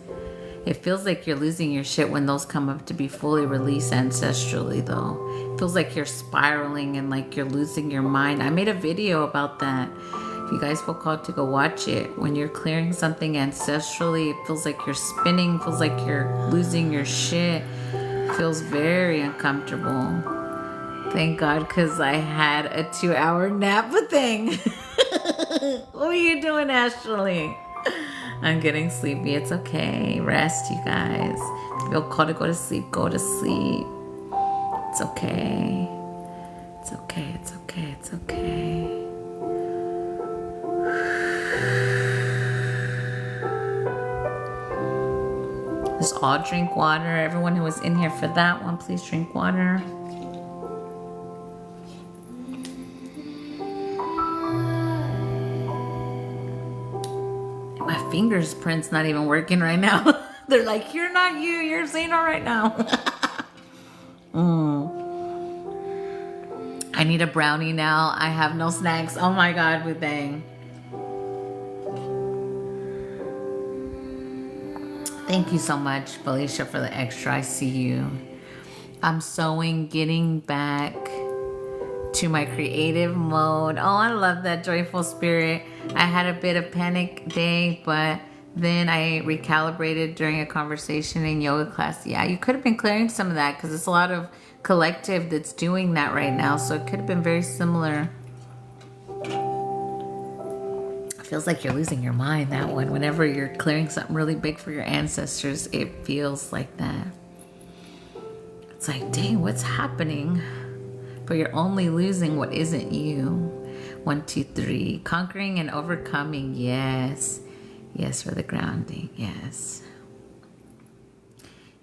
It feels like you're losing your shit when those come up to be fully released ancestrally, though. It feels like you're spiraling and like you're losing your mind. I made a video about that. If you guys feel called to go watch it, when you're clearing something ancestrally, it feels like you're spinning, feels like you're losing your shit. It feels very uncomfortable. Thank God, because I had a 2-hour nap thing. What are you doing, Ashley? I'm getting sleepy. It's okay. Rest, you guys. If you feel called to go to sleep, go to sleep. It's okay. It's okay. It's okay. It's okay. Just all drink water. Everyone who was in here for that one, please drink water. My fingerprint's not even working right now. They're like, you're not you, you're Zena right now. I need a brownie now. I have no snacks. Oh my God, Budang. Thank you so much, Felicia, for the extra. I see you. I'm sewing, getting back to my creative mode. Oh, I love that joyful spirit. I had a bit of panic day, but then I recalibrated during a conversation in yoga class. Yeah, you could have been clearing some of that because it's a lot of collective that's doing that right now. So it could have been very similar. Feels like you're losing your mind, that one. Whenever you're clearing something really big for your ancestors, it feels like that. It's like, dang, what's happening? But you're only losing what isn't you. 1, 2, 3. Conquering and overcoming. Yes. Yes, for the grounding. Yes.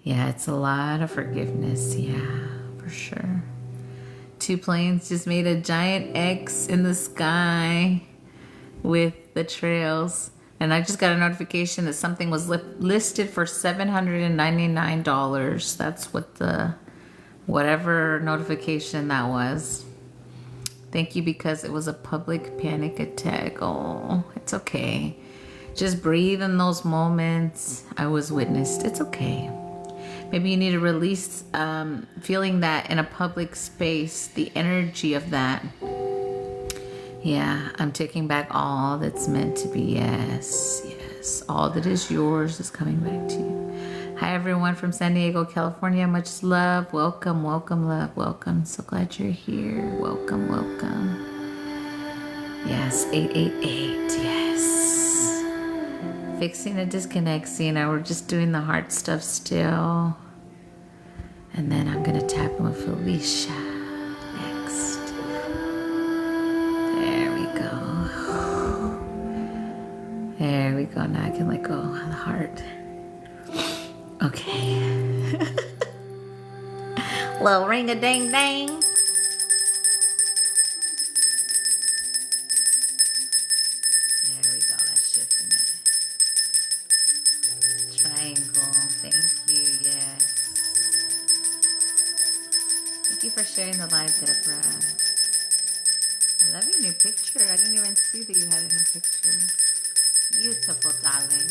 Yeah, it's a lot of forgiveness. Yeah, for sure. 2 planes just made a giant X in the sky with the trails, and I just got a notification that something was listed for $799. That's what the whatever notification that was. Thank you, because it was a public panic attack. Oh, it's okay. Just breathe in those moments. I was witnessed. It's okay. Maybe you need to release feeling that in a public space, the energy of that. Yeah, I'm taking back all that's meant to be. Yes, yes. All that is yours is coming back to you. Hi, everyone from San Diego, California. Much love. Welcome, welcome, love. Welcome. So glad you're here. Welcome, welcome. Yes, 888. Yes. Fixing a disconnect, Cena. We're just doing the heart stuff still. And then I'm going to tap in with Felicia next. There we go. There we go. Now I can let go of the heart. Okay. Little ring-a-ding-ding. you for sharing the live, Deborah. I love your new picture. I didn't even see that you had a new picture. Beautiful, darling.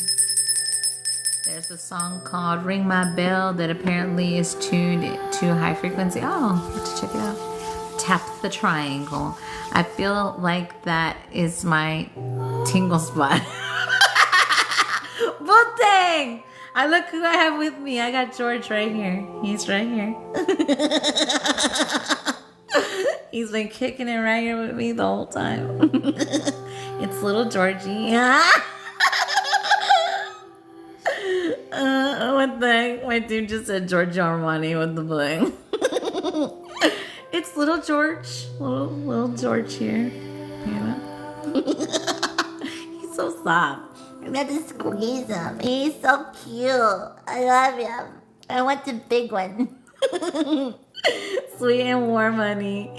There's a song called Ring My Bell that apparently is tuned to high frequency. Oh, let's check it out. Tap the triangle. I feel like that is my tingle spot. Butang! I look who I have with me. I got George right here. He's right here. He's been kicking it right here with me the whole time. It's little Georgie. What the heck? My dude just said Giorgio Armani with the bling. It's little George. Little George here. Yeah. He's so soft. I'm gonna squeeze him. He's so cute. I love him. I want the big one. Sweet and warm, honey.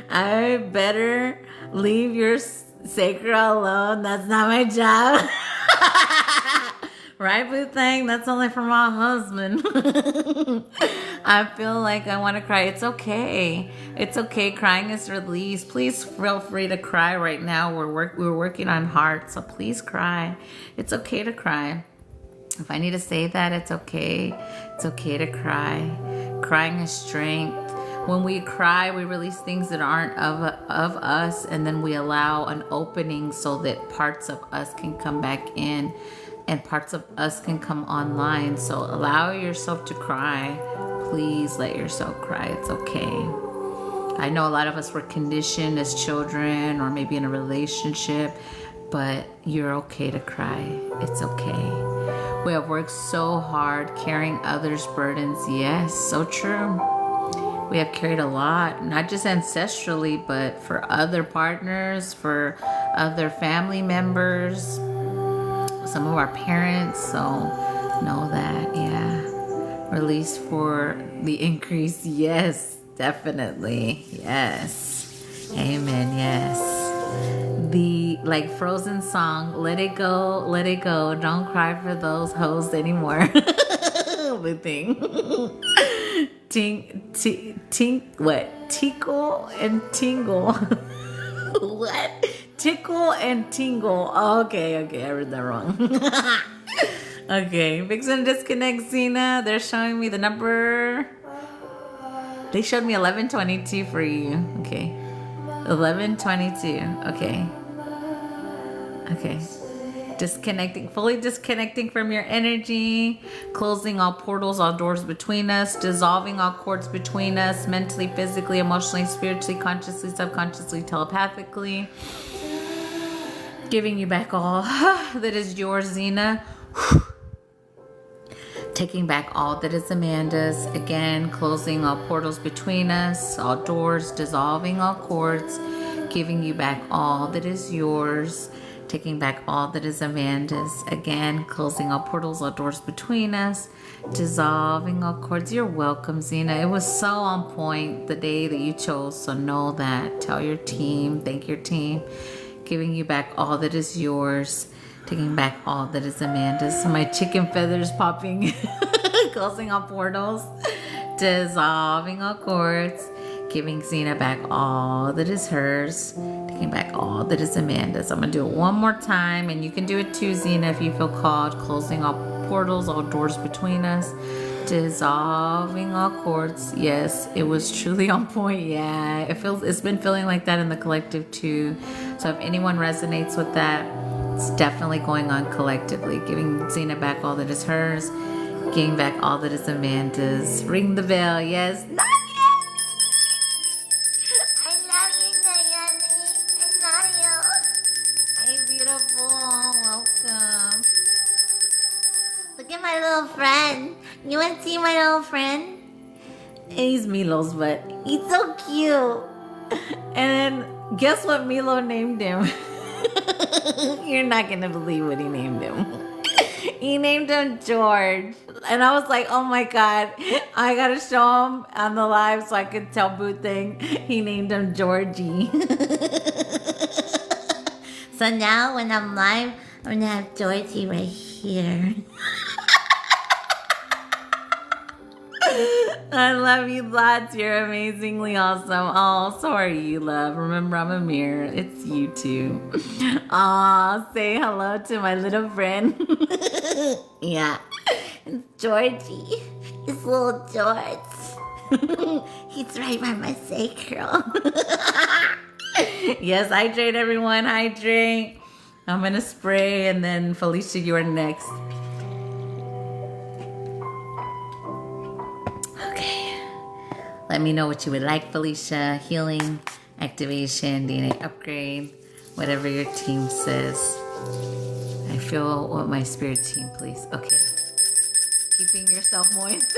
I better leave your sacred alone. That's not my job. Right, Boo Thang? That's only for my husband. I feel like I want to cry. It's okay. It's okay. Crying is release. Please feel free to cry right now. We're working on heart, so please cry. It's okay to cry. If I need to say that, it's okay. It's okay to cry. Crying is strength. When we cry, we release things that aren't of us, and then we allow an opening so that parts of us can come back in and parts of us can come online. So allow yourself to cry. Please let yourself cry. It's okay. I know a lot of us were conditioned as children or maybe in a relationship, but you're okay to cry. It's okay. We have worked so hard carrying others' burdens. Yes, so true. We have carried a lot, not just ancestrally, but for other partners, for other family members, some of our parents. So know that, yeah. Release for the increase. Yes, definitely. Yes. Amen. Yes. The like Frozen song, let it go, don't cry for those hoes anymore. The thing. What? Tickle and tingle. What? Tickle and tingle. Oh, okay, I read that wrong. Okay, Vixen disconnect Zena. They're showing me the number. They showed me 1122 for you. Okay. 1122. Okay. Disconnecting, fully disconnecting from your energy, closing all portals, all doors between us, dissolving all cords between us, mentally, physically, emotionally, spiritually, consciously, subconsciously, telepathically. Giving you back all that is yours, Zena. Taking back all that is Amanda's. Again, closing all portals between us, all doors, dissolving all cords, giving you back all that is yours. Taking back all that is Amanda's. Again, closing all portals, all doors between us, dissolving all cords. You're welcome, Zena. It was so on point the day that you chose. So know that. Tell your team. Thank your team. Giving you back all that is yours. Taking back all that is Amanda's. My chicken feathers popping. Closing all portals. Dissolving all cords. Giving Zena back all that is hers. Taking back all that is Amanda's. I'm going to do it one more time. And you can do it too, Zena, if you feel called. Closing all portals, all doors between us. Dissolving all cords. Yes, it was truly on point. Yeah, it's been feeling like that in the collective too. So if anyone resonates with that, it's definitely going on collectively. Giving Zena back all that is hers. Giving back all that is Amanda's. Ring the bell. Yes. Look at my little friend. You want to see my little friend? He's Milo's, but He's so cute. and guess what Milo named him? You're not gonna believe what he named him. He named him George. And I was like, oh my God, I gotta show him on the live so I could tell Boo Thing. He named him Georgie. So now when I'm live, I'm gonna have Georgie right here. I love you lots. You're amazingly awesome. Oh, so are you, love. Remember, I'm a mirror. It's you too. Aw, say hello to my little friend. Yeah. It's Georgie. It's little George. He's right by my sacral. Yes, hydrate, everyone. Hydrate. I'm going to spray, and then Felicia, you are next. Okay. Let me know what you would like, Felicia. Healing, activation, DNA upgrade, whatever your team says. I feel what my spirit team, please. Okay. Keeping yourself moist.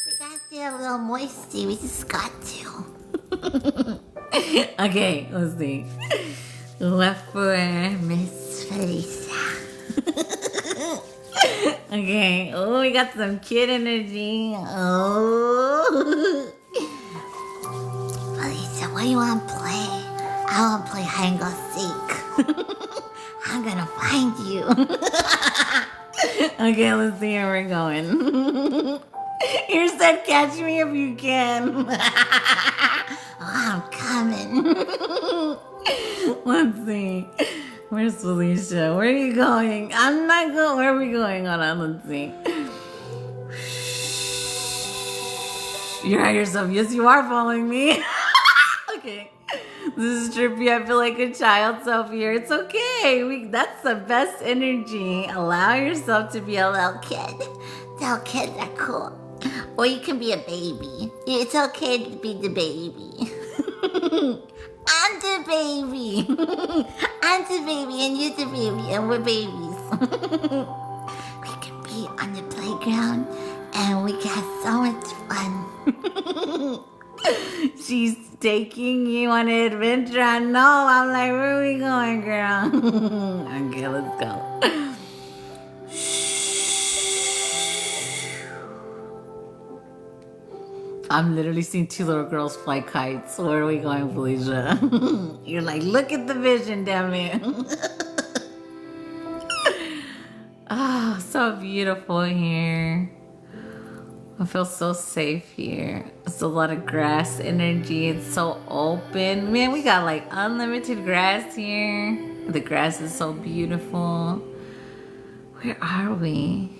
We got to get a little moisty. We just got to. Okay, let's see. What for Miss Felicia. Okay. Oh, we got some kid energy. Oh. Felicia, what do you want to play? I want to play hide and go seek. I'm going to find you. Okay, let's see where we're going. You said catch me if you can. Oh, I'm coming. Let's see. Where's Felicia? Where are you going? I'm not going. Where are we going? Hold on, let's see. You're higher yourself. Yes, you are following me. Okay. This is trippy. I feel like a child self here. It's okay. That's the best energy. Allow yourself to be a little kid. Little kids are cool. Or you can be a baby. It's okay to be the baby. I'm the baby. I'm the baby and you're the baby and we're babies. We can be on the playground and we can have so much fun. She's taking you on an adventure. I know. I'm like, where are we going, girl? Okay, let's go. I'm literally seeing two little girls fly kites. Where are we going, Felicia? You're like, look at the vision, damn it. Oh, so beautiful here. I feel so safe here. It's a lot of grass energy. It's so open. Man, we got like unlimited grass here. The grass is so beautiful. Where are we?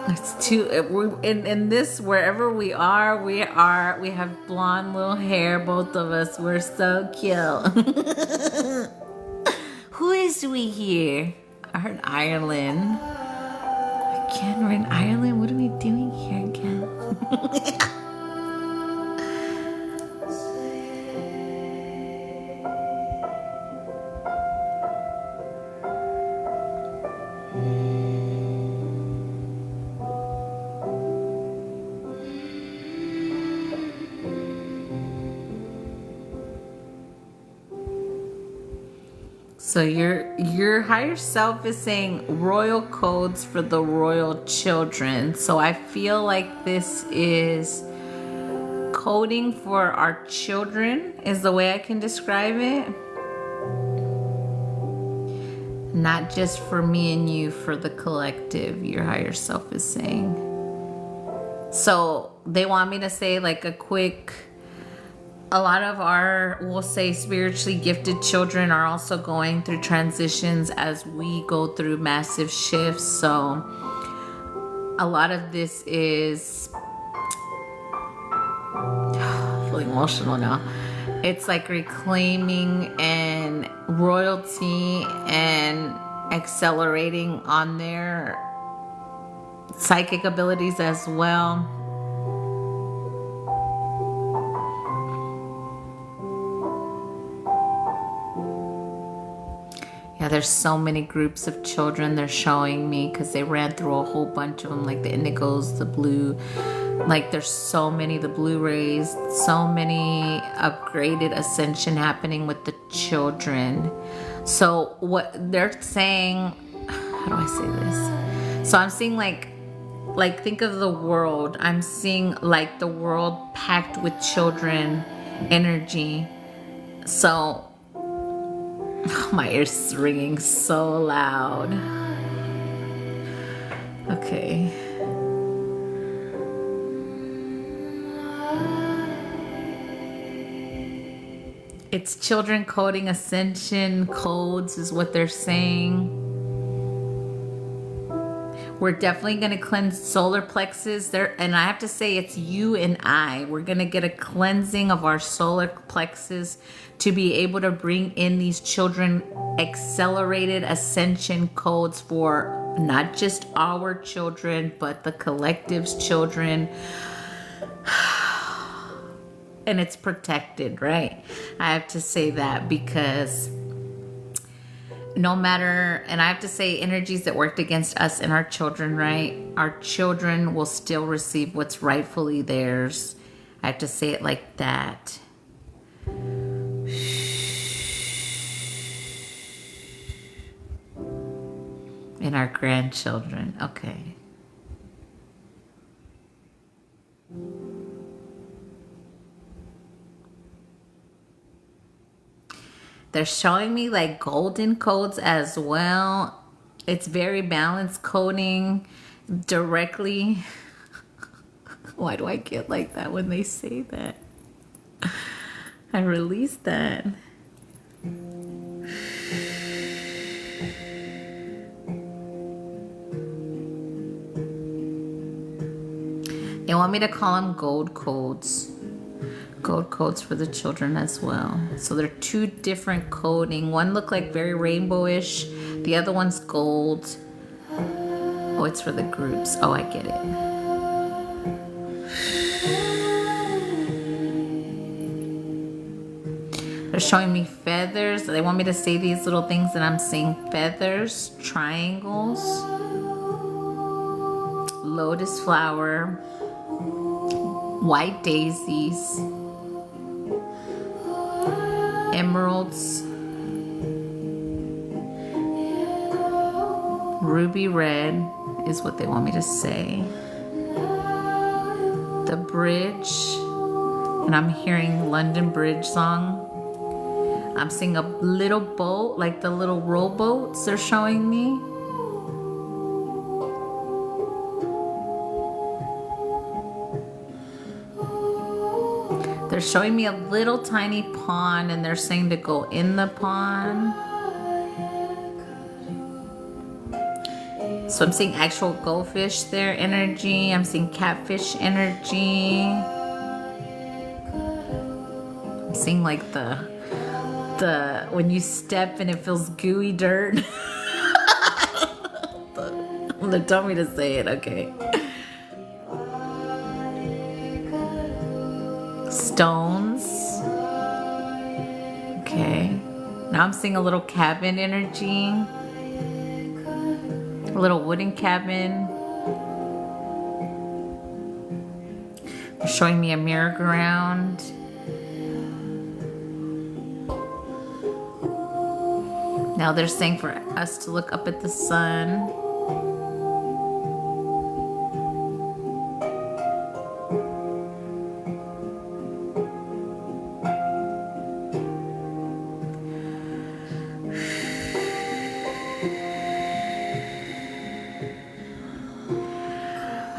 It's too. In this, wherever we have blonde little hair. Both of us. We're so cute. Who is we here? I heard Ireland. Again, we're in Ireland. What are we doing here again? So your higher self is saying royal codes for the royal children. So I feel like this is coding for our children is the way I can describe it. Not just for me and you, for the collective, your higher self is saying. So they want me to say like a lot of our, we'll say, spiritually gifted children are also going through transitions as we go through massive shifts. So a lot of this is, I feel emotional now. It's like reclaiming and royalty and accelerating on their psychic abilities as well. Yeah, there's so many groups of children they're showing me because they ran through a whole bunch of them, like the indigos, the blue, like there's so many, the Blu-rays, so many upgraded ascension happening with the children. So what they're saying, how do I say this? So I'm seeing like think of the world. I'm seeing like the world packed with children energy. So my ears ringing so loud. Okay. It's children coding ascension codes is what they're saying. We're definitely going to cleanse solar plexus there. And I have to say it's you and I. We're going to get a cleansing of our solar plexus to be able to bring in these children accelerated ascension codes for not just our children, but the collective's children. And it's protected, right? I have to say that because no matter, and I have to say energies that worked against us and our children, right? Our children will still receive what's rightfully theirs. I have to say it like that. And our grandchildren, okay. They're showing me like golden codes as well. It's very balanced coding directly. Why do I get like that when they say that? I release that. They want me to call them gold codes. Gold codes for the children as well. So they're two different coding. One look like very rainbowish. The other one's gold. Oh, it's for the groups. Oh, I get it. They're showing me feathers. They want me to say these little things and I'm seeing feathers, triangles, lotus flower, white daisies, emeralds, ruby red is what they want me to say. The bridge, and I'm hearing London Bridge song. I'm seeing a little boat, like the little rowboats they're showing me. They're showing me a little tiny pond and they're saying to go in the pond. So I'm seeing actual goldfish there energy. I'm seeing catfish energy. I'm seeing like the when you step and it feels gooey dirt. They told me to say it, okay. Stones. Okay. Now I'm seeing a little cabin energy. A little wooden cabin. They're showing me a merry-go-round. Now they're saying for us to look up at the sun.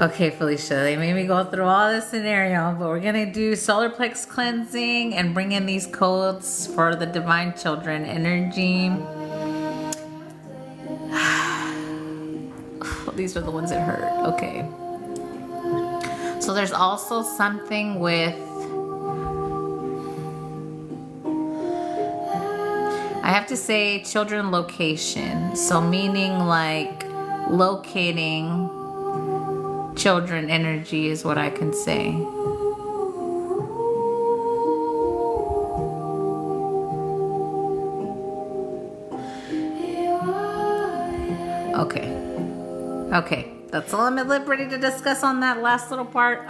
Okay, Felicia, they made me go through all this scenario, but we're gonna do solar plex cleansing and bring in these codes for the divine children energy. These are the ones that hurt. Okay. So there's also something with, I have to say children location. So meaning like locating children energy is what I can say. Okay, that's all I'm at liberty to discuss on that last little part.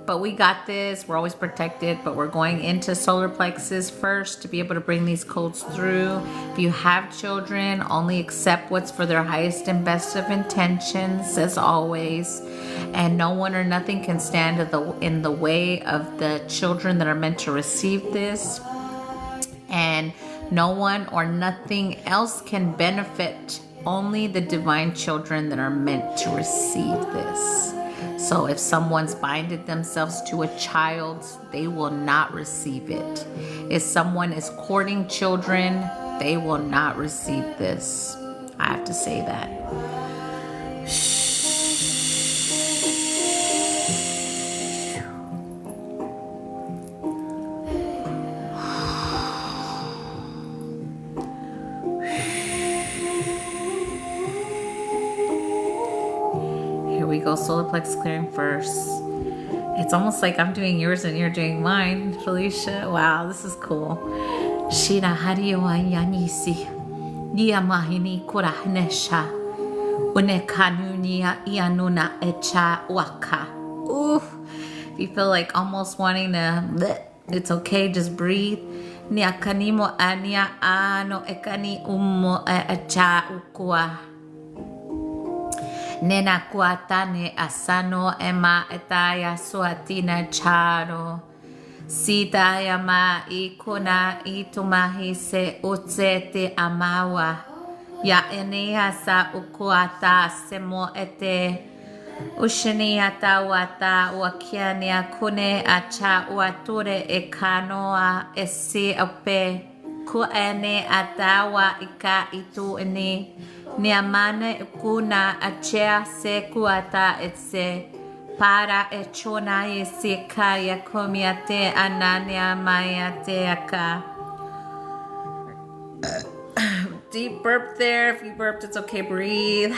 But we got this. We're always protected, but we're going into solar plexus first to be able to bring these codes through. If you have children, only accept what's for their highest and best of intentions, as always. And no one or nothing can stand in the way of the children that are meant to receive this. And no one or nothing else can benefit only the divine children that are meant to receive this. So if someone's binded themselves to a child, they will not receive it. If someone is courting children, they will not receive this. I have to say that. Here we go, solar plex clearing first. It's almost like I'm doing yours and you're doing mine, Felicia. Wow, this is cool. Shira hariwa yanisi. Dia mahini kurahnesha. Une kanunia ianuna echa waka. Ooh. If you feel like almost wanting to bleh, it's okay, just breathe. Nia kanimo ania ano ekani umo echa ukua. Nena kuatane asano ema etaya suatina charo. Sita yama ikuna itumahi se utsete amawa. Ya enea sa ukuata semo ete. Ushiniata wata wakiania kune acha wature ekanoa esi ope. Kuene atawa ika itu eni. Niamane kuna achea se kuata etse para echona yesika ya komiate anania mayate aka. Deep burp there. If you burped, it's okay. Breathe.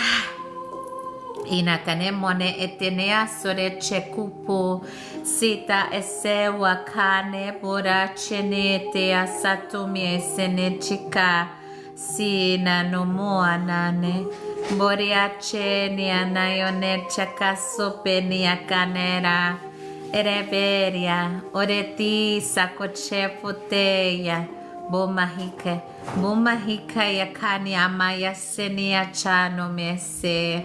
Inakane mone etenea sore chekupo sita ese wakane bora chene te asatumi esene chika. Sina no moa nane boriache ni anayone chakasope ni akanera ereberia oreti sakoche puteya bomahika yakani amaya senia chano mese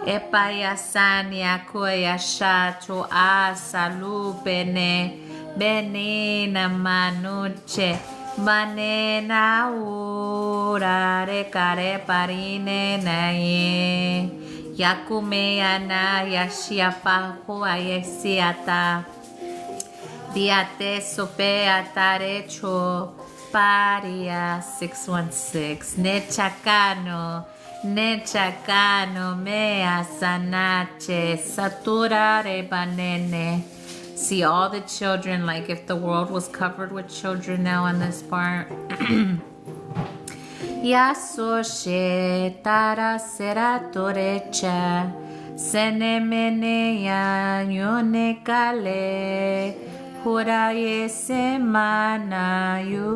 epaya sania koya shato asalupene benina manuche Manena ura rekare parine nae Yakume ana yashiapa hoa yesiata Diate sope atarecho Paria 616 Nechacano mea sanache Satura rebanene. See all the children, like if the world was covered with children now on this part. Yasoshe tara seratorecha senemeneya yonekale huraye semana yu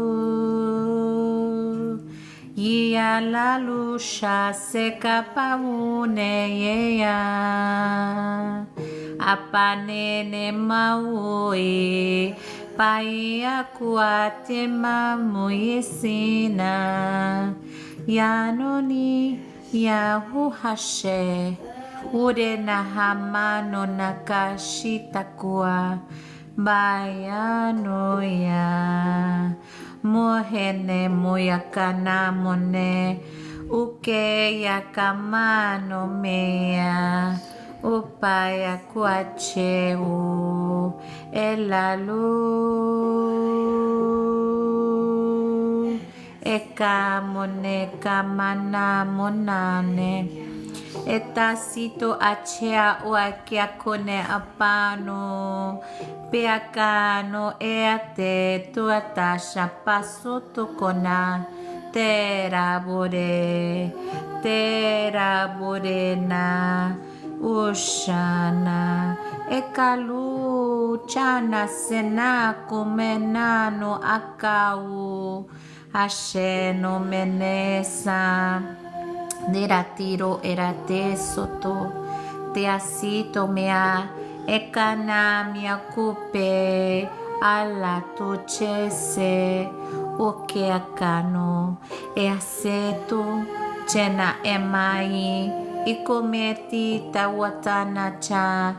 Yia la lusha seka paune yeya Apanene maui Paia kuate mamuyesina Yanoni Yahu hashe Ude nahamano nakashitakua Bayano ya Mohene moyakana mone Uke yakamano mea Upaya kuacheu elalu Ekamone kamana monane Etasito achea uakia kone apano Peakano eate tuatasha pasoto kona Tera bore na Ushana ekalu chana sena kumenano akau asheno menesa neratiro erate soto te asito mea ekana mia kupe ala tuchese oke akano e aceto chena emai Ikometi tawatana cha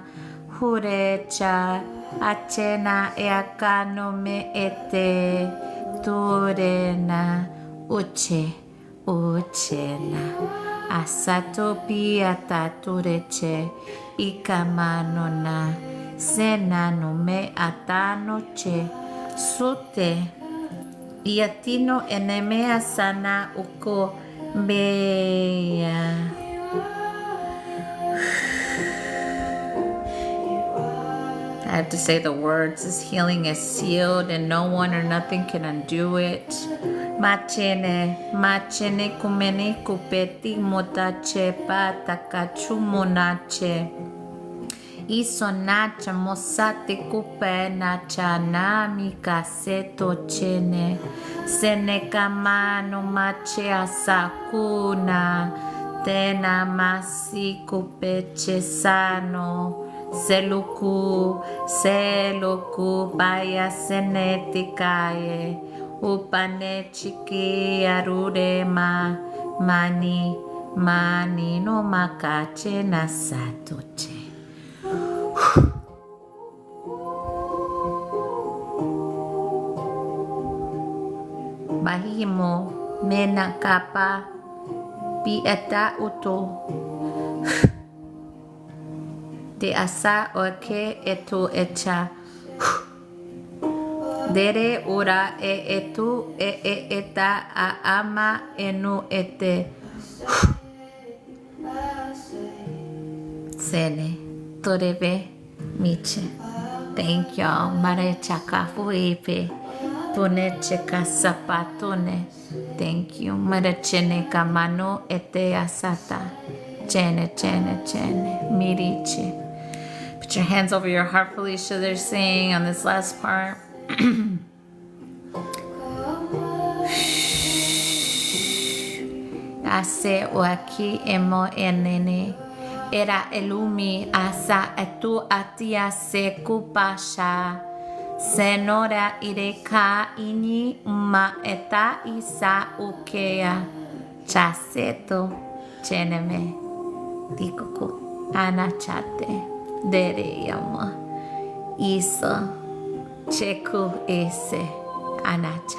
hurecha achena eakano me ete turena uchena asatopia tatureche Ikamano na sena no me atano che sute. Iatino enemea sana uko bea. I have to say the words. This healing is sealed and no one or nothing can undo it. Machene kumene kupeti motache patakachu monache. Isonacha mosate kupe nacha nami kaseto chene. Senekamano mache asakuna. Tena masi kupeche sano. Seluku baya senetikaye upane chiki arude mani no makache nasatoche. Bahimo mena kapa pieta uto. De asa oke etu echa. Dere ora etu eta a ama enu ete. Sene torebe miche. Thank y'all. Mare chakafu epe. Tone cheka sapatone. Thank you. Mare chene kamano ete asata. Chene miriche. Put your hands over your heart, Felicia. They're saying on this last part. Ase o aquí emo enene. Era elumi asa etu atia se kupasha. Senora ireka ini ma eta isa ukea. Chaseto cheneme. Dikuku anachate. Dere yama isa cheku ese anacha.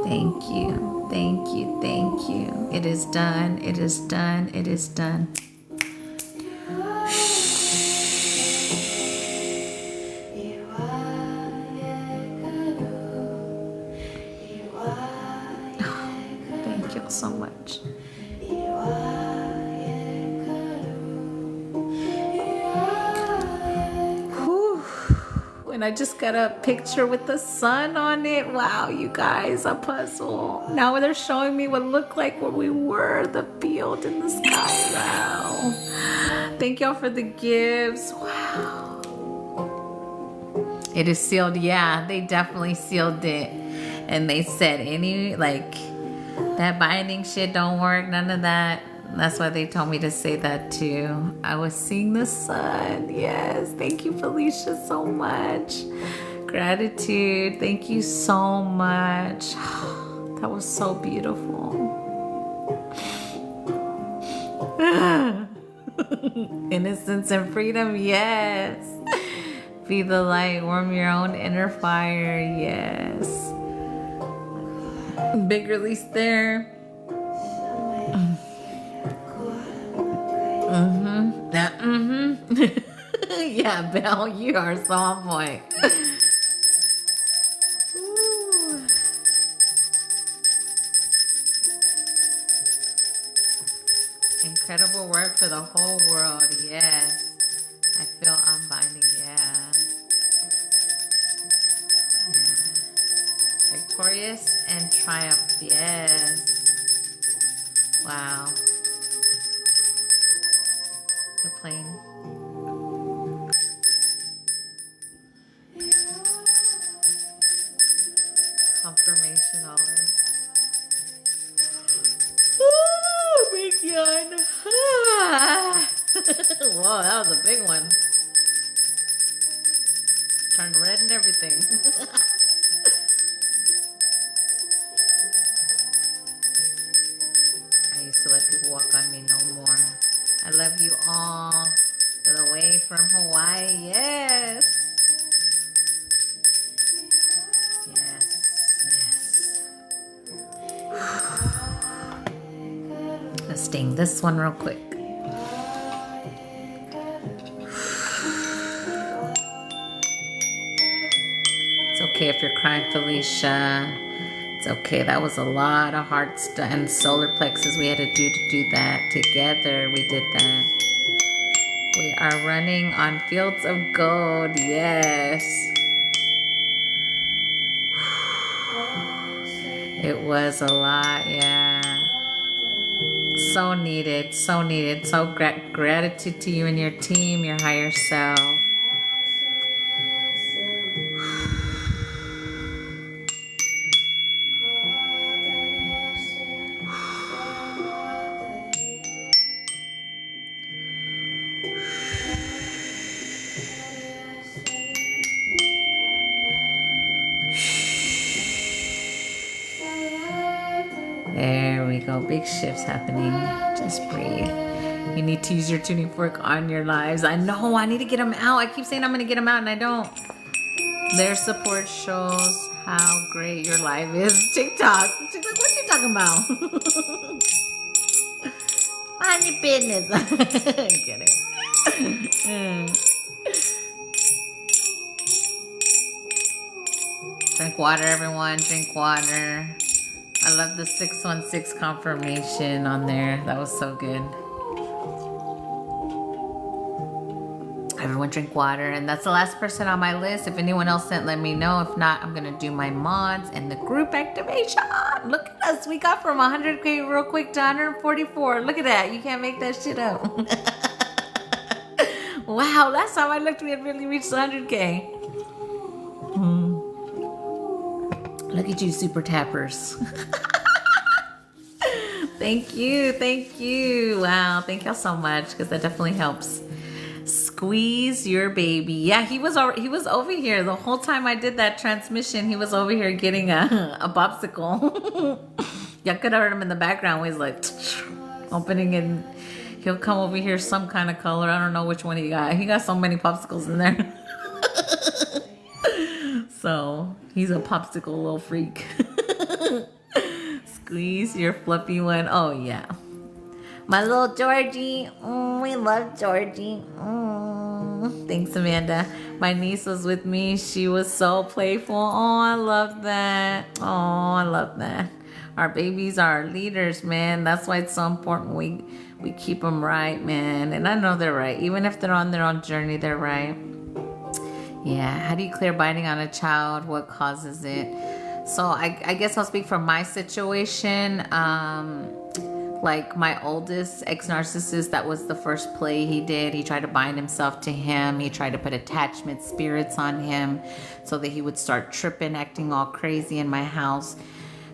Thank you. It is done. Thank you so much. Whew. And I just got a picture with the sun on it. Wow, you guys, a puzzle. Now they're showing me what looked like where we were, the field in the sky. Wow. Thank y'all for the gifts. Wow. It is sealed. Yeah, they definitely sealed it. And they said that binding shit don't work, none of that. That's why they told me to say that too. I was seeing the sun. Yes. Thank you, Felicia, so much. Gratitude. Thank you so much. That was so beautiful. Innocence and freedom. Yes. Be the light. Warm your own inner fire. Yes. Big release there. Yeah, Belle, you are so on point. Incredible work for the whole world. Yes. I feel unbinding. Yeah. Victorious and triumph. Yes. Wow. The plane. Confirmation always. Woo! Big yawn. Whoa, that was a big one. Turned red and everything. I used to let people walk on me no more. I love you all. The way from Hawaii. Yes. Yes. sting this one real quick. It's okay if you're crying, Felicia. It's okay. That was a lot of heart and solar plexus we had to do that. Together we did that. We are running on fields of gold. Yes. It was a lot, yeah. So needed, so needed. So gratitude to you and your team, your higher self. There we go. Big shifts happening. Just breathe. You need to use your tuning fork on your lives. I know. I need to get them out. I keep saying I'm going to get them out and I don't. Their support shows how great your life is. TikTok. TikTok, what you talking about? Mind your business. I'm kidding. Drink water, everyone. Drink water. I love the 616 confirmation on there. That was so good. Everyone drink water. And that's the last person on my list. If anyone else sent, let me know. If not, I'm going to do my mods and the group activation. Look at us. We got from 100K real quick to 144. Look at that. You can't make that shit up. Wow. Last time I looked, we had really reached 100K. Look at you, super tappers. Thank you, thank you. Wow, thank y'all so much because that definitely helps. Squeeze your baby. Yeah, he was over here the whole time I did that transmission. He was over here getting a popsicle. Y'all could have heard him in the background. He's like opening it. He'll come over here some kind of color. I don't know which one he got. He got so many popsicles in there. So he's a popsicle little freak. Squeeze your fluffy one. Oh yeah. My little Georgie. We love Georgie. Thanks, Amanda. My niece was with me. She was so playful. Oh, I love that. Oh, I love that. Our babies are our leaders, man. That's why it's so important we keep them right, man. And I know they're right. Even if they're on their own journey, they're right. Yeah, how do you clear biting on a child? What causes it? So I guess I'll speak from my situation. Like my oldest ex-narcissist, that was the first play he did. He tried to bind himself to him. He tried to put attachment spirits on him so that he would start tripping, acting all crazy in my house.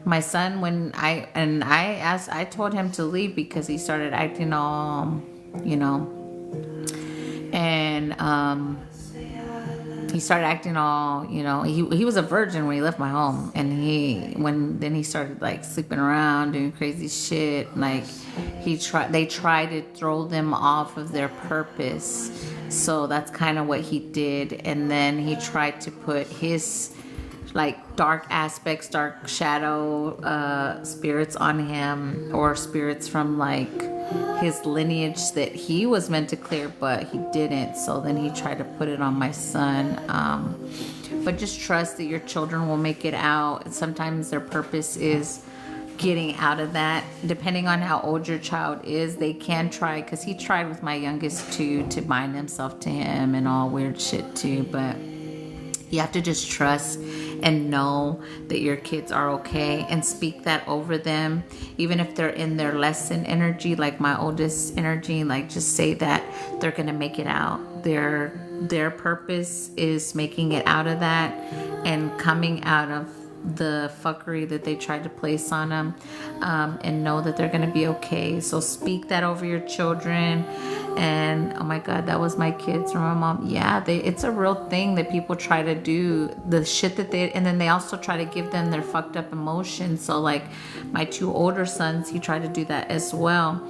My son, when I told him to leave because he started acting all, and he started acting all, he was a virgin when he left my home, and then he started like sleeping around, doing crazy shit. Like they tried to throw them off of their purpose. So that's kind of what he did. And then he tried to put his like dark aspects, dark shadow spirits on him, or spirits from like his lineage that he was meant to clear, but he didn't. So then he tried to put it on my son. But just trust that your children will make it out. And sometimes their purpose is getting out of that. Depending on how old your child is, they can try, because he tried with my youngest too, to bind himself to him and all weird shit too. But you have to just trust and know that your kids are okay, and speak that over them. Even if they're in their lesson energy, like my oldest energy, like just say that they're gonna make it out. Their purpose is making it out of that and coming out of the fuckery that they tried to place on them, and know that they're gonna be okay. So speak that over your children. And oh my God, that was my kids from my mom. Yeah, it's a real thing that people try to do, the shit that and then they also try to give them their fucked up emotions. So like my two older sons, he tried to do that as well.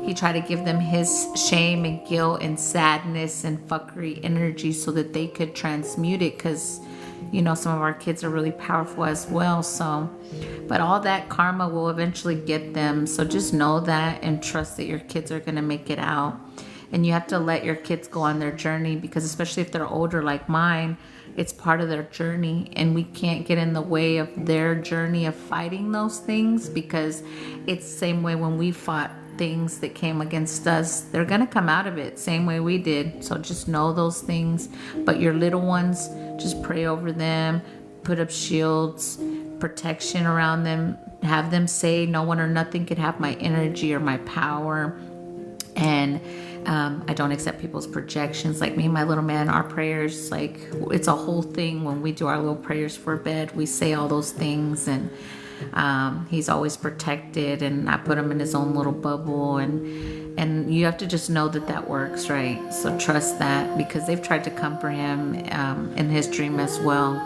He tried to give them his shame and guilt and sadness and fuckery energy so that they could transmute it, because you know, some of our kids are really powerful as well. So, but all that karma will eventually get them. So just know that and trust that your kids are going to make it out. And you have to let your kids go on their journey, because especially if they're older like mine, it's part of their journey, and we can't get in the way of their journey of fighting those things, because it's the same way when we fought things that came against us. They're going to come out of it same way we did. So just know those things. But your little ones, just pray over them, put up shields, protection around them, have them say no one or nothing could have my energy or my power. And I don't accept people's projections. Like me and my little man, our prayers, like it's a whole thing. When we do our little prayers for bed, we say all those things, and he's always protected, and I put him in his own little bubble, and you have to just know that that works, right? So trust that, because they've tried to come for him in his dream as well.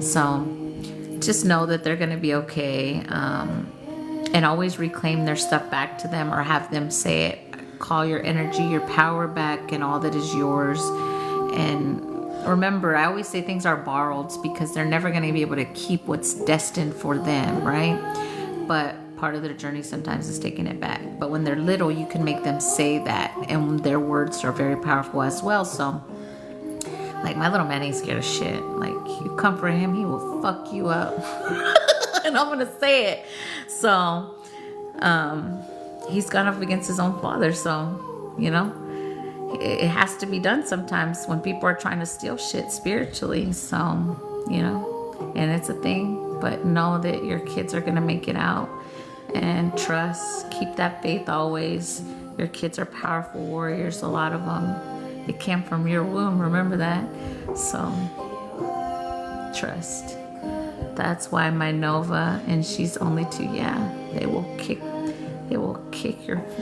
So just know that they're going to be okay, and always reclaim their stuff back to them, or have them say it. Call your energy, your power back, and all that is yours. And remember, I always say things are borrowed, because they're never going to be able to keep what's destined for them, right? But part of their journey sometimes is taking it back. But when they're little, you can make them say that, and their words are very powerful as well. So like my little man ain't scared of shit. Like, you come for him, he will fuck you up. And I'm gonna say it. So he's gone up against his own father, so, you know, it has to be done sometimes when people are trying to steal shit spiritually. So, you know, and it's a thing, but know that your kids are going to make it out, and trust, keep that faith always. Your kids are powerful warriors, a lot of them. It came from your womb, remember that? So, trust. That's why my Nova, and she's only 2, yeah,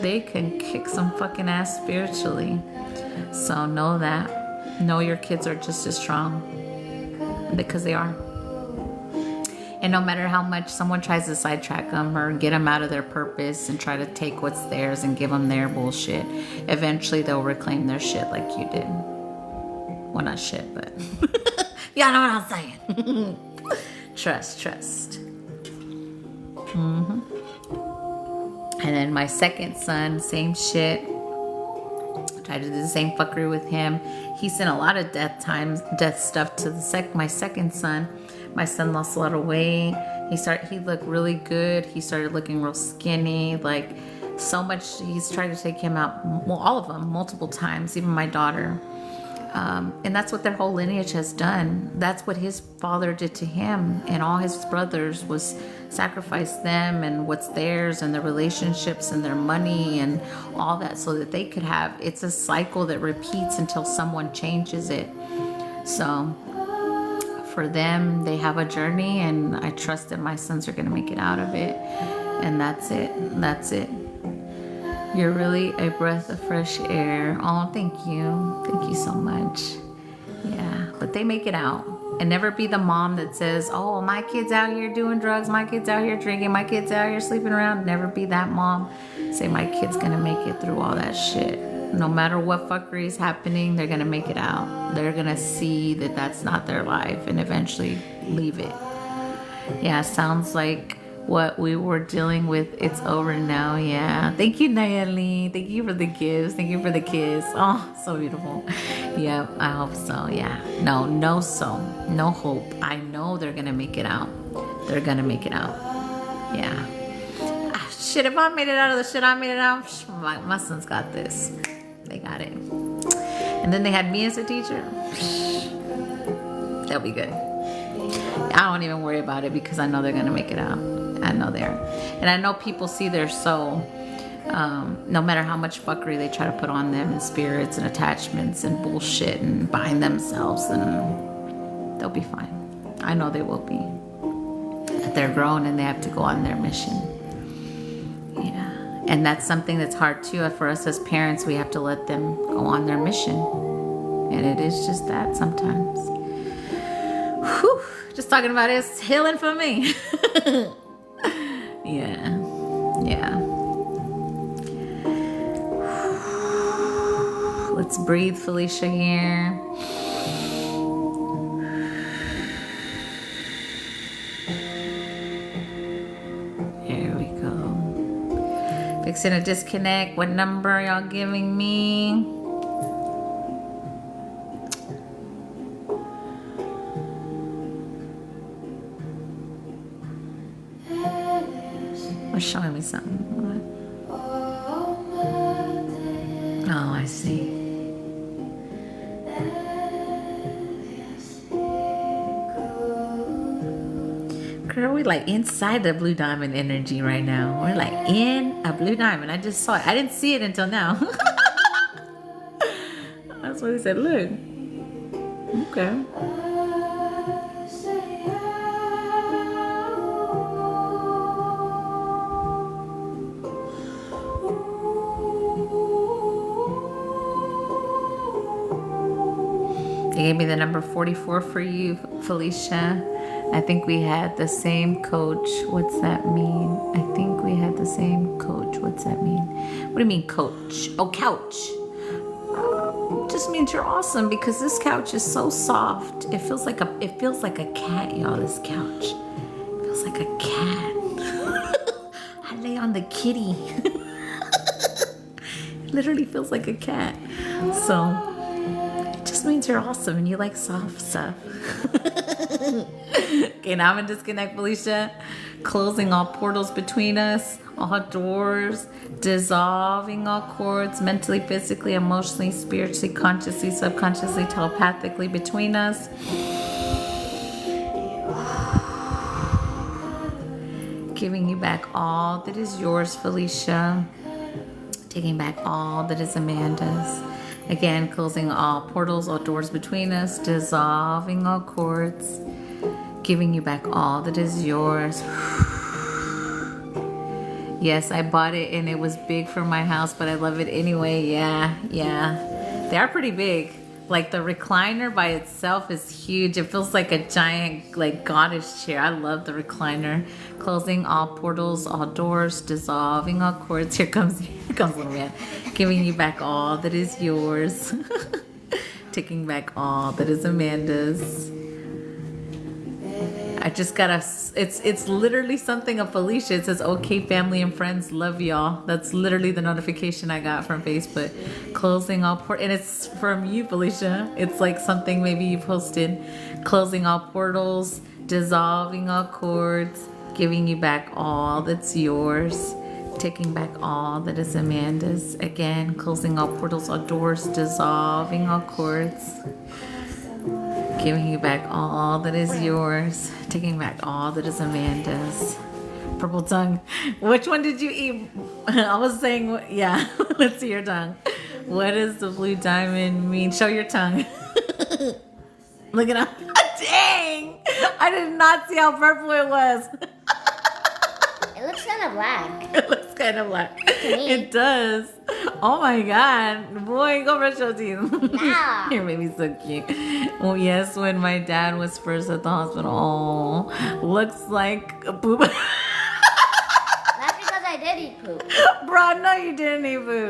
they can kick some fucking ass spiritually. So know that. Know your kids are just as strong, because they are. And no matter how much someone tries to sidetrack them or get them out of their purpose and try to take what's theirs and give them their bullshit, eventually they'll reclaim their shit like you did. Well, not shit, but y'all know what I'm saying. Trust. And then my second son, same shit. Tried to do the same fuckery with him. He sent a lot of death stuff to my second son. My son lost a lot of weight. He looked really good. He started looking real skinny, like so much. He's tried to take him out, well, all of them, multiple times, even my daughter. And that's what their whole lineage has done. That's what his father did to him, and all his brothers was sacrifice them and what's theirs and their relationships and their money and all that, so that they could have. It's a cycle that repeats until someone changes it. So for them, they have a journey, and I trust that my sons are going to make it out of it. And that's it. You're really a breath of fresh air. Oh, thank you. Thank you so much. Yeah, but they make it out. And never be the mom that says, oh, my kid's out here doing drugs, my kid's out here drinking, my kid's out here sleeping around. Never be that mom. Say, my kid's gonna make it through all that shit. No matter what fuckery is happening, they're gonna make it out. They're gonna see that that's not their life and eventually leave it. Yeah, sounds like what we were dealing with, it's over now. Yeah, thank you, Nayeli. Thank you for the gifts. Thank you for the kiss. Oh, so beautiful. Yeah, I hope so. Yeah, no hope. I know they're gonna make it out. They're gonna make it out. Yeah. Shit, if I made it out of the shit I made it out, my son's got this. They got it. And then they had me as a teacher. They'll be good. I don't even worry about it, because I know they're gonna make it out. I know they are. And I know people see their soul. No matter how much fuckery they try to put on them, and spirits and attachments and bullshit, and bind themselves, and they'll be fine. I know they will be. They're grown and they have to go on their mission. Yeah. And that's something that's hard too. For us as parents, we have to let them go on their mission. And it is just that sometimes. Whew. Just talking about it's healing for me. Yeah. Let's breathe, Felicia, here. Fixing a disconnect. What number y'all giving me? It's showing me something. Oh, I see. Girl, we like inside the blue diamond energy right now. We're like in a blue diamond. I just saw it. I didn't see it until now. That's what he said. Look. Okay. They gave me the number 44 for you, Felicia. I think we had the same coach. What's that mean? I think we had the same coach. What's that mean? What do you mean, coach? Oh, couch. Just means you're awesome because this couch is so soft. It feels like a cat, y'all. This couch. It feels like a cat. I lay on the kitty. It literally feels like a cat. So it just means you're awesome and you like soft stuff. Okay, now I'm gonna disconnect, Felicia. Closing all portals between us, all doors, dissolving all cords, mentally, physically, emotionally, spiritually, consciously, subconsciously, telepathically between us. Giving you back all that is yours, Felicia. Taking back all that is Amanda's. Again, closing all portals, all doors between us, dissolving all cords, giving you back all that is yours. Yes, I bought it and it was big for my house, but I love it anyway. Yeah. They are pretty big. Like the recliner by itself is huge. It feels like a giant, like goddess chair. I love the recliner. Closing all portals, all doors, dissolving all cords. Here comes little man. Giving you back all that is yours. Taking back all that is Amanda's. I just got it's literally something of Felicia. It says, okay, family and friends, love y'all. That's literally the notification I got from Facebook. Closing all and it's from you, Felicia. It's like something maybe you posted. Closing all portals, dissolving all cords, giving you back all that's yours. Taking back all that is Amanda's. Again, closing all portals, all doors, dissolving all cords. Giving you back all that is yours. Taking back all that is Amanda's. Purple tongue. Which one did you eat? I was saying, yeah. Let's see your tongue. What does the blue diamond mean? Show your tongue. Look at it. Dang! I did not see how purple it was. It looks kind of black. It looks kind of black. To me. It does. Oh my god. Boy, go brush your teeth. Nah. Your baby's so cute. Oh yes, when my dad was first at the hospital. Oh, looks like a poop. That's because I did eat poop. Bro, no you didn't eat food.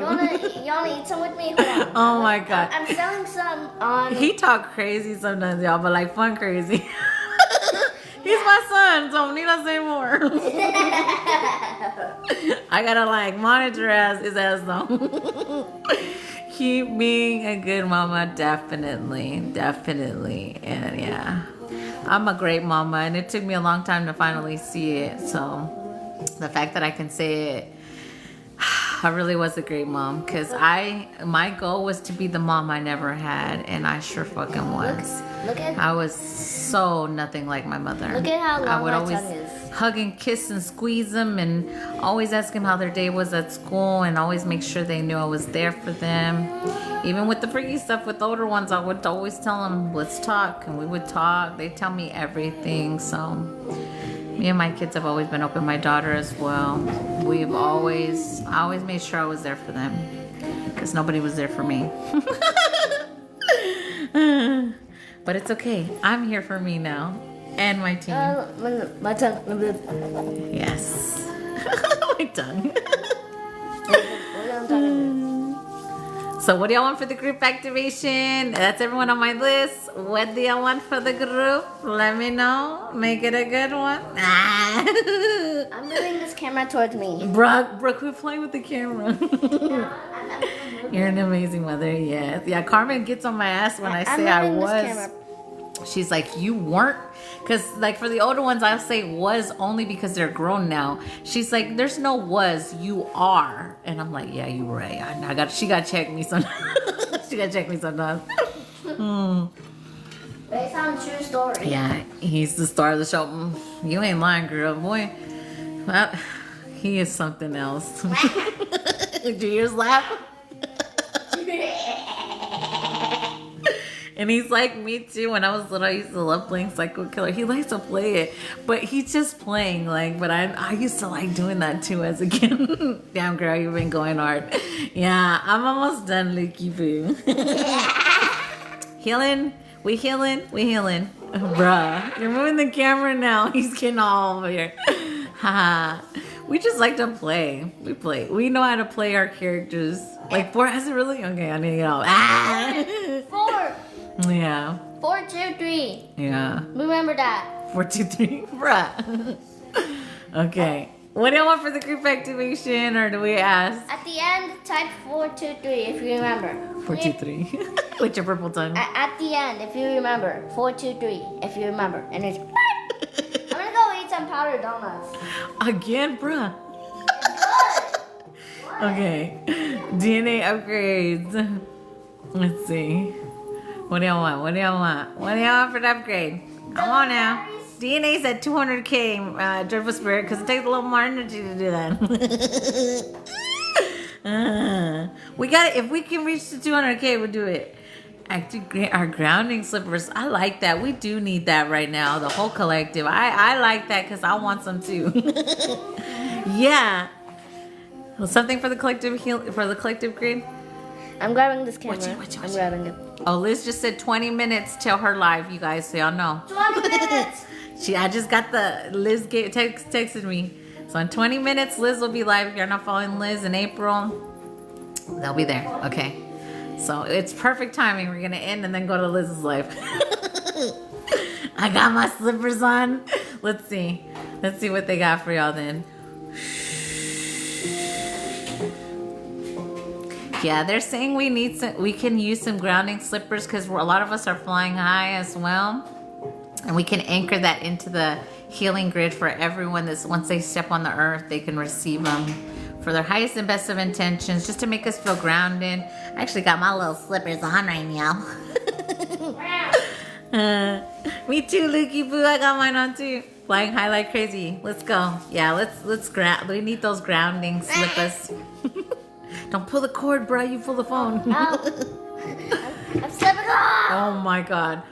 You wanna eat some with me? Hold on. Oh my god. I'm selling some on... He talk crazy sometimes, y'all, but like fun crazy. He's my son, so need I say more? I gotta like monitor his ass though. Keep being a good mama, definitely. And yeah, I'm a great mama, and it took me a long time to finally see it. So the fact that I can say it, I really was a great mom, because my goal was to be the mom I never had, and I sure fucking was. Look at... I was so nothing like my mother. Look at how long I would my always tongue is. hug and kiss and squeeze them, and always ask them how their day was at school, and always make sure they knew I was there for them. Even with the freaky stuff with the older ones, I would always tell them, let's talk, and we would talk. They tell me everything. So me and my kids have always been open. My daughter as well. I always made sure I was there for them, because nobody was there for me. But it's okay. I'm here for me now. And my team. My tongue. Yes. My tongue. So what do y'all want for the group activation? That's everyone on my list. What do y'all want for the group? Let me know. Make it a good one. I'm moving this camera towards me. Brooke, quit playing with the camera. You're an amazing mother, yes. Yeah, Carmen gets on my ass when I say I was. She's like, you weren't? Because like for the older ones, I'll say was only because they're grown now. She's like, there's no was, you are. And I'm like, yeah, you're right. She got to check me sometimes. She got to check me sometimes. Based on true story. Yeah, he's the star of the show. You ain't lying, girl. Boy, well, he is something else. Did you yours laugh? And he's like me too. When I was little, I used to love playing Psycho Killer. He likes to play it, but he's just playing. Like, but I used to like doing that too as a kid. Damn, girl, you've been going hard. Yeah, I'm almost done, Lukey Boo. Healing, we healing. Bruh, you're moving the camera now. He's getting all over here. Haha. We just like to play. We play. We know how to play our characters. Like 4 has it really? Okay, I need to get off. Ah! 4. Yeah. 4, 2, 3. Yeah. Remember that. 4, 2, 3. Bruh. Okay. What do you want for the group activation, or do we ask? At the end, type 4, 2, 3 if you remember. 4, 2, 3. With your purple tongue. At the end, if you remember. 4, 2, 3 if you remember. And it's... I'm gonna go eat some powdered donuts. Again, bruh. Okay. DNA upgrades. Let's see. What do y'all want? What do y'all want? What do y'all want for the upgrade? Come on now. DNA's at 200K, Dreadful Spirit, because it takes a little more energy to do that. We got it. If we can reach the 200K, we'll do it. Activate our grounding slippers. I like that. We do need that right now. The whole collective. I like that because I want some too. Yeah. Well, something for the collective grade. I'm grabbing this camera. Watch it. I'm grabbing it. Oh, Liz just said 20 minutes till her live, you guys, so y'all know. 20 minutes! I just got Liz texted me. So in 20 minutes, Liz will be live. If you're not following Liz in April, they'll be there. Okay. So it's perfect timing. We're going to end and then go to Liz's live. I got my slippers on. Let's see what they got for y'all then. Yeah, they're saying we can use some grounding slippers because a lot of us are flying high as well. And we can anchor that into the healing grid for everyone that's once they step on the earth, they can receive them for their highest and best of intentions, just to make us feel grounded. I actually got my little slippers on right now. Me too, Lukey Boo. I got mine on too. Flying high like crazy. Let's go. Yeah, let's ground. We need those grounding slippers. Don't pull the cord, bro. You pull the phone. I'm stepping off. Oh my God.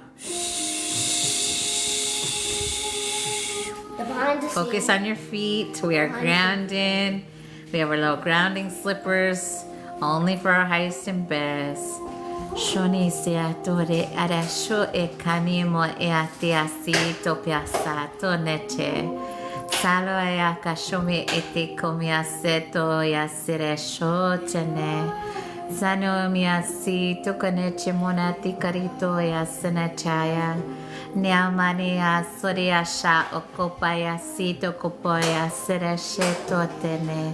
The behind the Focus scene. on your feet. We are grounded. We have our little grounding slippers, only for our highest and best. Shoni se atore arasho e kanimo e atiasi to piasato neche. Salo e akashome e te komiaseto yasire shotene. Sano miasi to koneche monati karito yasena chaya. Niamani asori asha okopaya sito kopoya sire shetotene.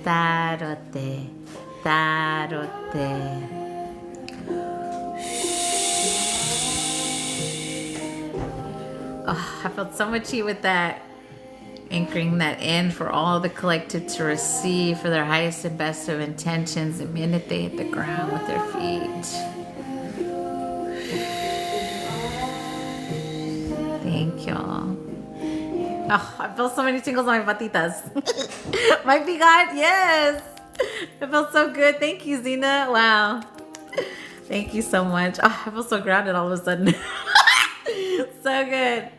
Tarote. Oh, I felt so much heat with that. Anchoring that in for all the collective to receive for their highest and best of intentions the minute they hit the ground with their feet. Thank y'all. Oh, I felt so many tingles on my patitas. My feet got, yes. It felt so good. Thank you, Zena. Wow. Thank you so much. Oh, I feel so grounded all of a sudden. So good.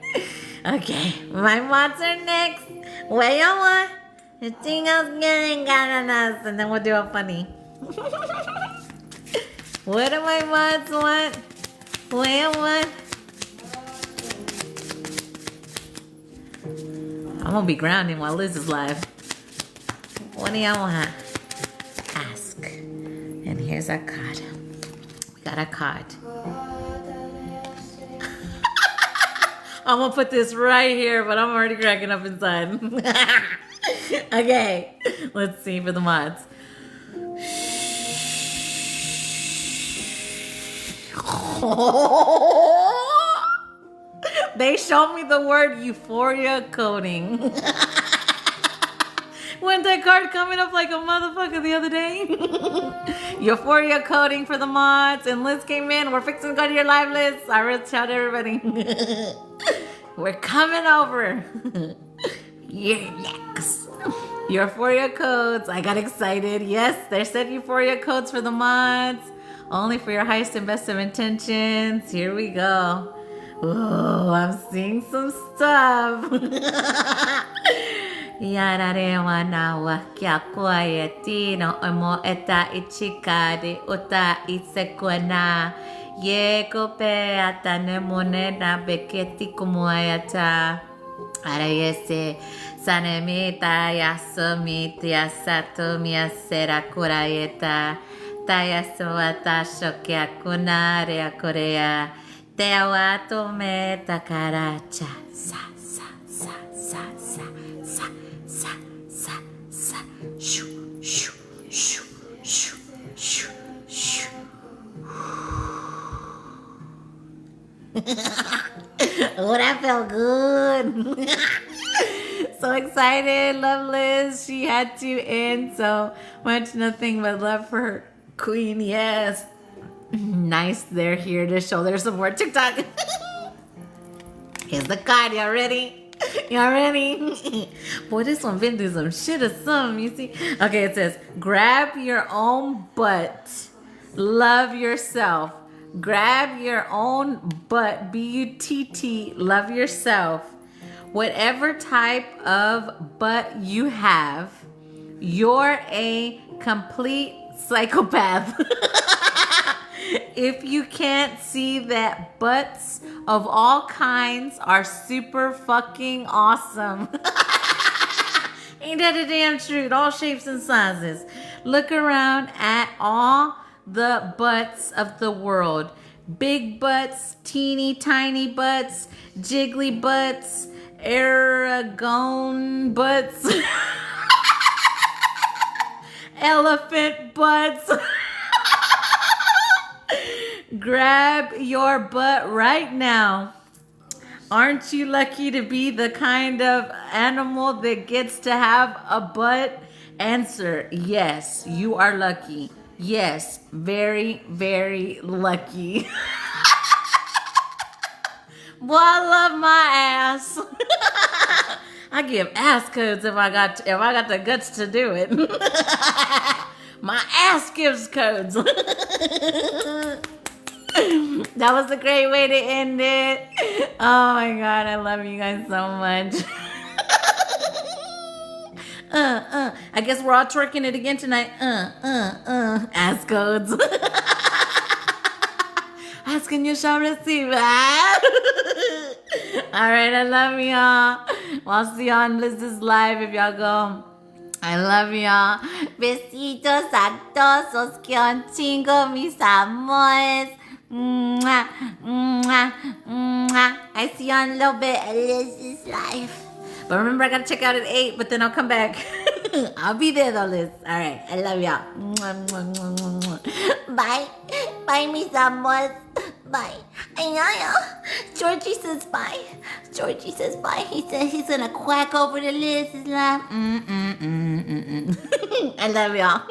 Okay, my mods are next. What y'all want? The thing else getting ganas, and then we'll do a funny. What do my mods want? What y'all want? I'm gonna be grounding while Liz is live. What do y'all want? Ask. And here here's our card. We got our card. I'm gonna put this right here, but I'm already cracking up inside. Okay, let's see for the mods. They showed me the word euphoria coding. Wasn't that card coming up like a motherfucker the other day? Euphoria coding for the mods, and Liz came in. We're fixing to go to your live list. I already told everybody. We're coming over. You're next. Euphoria codes. I got excited. Yes, they said euphoria codes for the mods. Only for your highest and best of intentions. Here we go. Oh, I'm seeing some stuff. Yarare wa na wa kia quieti no omo eta ichika de ota isekwana. Ye kope ata nemone na beketi kumuayata. Arayese sanemita yasumiti yasato miyasera kurayeta. Tayasuata shokia kunare korea. Teawato me takaracha. Sa sa sa sa sa sa sa sa sa. Shoo shoo shoo shoo shoo shoo. Oh, that felt good. So excited. Love Liz. She had to end so much. Nothing but love for her queen. Yes. Nice. They're here to show their support. TikTok. Here's the card. Y'all ready? Y'all ready? Boy, this one been through some shit or something. You see? Okay, it says, grab your own butt. Love yourself. Grab your own butt, B-U-T-T, love yourself. Whatever type of butt you have, you're a complete psychopath. If you can't see that butts of all kinds are super fucking awesome. Ain't that the damn truth? All shapes and sizes. Look around at all the butts of the world. Big butts, teeny tiny butts, jiggly butts, Aragon butts, elephant butts. Grab your butt right now. Aren't you lucky to be the kind of animal that gets to have a butt? Answer, yes, you are lucky. Yes, very, very lucky. Boy, I love my ass. I give ass codes if I got the guts to do it. My ass gives codes. That was a great way to end it. Oh my God, I love you guys so much. I guess we're all twerking it again tonight. Ass codes. Asking you shall receive. All right, I love y'all. I'll see y'all on Liz's live if y'all go. I love y'all. Besitos a todos que un chingo, mis amores. Mwah, mwah, mwah. I see you on a little bit at Liz's live. But remember, I gotta check out at 8, but then I'll come back. I'll be there though, Liz. All right, I love y'all. Bye. Bye, mis amores. Bye. I know. Georgie says bye. Georgie says bye. He said he's gonna quack over to Liz's lap. I love y'all.